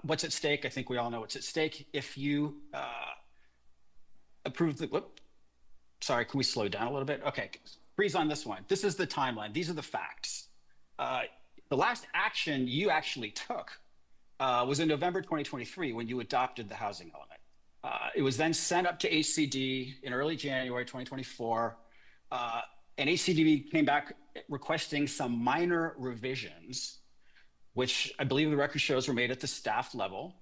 [SPEAKER 10] what's at stake? I think we all know what's at stake. If you approve the, sorry, can we slow down a little bit? Okay, freeze on this one. This is the timeline. These are the facts. The last action you actually took was in November 2023 when you adopted the housing element. It was then sent up to HCD in early January 2024, and HCD came back requesting some minor revisions, which I believe the record shows were made at the staff level.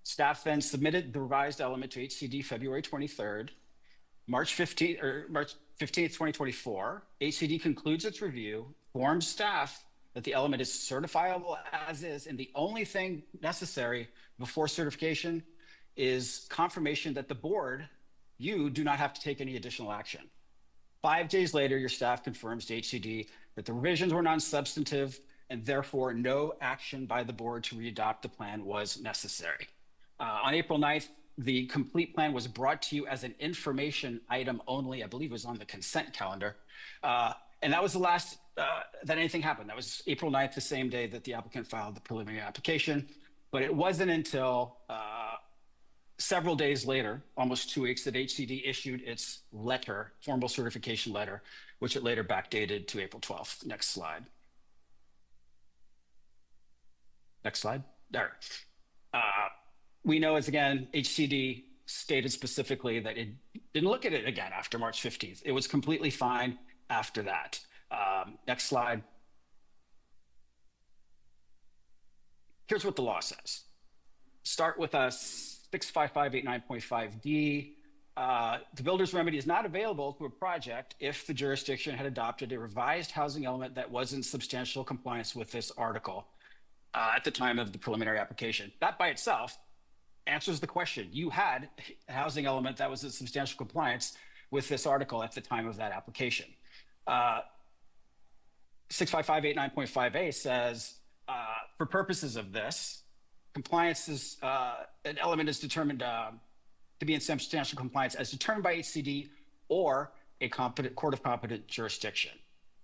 [SPEAKER 10] Staff then submitted the revised element to HCD February 23rd. March 15th, 2024, HCD concludes its review, informs staff that the element is certifiable as is, and the only thing necessary before certification is confirmation that the board, you do not have to take any additional action. 5 days later, your staff confirms to HCD that the revisions were non-substantive and therefore no action by the board to readopt the plan was necessary. On April 9th, the complete plan was brought to you as an information item only. I believe it was on the consent calendar. And that was the last that anything happened. That was April 9th, the same day that the applicant filed the preliminary application. But it wasn't until several days later, almost 2 weeks, that HCD issued its letter, formal certification letter, which it later backdated to April 12th. Next slide. Next slide. There. We know, as again, HCD stated specifically that it didn't look at it again after March 15th. It was completely fine after that. Next slide. Here's what the law says. Start with a 65589.5D. The builder's remedy is not available to a project if the jurisdiction had adopted a revised housing element that was in substantial compliance with this article at the time of the preliminary application. That by itself answers the question. You had a housing element that was in substantial compliance with this article at the time of that application. 65589.5A says, for purposes of this, compliance is, an element is determined to be in substantial compliance as determined by HCD or a competent court of competent jurisdiction,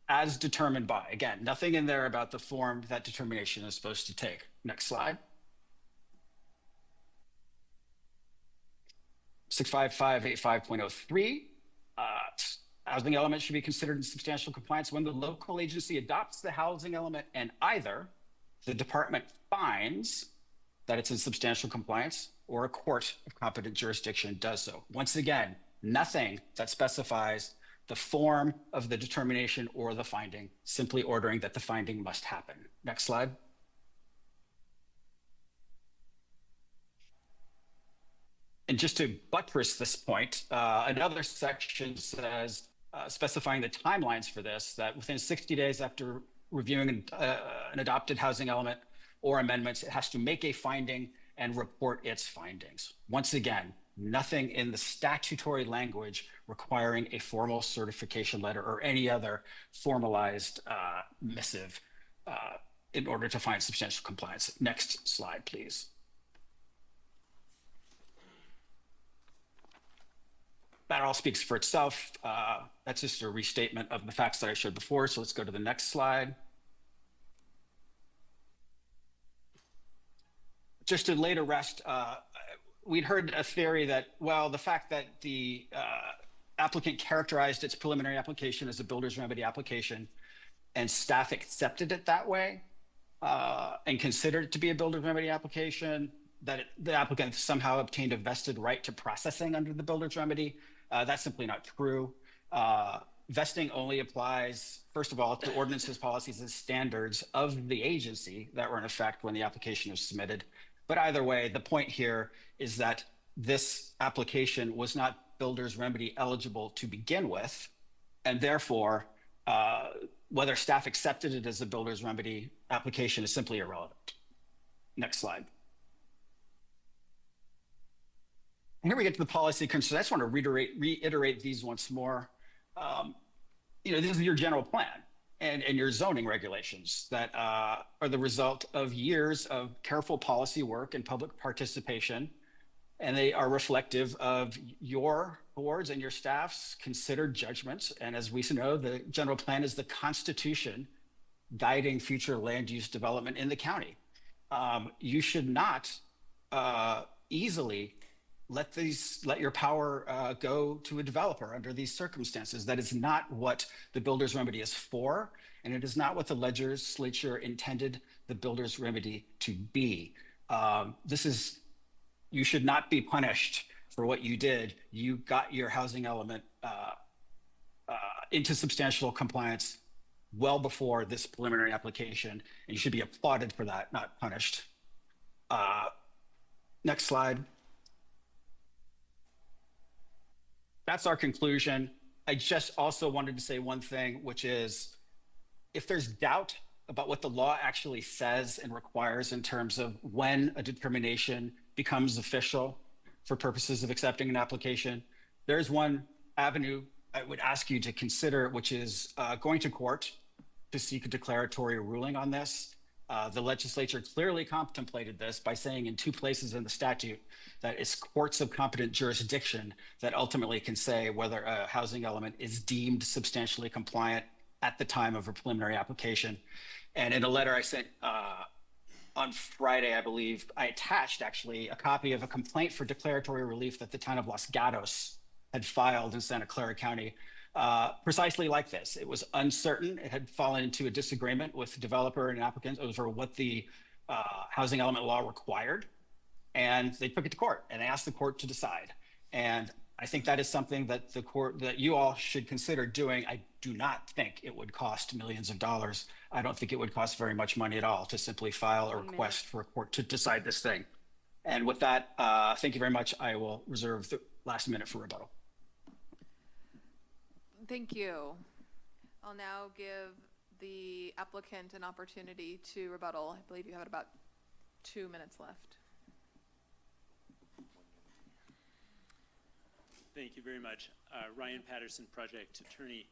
[SPEAKER 10] as determined by. Again, nothing in there about the form that determination is supposed to take. Next slide. 65585.03. Housing element should be considered in substantial compliance when the local agency adopts the housing element and either the department finds that it's in substantial compliance or a court of competent jurisdiction does so. Once again, nothing that specifies the form of the determination or the finding, simply ordering that the finding must happen. Next slide. And just to buttress this point, another section says specifying the timelines for this, that within 60 days after reviewing an adopted housing element or amendments, it has to make a finding and report its findings. Once again, nothing in the statutory language requiring a formal certification letter or any other formalized missive in order to find substantial compliance. Next slide, please. That all speaks for itself. That's just a restatement of the facts that I showed before. So let's go to the next slide. Just to lay to rest, we'd heard a theory that, well, the fact that the applicant characterized its preliminary application as a builder's remedy application and staff accepted it that way and considered it to be a builder's remedy application, that the applicant somehow obtained a vested right to processing under the builder's remedy. That's simply not true. Vesting only applies, first of all, to ordinances, policies, and standards of the agency that were in effect when the application was submitted. But either way, the point here is that this application was not builder's remedy eligible to begin with, and therefore, whether staff accepted it as a builder's remedy application is simply irrelevant. Next slide. And here we get to the policy concerns. I just want to reiterate these once more. This is your general plan and your zoning regulations that are the result of years of careful policy work and public participation. And they are reflective of your boards and your staff's considered judgments. And as we know, the general plan is the constitution guiding future land use development in the county. You should not easily let your power go to a developer under these circumstances. That is not what the builder's remedy is for, and it is not what the legislature intended the builder's remedy to be. You should not be punished for what you did. You got your housing element into substantial compliance well before this preliminary application, and you should be applauded for that, not punished. Next slide. That's our conclusion. I just also wanted to say one thing, which is if there's doubt about what the law actually says and requires in terms of when a determination becomes official for purposes of accepting an application, there's one avenue I would ask you to consider, which is going to court to seek a declaratory ruling on this. The legislature clearly contemplated this by saying in 2 places in the statute that it's courts of competent jurisdiction that ultimately can say whether a housing element is deemed substantially compliant at the time of a preliminary application. And in a letter I sent on Friday, I believe, I attached actually a copy of a complaint for declaratory relief that the town of Los Gatos had filed in Santa Clara County, precisely like this. It was uncertain. It had fallen into a disagreement with the developer and applicants over what the housing element law required. And they took it to court and asked the court to decide. And I think that is something that the court, that you all should consider doing. I do not think it would cost millions of dollars. I don't think it would cost very much money at all to simply file a request for a court to decide this thing. And with that, thank you very much. I will reserve the last minute for rebuttal.
[SPEAKER 3] Thank you. I'll now give the applicant an opportunity to rebuttal. I believe you have about 2 minutes left.
[SPEAKER 8] Thank you very much. Ryan Patterson, project attorney.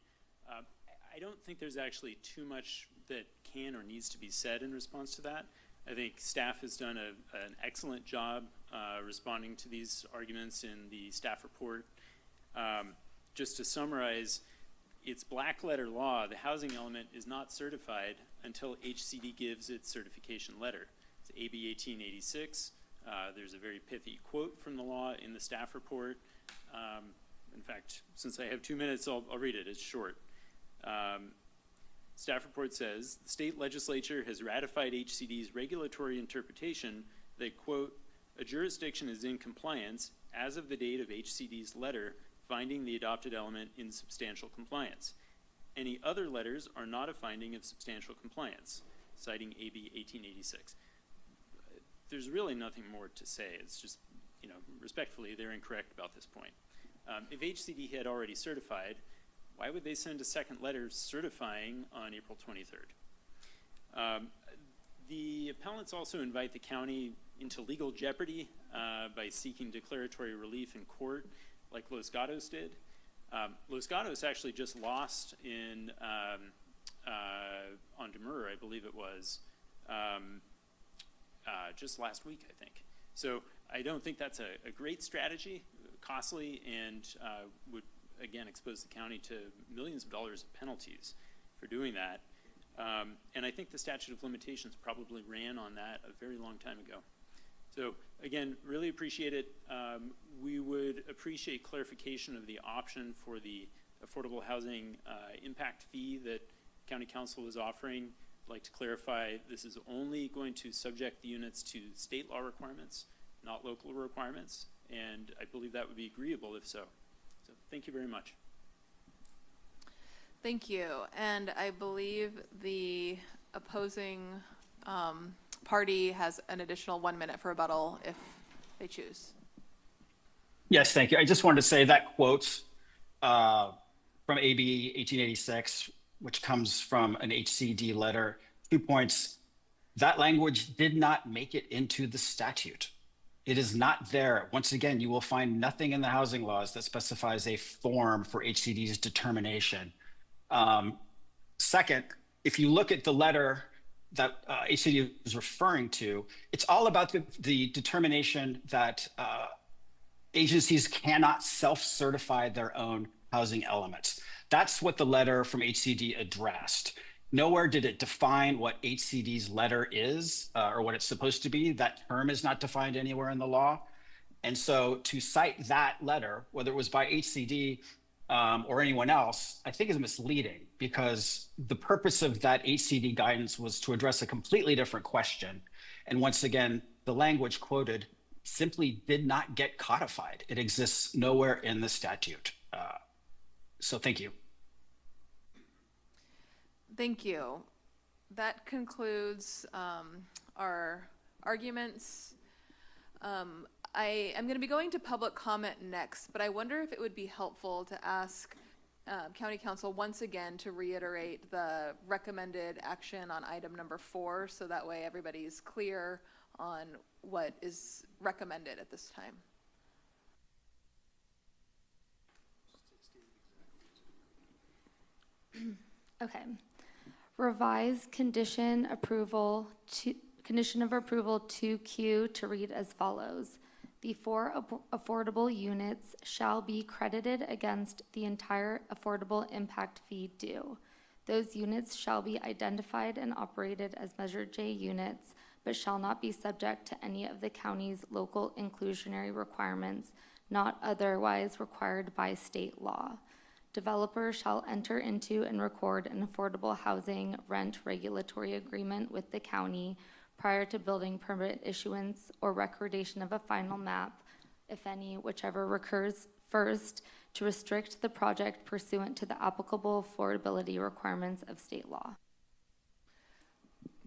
[SPEAKER 8] I don't think there's actually too much that can or needs to be said in response to that. I think staff has done an excellent job responding to these arguments in the staff report. Just to summarize, it's black letter law. The housing element is not certified until HCD gives its certification letter. It's AB 1886. There's a very pithy quote from the law in the staff report. In fact, since I have 2 minutes, I'll read it. It's short. Staff report says, the state legislature has ratified HCD's regulatory interpretation that, quote, a jurisdiction is in compliance as of the date of HCD's letter finding the adopted element in substantial compliance. Any other letters are not a finding of substantial compliance, citing AB 1886. There's really nothing more to say. It's just, respectfully, they're incorrect about this point. If HCD had already certified, why would they send a second letter certifying on April 23rd? The appellants also invite the county into legal jeopardy by seeking declaratory relief in court, like Los Gatos did. Los Gatos actually just lost in on demurrer, I believe it was, just last week, I think. So I don't think that's a great strategy, costly, and would again expose the county to millions of dollars of penalties for doing that. And I think the statute of limitations probably ran on that a very long time ago. So again, really appreciate it. We would appreciate clarification of the option for the affordable housing impact fee that County Council is offering. I'd like to clarify this is only going to subject the units to state law requirements, not local requirements, and I believe that would be agreeable if so. So thank you very much.
[SPEAKER 3] Thank you. And I believe the opposing party has an additional 1 minute for rebuttal if they choose.
[SPEAKER 10] Yes, thank you. I just wanted to say that quote from AB 1886, which comes from an HCD letter, 2 points. That language did not make it into the statute. It is not there. Once again, you will find nothing in the housing laws that specifies a form for HCD's determination. Second, if you look at the letter that HCD is referring to, it's all about the determination that agencies cannot self-certify their own housing elements. That's what the letter from HCD addressed. Nowhere did it define what HCD's letter is or what it's supposed to be. That term is not defined anywhere in the law. And so to cite that letter, whether it was by HCD or anyone else, I think is misleading because the purpose of that HCD guidance was to address a completely different question. And once again, the language quoted simply did not get codified. It exists nowhere in the statute. So thank you.
[SPEAKER 3] Thank you. That concludes our arguments. I am going to be going to public comment next, but I wonder if it would be helpful to ask County Council once again to reiterate the recommended action on item number 4, so that way everybody's clear on what is recommended at this time.
[SPEAKER 7] Okay. Revise condition of approval 2Q to read as follows. The 4 affordable units shall be credited against the entire affordable impact fee due. Those units shall be identified and operated as Measure J units, but shall not be subject to any of the county's local inclusionary requirements not otherwise required by state law. Developers shall enter into and record an affordable housing rent regulatory agreement with the county prior to building permit issuance or recordation of a final map, if any, whichever recurs first, to restrict the project pursuant to the applicable affordability requirements of state law.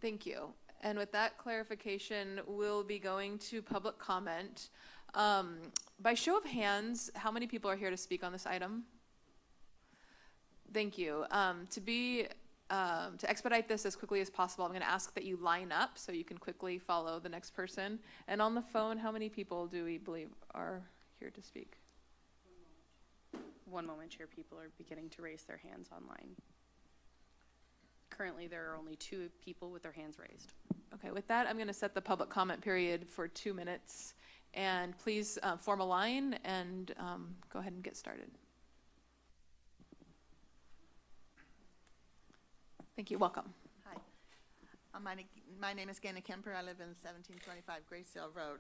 [SPEAKER 3] Thank you. And with that clarification, we'll be going to public comment. By show of hands, how many people are here to speak on this item? Thank you. To expedite this as quickly as possible, I'm going to ask that you line up so you can quickly follow the next person. And on the phone, how many people do we believe are here to speak?
[SPEAKER 1] One moment, Chair. People are beginning to raise their hands online. Currently, there are only 2 people with their hands raised.
[SPEAKER 3] Okay, with that, I'm going to set the public comment period for 2 minutes. And please form a line and go ahead and get started. Thank you. Welcome.
[SPEAKER 11] Hi. My name is Gana Kemper. I live in 1725 Graysdale Road.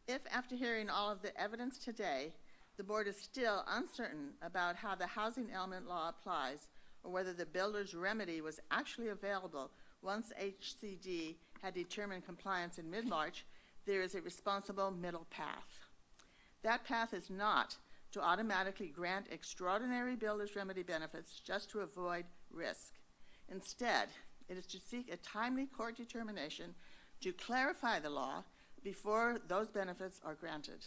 [SPEAKER 11] If after hearing all of the evidence today, the board is still uncertain about how the housing element law applies or whether the builder's remedy was actually available once HCD had determined compliance in mid-March, there is a responsible middle path. That path is not to automatically grant extraordinary builder's remedy benefits just to avoid risk. Instead, it is to seek a timely court determination to clarify the law before those benefits are granted.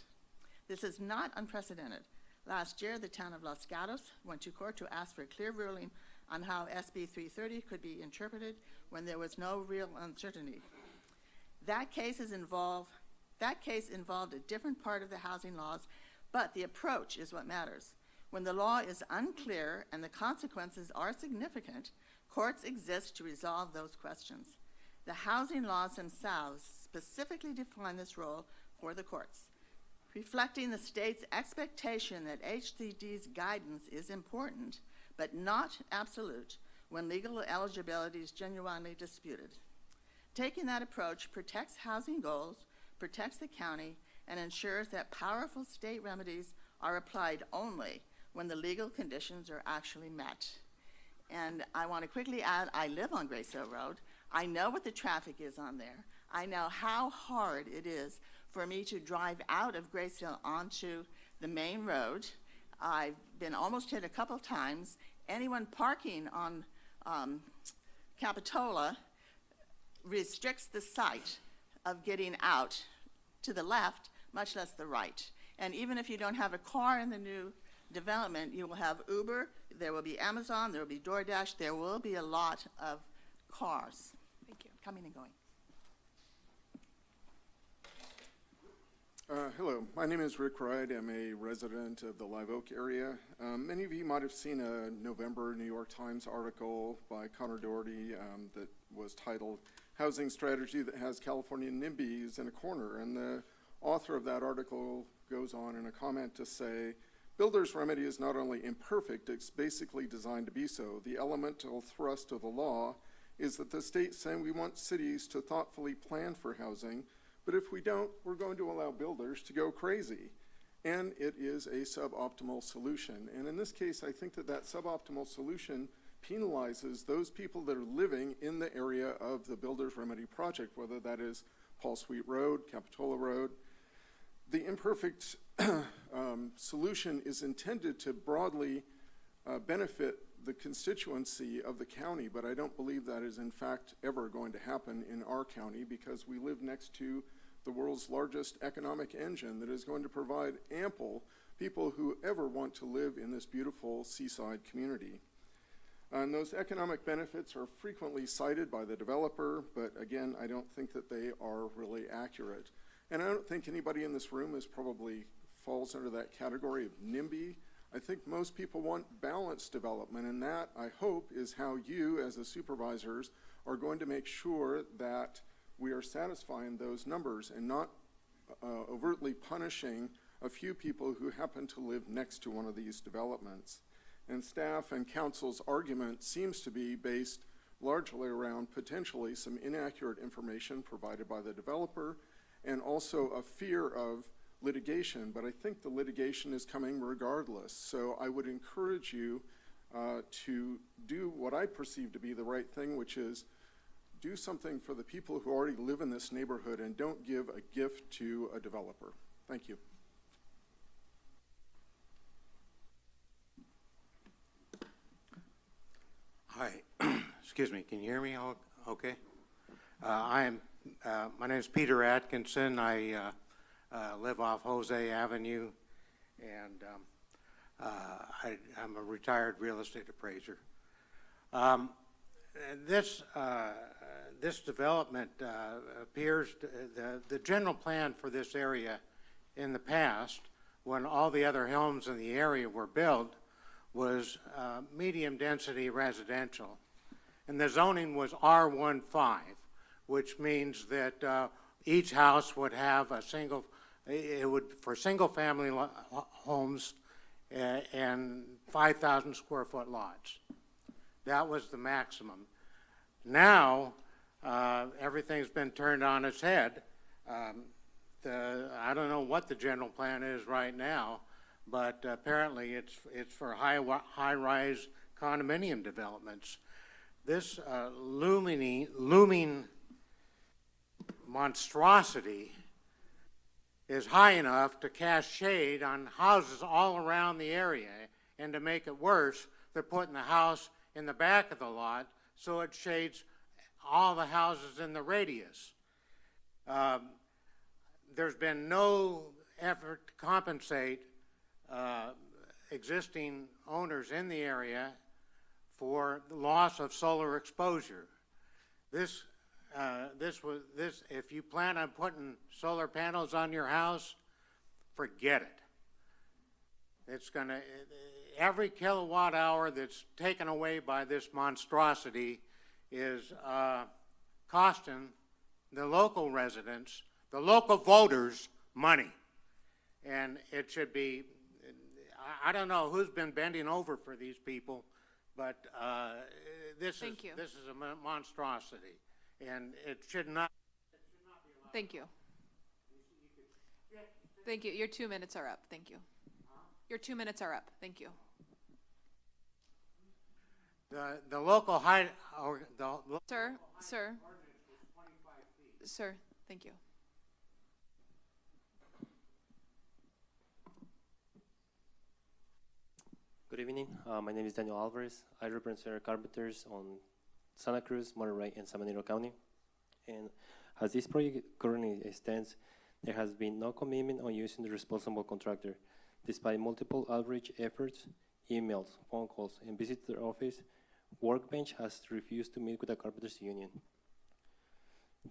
[SPEAKER 11] This is not unprecedented. Last year, the town of Los Gatos went to court to ask for a clear ruling on how SB 330 could be interpreted when there was no real uncertainty. That case involved a different part of the housing laws, but the approach is what matters. When the law is unclear and the consequences are significant, courts exist to resolve those questions. The housing laws themselves specifically define this role for the courts, reflecting the state's expectation that HCD's guidance is important, but not absolute when legal eligibility is genuinely disputed. Taking that approach protects housing goals, protects the county, and ensures that powerful state remedies are applied only when the legal conditions are actually met. And I want to quickly add, I live on Grace Hill Road. I know what the traffic is on there. I know how hard it is for me to drive out of Grace Hill onto the main road. I've been almost hit a couple times. Anyone parking on Capitola restricts the sight of getting out to the left, much less the right. And even if you don't have a car in the new development, you will have Uber, there will be Amazon, there will be DoorDash, there will be a lot of cars. Thank you. Coming and going.
[SPEAKER 14] Hello, my name is Rick Wright. I'm a resident of the Live Oak area. Many of you might have seen a November New York Times article by Connor Doherty that was titled Housing Strategy That Has California NIMBYs in a Corner. And the author of that article goes on in a comment to say, Builder's remedy is not only imperfect, it's basically designed to be so. The elemental thrust of the law is that the state's saying we want cities to thoughtfully plan for housing, but if we don't, we're going to allow builders to go crazy. And it is a suboptimal solution. And in this case, I think that that suboptimal solution penalizes those people that are living in the area of the Builder's Remedy project, whether that is Paul Sweet Road, Capitola Road. The imperfect solution is intended to broadly benefit the constituency of the county, but I don't believe that is in fact ever going to happen in our county because we live next to the world's largest economic engine that is going to provide ample people who ever want to live in this beautiful seaside community. And those economic benefits are frequently cited by the developer, but again, I don't think that they are really accurate. And I don't think anybody in this room probably falls under that category of NIMBY. I think most people want balanced development, and that, I hope, is how you, as the supervisors, are going to make sure that we are satisfying those numbers and not overtly punishing a few people who happen to live next to one of these developments. And staff and council's argument seems to be based largely around potentially some inaccurate information provided by the developer and also a fear of litigation, but I think the litigation is coming regardless. So I would encourage you to do what I perceive to be the right thing, which is do something for the people who already live in this neighborhood and don't give a gift to a developer. Thank you.
[SPEAKER 15] Hi, excuse me, can you hear me okay? My name is Peter Atkinson. I live off Jose Avenue, and I'm a retired real estate appraiser. This development appears, the general plan for this area in the past, when all the other homes in the area were built, was medium density residential. And the zoning was R15, which means that each house would have a single, for single family homes and 5,000 square foot lots. That was the maximum. Now, everything's been turned on its head. I don't know what the general plan is right now, but apparently it's for high-rise condominium developments. This looming monstrosity is high enough to cast shade on houses all around the area, and to make it worse, they're putting the house in the back of the lot so it shades all the houses in the radius. There's been no effort to compensate existing owners in the area for the loss of solar exposure. If you plan on putting solar panels on your house, forget it. It's gonna, every kilowatt hour that's taken away by this monstrosity is costing the local residents, the local voters, money. And it should be, I don't know who's been bending over for these people, but this is a monstrosity, and it should not.
[SPEAKER 3] Thank you. Thank you. Your 2 minutes are up. Thank you. Your 2 minutes are up. Thank you.
[SPEAKER 15] The local height, or the
[SPEAKER 3] Sir, thank you.
[SPEAKER 12] Good evening. My name is Daniel Alvarez. I represent carpenters on Santa Cruz, Monterey, and San Benito County. And as this project currently stands, there has been no commitment on using the responsible contractor. Despite multiple outreach efforts, emails, phone calls, and visits to their office, Workbench has refused to meet with the carpenters union.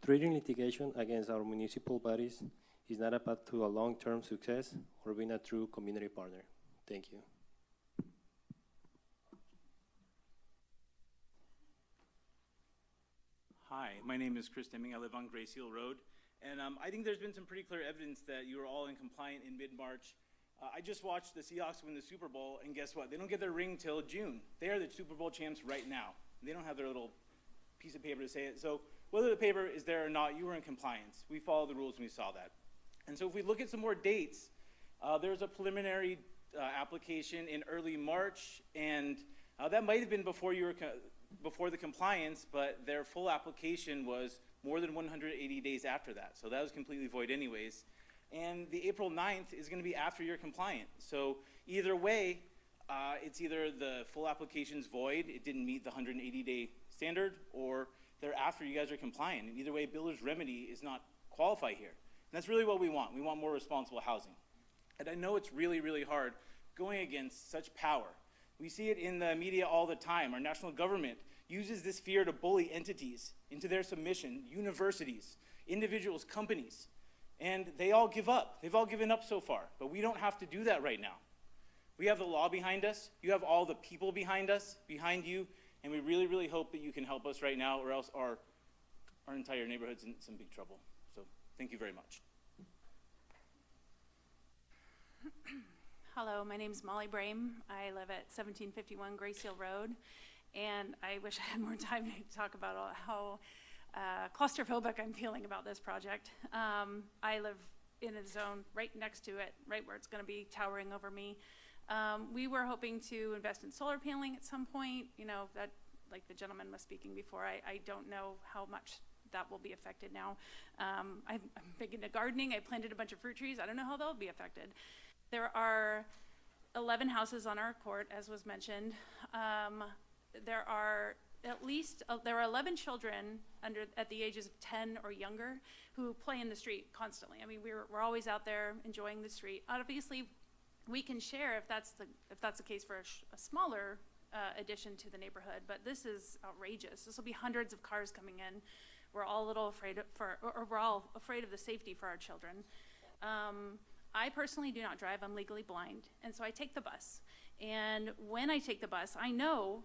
[SPEAKER 12] Treating litigation against our municipal bodies is not a path to a long-term success or being a true community partner. Thank you.
[SPEAKER 19] Hi, my name is Chris Deming. I live on Grace Hill Road. And I think there's been some pretty clear evidence that you were all in compliant in mid-March. I just watched the Seahawks win the Super Bowl, and guess what? They don't get their ring till June. They are the Super Bowl champs right now. They don't have their little piece of paper to say it. So whether the paper is there or not, you were in compliance. We followed the rules and we saw that. And so if we look at some more dates, there's a preliminary application in early March, and that might have been before you were before the compliance, but their full application was more than 180 days after that. So that was completely void anyways. And the April 9th is going to be after you're compliant. So either way, it's either the full application's void, it didn't meet the 180-day standard, or they're after you guys are compliant. And either way, builder's remedy is not qualified here. And that's really what we want. We want more responsible housing. And I know it's really, really hard going against such power. We see it in the media all the time. Our national government uses this fear to bully entities into their submission, universities, individuals, companies, and they all give up. They've all given up so far, but we don't have to do that right now. We have the law behind us. You have all the people behind us, behind you, and we really, really hope that you can help us right now, or else our entire neighborhood's in some big trouble. So thank you very much.
[SPEAKER 21] Hello, my name is Molly Brame. I live at 1751 Grace Hill Road, and I wish I had more time to talk about how claustrophobic I'm feeling about this project. I live in a zone right next to it, right where it's going to be towering over me. We were hoping to invest in solar paneling at some point, you know, that, like the gentleman was speaking before. I don't know how much that will be affected now. I'm big into gardening. I planted a bunch of fruit trees. I don't know how they'll be affected. There are 11 houses on our court, as was mentioned. There are 11 children at the ages of 10 or younger who play in the street constantly. I mean, we're always out there enjoying the street. Obviously, we can share if that's the case for a smaller addition to the neighborhood, but this is outrageous. This will be hundreds of cars coming in. We're all a little afraid we're all afraid of the safety for our children. I personally do not drive. I'm legally blind, and so I take the bus. And when I take the bus, I know,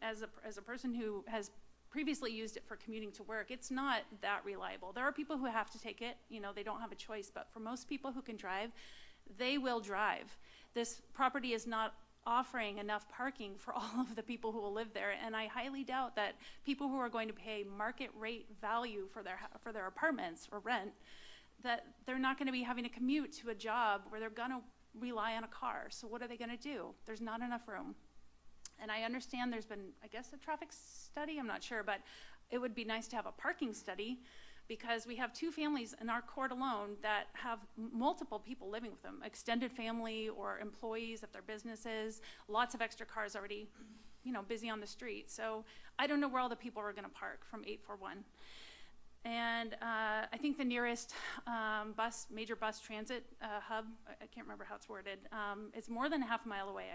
[SPEAKER 21] as a person who has previously used it for commuting to work, it's not that reliable. There are people who have to take it, you know, they don't have a choice, but for most people who can drive, they will drive. This property is not offering enough parking for all of the people who will live there, and I highly doubt that people who are going to pay market rate value for their apartments or rent, that they're not going to be having to commute to a job where they're going to rely on a car. So what are they going to do? There's not enough room. And I understand there's been, I guess, a traffic study, I'm not sure, but it would be nice to have a parking study, because we have 2 families in our court alone that have multiple people living with them, extended family or employees at their businesses, lots of extra cars already, you know, busy on the street. So I don't know where all the people are going to park from 841. And I think the nearest major bus transit hub, I can't remember how it's worded, is more than a half mile away.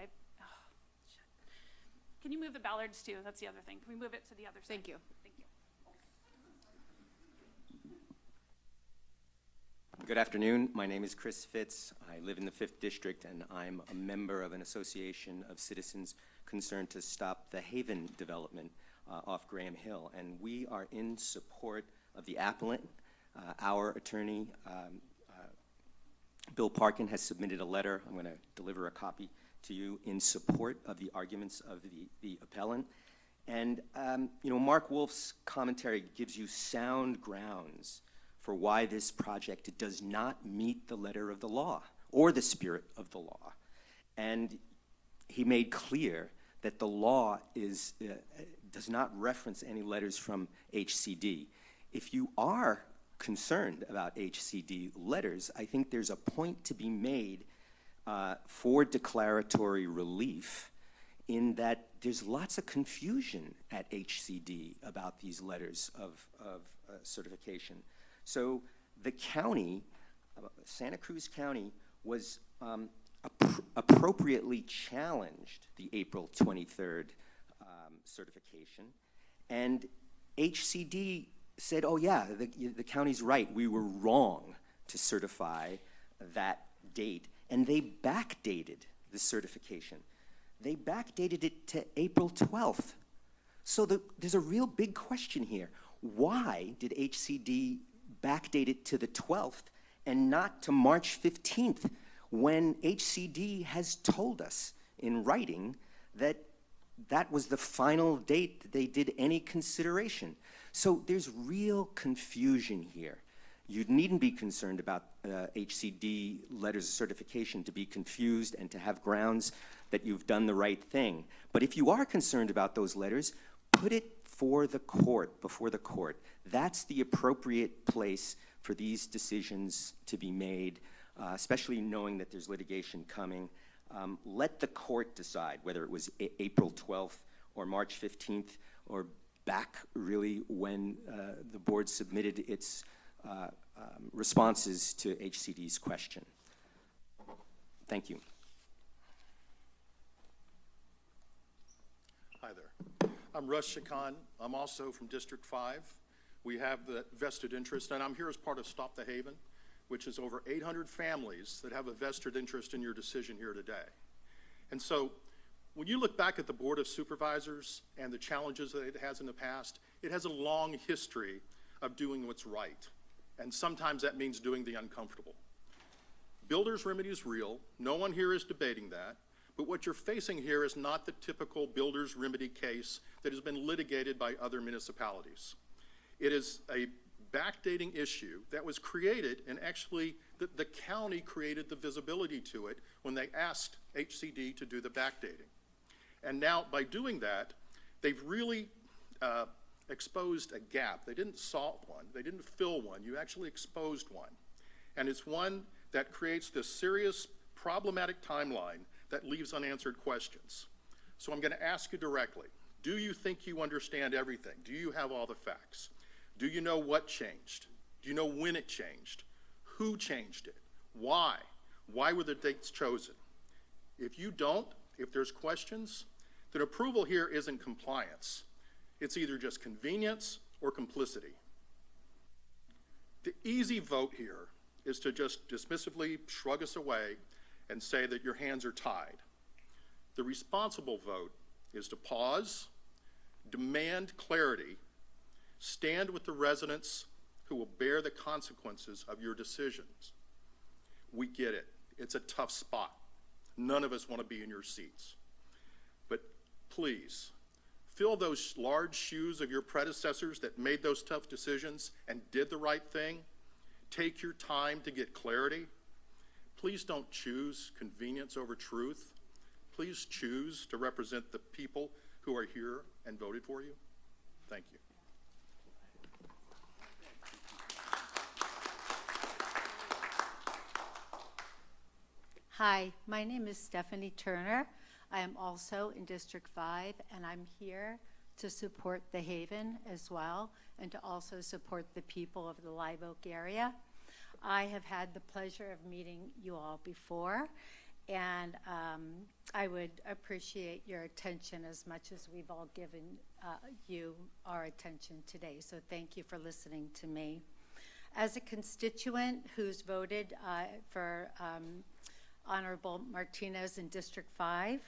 [SPEAKER 21] Can you move the ballards too? That's the other thing. Can we move it to the other side?
[SPEAKER 3] Thank you.
[SPEAKER 21] Thank you.
[SPEAKER 4] Good afternoon. My name is Chris Fitz. I live in the 5th District, and I'm a member of an association of citizens concerned to stop the Haven development off Graham Hill. And we are in support of the appellant. Our attorney, Bill Parkin, has submitted a letter. I'm going to deliver a copy to you in support of the arguments of the appellant. And, you know, Mark Wolf's commentary gives you sound grounds for why this project does not meet the letter of the law or the spirit of the law. And he made clear that the law does not reference any letters from HCD. If you are concerned about HCD letters, I think there's a point to be made for declaratory relief in that there's lots of confusion at HCD about these letters of certification. So the county, Santa Cruz County, was appropriately challenged the April 23rd certification, and HCD said, oh yeah, the county's right, we were wrong to certify that date, and they backdated the certification. They backdated it to April 12th. So there's a real big question here. Why did HCD backdate it to the 12th and not to March 15th, when HCD has told us in writing that that was the final date that they did any consideration? So there's real confusion here. You needn't be concerned about HCD letters of certification to be confused and to have grounds that you've done the right thing. But if you are concerned about those letters, put it before the court. That's the appropriate place for these decisions to be made, especially knowing that there's litigation coming. Let the court decide whether it was April 12th or March 15th or back really when the board submitted its responses to HCD's question. Thank you.
[SPEAKER 13] Hi there. I'm Russ Shakan. I'm also from District 5. We have the vested interest, and I'm here as part of Stop the Haven, which is over 800 families that have a vested interest in your decision here today. And so when you look back at the Board of Supervisors and the challenges that it has in the past, it has a long history of doing what's right. And sometimes that means doing the uncomfortable. Builder's remedy is real. No one here is debating that. But what you're facing here is not the typical builder's remedy case that has been litigated by other municipalities. It is a backdating issue that was created, and actually the county created the visibility to it when they asked HCD to do the backdating. And now by doing that, they've really exposed a gap. They didn't solve one. They didn't fill one. You actually exposed one. And it's one that creates this serious problematic timeline that leaves unanswered questions. So I'm going to ask you directly, do you think you understand everything? Do you have all the facts? Do you know what changed? Do you know when it changed? Who changed it? Why? Why were the dates chosen? If you don't, if there's questions, then approval here isn't compliance. It's either just convenience or complicity. The easy vote here is to just dismissively shrug us away and say that your hands are tied. The responsible vote is to pause, demand clarity, stand with the residents who will bear the consequences of your decisions. We get it. It's a tough spot. None of us want to be in your seats. But please, fill those large shoes of your predecessors that made those tough decisions and did the right thing. Take your time to get clarity. Please don't choose convenience over truth. Please choose to represent the people who are here and voted for you. Thank you.
[SPEAKER 17] Hi, my name is Stephanie Turner. I am also in District 5, and I'm here to support the Haven as well, and to also support the people of the Live Oak area. I have had the pleasure of meeting you all before, and I would appreciate your attention as much as we've all given you our attention today. So thank you for listening to me. As a constituent who's voted for Honorable Martinez in District 5,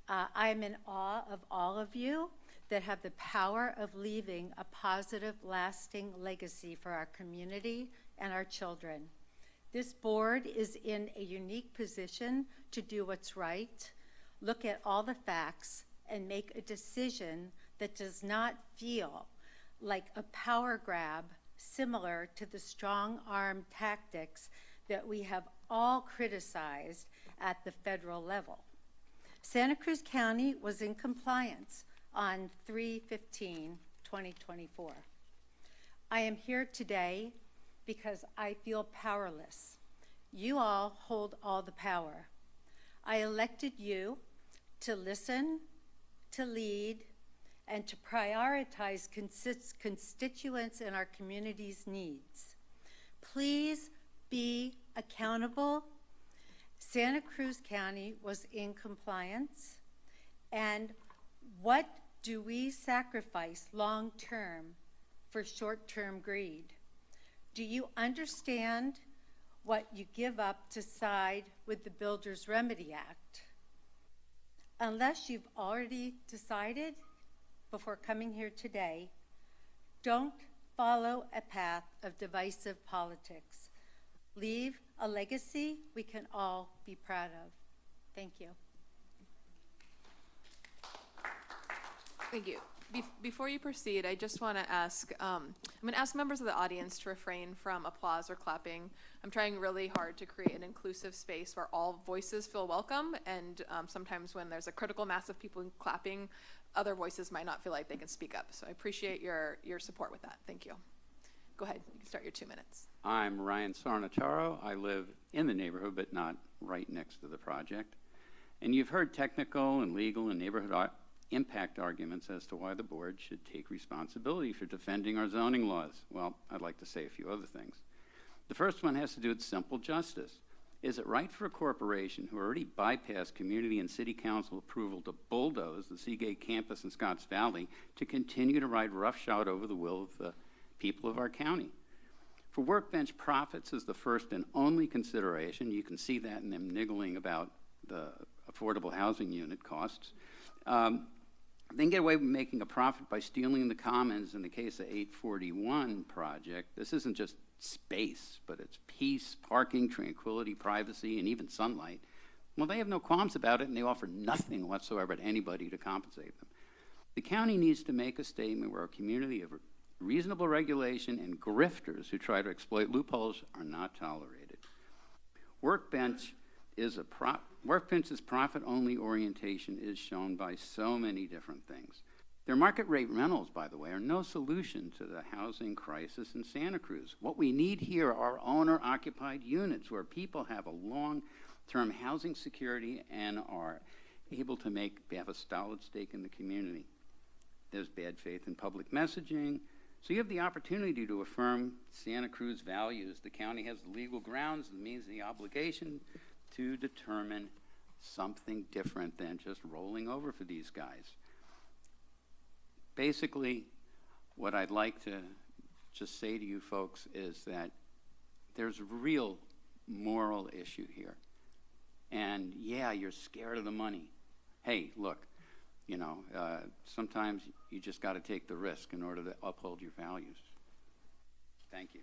[SPEAKER 17] I'm in awe of all of you that have the power of leaving a positive, lasting legacy for our community and our children. This board is in a unique position to do what's right, look at all the facts, and make a decision that does not feel like a power grab similar to the strong-arm tactics that we have all criticized at the federal level. Santa Cruz County was in compliance on 3/15/2024. I am here today because I feel powerless. You all hold all the power. I elected you to listen, to lead, and to prioritize constituents and our community's needs. Please be accountable. Santa Cruz County was in compliance, and what do we sacrifice long-term for short-term greed? Do you understand what you give up to side with the Builders Remedy Act? Unless you've already decided before coming here today, don't follow a path of divisive politics. Leave a legacy we can all be proud of. Thank you.
[SPEAKER 3] Thank you. Before you proceed, I just want to ask, I'm going to ask members of the audience to refrain from applause or clapping. I'm trying really hard to create an inclusive space where all voices feel welcome, and sometimes when there's a critical mass of people clapping, other voices might not feel like they can speak up. So I appreciate your support with that. Thank you. Go ahead, you can start your 2 minutes.
[SPEAKER 5] I'm Ryan Sarnataro. I live in the neighborhood, but not right next to the project. And you've heard technical and legal and neighborhood impact arguments as to why the board should take responsibility for defending our zoning laws. Well, I'd like to say a few other things. The first one has to do with simple justice. Is it right for a corporation who already bypassed community and city council approval to bulldoze the Seagate campus in Scotts Valley to continue to ride roughshod over the will of the people of our county? For workbench profits is the first and only consideration. You can see that in them niggling about the affordable housing unit costs. They can get away with making a profit by stealing the commons in the case of 841 project. This isn't just space, but it's peace, parking, tranquility, privacy, and even sunlight. Well, they have no qualms about it, and they offer nothing whatsoever to anybody to compensate them. The county needs to make a statement where a community of reasonable regulation and grifters who try to exploit loopholes are not tolerated. Workbench's profit-only orientation is shown by so many different things. Their market rate rentals, by the way, are no solution to the housing crisis in Santa Cruz. What we need here are owner-occupied units where people have a long-term housing security and are able to have a solid stake in the community. There's bad faith in public messaging. So you have the opportunity to affirm Santa Cruz values. The county has the legal grounds, the means, the obligation to determine something different than just rolling over for these guys. Basically, what I'd like to just say to you folks is that there's a real moral issue here. And yeah, you're scared of the money. Hey, look, sometimes you just got to take the risk in order to uphold your values. Thank you.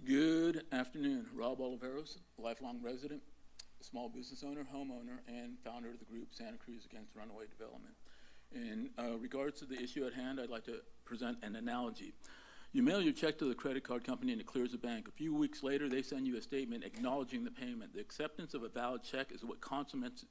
[SPEAKER 9] Good afternoon. Rob Oliveros, lifelong resident, small business owner, homeowner, and founder of the group Santa Cruz Against Runaway Development. In regards to the issue at hand, I'd like to present an analogy. You mail your check to the credit card company and it clears the bank. A few weeks later, they send you a statement acknowledging the payment. The acceptance of a valid check is what consummates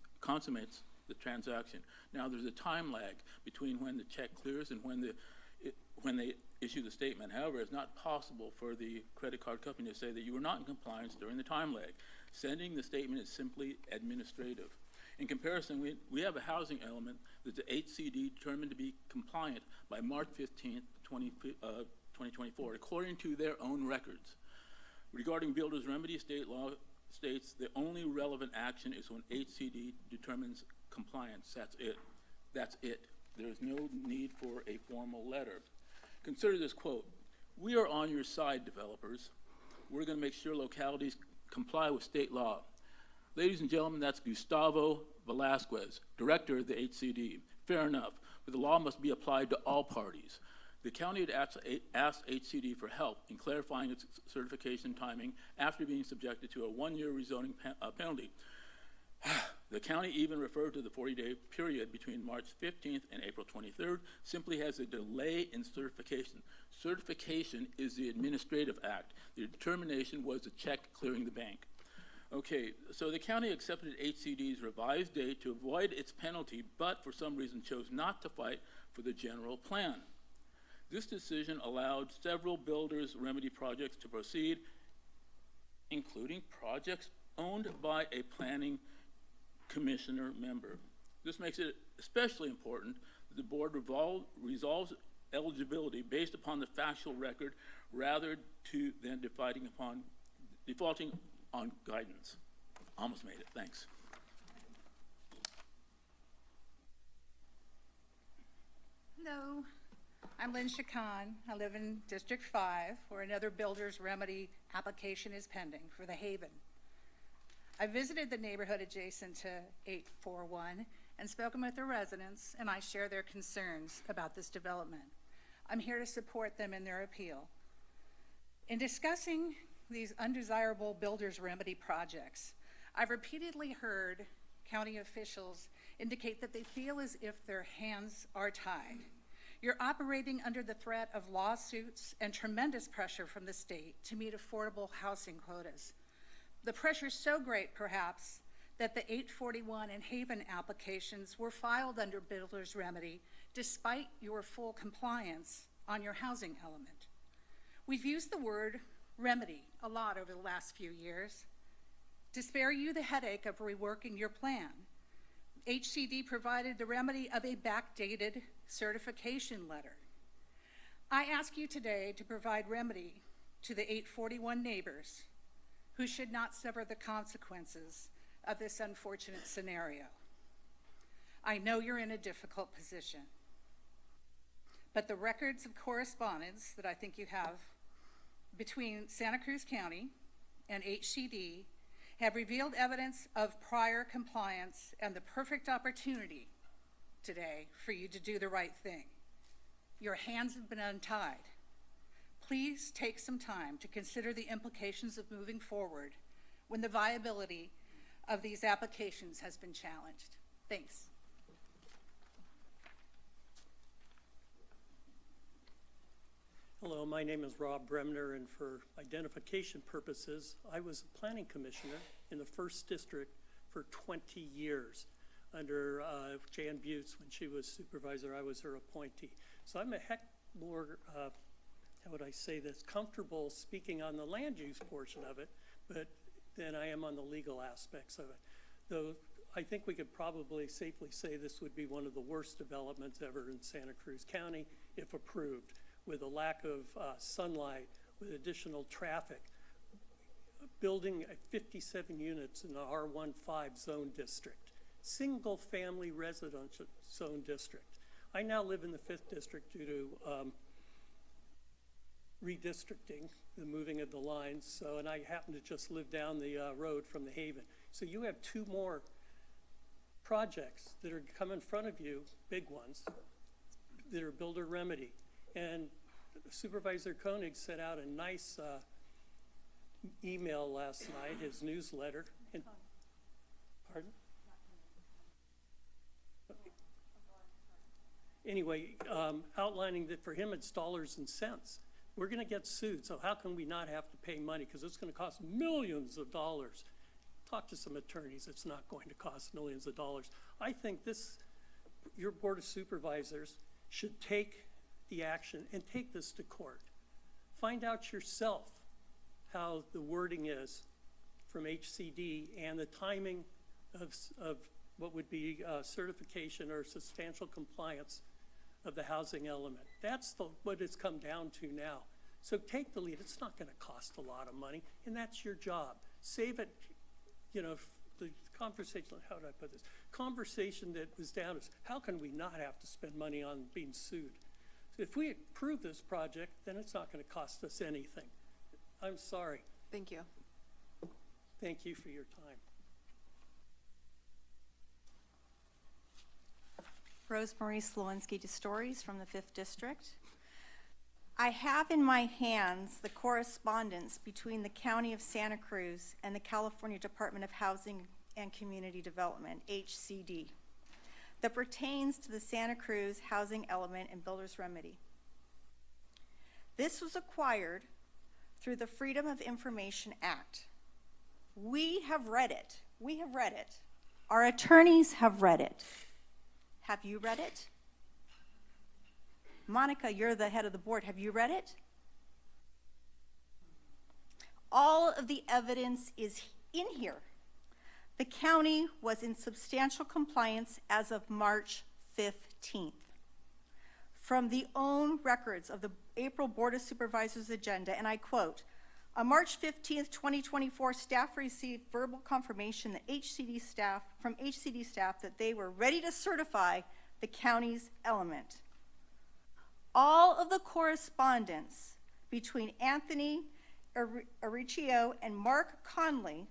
[SPEAKER 9] the transaction. Now, there's a time lag between when the check clears and when they issue the statement. However, it's not possible for the credit card company to say that you were not in compliance during the time lag. Sending the statement is simply administrative. In comparison, we have a housing element that the HCD determined to be compliant by March 15th, 2024, according to their own records. Regarding builder's remedy, state law states the only relevant action is when HCD determines compliance. That's it. That's it. There is no need for a formal letter. Consider this quote: "We are on your side, developers. We're going to make sure localities comply with state law." Ladies and gentlemen, that's Gustavo Velasquez, director of the HCD. Fair enough, but the law must be applied to all parties. The county had asked HCD for help in clarifying its certification timing after being subjected to a one-year rezoning penalty. The county even referred to the 40-day period between March 15th and April 23rd simply as a delay in certification. Certification is the administrative act. The determination was a check clearing the bank. Okay, so the county accepted HCD's revised date to avoid its penalty, but for some reason chose not to fight for the general plan. This decision allowed several builders' remedy projects to proceed, including projects owned by a planning commissioner member. This makes it especially important that the board resolves eligibility based upon the factual record rather than defaulting on guidance. Almost made it. Thanks.
[SPEAKER 2] Hello, I'm Lynn Chacon. I live in District 5, where another builder's remedy application is pending for the Haven. I visited the neighborhood adjacent to 841 and spoken with the residents, and I share their concerns about this development. I'm here to support them in their appeal. In discussing these undesirable builder's remedy projects, I've repeatedly heard county officials indicate that they feel as if their hands are tied. You're operating under the threat of lawsuits and tremendous pressure from the state to meet affordable housing quotas. The pressure is so great, perhaps, that the 841 and Haven applications were filed under builder's remedy despite your full compliance on your housing element. We've used the word remedy a lot over the last few years to spare you the headache of reworking your plan. HCD provided the remedy of a backdated certification letter. I ask you today to provide remedy to the 841 neighbors who should not suffer the consequences of this unfortunate scenario. I know you're in a difficult position, but the records of correspondence that I think you have between Santa Cruz County and HCD have revealed evidence of prior compliance and the perfect opportunity today for you to do the right thing. Your hands have been untied. Please take some time to consider the implications of moving forward when the viability of these applications has been challenged. Thanks.
[SPEAKER 16] Hello, my name is Rob Bremner, and for identification purposes, I was a planning commissioner in the 1st District for 20 years under Jan Butz. When she was supervisor, I was her appointee. So I'm a heck more, how would I say this, comfortable speaking on the land use portion of it, but than I am on the legal aspects of it. Though I think we could probably safely say this would be one of the worst developments ever in Santa Cruz County if approved, with a lack of sunlight, with additional traffic, building 57 units in the R15 zone district, single family residential zone district. I now live in the 5th district due to redistricting, the moving of the lines, and I happen to just live down the road from the Haven. So you have 2 more projects that are come in front of you, big ones, that are builder remedy. And Supervisor Koenig sent out a nice email last night, his newsletter. And, pardon? Anyway, outlining that for him it's dollars and cents. We're going to get sued, so how can we not have to pay money? Because it's going to cost millions of dollars. Talk to some attorneys. It's not going to cost millions of dollars. I think your Board of Supervisors should take the action and take this to court. Find out yourself how the wording is from HCD and the timing of what would be certification or substantial compliance of the housing element. That's what it's come down to now. So take the lead. It's not going to cost a lot of money, and that's your job. Save it, you know, the conversation, how did I put this? Conversation that was down is, how can we not have to spend money on being sued? So if we approve this project, then it's not going to cost us anything. I'm sorry.
[SPEAKER 3] Thank you.
[SPEAKER 16] Thank you for your time.
[SPEAKER 6] Rosemarie Slowinski to Stories from the 5th District. I have in my hands the correspondence between the County of Santa Cruz and the California Department of Housing and Community Development, HCD, that pertains to the Santa Cruz housing element and builder's remedy. This was acquired through the Freedom of Information Act. We have read it. We have read it. Our attorneys have read it. Have you read it? Monica, you're the head of the board. Have you read it? All of the evidence is in here. The county was in substantial compliance as of March 15th. From the own records of the April Board of Supervisors agenda, and I quote, on March 15th, 2024, staff received verbal confirmation that HCD staff that they were ready to certify the county's element. All of the correspondence between Anthony Arricchio and Mark Conley,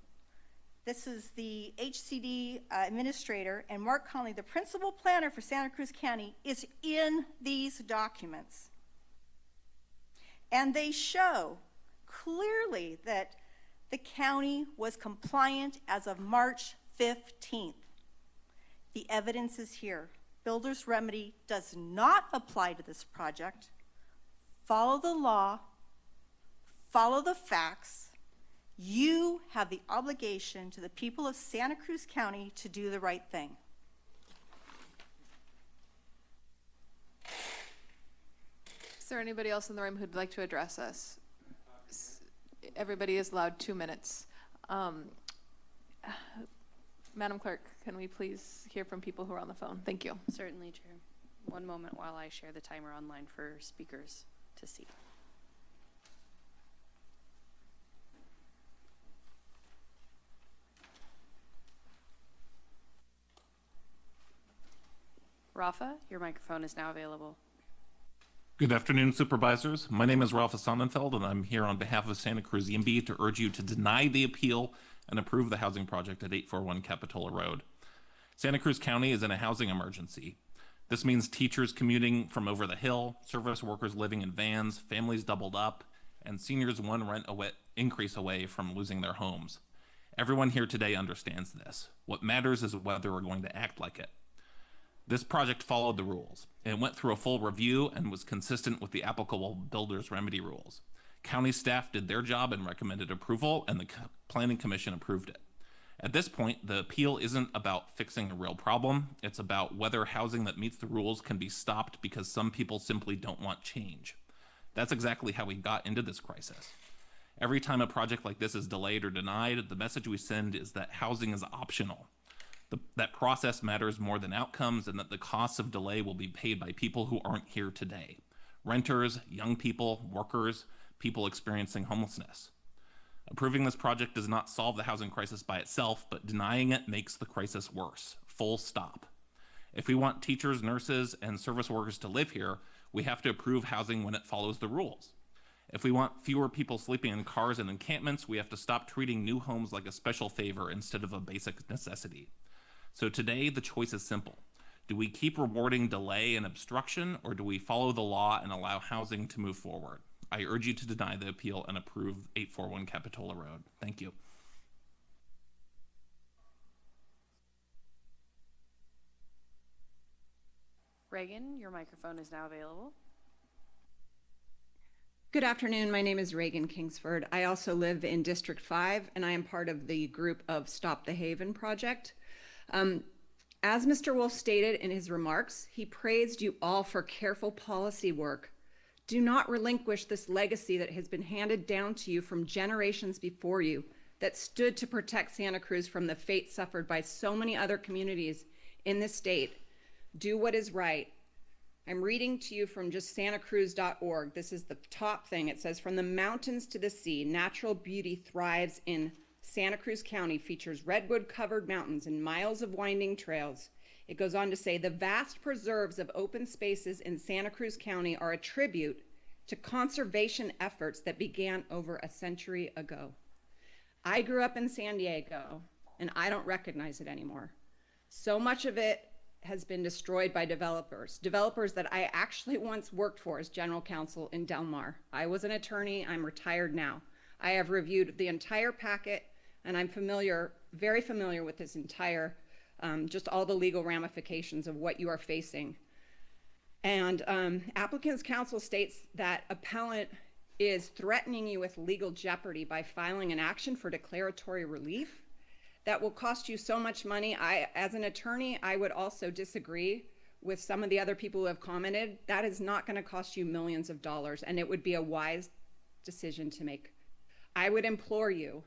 [SPEAKER 6] this is the HCD administrator, and Mark Conley, the principal planner for Santa Cruz County, is in these documents. And they show clearly that the county was compliant as of March 15th. The evidence is here. Builder's remedy does not apply to this project. Follow the law, follow the facts. You have the obligation to the people of Santa Cruz County to do the right thing.
[SPEAKER 3] Is there anybody else in the room who'd like to address us? Everybody is allowed 2 minutes. Madam Clerk, can we please hear from people who are on the phone? Thank you.
[SPEAKER 1] Certainly, Chair. One moment while I share the timer online for speakers to see. Rafa, your microphone is now available.
[SPEAKER 22] Good afternoon, Supervisors. My name is Ralph Sonnenfeld, and I'm here on behalf of Santa Cruz YIMBY to urge you to deny the appeal and approve the housing project at 841 Capitola Road. Santa Cruz County is in a housing emergency. This means teachers commuting from over the hill, service workers living in vans, families doubled up, and seniors one rent increase away from losing their homes. Everyone here today understands this. What matters is whether we're going to act like it. This project followed the rules. It went through a full review and was consistent with the applicable builder's remedy rules. County staff did their job and recommended approval, and the Planning Commission approved it. At this point, the appeal isn't about fixing a real problem. It's about whether housing that meets the rules can be stopped because some people simply don't want change. That's exactly how we got into this crisis. Every time a project like this is delayed or denied, the message we send is that housing is optional. That process matters more than outcomes, and that the costs of delay will be paid by people who aren't here today. Renters, young people, workers, people experiencing homelessness. Approving this project does not solve the housing crisis by itself, but denying it makes the crisis worse. Full stop. If we want teachers, nurses, and service workers to live here, we have to approve housing when it follows the rules. If we want fewer people sleeping in cars and encampments, we have to stop treating new homes like a special favor instead of a basic necessity. So today, the choice is simple. Do we keep rewarding delay and obstruction, or do we follow the law and allow housing to move forward? I urge you to deny the appeal and approve 841 Capitola Road. Thank you.
[SPEAKER 1] Reagan, your microphone is now available.
[SPEAKER 23] Good afternoon. My name is Reagan Kingsford. I also live in District 5, and I am part of the group of Stop the Haven project. As Mr. Wolf stated in his remarks, he praised you all for careful policy work. Do not relinquish this legacy that has been handed down to you from generations before you. that stood to protect Santa Cruz from the fate suffered by so many other communities in the state, do what is right. I'm reading to you from just santacruz.org. This is the top thing. It says, from the mountains to the sea, natural beauty thrives in Santa Cruz County, features redwood-covered mountains and miles of winding trails. It goes on to say, the vast preserves of open spaces in Santa Cruz County are a tribute to conservation efforts that began over a century ago. I grew up in San Diego, and I don't recognize it anymore. So much of it has been destroyed by developers that I actually once worked for as general counsel in Del Mar. I was an attorney. I'm retired now. I have reviewed the entire packet, and I'm very familiar with this entire, just all the legal ramifications of what you are facing. And applicant's counsel states that appellant is threatening you with legal jeopardy by filing an action for declaratory relief. That will cost you so much money. As an attorney, I would also disagree with some of the other people who have commented. That is not going to cost you millions of dollars, and it would be a wise decision to make. I would implore you,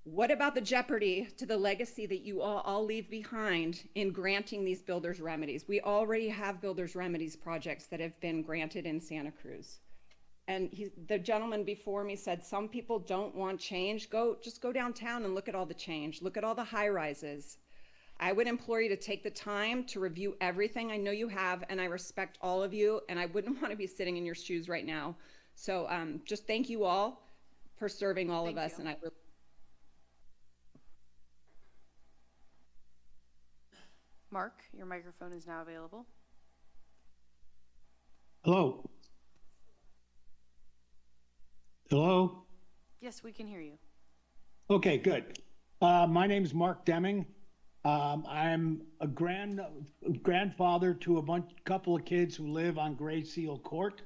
[SPEAKER 23] what about the jeopardy to the legacy that you all leave behind in granting these builders remedies? We already have builders remedies projects that have been granted in Santa Cruz. And the gentleman before me said some people don't want change. Just go downtown and look at all the change. Look at all the high rises. I would implore you to take the time to review everything. I know you have, and I respect all of you, and I wouldn't want to be sitting in your shoes right now. So just thank you all for serving all of us. And I really
[SPEAKER 1] Mark, your microphone is now available.
[SPEAKER 8] Hello. Hello?
[SPEAKER 1] Yes, we can hear you.
[SPEAKER 8] Okay, good. My name is Mark Deming. I'm a grandfather to a couple of kids who live on Gray Seal Court,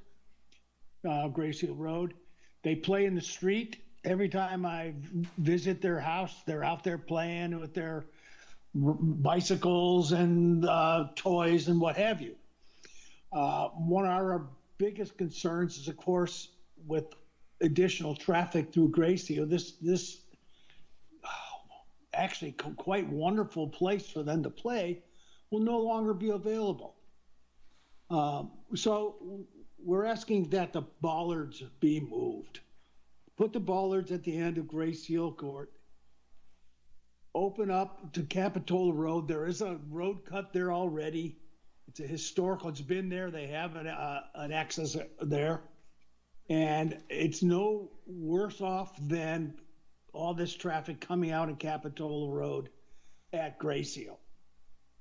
[SPEAKER 8] Gray Seal Road. They play in the street. Every time I visit their house, they're out there playing with their bicycles and toys and what have you. One of our biggest concerns is, of course, with additional traffic through Gray Seal, this actually quite wonderful place for them to play will no longer be available. So we're asking that the bollards be moved. Put the bollards at the end of Gray Seal Court. Open up to Capitola Road. There is a road cut there already. It's a historical, it's been there. They have an access there. And it's no worse off than all this traffic coming out of Capitola Road at Gray Seal.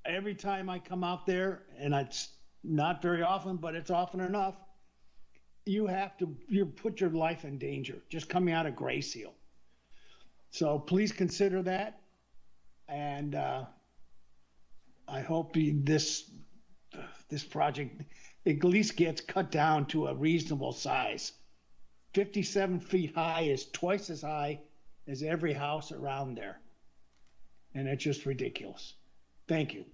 [SPEAKER 8] Every time I come out there, and it's not very often, but it's often enough, you put your life in danger just coming out of Gray Seal. So please consider that. And I hope this project at least gets cut down to a reasonable size. 57 feet high is twice as high as every house around there. And it's just ridiculous. Thank you.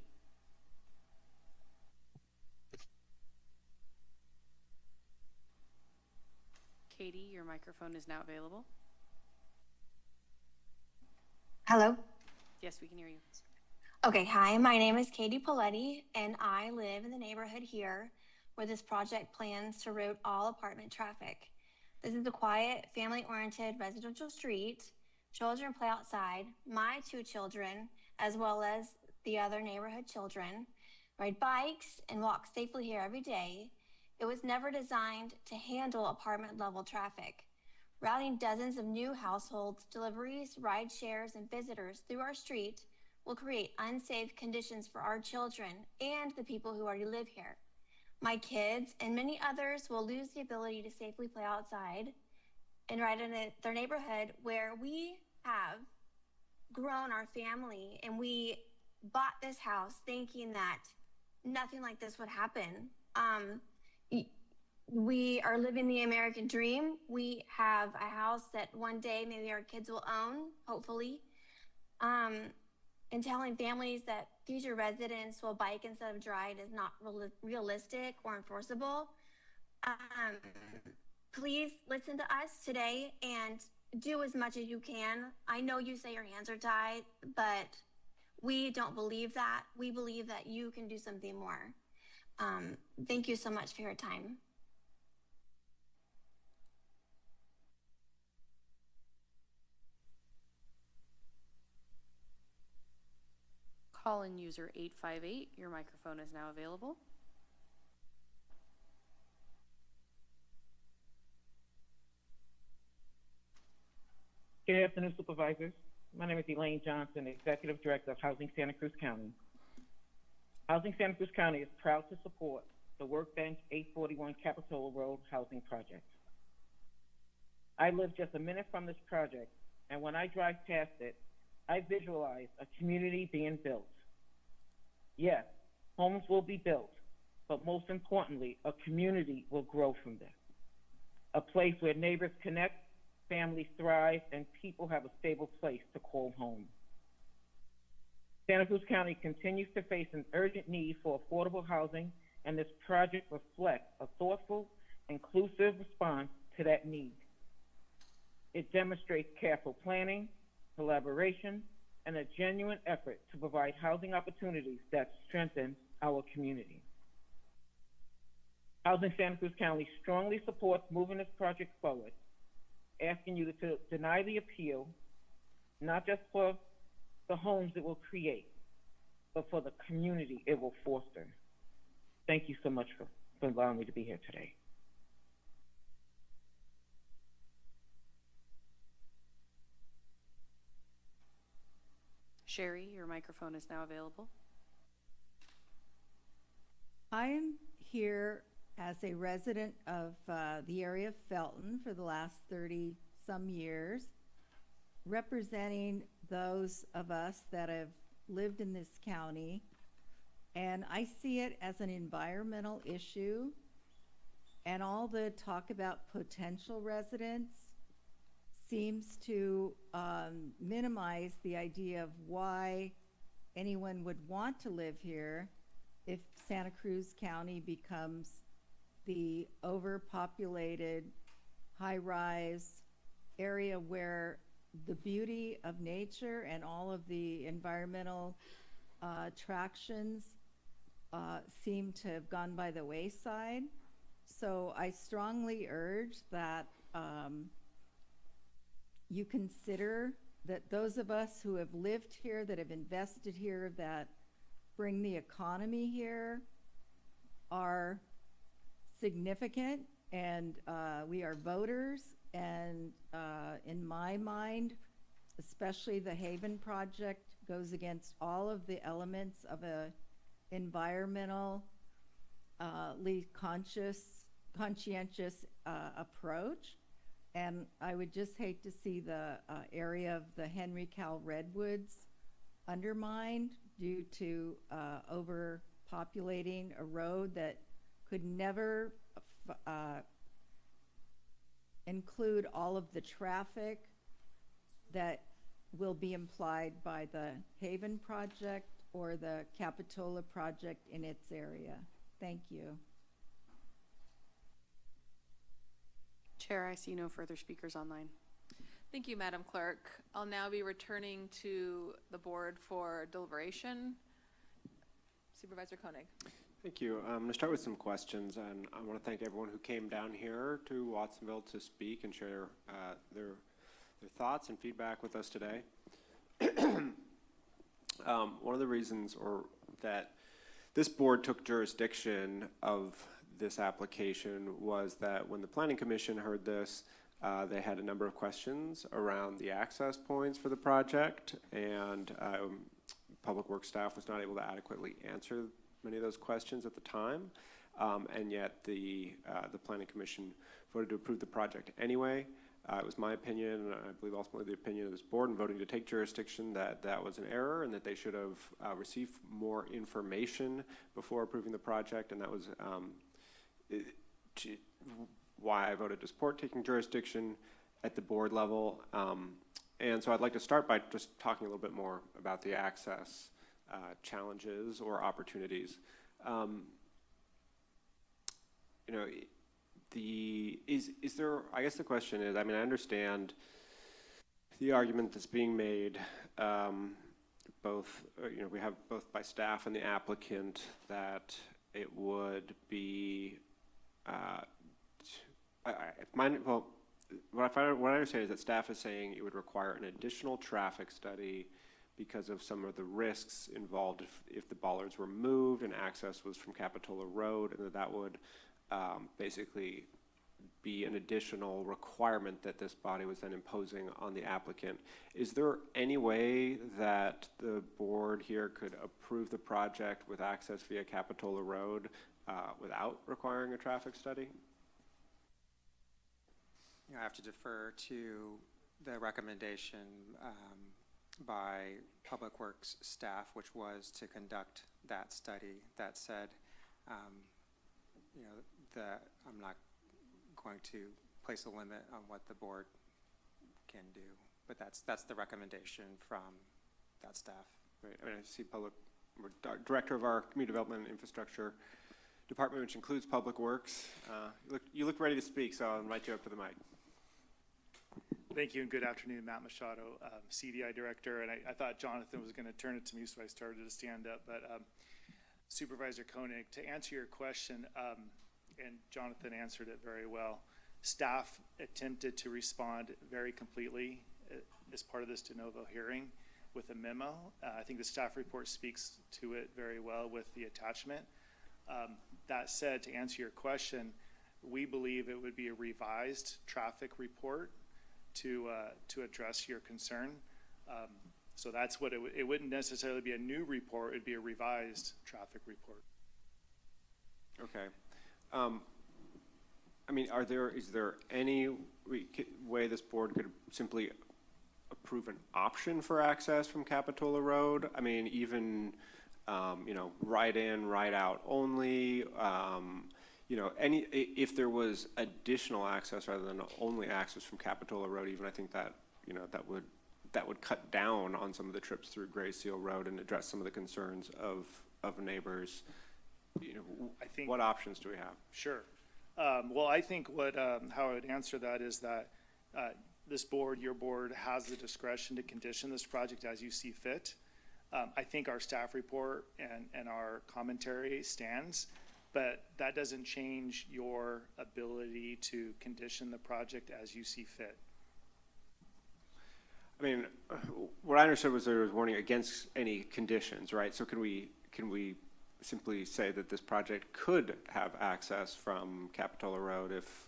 [SPEAKER 1] Katie, your microphone is now available.
[SPEAKER 18] Hello.
[SPEAKER 1] Yes, we can hear you.
[SPEAKER 18] Okay, hi, my name is Katie Paletti, and I live in the neighborhood here where this project plans to route all apartment traffic. This is a quiet, family-oriented residential street. Children play outside. My 2 children, as well as the other neighborhood children, ride bikes and walk safely here every day. It was never designed to handle apartment-level traffic. Routing dozens of new households, deliveries, ride shares, and visitors through our street will create unsafe conditions for our children and the people who already live here. My kids and many others will lose the ability to safely play outside and ride in their neighborhood where we have grown our family, and we bought this house thinking that nothing like this would happen. We are living the American dream. We have a house that one day maybe our kids will own, hopefully. And telling families that future residents will bike instead of drive is not realistic or enforceable. Please listen to us today and do as much as you can. I know you say your hands are tied, but we don't believe that. We believe that you can do something more. Thank you so much for your time.
[SPEAKER 1] Call-in user 858, your microphone is now available.
[SPEAKER 7] Good afternoon, Supervisors. My name is Elaine Johnson, Executive Director of Housing Santa Cruz County. Housing Santa Cruz County is proud to support the Workbench 841 Capitola Road housing project. I live just a minute from this project, and when I drive past it, I visualize a community being built. Yes, homes will be built, but most importantly, a community will grow from this. A place where neighbors connect, families thrive, and people have a stable place to call home. Santa Cruz County continues to face an urgent need for affordable housing, and this project reflects a thoughtful, inclusive response to that need. It demonstrates careful planning, collaboration, and a genuine effort to provide housing opportunities that strengthen our community. Housing Santa Cruz County strongly supports moving this project forward, asking you to deny the appeal, not just for the homes it will create, but for the community it will foster. Thank you so much for allowing me to be here today.
[SPEAKER 1] Sherry, your microphone is now available.
[SPEAKER 10] I am here as a resident of the area of Felton for the last 30-some years, representing those of us that have lived in this county, and I see it as an environmental issue, and all the talk about potential residents seems to minimize the idea of why anyone would want to live here if Santa Cruz County becomes the overpopulated, high-rise area where the beauty of nature and all of the environmental attractions seem to have gone by the wayside. So I strongly urge that you consider that those of us who have lived here, that have invested here, that bring the economy here, are significant, and we are voters, and in my mind, especially the Haven project goes against all of the elements of a environmentally conscientious approach. And I would just hate to see the area of the Henry Cal Redwoods undermined due to overpopulating a road that could never include all of the traffic that will be implied by the Haven project or the Capitola project in its area. Thank you.
[SPEAKER 1] Chair, I see no further speakers online.
[SPEAKER 3] Thank you, Madam Clerk. I'll now be returning to the board for deliberation. Supervisor Koenig.
[SPEAKER 20] Thank you. I'm going to start with some questions, and I want to thank everyone who came down here to Watsonville to speak and share their thoughts and feedback with us today. One of the reasons that this board took jurisdiction of this application was that when the Planning Commission heard this, they had a number of questions around the access points for the project, and Public Works staff was not able to adequately answer many of those questions at the time, and yet the Planning Commission voted to approve the project anyway. It was my opinion, and I believe ultimately the opinion of this board in voting to take jurisdiction, that that was an error and that they should have received more information before approving the project, and that was why I voted to support taking jurisdiction at the board level. And so I'd like to start by just talking a little bit more about the access challenges or opportunities. You know, is there, I guess the question is, I mean, I understand the argument that's being made, we have both by staff and the applicant, that it would be, what I understand is that staff is saying it would require an additional traffic study because of some of the risks involved if the bollards were moved and access was from Capitola Road, and that would basically be an additional requirement that this body was then imposing on the applicant. Is there any way that the board here could approve the project with access via Capitola Road without requiring a traffic study?
[SPEAKER 11] I have to defer to the recommendation by Public Works staff, which was to conduct that study. That said, I'm not going to place a limit on what the board can do, but that's the recommendation from that staff.
[SPEAKER 20] Right. I mean, I see director of our Community Development and Infrastructure Department, which includes Public Works. You look ready to speak, so I'll invite you up to the mic.
[SPEAKER 14] Thank you, and good afternoon. Matt Machado, CDI Director, and I thought Jonathan was going to turn it to me, so I started to stand up. But Supervisor Koenig, to answer your question, and Jonathan answered it very well, staff attempted to respond very completely as part of this de novo hearing with a memo. I think the staff report speaks to it very well with the attachment. That said, to answer your question, we believe it would be a revised traffic report to address your concern. So that's what it wouldn't necessarily be a new report, it'd be a revised traffic report.
[SPEAKER 20] Okay. I mean, is there any way this board could simply approve an option for access from Capitola Road? I mean, even, right in, right out only, if there was additional access rather than only access from Capitola Road, even I think that, that would cut down on some of the trips through Gray Seal Road and address some of the concerns of neighbors.
[SPEAKER 14] I think,
[SPEAKER 20] what options do we have?
[SPEAKER 14] Sure. Well, I think how I would answer that is that this board, your board, has the discretion to condition this project as you see fit. I think our staff report and our commentary stands, but that doesn't change your ability to condition the project as you see fit.
[SPEAKER 20] I mean, what I understood was there was warning against any conditions, right? So can we simply say that this project could have access from Capitola Road if,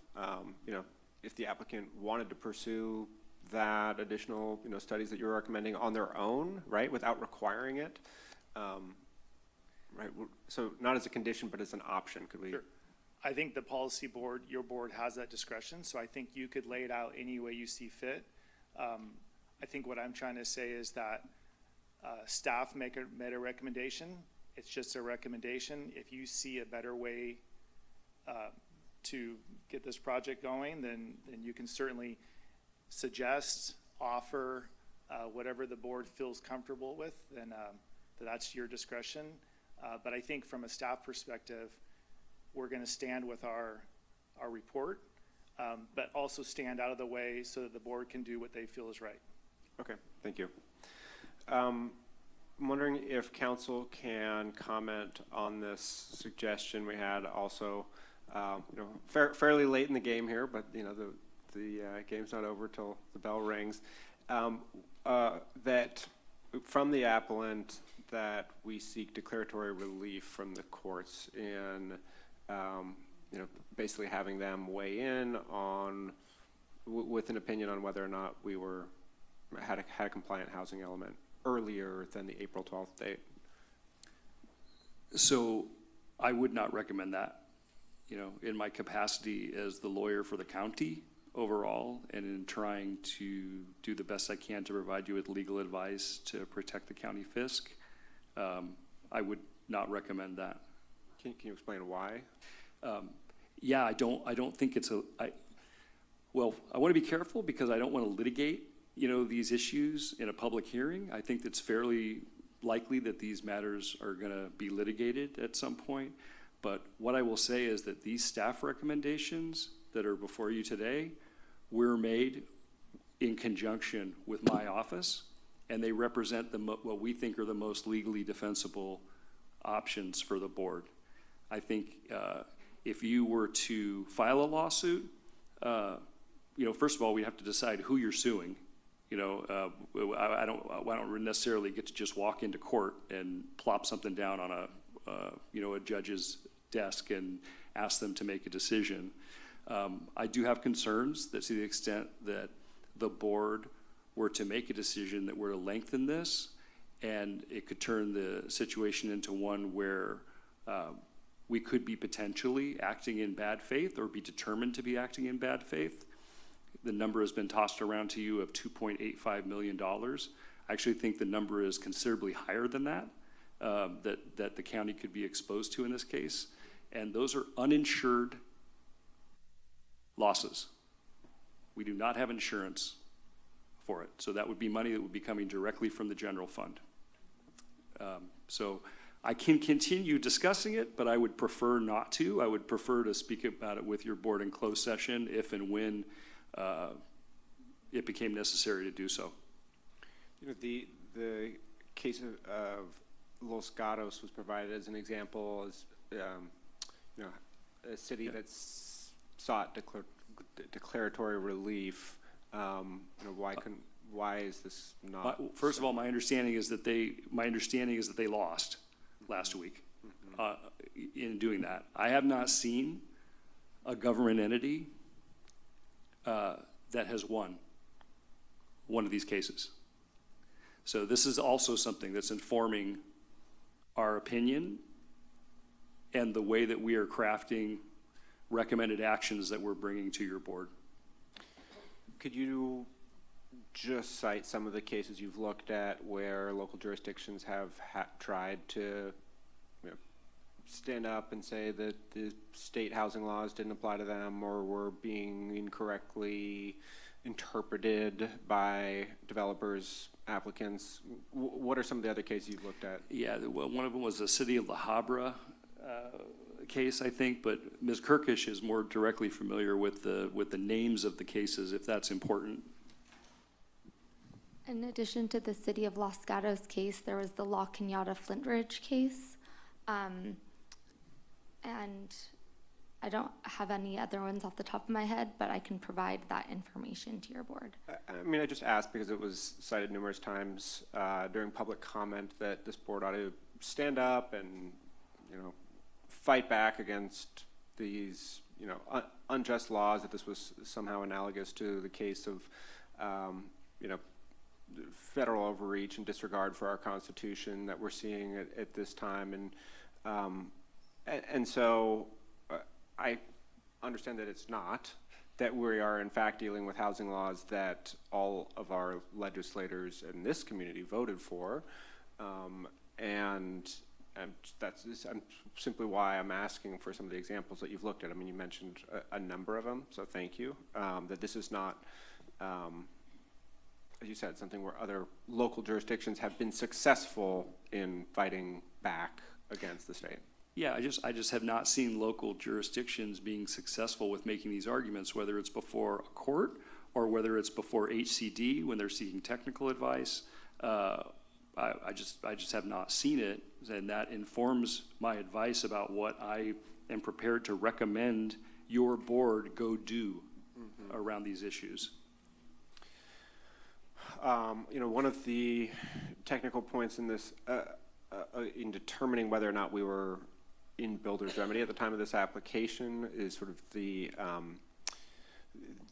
[SPEAKER 20] if the applicant wanted to pursue that additional, studies that you're recommending on their own, right, without requiring it, right? So not as a condition, but as an option, could we?
[SPEAKER 14] Sure. I think the policy board, your board, has that discretion, so I think you could lay it out any way you see fit. I think what I'm trying to say is that staff made a recommendation. It's just a recommendation. If you see a better way to get this project going, then you can certainly suggest, offer, whatever the board feels comfortable with, then that's your discretion. But I think from a staff perspective, we're going to stand with our report, but also stand out of the way so that the board can do what they feel is right.
[SPEAKER 20] Okay, thank you. I'm wondering if council can comment on this suggestion we had also, fairly late in the game here, but the game's not over till the bell rings, that from the appellant that we seek declaratory relief from the courts in, basically having them weigh in on, with an opinion on whether or not we had a compliant housing element earlier than the April 12th date.
[SPEAKER 15] So I would not recommend that, in my capacity as the lawyer for the county overall, and in trying to do the best I can to provide you with legal advice to protect the county fisc. I would not recommend that.
[SPEAKER 20] Can you explain why?
[SPEAKER 15] Yeah, I don't think it's I want to be careful because I don't want to litigate, these issues in a public hearing. I think it's fairly likely that these matters are going to be litigated at some point. But what I will say is that these staff recommendations that are before you today were made in conjunction with my office, and they represent what we think are the most legally defensible options for the board. I think if you were to file a lawsuit, first of all, we have to decide who you're suing. I don't necessarily get to just walk into court and plop something down on a judge's desk and ask them to make a decision. I do have concerns that to the extent that the board were to make a decision that were to lengthen this, and it could turn the situation into one where we could be potentially acting in bad faith or be determined to be acting in bad faith. The number has been tossed around to you of $2.85 million. I actually think the number is considerably higher than that, that the county could be exposed to in this case. And those are uninsured losses. We do not have insurance for it. So that would be money that would be coming directly from the general fund. So I can continue discussing it, but I would prefer not to. I would prefer to speak about it with your board in closed session if and when it became necessary to do so.
[SPEAKER 20] The case of Los Gatos was provided as an example as a city that's sought declaratory relief. Why is this not?
[SPEAKER 15] First of all, my understanding is that they lost last week in doing that. I have not seen a government entity that has won one of these cases. So this is also something that's informing our opinion and the way that we are crafting recommended actions that we're bringing to your board.
[SPEAKER 20] Could you just cite some of the cases you've looked at where local jurisdictions have tried to stand up and say that the state housing laws didn't apply to them or were being incorrectly interpreted by developers, applicants? What are some of the other cases you've looked at?
[SPEAKER 15] Yeah, one of them was the city of La Habra case, I think, but Ms. Kirkish is more directly familiar with the names of the cases, if that's important.
[SPEAKER 12] In addition to the city of Los Gatos case, there was the La Cañada Flint Ridge case. And I don't have any other ones off the top of my head, but I can provide that information to your board.
[SPEAKER 20] I just asked because it was cited numerous times during public comment that this board ought to stand up and, fight back against these, unjust laws, that this was somehow analogous to the case of, federal overreach and disregard for our Constitution that we're seeing at this time. And so I understand that it's not, that we are in fact dealing with housing laws that all of our legislators in this community voted for. And that's simply why I'm asking for some of the examples that you've looked at. I mean, you mentioned a number of them, so thank you. That this is not, as you said, something where other local jurisdictions have been successful in fighting back against the state.
[SPEAKER 15] Yeah, I just have not seen local jurisdictions being successful with making these arguments, whether it's before a court or whether it's before HCD when they're seeking technical advice. I just have not seen it, and that informs my advice about what I am prepared to recommend your board go do around these issues.
[SPEAKER 20] One of the technical points in this, in determining whether or not we were in builder's remedy at the time of this application, is sort of the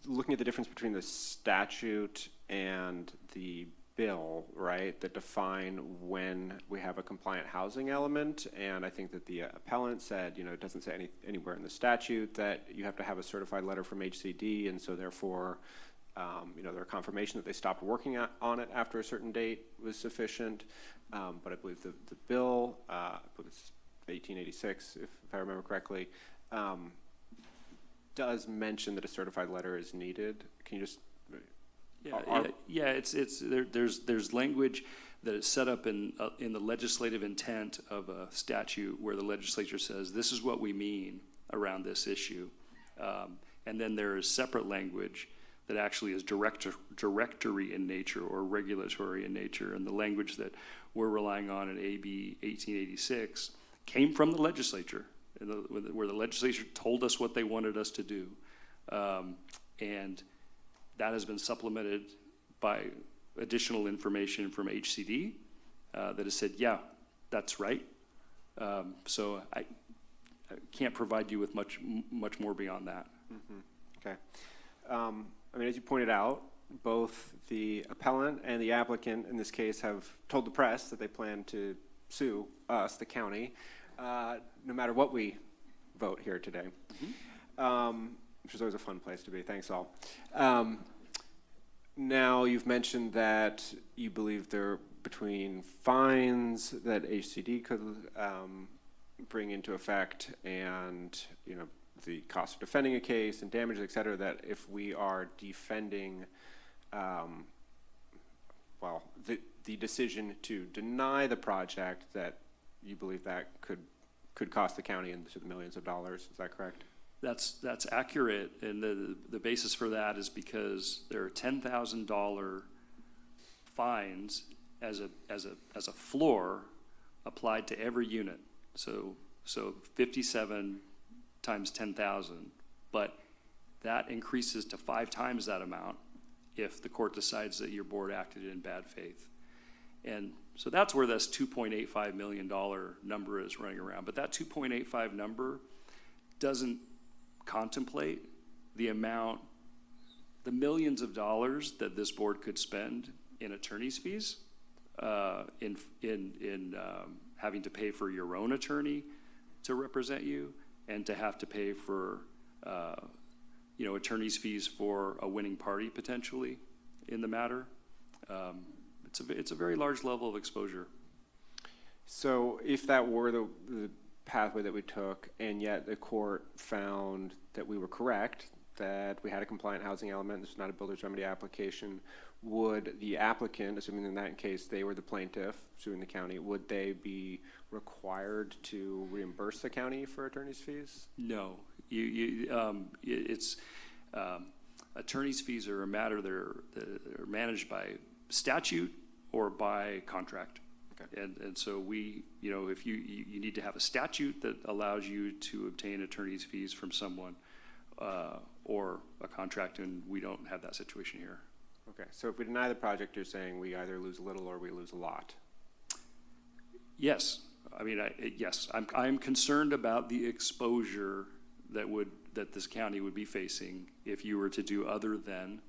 [SPEAKER 20] looking at the difference between the statute and the bill, right, that define when we have a compliant housing element. And I think that the appellant said, it doesn't say anywhere in the statute that you have to have a certified letter from HCD, and so therefore, their confirmation that they stopped working on it after a certain date was sufficient. But I believe the bill, I believe it's 1886, if I remember correctly, does mention that a certified letter is needed. Can you just? There's
[SPEAKER 15] language that is set up in the legislative intent of a statute where the legislature says this is what we mean around this issue, and then there is separate language that actually is directory in nature or regulatory in nature. And the language that we're relying on in AB 1886 came from the legislature, where the legislature told us what they wanted us to do. And that has been supplemented by additional information from HCD that has said, yeah, that's right. So I can't provide you with much more beyond that.
[SPEAKER 20] Mm-hmm. Okay. I mean, as you pointed out, both the appellant and the applicant in this case have told the press that they plan to sue us, the county, no matter what we vote here today, which is always a fun place to be. Thanks all. Now, you've mentioned that you believe there, between fines that HCD could bring into effect and, you know, the cost of defending a case and damages, et cetera, that if we are defending, well, the decision to deny the project, that you believe that could cost the county into the millions of dollars. Is that correct?
[SPEAKER 15] That's accurate, and the basis for that is because there are $10,000 fines as a floor applied to every unit. So 57 times 10,000, but that increases to 5 times that amount if the court decides that your board acted in bad faith. And so that's where this $2.85 million number is running around. But that 2.85 number doesn't contemplate the amount, the millions of dollars that this board could spend in attorney's fees, in having to pay for your own attorney to represent you, and to have to pay for attorney's fees for a winning party potentially in the matter. It's a very large level of exposure.
[SPEAKER 20] So if that were the pathway that we took, and yet the court found that we were correct, that we had a compliant housing element, this is not a builder's remedy application, would the applicant, assuming in that case they were the plaintiff suing the county, would they be required to reimburse the county for attorney's fees?
[SPEAKER 15] No, attorney's fees are a matter that are managed by statute or by contract. Okay. And so if you need to have a statute that allows you to obtain attorney's fees from someone, or a contract, and we don't have that situation here.
[SPEAKER 20] Okay, so if we deny the project, you're saying we either lose a little or we lose a lot?
[SPEAKER 15] Yes, I mean, yes, I'm concerned about the exposure that this county would be facing if you were to do other than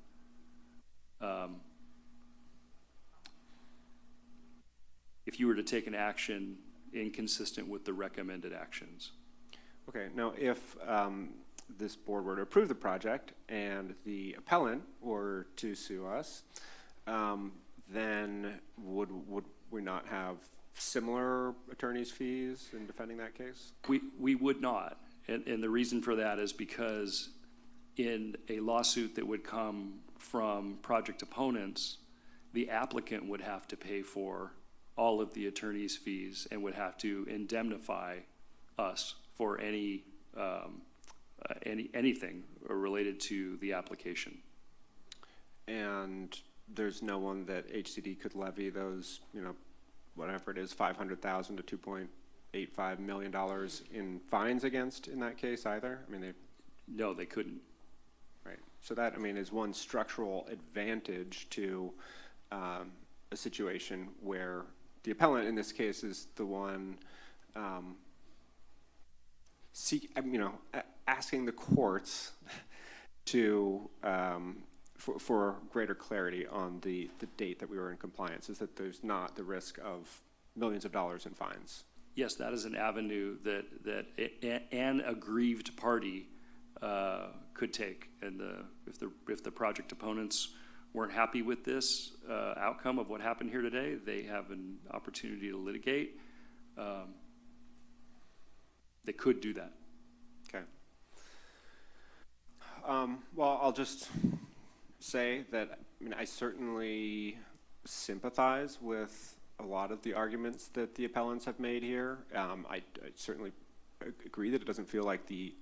[SPEAKER 15] if you were to take an action inconsistent with the recommended actions.
[SPEAKER 20] Okay, now if this board were to approve the project and the appellant were to sue us, then would we not have similar attorney's fees in defending that case?
[SPEAKER 15] We would not, and the reason for that is because in a lawsuit that would come from project opponents, the applicant would have to pay for all of the attorney's fees and would have to indemnify us for anything related to the application.
[SPEAKER 20] And there's no one that HCD could levy those, whatever it is, $500,000 to $2.85 million in fines against in that case either? I mean,
[SPEAKER 15] no, they couldn't.
[SPEAKER 20] Right. So that, is one structural advantage to a situation where the appellant in this case is the one asking the courts to for greater clarity on the date that we were in compliance, is that there's not the risk of millions of dollars in fines.
[SPEAKER 15] Yes, that is an avenue that an aggrieved party could take, and if the project opponents weren't happy with this outcome of what happened here today, they have an opportunity to litigate. They could do that.
[SPEAKER 20] Okay. Well, I'll just say that I certainly sympathize with a lot of the arguments that the appellants have made here. I certainly agree that it doesn't feel like the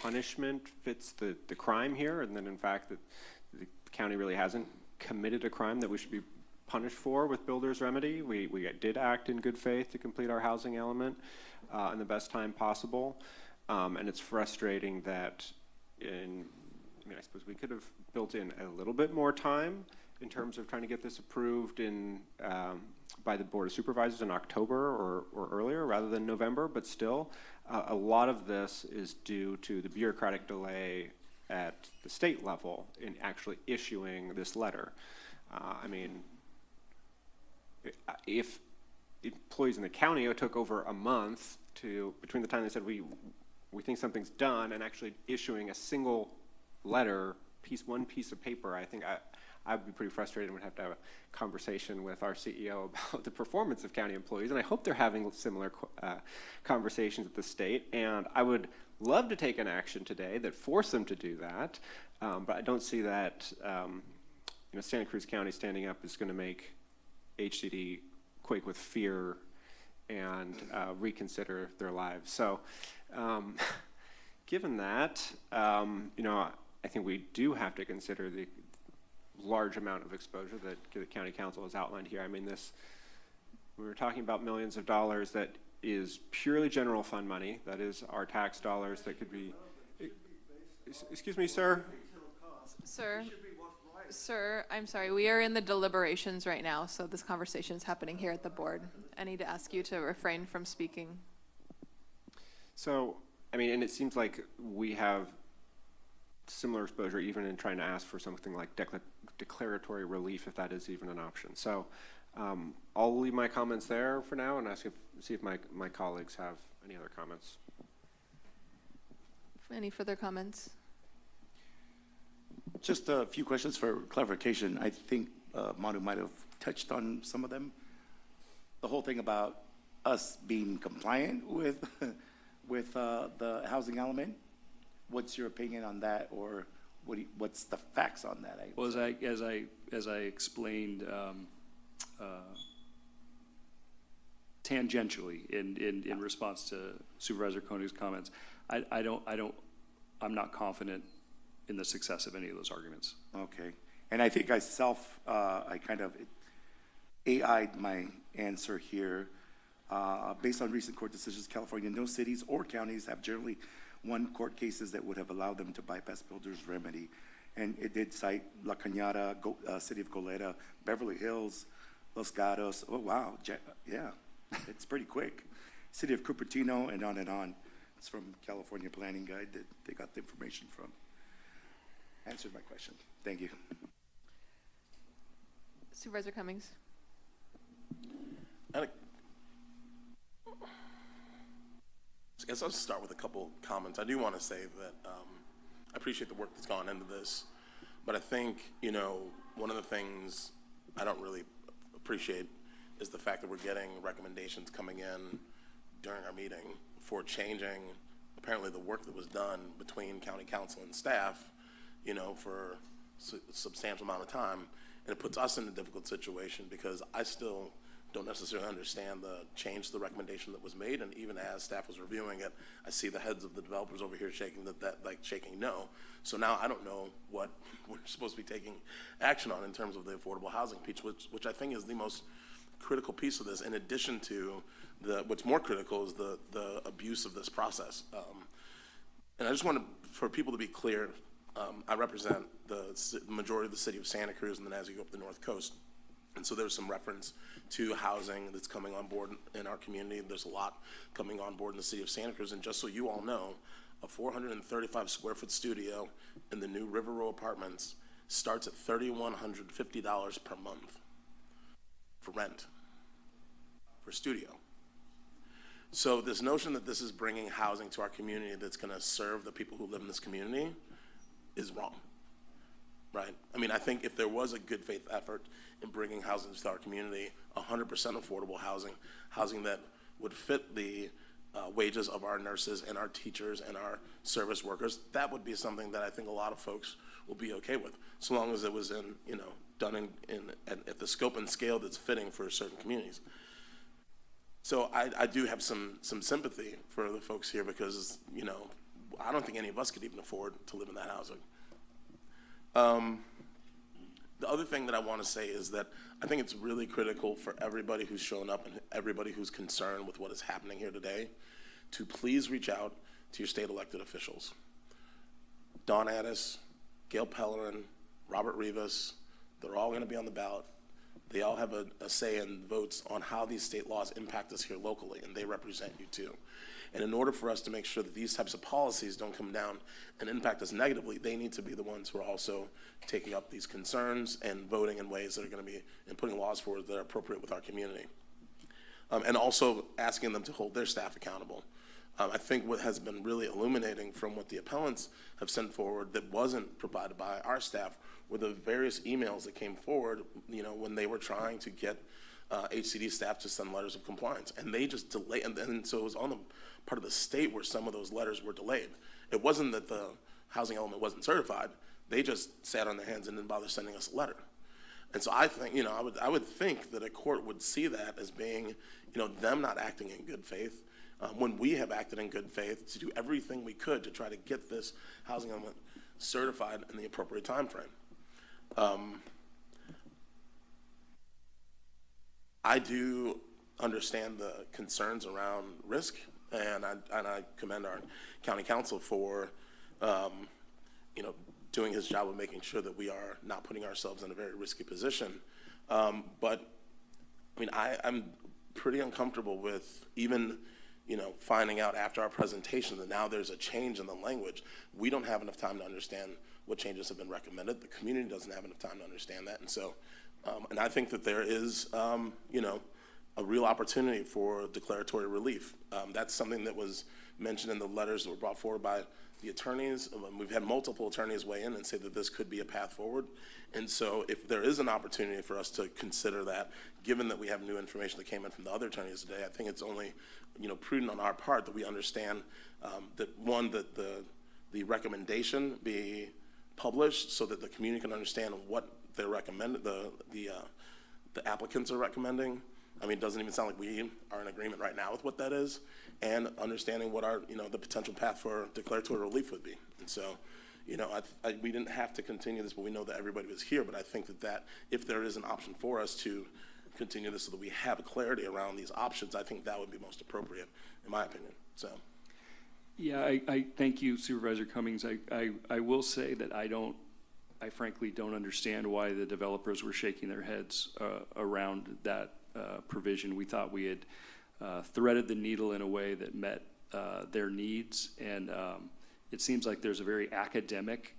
[SPEAKER 20] punishment fits the crime here, and then in fact that county really hasn't committed a crime that we should be punished for with builder's remedy. We did act in good faith to complete our housing element in the best time possible. And it's frustrating that I suppose we could have built in a little bit more time in terms of trying to get this approved by the Board of Supervisors in October or earlier rather than November, but still, a lot of this is due to the bureaucratic delay at the state level in actually issuing this letter. If employees in the county, it took over a month between the time they said we think something's done and actually issuing a single letter, one piece of paper, I think I would be pretty frustrated and would have to have a conversation with our CEO about the performance of county employees. And I hope they're having similar conversations with the state. And I would love to take an action today that force them to do that. But I don't see that Santa Cruz County standing up is going to make HCD quake with fear and reconsider their lives. So given that, I think we do have to consider the large amount of exposure that the county council has outlined here. We were talking about millions of dollars that is purely general fund money. That is our tax dollars that could be, excuse me, sir?
[SPEAKER 3] Sir, I'm sorry, we are in the deliberations right now, so this conversation is happening here at the board. I need to ask you to refrain from speaking.
[SPEAKER 20] So, and it seems like we have similar exposure even in trying to ask for something like declaratory relief, if that is even an option. So I'll leave my comments there for now and see if my colleagues have any other comments.
[SPEAKER 3] Any further comments?
[SPEAKER 4] Just a few questions for clarification. I think Manu might have touched on some of them. The whole thing about us being compliant with the housing element. What's your opinion on that, or what's the facts on that?
[SPEAKER 15] Well, as I explained tangentially in response to Supervisor Koenig's comments, I'm not confident in the success of any of those arguments.
[SPEAKER 4] Okay, and I think I kind of AI'd my answer here. Based on recent court decisions, California, no cities or counties have generally won court cases that would have allowed them to bypass builder's remedy. And it did cite La Cañada, City of Goleta, Beverly Hills, Los Gatos. Oh, wow. Yeah, it's pretty quick. City of Cupertino, and on and on. It's from California Planning Guide that they got the information from. Answered my question. Thank you.
[SPEAKER 3] Supervisor Cummings.
[SPEAKER 19] I guess I'll start with a couple comments. I do want to say that I appreciate the work that's gone into this, but I think, one of the things I don't really appreciate is the fact that we're getting recommendations coming in during our meeting for changing apparently the work that was done between county council and staff, for a substantial amount of time, and it puts us in a difficult situation because I still don't necessarily understand the change to the recommendation that was made, and even as staff was reviewing it, I see the heads of the developers over here shaking shaking no. So now I don't know what we're supposed to be taking action on in terms of the affordable housing piece, which I think is the most critical piece of this. In addition to what's more critical is the abuse of this process. And I just want for people to be clear, I represent the majority of the city of Santa Cruz, and then as you go up the North Coast. And so there's some reference to housing that's coming on board in our community. There's a lot coming on board in the city of Santa Cruz. And just so you all know, a 435 square foot studio in the new River Row Apartments starts at $3,150 per month for rent, for studio. So this notion that this is bringing housing to our community that's gonna serve the people who live in this community is wrong. Right? I think if there was a good faith effort in bringing housing to our community, 100% affordable housing that would fit the wages of our nurses and our teachers and our service workers, that would be something that I think a lot of folks will be okay with, so long as it was done at the scope and scale that's fitting for certain communities. So I do have some sympathy for the folks here because, I don't think any of us could even afford to live in that housing. The other thing that I want to say is that I think it's really critical for everybody who's shown up and everybody who's concerned with what is happening here today to please reach out to your state elected officials. Dawn Addis, Gail Pellerin, Robert Rivas, they're all going to be on the ballot. They all have a say in votes on how these state laws impact us here locally, and they represent you too. And in order for us to make sure that these types of policies don't come down and impact us negatively, they need to be the ones who are also taking up these concerns and voting in ways that are going to be, and putting laws forward that are appropriate with our community. And also asking them to hold their staff accountable. I think what has been really illuminating from what the appellants have sent forward that wasn't provided by our staff were the various emails that came forward, when they were trying to get HCD staff to send letters of compliance. And they just delayed, and so it was on the part of the state where some of those letters were delayed. It wasn't that the housing element wasn't certified. They just sat on their hands and didn't bother sending us a letter. And so I think, I would think that a court would see that as being, them not acting in good faith, when we have acted in good faith to do everything we could to try to get this housing element certified in the appropriate time frame. I do understand the concerns around risk, and I commend our county council for, doing his job of making sure that we are not putting ourselves in a very risky position. But I'm pretty uncomfortable with even, finding out after our presentation that now there's a change in the language. We don't have enough time to understand what changes have been recommended. The community doesn't have enough time to understand that. And so, and I think that there is, a real opportunity for declaratory relief. That's something that was mentioned in the letters that were brought forward by the attorneys. We've had multiple attorneys weigh in and say that this could be a path forward. And so if there is an opportunity for us to consider that, given that we have new information that came in from the other attorneys today, I think it's only, prudent on our part that we understand that, one, that the recommendation be published so that the community can understand what they're recommending, the applicants are recommending. It doesn't even sound like we are in agreement right now with what that is, and understanding what our, the potential path for declaratory relief would be. And so, we didn't have to continue this, but we know that everybody was here. But I think that if there is an option for us to continue this so that we have clarity around these options, I think that would be most appropriate, in my opinion. So.
[SPEAKER 15] Yeah, I thank you, Supervisor Cummings. I will say that I frankly don't understand why the developers were shaking their heads around that provision. We thought we had threaded the needle in a way that met their needs, and it seems like there's a very academic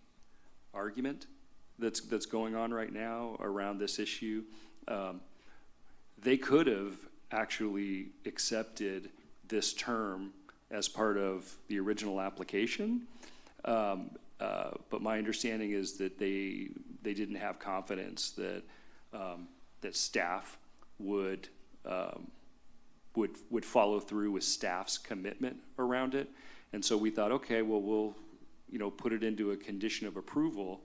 [SPEAKER 15] argument that's going on right now around this issue. They could have actually accepted this term as part of the original application, but my understanding is that they didn't have confidence that that staff would follow through with staff's commitment around it. And so we thought, okay, well, we'll put it into a condition of approval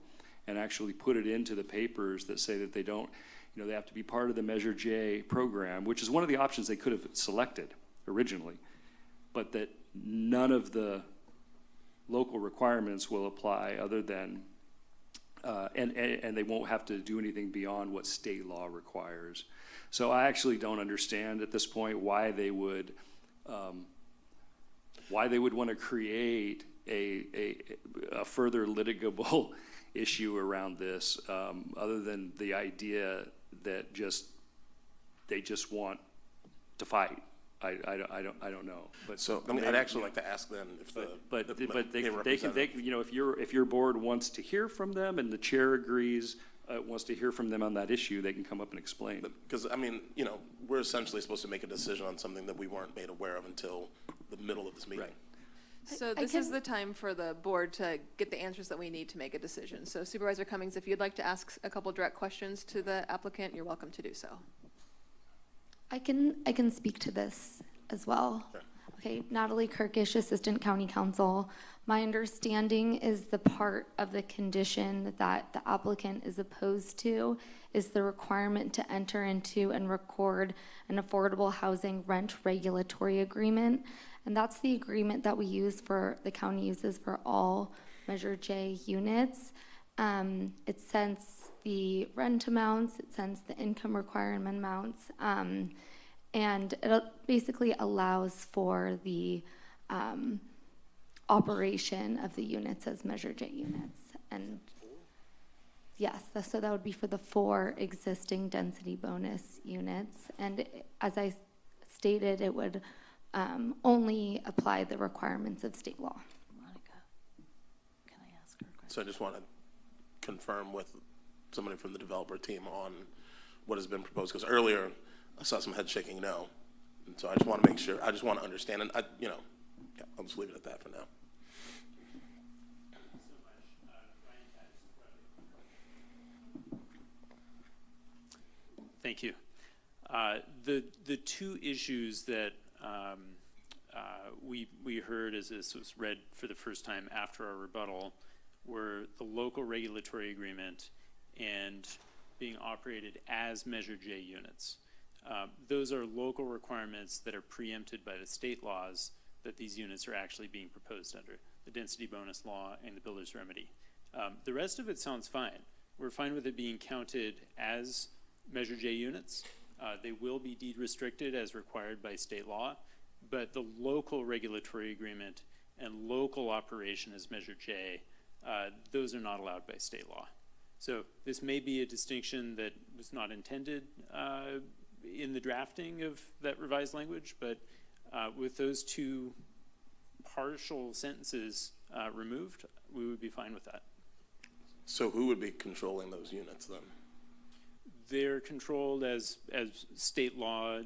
[SPEAKER 15] and actually put it into the papers that say that they don't, they have to be part of the Measure J program, which is one of the options they could have selected originally, but that none of the local requirements will apply other than, and they won't have to do anything beyond what state law requires. So I actually don't understand at this point why they would want to create a further litigable issue around this, other than the idea that they just want to fight. I don't know. But
[SPEAKER 19] so I'd actually like to ask them if
[SPEAKER 15] if your board wants to hear from them and the chair agrees, wants to hear from them on that issue, they can come up and explain.
[SPEAKER 19] Because we're essentially supposed to make a decision on something that we weren't made aware of until the middle of this meeting.
[SPEAKER 15] Right.
[SPEAKER 3] So this is the time for the board to get the answers that we need to make a decision. So Supervisor Cummings, if you'd like to ask a couple direct questions to the applicant, you're welcome to do so.
[SPEAKER 12] I can speak to this as well.
[SPEAKER 19] Sure.
[SPEAKER 12] Okay, Natalie Kirkish, Assistant County Counsel. My understanding is the part of the condition that the applicant is opposed to is the requirement to enter into and record an affordable housing rent regulatory agreement. And that's the agreement that we use the county uses for all Measure J units. It sets the rent amounts, it sets the income requirement amounts, and it basically allows for the operation of the units as Measure J units. And yes, so that would be for the 4 existing density bonus units. And as I stated, it would only apply the requirements of state law.
[SPEAKER 1] Monica, can I ask her a question?
[SPEAKER 19] So I just want to confirm with somebody from the developer team on what has been proposed, because earlier I saw some head shaking no. And so I just want to make sure, I just want to understand, and yeah, I'll just leave it at that for now.
[SPEAKER 13] Thank you. The 2 issues that we heard as this was read for the first time after our rebuttal were the local regulatory agreement and being operated as Measure J units. Those are local requirements that are preempted by the state laws that these units are actually being proposed under, the density bonus law and the builder's remedy. The rest of it sounds fine. We're fine with it being counted as Measure J units. They will be deed restricted as required by state law, but the local regulatory agreement and local operation as Measure J, those are not allowed by state law. So this may be a distinction that was not intended in the drafting of that revised language, but with those 2 partial sentences removed, we would be fine with that.
[SPEAKER 19] So who would be controlling those units then?
[SPEAKER 13] They're controlled as state law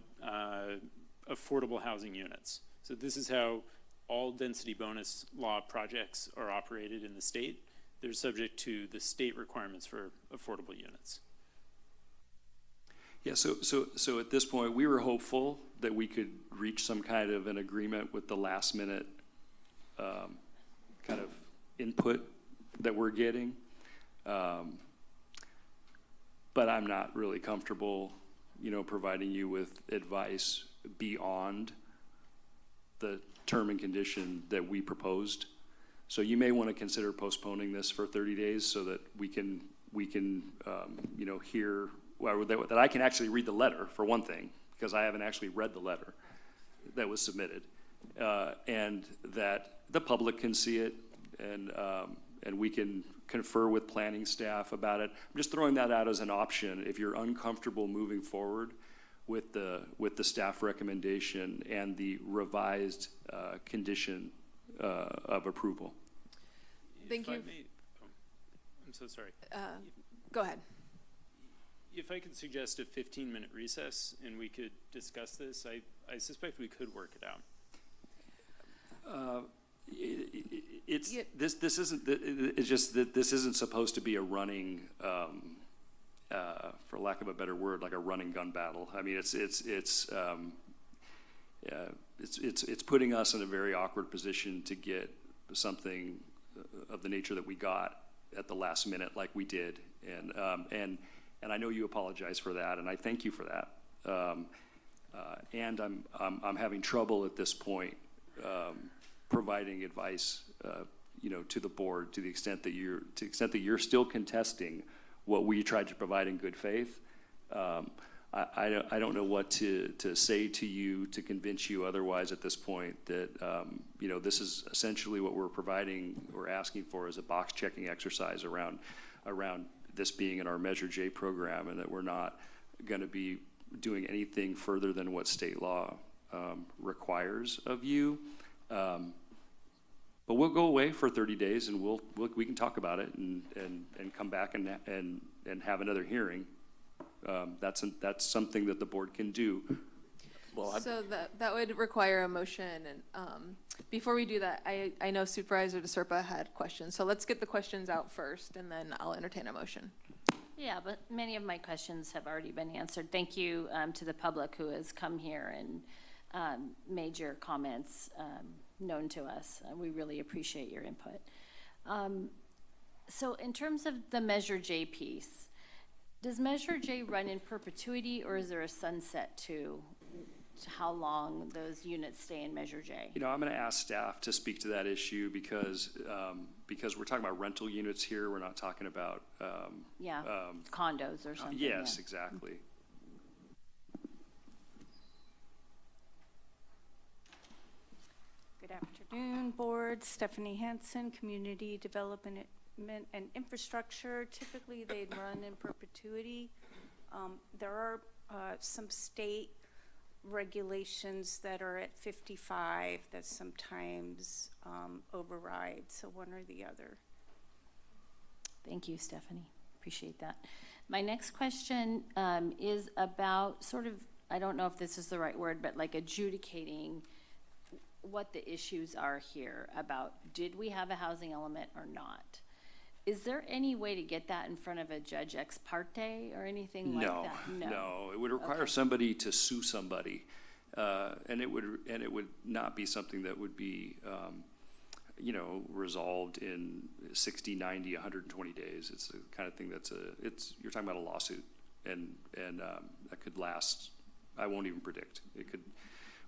[SPEAKER 13] affordable housing units. So this is how all density bonus law projects are operated in the state. They're subject to the state requirements for affordable units.
[SPEAKER 15] Yeah, so at this point, we were hopeful that we could reach some kind of an agreement with the last minute kind of input that we're getting. But I'm not really comfortable, providing you with advice beyond the term and condition that we proposed. So you may want to consider postponing this for 30 days so that we can hear, well, that I can actually read the letter, for one thing, because I haven't actually read the letter that was submitted, and that the public can see it, and we can confer with planning staff about it. I'm just throwing that out as an option if you're uncomfortable moving forward with the staff recommendation and the revised condition of approval.
[SPEAKER 3] Thank you.
[SPEAKER 13] I'm so sorry.
[SPEAKER 3] Go ahead.
[SPEAKER 13] If I could suggest a 15-minute recess and we could discuss this, I suspect we could work it out. This
[SPEAKER 15] isn't supposed to be a running, for lack of a better word, like a running gun battle. I mean, it's putting us in a very awkward position to get something of the nature that we got at the last minute, like we did, and I know you apologize for that, and I thank you for that. And I'm having trouble at this point providing advice, to the board to the extent that you're still contesting what we tried to provide in good faith. I don't know what to say to you to convince you otherwise at this point that this is essentially what we're providing or asking for as a box checking exercise around this being in our Measure J program, and that we're not going to be doing anything further than what state law requires of you. But we'll go away for 30 days and we can talk about it and come back and have another hearing. That's something that the board can do.
[SPEAKER 19] Well,
[SPEAKER 3] so that would require a motion, and before we do that, I know Supervisor DeSerpa had questions, so let's get the questions out first, and then I'll entertain a motion.
[SPEAKER 1] Yeah, but many of my questions have already been answered. Thank you to the public who has come here and made your comments known to us. We really appreciate your input. So in terms of the Measure J piece, does Measure J run in perpetuity, or is there a sunset to how long those units stay in Measure J?
[SPEAKER 15] You know, I'm going to ask staff to speak to that issue because we're talking about rental units here. We're not talking about,
[SPEAKER 1] Yeah, condos or something.
[SPEAKER 15] yes,
[SPEAKER 1] yeah.
[SPEAKER 15] exactly.
[SPEAKER 5] Good afternoon, Board. Stephanie Hansen, Community Development and Infrastructure. Typically, they'd run in perpetuity. There are some state regulations that are at 55 that sometimes override, so one or the other.
[SPEAKER 1] Thank you, Stephanie. Appreciate that. My next question is about sort of, I don't know if this is the right word, but like adjudicating what the issues are here about, did we have a housing element or not? Is there any way to get that in front of a judge ex parte or anything like that?
[SPEAKER 15] No, it would require somebody to sue somebody, and it would not be something that would be, you know, resolved in 60, 90, 120 days. It's the kind of thing you're talking about a lawsuit, and that could last. I won't even predict. It could.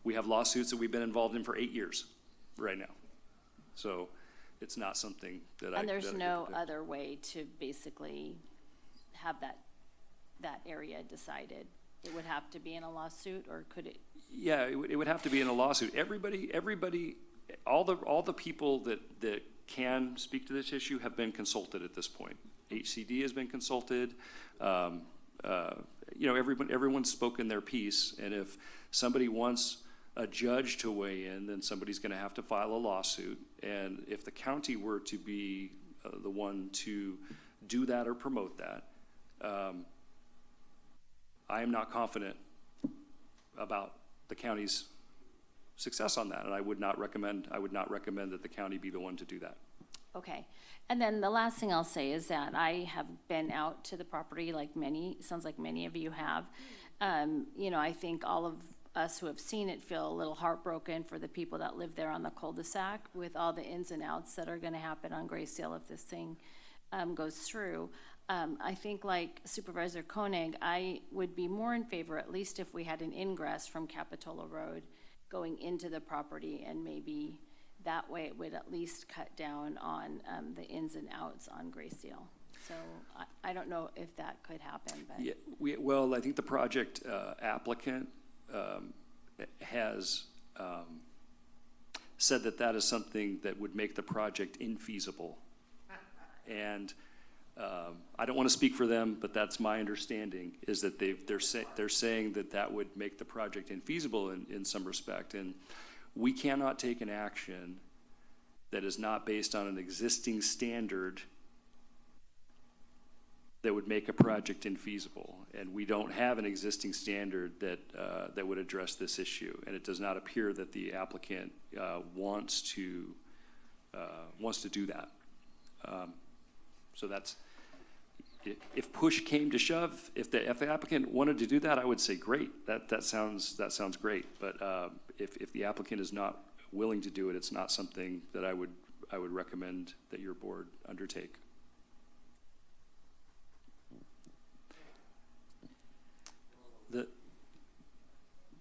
[SPEAKER 15] We have lawsuits that we've been involved in for 8 years, right now. So. It's not something that
[SPEAKER 1] And there's no other way to basically have that area decided? It would have to be in a lawsuit, or could it?
[SPEAKER 15] Yeah, it would have to be in a lawsuit. Everybody, all the people that can speak to this issue have been consulted at this point. HCD has been consulted. You know, everyone's spoken their piece, and if somebody wants a judge to weigh in, then somebody's going to have to file a lawsuit. And if the county were to be the one to do that or promote that, I am not confident about the county's success on that, and I would not recommend that the county be the one to do that.
[SPEAKER 1] Okay. And then the last thing I'll say is that I have been out to the property sounds like many of you have. You know, I think all of us who have seen it feel a little heartbroken for the people that live there on the cul-de-sac with all the ins and outs that are going to happen on Graysdale if this thing goes through. I think like Supervisor Koenig, I would be more in favor, at least if we had an ingress from Capitola Road going into the property, and maybe that way it would at least cut down on the ins and outs on Graysdale. So I don't know if that could happen. But
[SPEAKER 15] Yeah, well, I think the project applicant has said that is something that would make the project infeasible. And I don't want to speak for them, but that's my understanding, is that they're saying that would make the project infeasible in some respect. And we cannot take an action that is not based on an existing standard that would make a project infeasible, and we don't have an existing standard that would address this issue, and it does not appear that the applicant wants to do that. So that's, if push came to shove, if the applicant wanted to do that, I would say great. That sounds great. But if the applicant is not willing to do it, it's not something that I would recommend that your board undertake.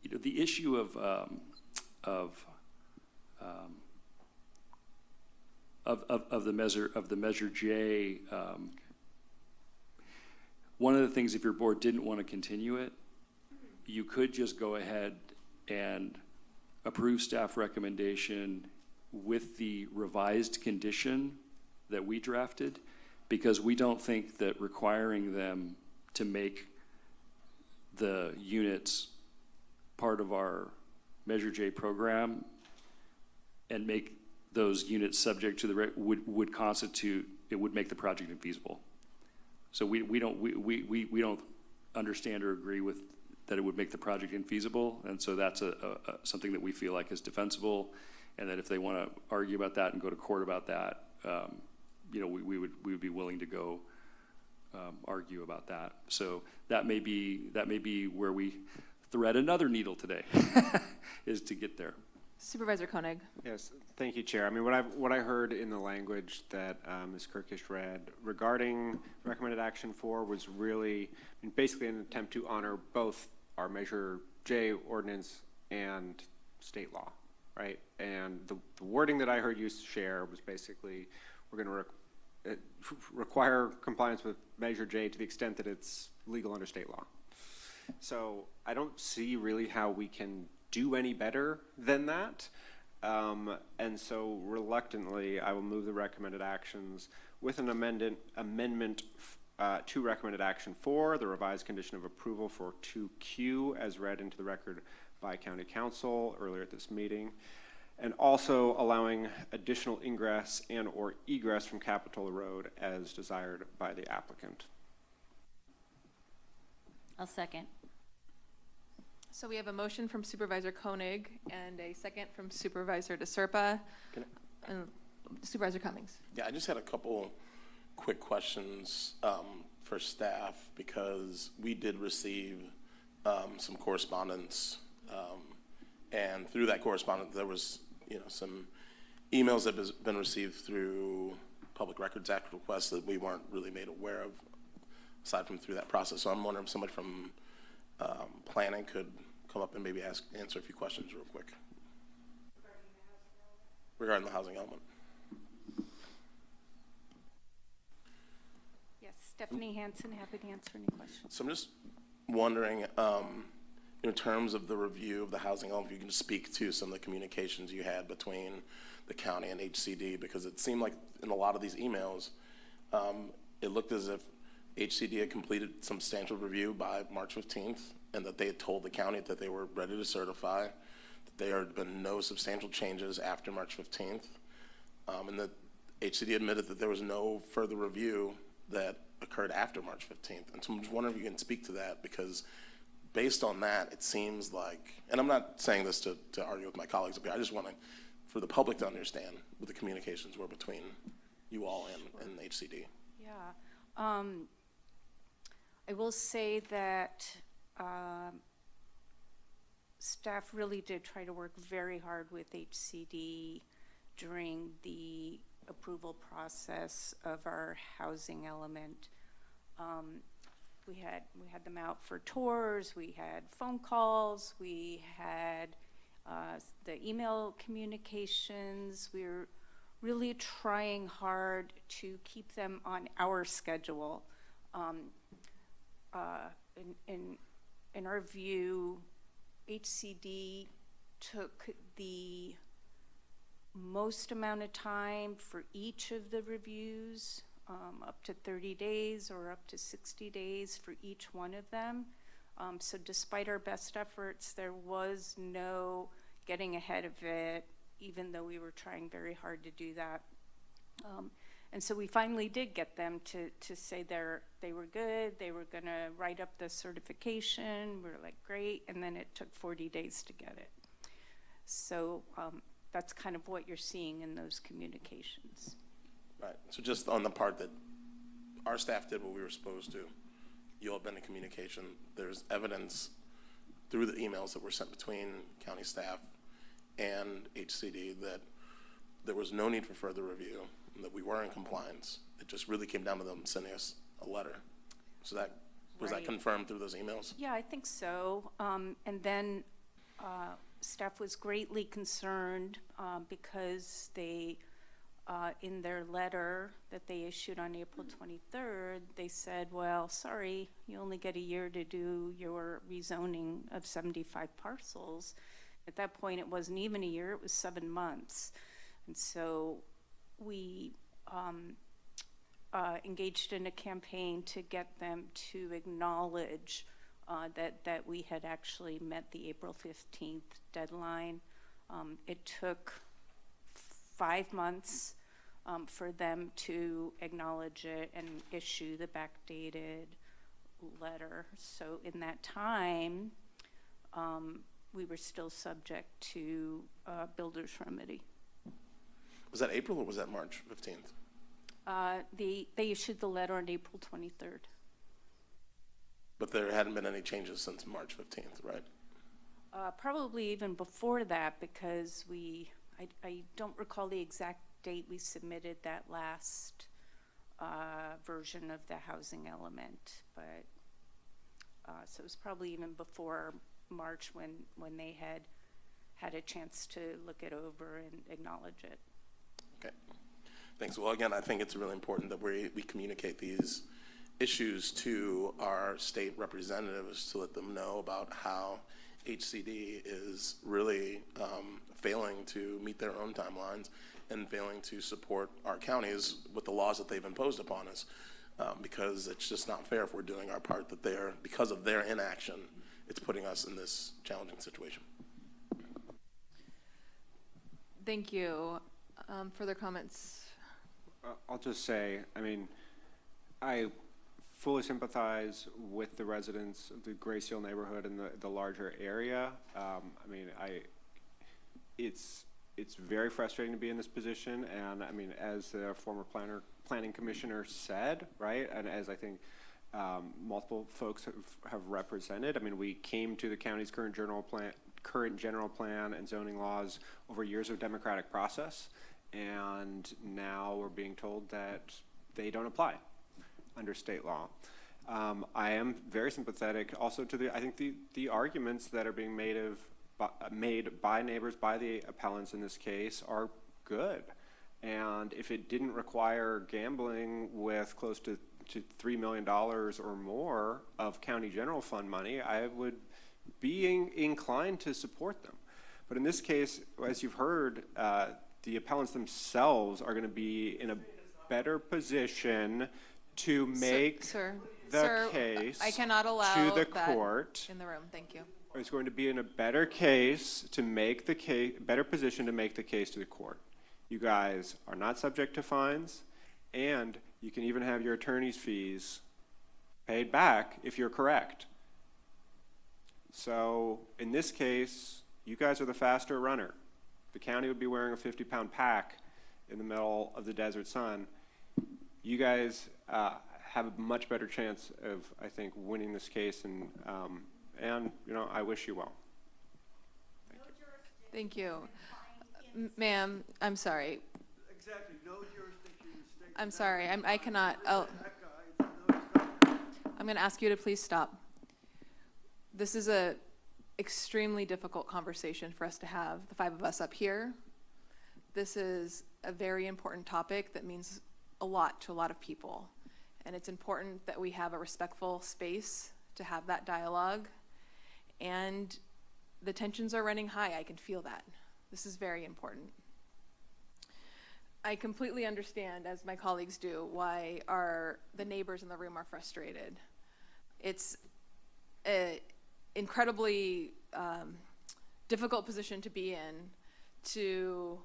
[SPEAKER 15] The issue of the Measure J, one of the things, if your board didn't want to continue it, you could just go ahead and approve staff recommendation with the revised condition that we drafted, because we don't think that requiring them to make the units part of our Measure J program and make those units subject to the would constitute, it would make the project infeasible. So we don't understand or agree with that it would make the project infeasible, and so that's something that we feel like is defensible, and that if they want to argue about that and go to court about that, you know, we would be willing to go argue about that. So that may be where we thread another needle today, is to get there.
[SPEAKER 3] Supervisor Koenig.
[SPEAKER 20] Yes, thank you, Chair. I mean, what I heard in the language that Ms. Kirkish read regarding recommended action 4 was really, I mean, basically an attempt to honor both our Measure J ordinance and state law, right? And the wording that I heard you share was basically, we're going to require compliance with Measure J to the extent that it's legal under state law. So I don't see really how we can do any better than that. And so reluctantly, I will move the recommended actions with an amendment to recommended action 4, the revised condition of approval for 2Q as read into the record by County Council earlier at this meeting, and also allowing additional ingress and or egress from Capitola Road as desired by the applicant.
[SPEAKER 1] I'll second.
[SPEAKER 3] So we have a motion from Supervisor Koenig and a second from Supervisor DeSerpa. And Supervisor Cummings.
[SPEAKER 19] Yeah, I just had a couple quick questions for staff, because we did receive some correspondence, and through that correspondence there was some emails that have been received through Public Records Act requests that we weren't really made aware of aside from through that process. So I'm wondering if somebody from planning could come up and maybe answer a few questions real quick regarding the housing element.
[SPEAKER 5] Yes, Stephanie Hansen, happy to answer any questions.
[SPEAKER 19] So I'm just wondering, in terms of the review of the housing element, if you can speak to some of the communications you had between the county and HCD, because it seemed like in a lot of these emails, it looked as if HCD had completed substantial review by March 15th, and that they had told the county that they were ready to certify, that there had been no substantial changes after March 15th, and that HCD admitted that there was no further review that occurred after March 15th. And so I'm just wondering if you can speak to that, because based on that, it seems like, and I'm not saying this to argue with my colleagues up here, I just want for the public to understand what the communications were between you all and HCD.
[SPEAKER 5] Yeah. I will say that staff really did try to work very hard with HCD during the approval process of our housing element. We had them out for tours, we had phone calls, we had the email communications. We were really trying hard to keep them on our schedule. In our view, HCD took the most amount of time for each of the reviews, up to 30 days or up to 60 days for each one of them. So despite our best efforts, there was no getting ahead of it, even though we were trying very hard to do that. And so we finally did get them to say they were good, they were gonna write up the certification. We were like, great, and then it took 40 days to get it. So that's kind of what you're seeing in those communications.
[SPEAKER 19] Right, so just on the part that our staff did what we were supposed to, you all have been in communication, there's evidence through the emails that were sent between county staff and HCD that there was no need for further review, and that we were in compliance. It just really came down to them sending us a letter. So that, was that confirmed through those emails?
[SPEAKER 5] Yeah, I think so. And then staff was greatly concerned because they, in their letter that they issued on April 23rd, they said, well, sorry, you only get a year to do your rezoning of 75 parcels. At that point, it wasn't even a year, it was 7 months. And so we engaged in a campaign to get them to acknowledge that we had actually met the April 15th deadline. It took 5 months for them to acknowledge it and issue the backdated letter. So in that time, we were still subject to builder's remedy.
[SPEAKER 19] Was that April or was that March 15th?
[SPEAKER 5] They issued the letter on April 23rd.
[SPEAKER 19] But there hadn't been any changes since March 15th, right?
[SPEAKER 5] Probably even before that, because I don't recall the exact date we submitted that last version of the housing element, but so it was probably even before March when they had had a chance to look it over and acknowledge it.
[SPEAKER 19] Okay. Thanks. Well, again, I think it's really important that we communicate these issues to our state representatives to let them know about how HCD is really failing to meet their own timelines and failing to support our counties with the laws that they've imposed upon us, because it's just not fair if we're doing our part that because of their inaction, it's putting us in this challenging situation.
[SPEAKER 3] Thank you. Further comments?
[SPEAKER 20] I'll just say, I mean, I fully sympathize with the residents of the Grace Hill neighborhood and the larger area. I mean, it's very frustrating to be in this position, and I mean, as the former planning commissioner said, right, and as I think multiple folks have represented, I mean, we came to the county's current general plan and zoning laws over years of democratic process, and now we're being told that they don't apply under state law. I am very sympathetic also to I think the arguments that are being made by neighbors, by the appellants in this case, are good. And if it didn't require gambling with close to $3 million or more of county general fund money, I would be inclined to support them. But in this case, as you've heard, the appellants themselves are going to be in a better position to make the case
[SPEAKER 3] I cannot allow
[SPEAKER 20] to the
[SPEAKER 3] that
[SPEAKER 20] court.
[SPEAKER 3] In the room, thank you.
[SPEAKER 20] Is going to be in a better case to make the case, better position to make the case to the court. You guys are not subject to fines, and you can even have your attorney's fees paid back if you're correct. So in this case, you guys are the faster runner. The county would be wearing a 50-pound pack in the middle of the desert sun. You guys have a much better chance of, I think, winning this case, and you know, I wish you well.
[SPEAKER 3] Thank you. Ma'am, I'm sorry.
[SPEAKER 9] Exactly, no jurisdiction in the state.
[SPEAKER 3] I'm sorry, I cannot, I'm gonna ask you to please stop. This is a extremely difficult conversation for us to have, the five of us up here. This is a very important topic that means a lot to a lot of people. And it's important that we have a respectful space to have that dialogue. And the tensions are running high, I can feel that. This is very important. I completely understand, as my colleagues do, why the neighbors in the room are frustrated. It's an incredibly difficult position to be in, to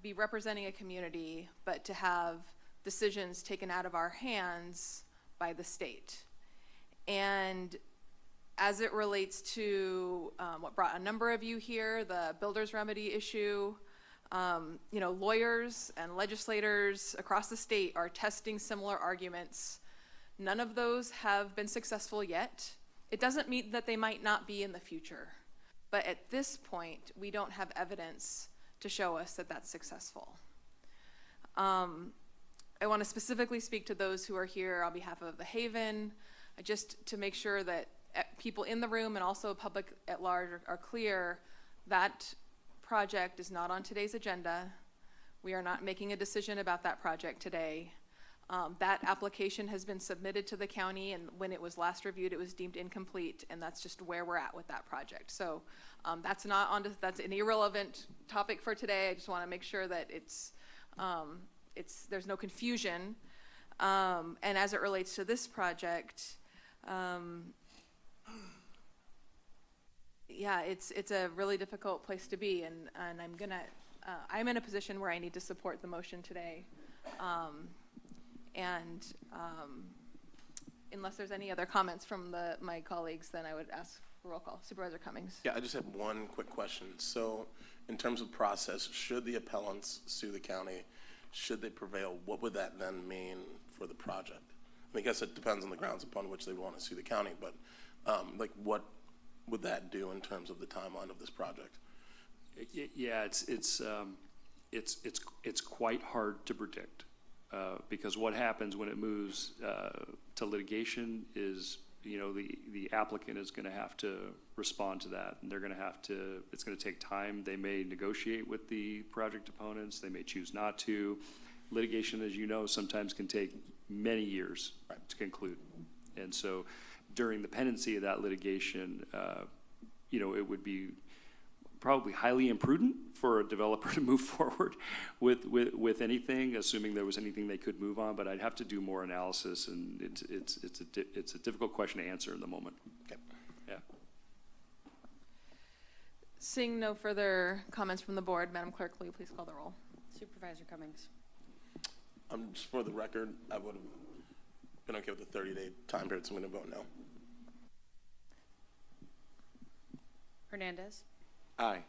[SPEAKER 3] be representing a community, but to have decisions taken out of our hands by the state. And as it relates to what brought a number of you here, the builder's remedy issue, you know, lawyers and legislators across the state are testing similar arguments. None of those have been successful yet. It doesn't mean that they might not be in the future. But at this point, we don't have evidence to show us that that's successful. I want to specifically speak to those who are here on behalf of the Haven, just to make sure that people in the room and also public at large are clear that project is not on today's agenda. We are not making a decision about that project today. That application has been submitted to the county, and when it was last reviewed, it was deemed incomplete, and that's just where we're at with that project. So that's an irrelevant topic for today. I just want to make sure that there's no confusion. And as it relates to this project, yeah, it's a really difficult place to be, and I'm in a position where I need to support the motion today. Unless there's any other comments from my colleagues, then I would ask for roll call. Supervisor Cummings.
[SPEAKER 19] Yeah, I just have one quick question. So in terms of process, should the appellants sue the county, should they prevail, what would that then mean for the project? I guess it depends on the grounds upon which they want to sue the county, but like what would that do in terms of the timeline of this project?
[SPEAKER 15] Yeah, it's quite hard to predict because what happens when it moves to litigation is you know, the applicant is gonna have to respond to that, and they're gonna have to, it's gonna take time. They may negotiate with the project opponents, they may choose not to. Litigation, as you know, sometimes can take many years to conclude. And so during the pendency of that litigation, you know, it would be probably highly imprudent for a developer to move forward with anything, assuming there was anything they could move on, but I'd have to do more analysis, and it's a difficult question to answer in the moment.
[SPEAKER 19] Okay.
[SPEAKER 15] Yeah.
[SPEAKER 3] Seeing no further comments from the board, Madam Clerk, will you please call the roll?
[SPEAKER 1] Supervisor Cummings.
[SPEAKER 19] Just for the record, I would have been okay with the 30-day time period, so I'm going to vote no.
[SPEAKER 1] Hernandez.
[SPEAKER 20] Aye.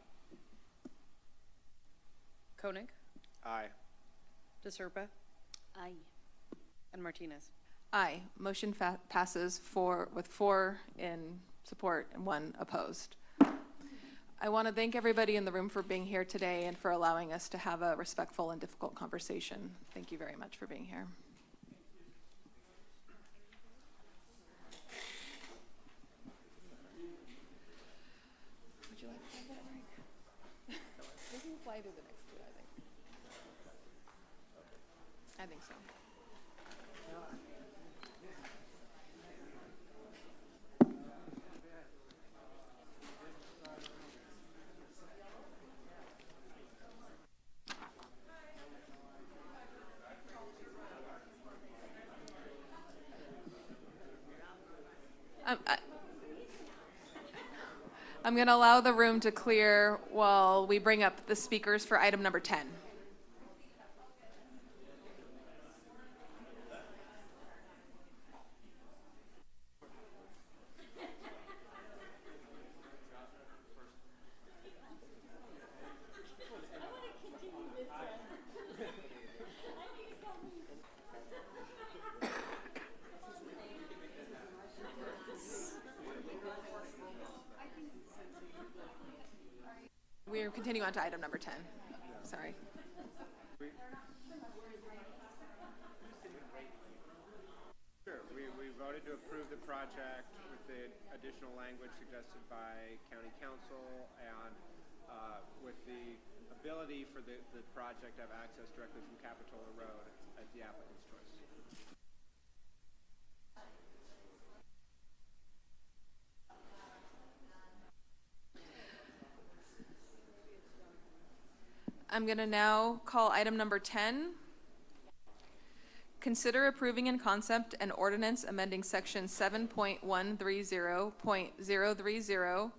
[SPEAKER 1] Koenig.
[SPEAKER 20] Aye.
[SPEAKER 1] DeSerpa. Aye. And Martinez.
[SPEAKER 3] Aye. Motion passes with 4 in support and 1 opposed. I want to thank everybody in the room for being here today and for allowing us to have a respectful and difficult conversation. Thank you very much for being here. Would you like to have that break? We can fly to the next 2, I think so. I'm going to allow the room to clear while we bring up the speakers for item number 10. We're continuing on to item number 10. Sorry.
[SPEAKER 20] Sure. We voted to approve the project with the additional language suggested by County Council and with the ability for the project to have access directly from Capitola Road at the applicant's choice.
[SPEAKER 3] I'm going to now call item number 10. Consider approving in concept an ordinance amending section 7.130.030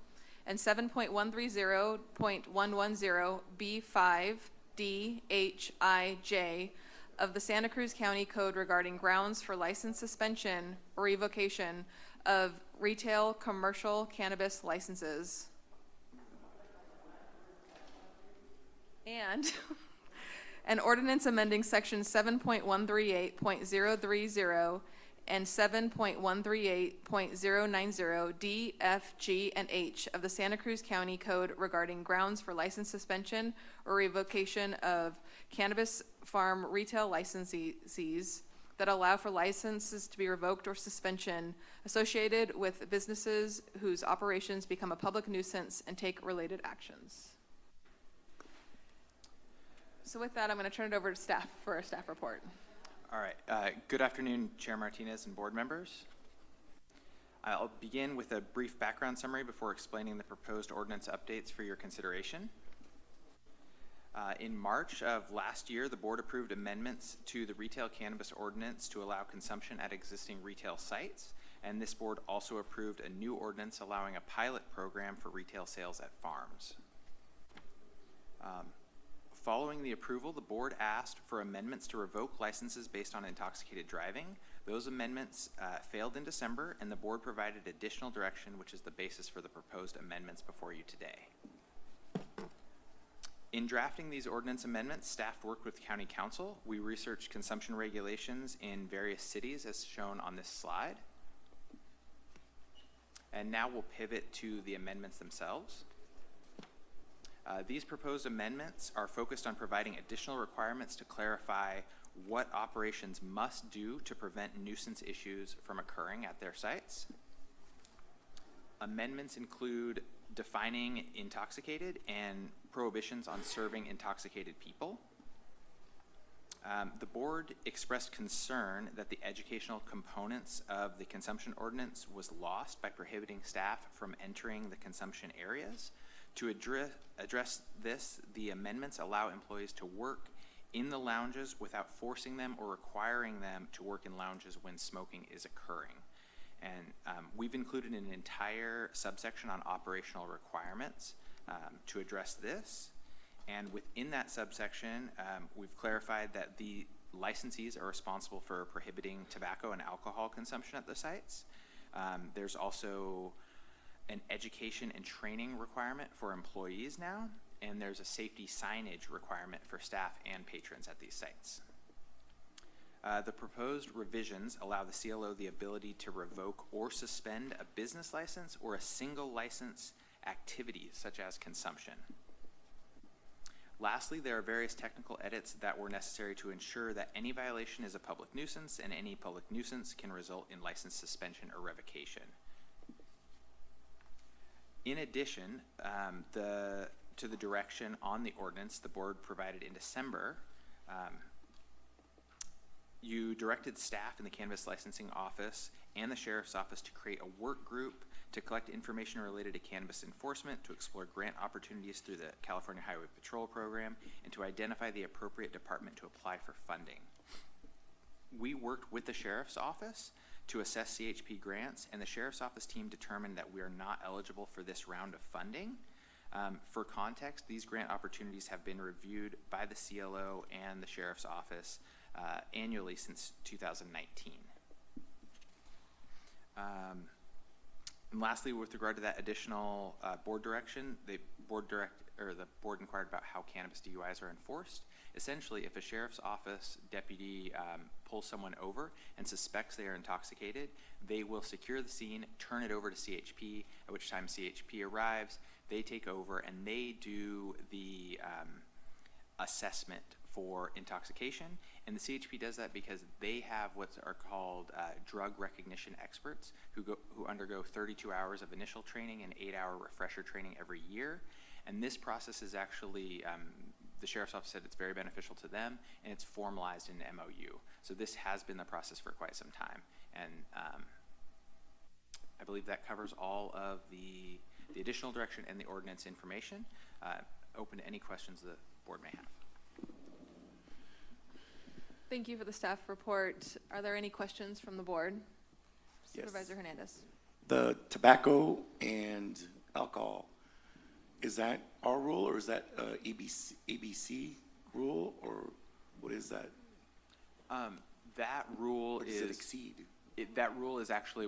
[SPEAKER 3] and 7.130.110 B5 D H I J of the Santa Cruz County Code regarding grounds for license suspension or revocation of retail commercial cannabis licenses. And an ordinance amending section 7.138.030 and 7.138.090 D, F, G, and H of the Santa Cruz County Code regarding grounds for license suspension or revocation of cannabis farm retail licensees that allow for licenses to be revoked or suspension associated with businesses whose operations become a public nuisance and take related actions. So with that, I'm going to turn it over to staff for a staff report.
[SPEAKER 2] All right. Good afternoon, Chair Martinez and board members. I'll begin with a brief background summary before explaining the proposed ordinance updates for your consideration. In March of last year, the board approved amendments to the retail cannabis ordinance to allow consumption at existing retail sites, and this board also approved a new ordinance allowing a pilot program for retail sales at farms. Following the approval, the board asked for amendments to revoke licenses based on intoxicated driving. Those amendments failed in December, and the board provided additional direction, which is the basis for the proposed amendments before you today. In drafting these ordinance amendments, staff worked with County Council. We researched consumption regulations in various cities as shown on this slide. And now we'll pivot to the amendments themselves. These proposed amendments are focused on providing additional requirements to clarify what operations must do to prevent nuisance issues from occurring at their sites. Amendments include defining intoxicated and prohibitions on serving intoxicated people. The board expressed concern that the educational components of the consumption ordinance was lost by prohibiting staff from entering the consumption areas. To address this, the amendments allow employees to work in the lounges without forcing them or requiring them to work in lounges when smoking is occurring. And we've included an entire subsection on operational requirements to address this. And within that subsection, we've clarified that the licensees are responsible for prohibiting tobacco and alcohol consumption at the sites. There's also an education and training requirement for employees now, and there's a safety signage requirement for staff and patrons at these sites. The proposed revisions allow the CLO the ability to revoke or suspend a business license or a single license activity such as consumption. Lastly, there are various technical edits that were necessary to ensure that any violation is a public nuisance and any public nuisance can result in license suspension or revocation. In addition, to the direction on the ordinance the board provided in December, you directed staff in the Cannabis Licensing Office and the Sheriff's Office to create a work group to collect information related to cannabis enforcement, to explore grant opportunities through the California Highway Patrol Program, and to identify the appropriate department to apply for funding. We worked with the Sheriff's Office to assess CHP grants, and the Sheriff's Office team determined that we are not eligible for this round of funding. For context, these grant opportunities have been reviewed by the CLO and the Sheriff's Office annually since 2019. And lastly, with regard to that additional board direction, the board inquired about how cannabis DUIs are enforced. Essentially, if a Sheriff's Office deputy pulls someone over and suspects they are intoxicated, they will secure the scene, turn it over to CHP, at which time CHP arrives, they take over, and they do the assessment for intoxication. And the CHP does that because they have what are called drug recognition experts who undergo 32 hours of initial training and 8-hour refresher training every year. And this process is actually, the Sheriff's Office said it's very beneficial to them, and it's formalized in an MOU. So this has been the process for quite some time. And I believe that covers all of the additional direction and the ordinance information. Open to any questions the board may have.
[SPEAKER 3] Thank you for the staff report. Are there any questions from the board?
[SPEAKER 4] Yes.
[SPEAKER 3] Supervisor Hernandez.
[SPEAKER 4] The tobacco and alcohol, is that our rule or is that ABC rule, or what is that?
[SPEAKER 2] That rule
[SPEAKER 4] Or does it exceed?
[SPEAKER 2] That rule is actually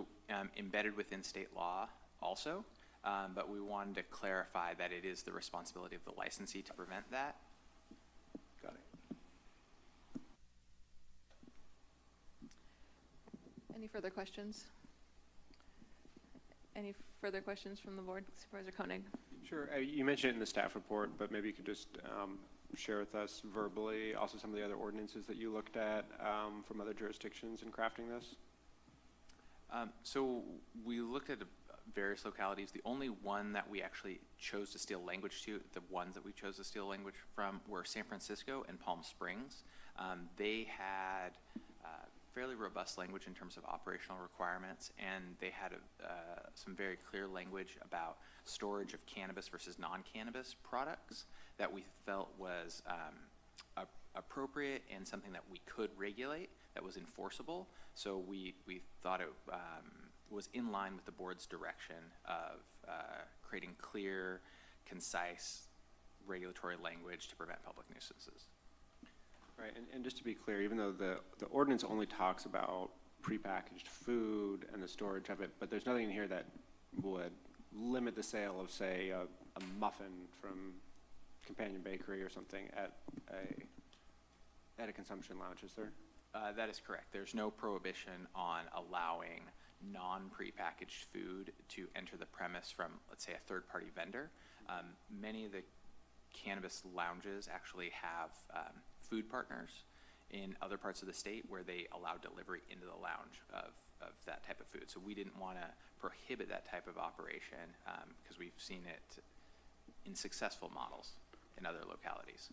[SPEAKER 2] embedded within state law also, but we wanted to clarify that it is the responsibility of the licensee to prevent that.
[SPEAKER 4] Got it.
[SPEAKER 3] Any further questions? Any further questions from the board? Supervisor Koenig.
[SPEAKER 20] Sure. You mentioned it in the staff report, but maybe you could just share with us verbally also some of the other ordinances that you looked at from other jurisdictions in crafting this.
[SPEAKER 2] So we looked at various localities. The only one that we actually chose to steal language to, the ones that we chose to steal language from, were San Francisco and Palm Springs. They had fairly robust language in terms of operational requirements, and they had some very clear language about storage of cannabis versus non-cannabis products that we felt was appropriate and something that we could regulate, that was enforceable. So we thought it was in line with the board's direction of creating clear, concise regulatory language to prevent public nuisances.
[SPEAKER 20] Right, and just to be clear, even though the ordinance only talks about prepackaged food and the storage of it, but there's nothing in here that would limit the sale of, say, a muffin from Companion Bakery or something at a consumption lounge, is there?
[SPEAKER 2] That is correct. There's no prohibition on allowing non-prepackaged food to enter the premise from, let's say, a third-party vendor. Many of the cannabis lounges actually have food partners in other parts of the state where they allow delivery into the lounge of of that type of food. So we didn't want to prohibit that type of operation because we've seen it in successful models in other localities.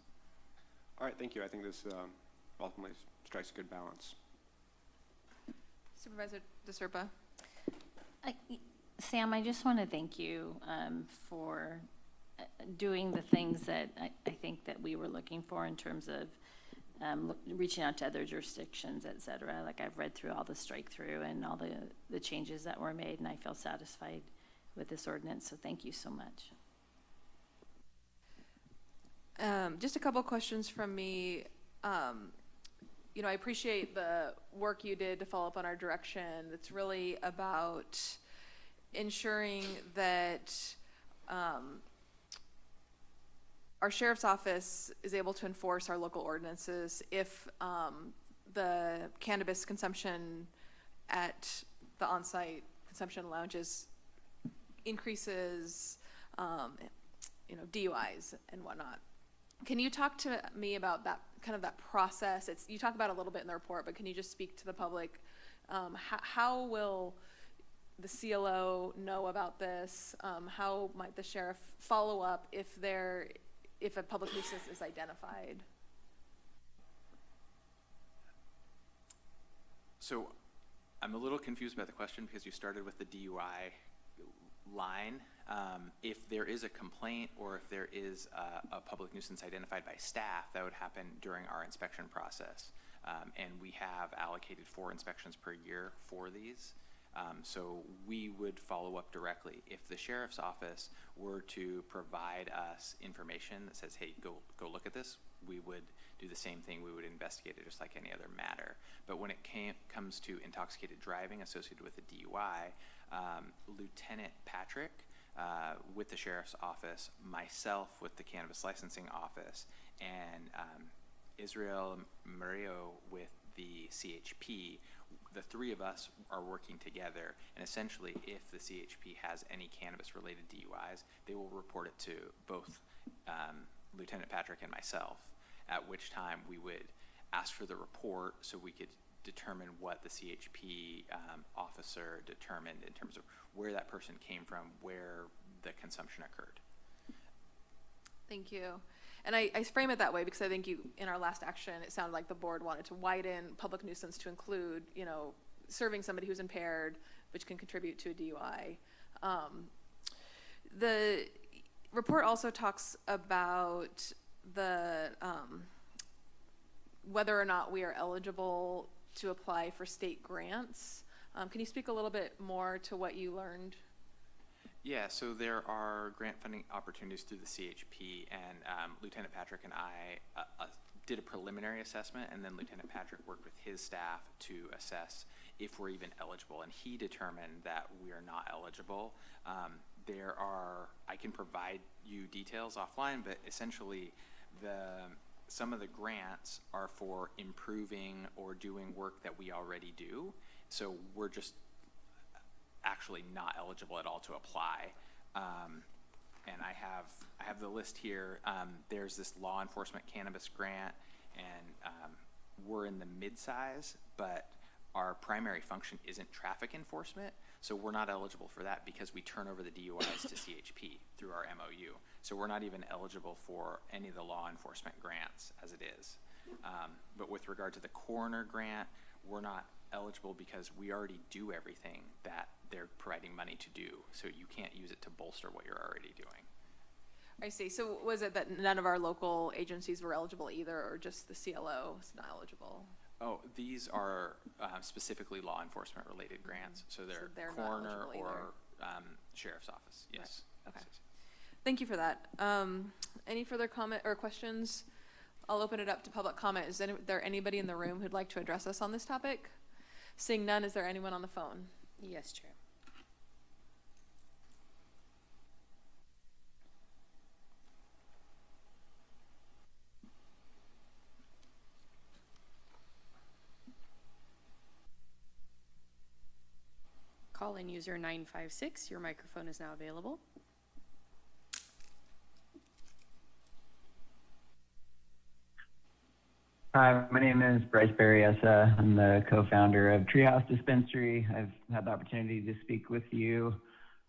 [SPEAKER 20] All right, thank you. I think this ultimately strikes a good balance.
[SPEAKER 3] Supervisor DeSerpa.
[SPEAKER 1] Sam, I just want to thank you for doing the things that I think that we were looking for in terms of reaching out to other jurisdictions, et cetera. Like, I've read through all the strike through and all the changes that were made, and I feel satisfied with this ordinance, so thank you so much.
[SPEAKER 3] Just a couple questions from me. You know, I appreciate the work you did to follow up on our direction. It's really about ensuring that our sheriff's office is able to enforce our local ordinances if the cannabis consumption at the on-site consumption lounges increases, you know, DUIs and whatnot. Can you talk to me about that, kind of that process? You talk about it a little bit in the report, but can you just speak to the public? How will the CLO know about this? How might the sheriff follow up if a public nuisance is identified?
[SPEAKER 2] So I'm a little confused by the question because you started with the DUI line. If there is a complaint or if there is a public nuisance identified by staff, that would happen during our inspection process. And we have allocated 4 inspections per year for these. So we would follow up directly. If the sheriff's office were to provide us information that says, hey, go look at this, we would do the same thing. We would investigate it just like any other matter. But when it comes to intoxicated driving associated with a DUI, Lieutenant Patrick with the sheriff's office, myself with the cannabis licensing office, and Israel Murillo with the CHP, the 3 of us are working together, and essentially if the CHP has any cannabis related DUIs, they will report it to both Lieutenant Patrick and myself, at which time we would ask for the report so we could determine what the CHP officer determined in terms of where that person came from, where the consumption occurred.
[SPEAKER 3] Thank you. And I frame it that way because I think in our last action, it sounded like the board wanted to widen public nuisance to include, you know, serving somebody who's impaired, which can contribute to a DUI. The report also talks about the whether or not we are eligible to apply for state grants. Can you speak a little bit more to what you learned?
[SPEAKER 2] Yeah, so there are grant funding opportunities through the CHP, and Lieutenant Patrick and I did a preliminary assessment, and then Lieutenant Patrick worked with his staff to assess if we're even eligible, and he determined that we are not eligible. I can provide you details offline, but essentially some of the grants are for improving or doing work that we already do, so we're just actually not eligible at all to apply. And I have the list here. There's this law enforcement cannabis grant, and we're in the mid-size, but our primary function isn't traffic enforcement, so we're not eligible for that because we turn over the DUIs to CHP through our MOU. So we're not even eligible for any of the law enforcement grants as it is. But with regard to the coroner grant, we're not eligible because we already do everything that they're providing money to do. So you can't use it to bolster what you're already doing.
[SPEAKER 3] I see. So was it that none of our local agencies were eligible either, or just the CLO is not eligible?
[SPEAKER 2] Oh, these are specifically law enforcement related grants. So they're coroner or sheriff's office. Yes.
[SPEAKER 3] Right. Okay. Thank you for that. Any further comment or questions? I'll open it up to public comment. Is there anybody in the room who'd like to address us on this topic? Seeing none, is there anyone on the phone?
[SPEAKER 1] Yes, Chair.
[SPEAKER 16] Call-in user 956, your microphone is now available.
[SPEAKER 6] Hi, my name is Bryce Berryessa. I'm the co-founder of Treehouse Dispensary. I've had the opportunity to speak with you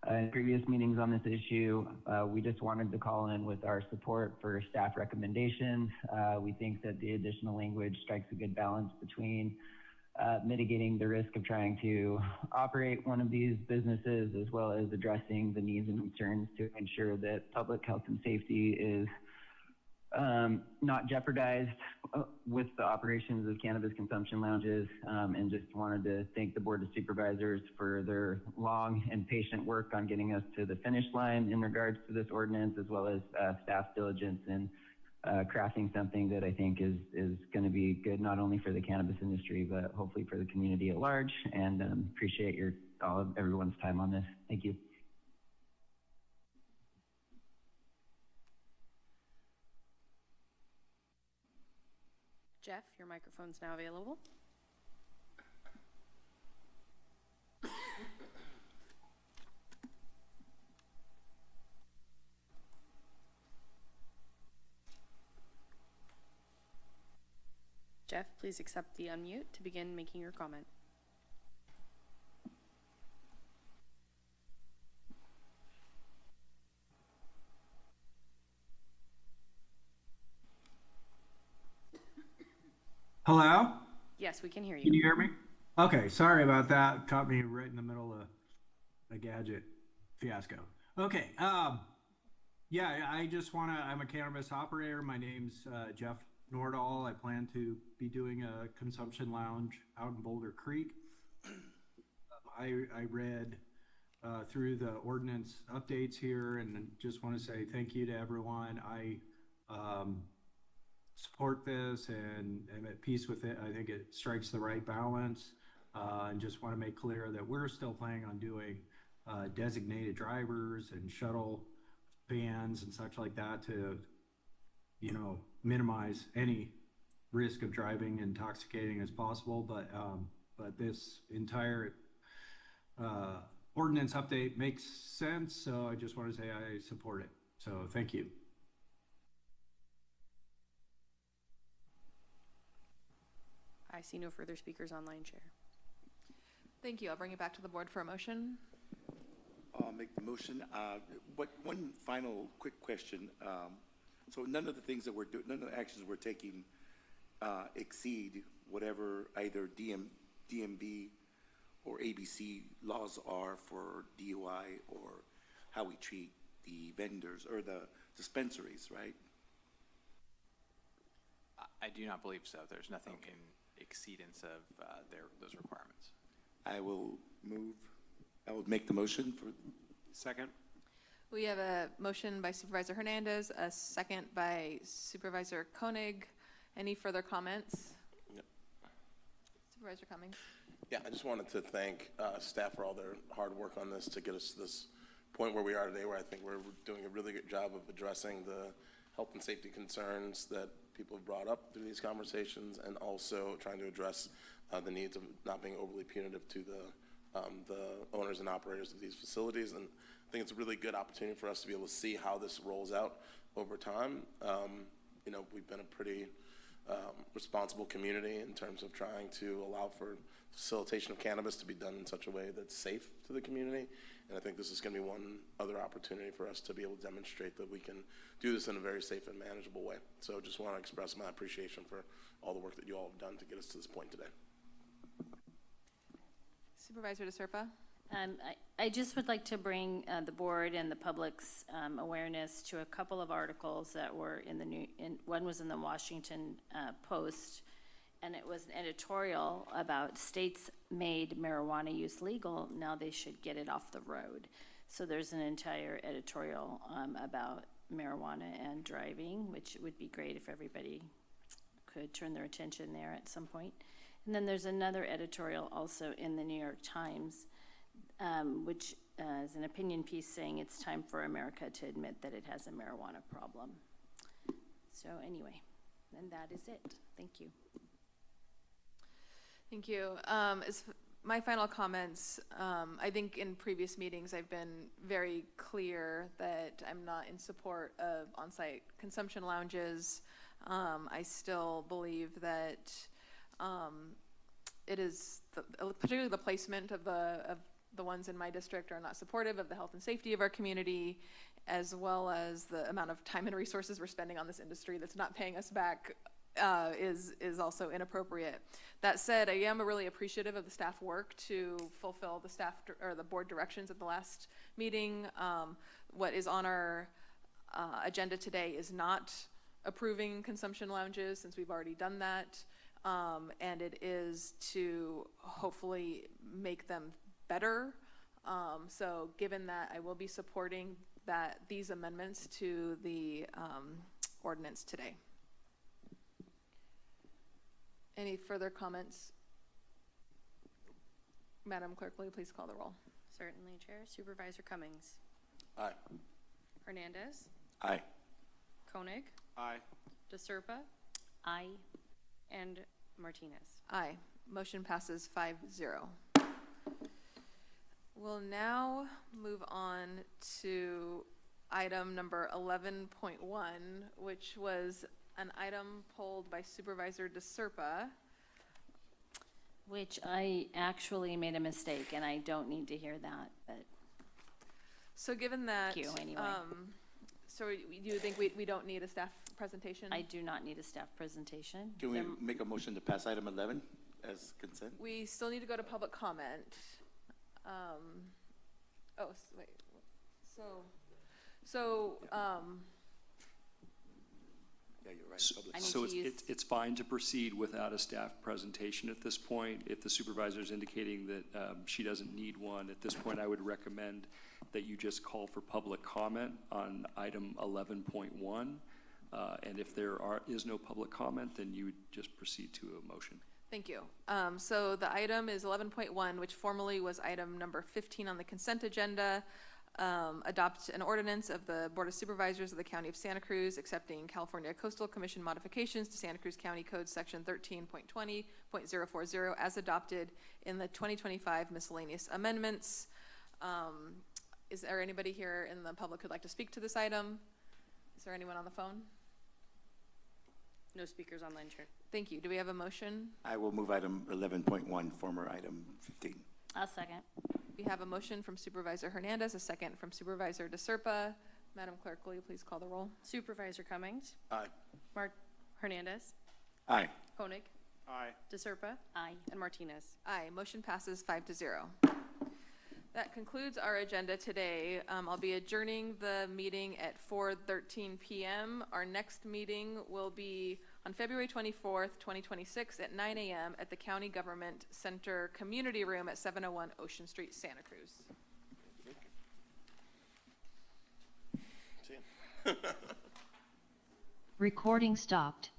[SPEAKER 6] in previous meetings on this issue. We just wanted to call in with our support for staff recommendations. We think that the additional language strikes a good balance between mitigating the risk of trying to operate one of these businesses, as well as addressing the needs and concerns to ensure that public health and safety is not jeopardized with the operations of cannabis consumption lounges, and just wanted to thank the Board of Supervisors for their long and patient work on getting us to the finish line in regards to this ordinance, as well as staff diligence in crafting something that I think is going to be good not only for the cannabis industry, but hopefully for the community at large, and appreciate everyone's time on this. Thank you.
[SPEAKER 16] Jeff, your microphone's now available. Jeff, please accept the unmute to begin making your comment.
[SPEAKER 17] Hello?
[SPEAKER 16] Yes, we can hear you.
[SPEAKER 17] Can you hear me? Okay, sorry about that. Caught me right in the middle of a gadget fiasco. Okay, yeah, I just I'm a cannabis operator. My name's Jeff Nordahl. I plan to be doing a consumption lounge out in Boulder Creek. I read through the ordinance updates here and just want to say thank you to everyone. I support this and am at peace with it. I think it strikes the right balance, and just want to make clear that we're still planning on doing designated drivers and shuttle vans and such like that to, minimize any risk of driving intoxicating as possible. But this entire ordinance update makes sense, so I just want to say I support it. So thank you.
[SPEAKER 16] I see no further speakers online, Chair.
[SPEAKER 3] Thank you. I'll bring it back to the board for a motion.
[SPEAKER 4] I'll make the motion. One final quick question. So none of the things that we're doing, none of the actions we're taking exceed whatever either DMV or ABC laws are for DUI or how we treat the vendors or the dispensaries, right?
[SPEAKER 2] I do not believe so. There's nothing in exceedance of those requirements.
[SPEAKER 4] I will make the motion for.
[SPEAKER 20] Second.
[SPEAKER 3] We have a motion by Supervisor Hernandez, a second by Supervisor Koenig. Any further comments?
[SPEAKER 19] Yep.
[SPEAKER 3] Supervisor Cummings.
[SPEAKER 19] Yeah, I just wanted to thank staff for all their hard work on this to get us to this point where we are today, where I think we're doing a really good job of addressing the health and safety concerns that people have brought up through these conversations, and also trying to address the needs of not being overly punitive to the owners and operators of these facilities. And I think it's a really good opportunity for us to be able to see how this rolls out over time. We've been a pretty responsible community in terms of trying to allow for facilitation of cannabis to be done in such a way that's safe to the community. And I think this is going to be one other opportunity for us to be able to demonstrate that we can do this in a very safe and manageable way. So just want to express my appreciation for all the work that you all have done to get us to this point today.
[SPEAKER 3] Supervisor DeSerpa.
[SPEAKER 1] I just would like to bring the board and the public's awareness to a couple of articles that were one was in the Washington Post, and it was an editorial about states made marijuana use legal. Now they should get it off the road. So there's an entire editorial about marijuana and driving, which would be great if everybody could turn their attention there at some point. And then there's another editorial also in the New York Times, which is an opinion piece saying it's time for America to admit that it has a marijuana problem. So anyway, and that is it. Thank you.
[SPEAKER 3] Thank you. As my final comments, I think in previous meetings I've been very clear that I'm not in support of on-site consumption lounges. I still believe that it is, particularly the placement of the ones in my district are not supportive of the health and safety of our community, as well as the amount of time and resources we're spending on this industry that's not paying us back is also inappropriate. That said, I am really appreciative of the staff work to fulfill the staff or the board directions at the last meeting. What is on our agenda today is not approving consumption lounges, since we've already done that, and it is to hopefully make them better. So given that, I will be supporting these amendments to the ordinance today. Any further comments? Madam Clerk, will you please call the roll?
[SPEAKER 16] Certainly, Chair. Supervisor Cummings.
[SPEAKER 19] Aye.
[SPEAKER 16] Hernandez.
[SPEAKER 4] Aye.
[SPEAKER 16] Koenig.
[SPEAKER 11] Aye.
[SPEAKER 16] DeSerpa.
[SPEAKER 1] Aye.
[SPEAKER 16] And Martinez.
[SPEAKER 3] Aye. Motion passes 5-0. We'll now move on to item number 11.1, which was an item pulled by Supervisor DeSerpa.
[SPEAKER 1] Which I actually made a mistake, and I don't need to hear that, but
[SPEAKER 3] So given that,
[SPEAKER 1] thank you anyway.
[SPEAKER 3] so you think we don't need a staff presentation?
[SPEAKER 1] I do not need a staff presentation.
[SPEAKER 4] Can we make a motion to pass item 11 as consent?
[SPEAKER 3] We still need to go to public comment. Wait.
[SPEAKER 4] Yeah, you're right. Public.
[SPEAKER 15] So it's fine to proceed without a staff presentation at this point. If the supervisor is indicating that she doesn't need one, at this point, I would recommend that you just call for public comment on item 11.1. And if there is no public comment, then you would just proceed to a motion.
[SPEAKER 3] Thank you. So the item is 11.1, which formerly was item number 15 on the consent agenda. Adopt an ordinance of the Board of Supervisors of the County of Santa Cruz accepting California Coastal Commission modifications to Santa Cruz County Code Section 13.20.040 as adopted in the 2025 miscellaneous amendments. Is there anybody here in the public who'd like to speak to this item? Is there anyone on the phone?
[SPEAKER 16] No speakers online, Chair.
[SPEAKER 3] Thank you. Do we have a motion?
[SPEAKER 4] I will move item 11.1, former item 15.
[SPEAKER 1] I'll second.
[SPEAKER 3] We have a motion from Supervisor Hernandez, a second from Supervisor DeSerpa. Madam Clerk, will you please call the roll?
[SPEAKER 16] Supervisor Cummings.
[SPEAKER 19] Aye.
[SPEAKER 16] Hernandez.
[SPEAKER 4] Aye.
[SPEAKER 16] Koenig.
[SPEAKER 11] Aye.
[SPEAKER 16] DeSerpa.
[SPEAKER 1] Aye.
[SPEAKER 16] And Martinez.
[SPEAKER 3] Aye. Motion passes 5-0. That concludes our agenda today. I'll be adjourning the meeting at 4:13 p.m. Our next meeting will be on February 24th, 2026 at 9 a.m. at the County Government Center Community Room at 701 Ocean Street, Santa Cruz.
[SPEAKER 19] See ya.
[SPEAKER 21] Recording stopped.